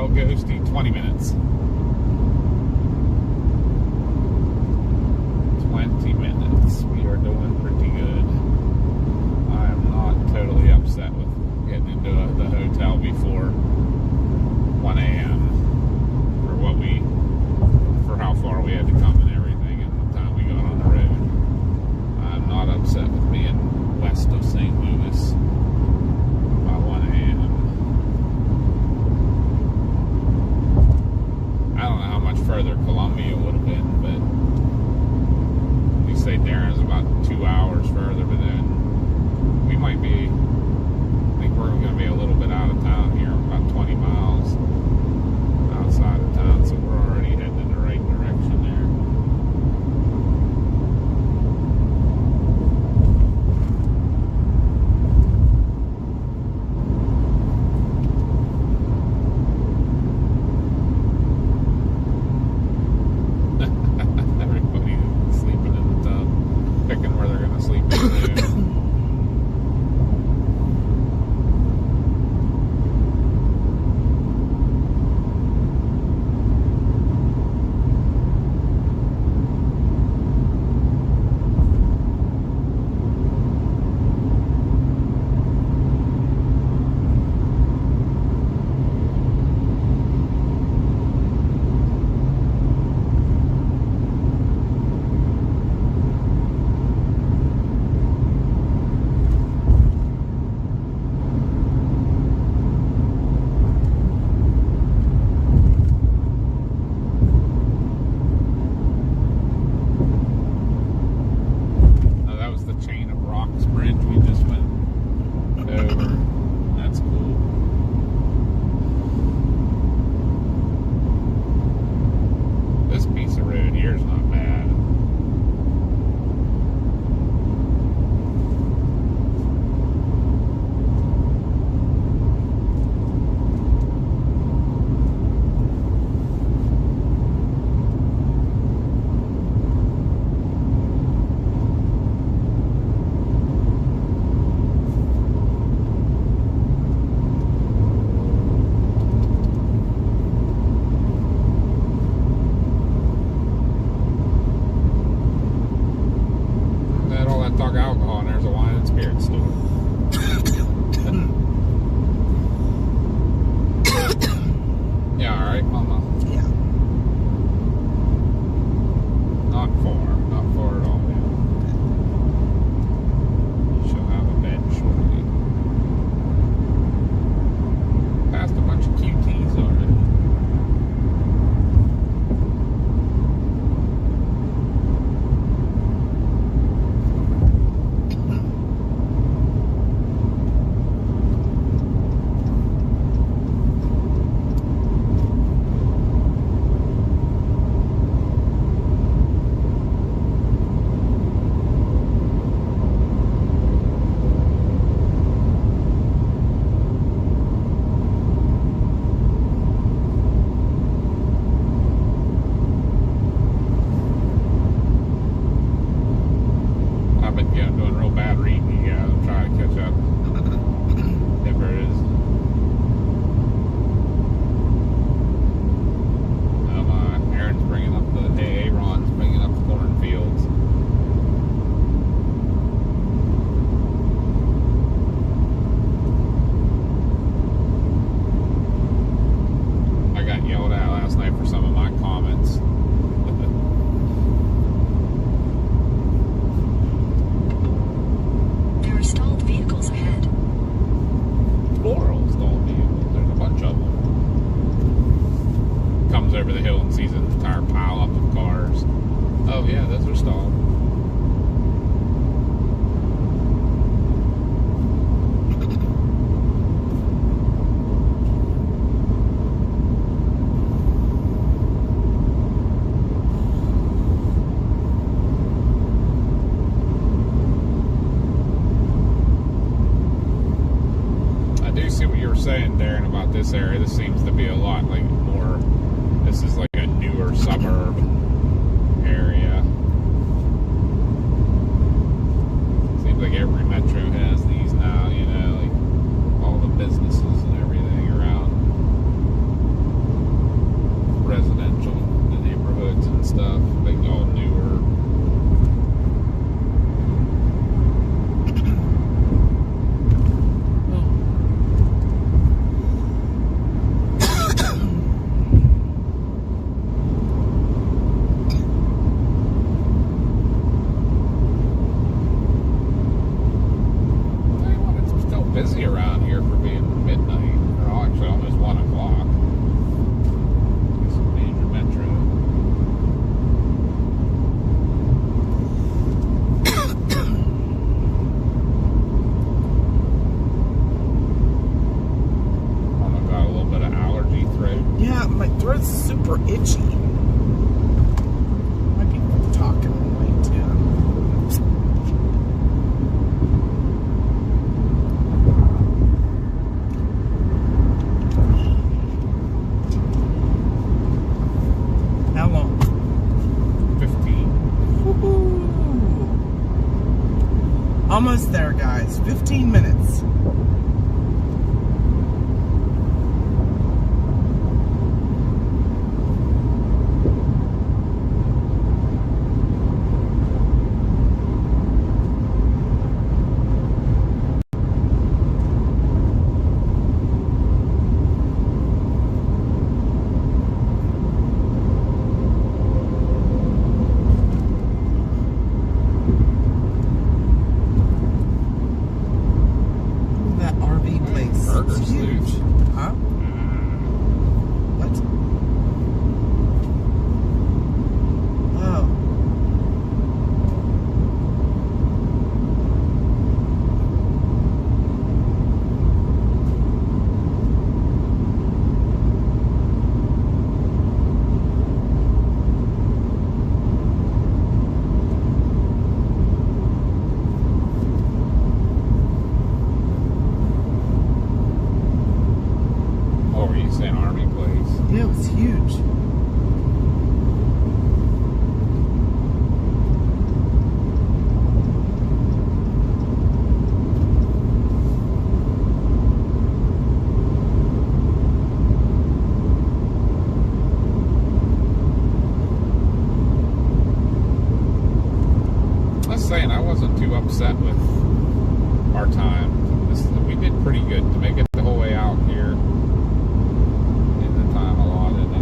Ghosty, 20 minutes. 20 minutes. We are doing pretty good. I am not totally upset with getting into the hotel before 1 a.m. for how far we had to come and everything, and the time we got on the road. I'm not upset with being west of St. Louis by 1 a.m. I don't know how much further Columbia would have been, but we say Darren's about 2 hours further, but then we might be, I think we're going to be a little bit out of right, Mama? Yeah. Not far at all. She'll have a bed shortly. Passed a bunch of QTs already. I've been doing real bad reading you guys. I'm trying to catch up. Whatever it is. Aaron's bringing up Aaron's bringing up the cornfields. I got yelled at last night for some of my comments. There are stalled vehicles ahead. Plural stalled vehicles. There's a bunch of them. Comes over the hill and sees an entire pile up of cars. Oh yeah, those are stalled. I do see what you were saying, Darren, about this area. This seems to be a lot like more. This is like a newer suburb area. Seems like every metro has these now, you know, like all the businesses and everything around residential neighborhoods and stuff. They all newer. It's still busy around here for being midnight. Or actually almost 1 o'clock. It's a major metro. I've got a little bit of allergy throat. Yeah, my throat's super itchy. Might be talking way too. How long? 15. Woohoo! Almost there, guys. 15 minutes. That RV place. Burger's It's huge. loose. Huh? What? Oh. Oh, were you saying Army place? Yeah, it was huge. I was saying I wasn't too upset with our time. We did pretty good to make it the whole way out here in the time allotted.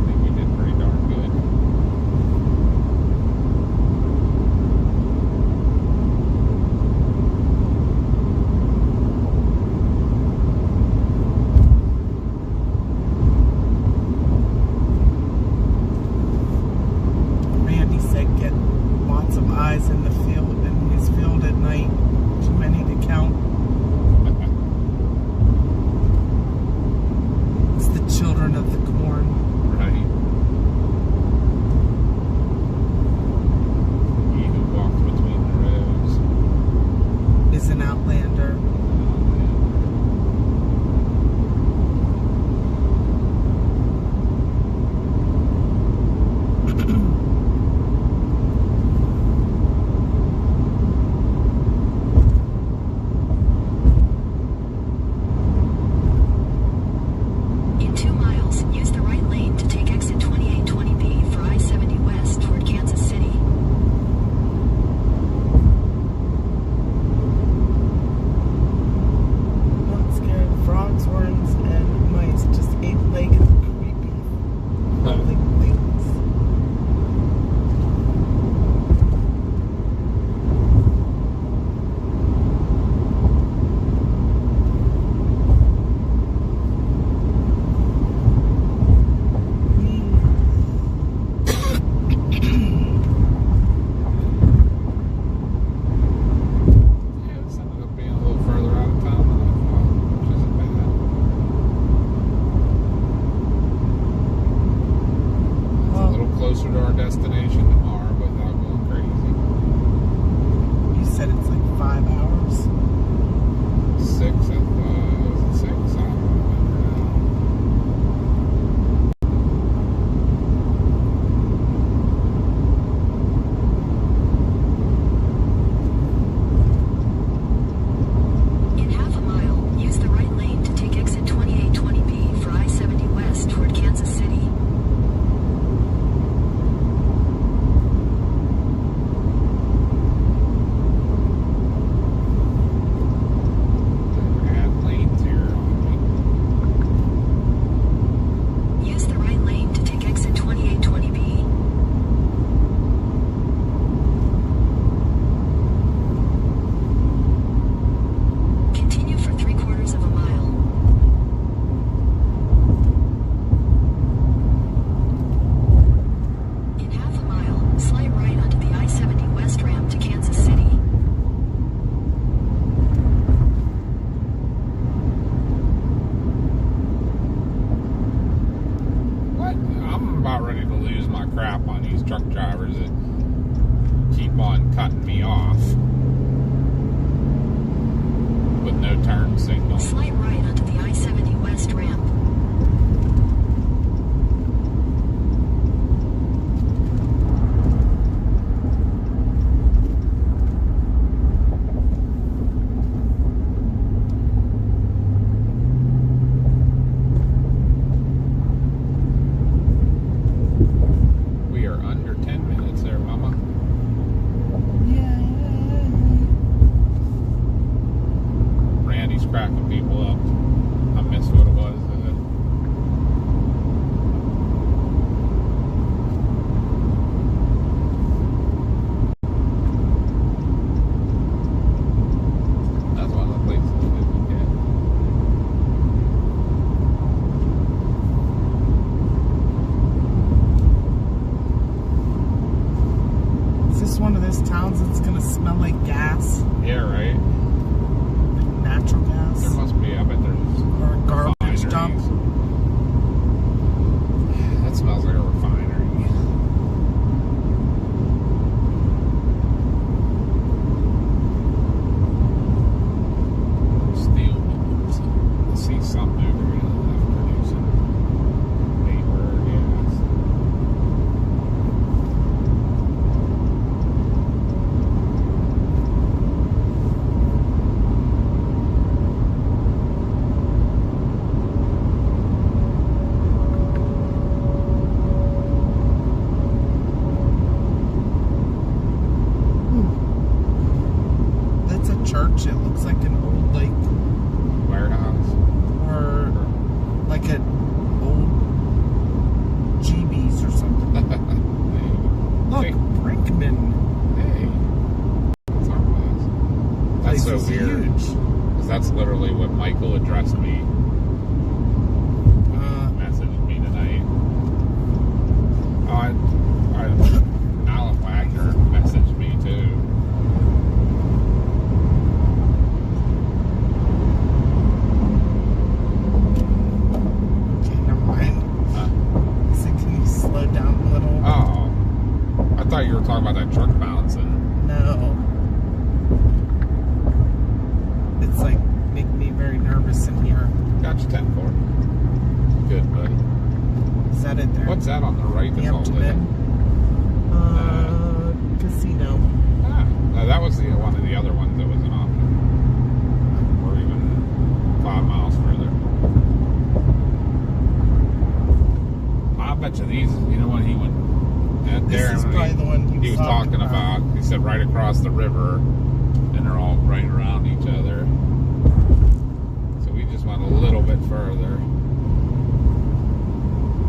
closer to our destination tomorrow without going crazy. You said it's like 5 hours. 6 at was it 6? I don't remember now. In half a mile, use the right lane to take exit 2820B for I-70 West toward Kansas City. Add lanes here on Use the right lane to take exit 2820B. Continue for 3/4 of a mile. In half a mile, slide right onto the I-70 West ramp to Kansas City. What? I'm about ready to lose my crap on these truck drivers that keep on cutting me off with no turn signal. Slide right onto the I-70 West ramp. We are under 10 minutes there, Mama. Yeah. Randy's cracking people up. I missed what it was. That's one of the places we didn't get. Is this one of those towns that's gonna smell like gas? Yeah, right? Like natural gas? There must be. I bet there's Or a garbage refineries. dump? That smells like a refinery. Steel mills. I see something over here that's producing paper or gas. That's a church. It looks like an old, like, Warehouse. or like an old GB's or something. Look, Hey. Brinkman. Hey. That's our place. That's Place so is weird. huge. 'Cause that's literally what Michael addressed me. Messaged me tonight. Alan Wagner messaged me too. Okay, never mind. So can you slow down a little? Oh, I thought you were talking about that truck bouncing. No. It's like making me very nervous in here. Got you 10-4. Good, buddy. Is that it there? What's that on the right that's all lit? Hampton. Casino. Ah, no, that was the one of the other ones that was an option. Or even 5 miles further. I bet you these, you know what he went at This there. is probably the one he was talking about. He said right across the river, and they're all right around each other. So we just went a little bit further.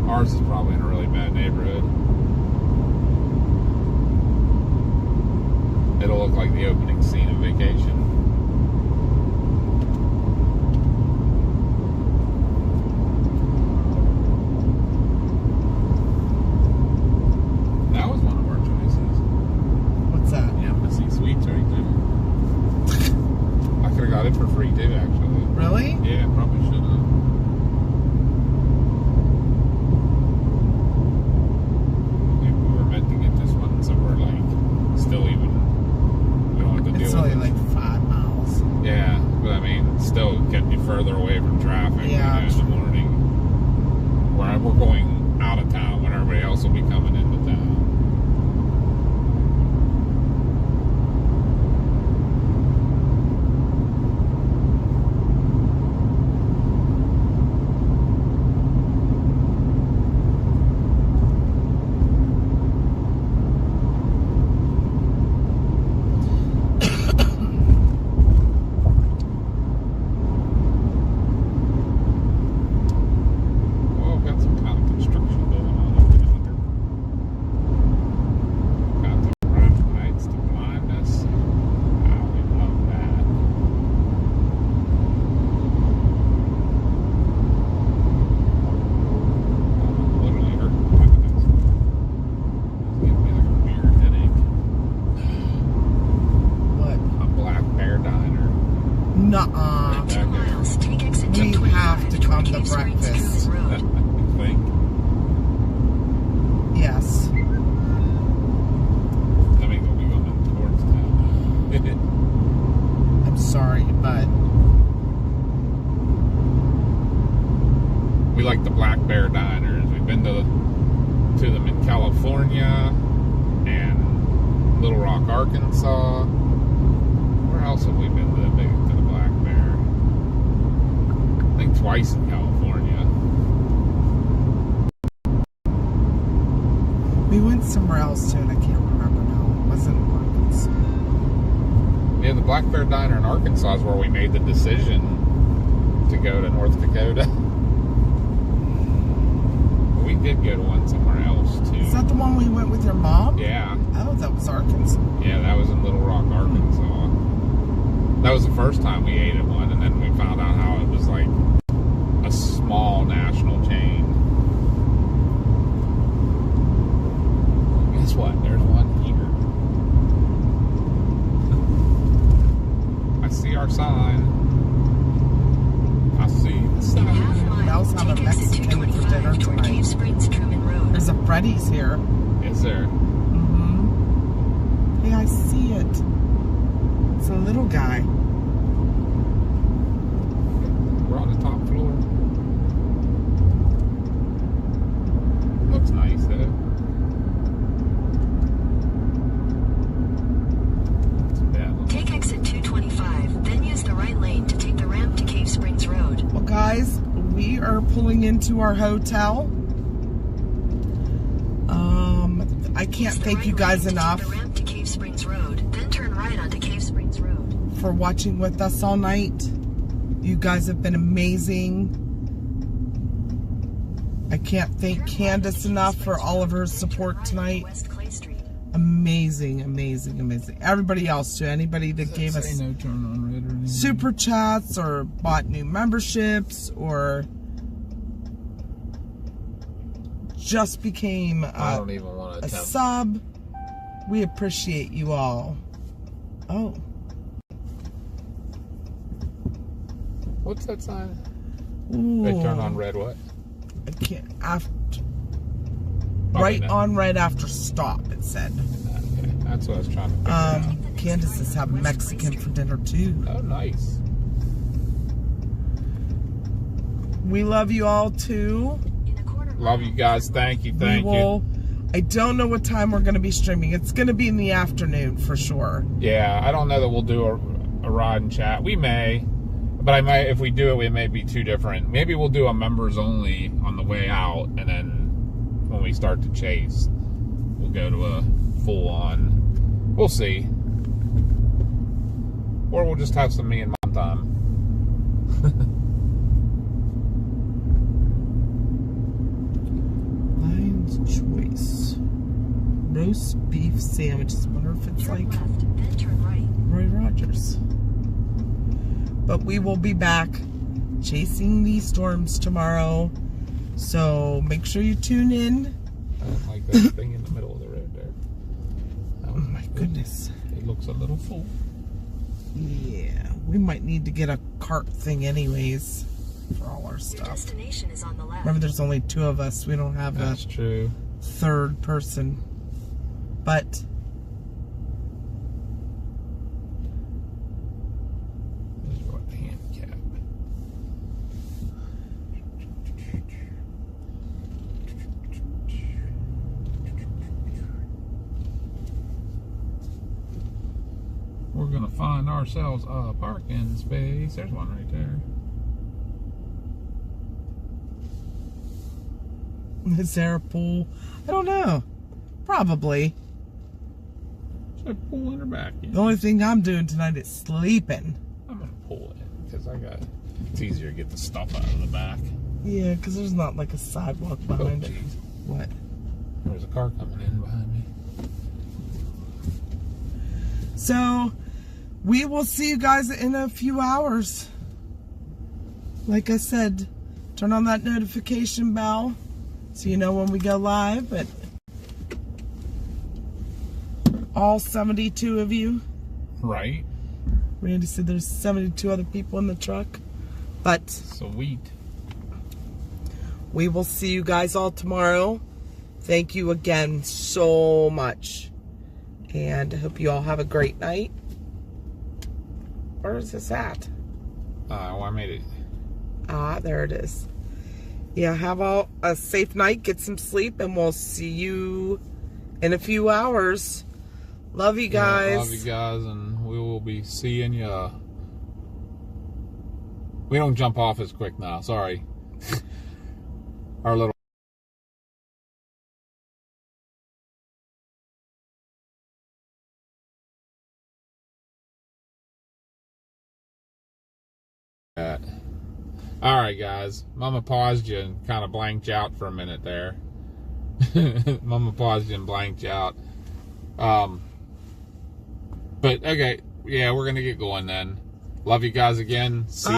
Ours is probably in a really bad neighborhood. It'll look like the opening scene of Vacation. That was one of our choices. What's that? The Embassy Suites right there. I could have got it for free too, actually. Really? Yeah, probably should have. Maybe we else will be coming into town. Nuh-uh. In 2 miles, take exit We 225 have to come to toward Cave Springs breakfast. Truman Road. I think. Yes. I mean, we'll be going towards town. I'm sorry, but We like the Black Bear Diners. We've been to them in California and Little Rock, Arkansas. Where else have we been to the Black Bear? I think twice in California. we went somewhere else too, and I can't remember now. It wasn't Arkansas. Yeah, the Black Bear Diner in Arkansas is where we made the decision to go to North Dakota. We did go to one somewhere else too. Is that the one we went with your mom? Yeah. Oh, that was Arkansas. Yeah, that was in Little Rock, Arkansas. That was the first time we ate at one, and then we found out how it was like a small national chain. Guess what? There's one here. I see our sign. I see the In sign. half mile, Mel's having take exit Mexican for dinner 225 toward tonight. Cave Springs Truman Road. There's a Freddy's here. Is there? Mm-hmm. Hey, I see it. It's a little guy. We're on the top floor. Looks nice, though. It's bad. Take exit 225, then use the right lane to take the ramp to Cave Springs Road. Well, guys, we are pulling into our hotel. I can't Use the thank right you guys lane to enough take the ramp to Cave Springs Road, then turn right onto Cave Springs Road. for watching with us all night. You guys have been amazing. I can't thank Candace enough for all of her support tonight. West Clay Street. Amazing, amazing, amazing. Everybody else too. Anybody that gave us no turn on red or anything. super chats or bought new memberships or just became I don't even want to a attempt. sub. We appreciate you all. Oh, What's that sign? ooh. They turn on red what? I can't. After, Probably right not. on, right after stop. It said. Okay, that's what I was trying to figure out. Candace is having Mexican for dinner too. Oh, nice. We love you all too. In a quarter Love you guys. Thank you. Thank we will. I don't know what time we're going to be streaming. It's going to be in the afternoon for sure. you. Yeah, I don't know that we'll do a ride and chat. We may, but I might. If we do it, it may be too different. Maybe we'll do a members only on the way out, and then when we start to chase, we'll go to a full on. We'll see, or we'll just have some me and mom time. Lion's Choice. Roast beef sandwiches. I wonder if it's turn like left, then turn right. Roy Rogers. But we will be back chasing these storms tomorrow. So make sure you tune in. I don't like that thing in the middle of the road there. Oh my goodness. It looks a little full. Yeah, we might need to get a cart thing anyways for all our Your stuff. destination is on the left. Remember, there's only 2 of us. We don't have a That's true. third person. But This is what the handicap. to find ourselves a parking space. There's one right there. Is there a pool? I don't know. Probably. Should I pull in her back? The only thing I'm doing tonight is sleeping. I'm gonna pull it because it's easier to get the stuff out of the back. Yeah, because there's not like a sidewalk behind it. Geez. What? There's a car coming in behind me. So, we will see you guys in a few hours. Like I said, turn on that notification bell so you know when we go live. But all 72 of you. Right. Randy said there's 72 other people in the truck. But Sweet. we will see you guys all tomorrow. Thank you again so much. And I hope you all have a great night. Where is this at? Well, I made it. Ah, there it is. Yeah, have all a safe night. Get some sleep. And we'll see you in a few hours. Love you guys. Yeah, love you guys. And we will be seeing you. We don't jump off as quick now. Sorry. Our little... Alright guys, Mama paused you and kind of blanked you out for a minute there. Mama paused you and blanked you out. But okay, yeah, we're gonna get going then. Love you guys again. See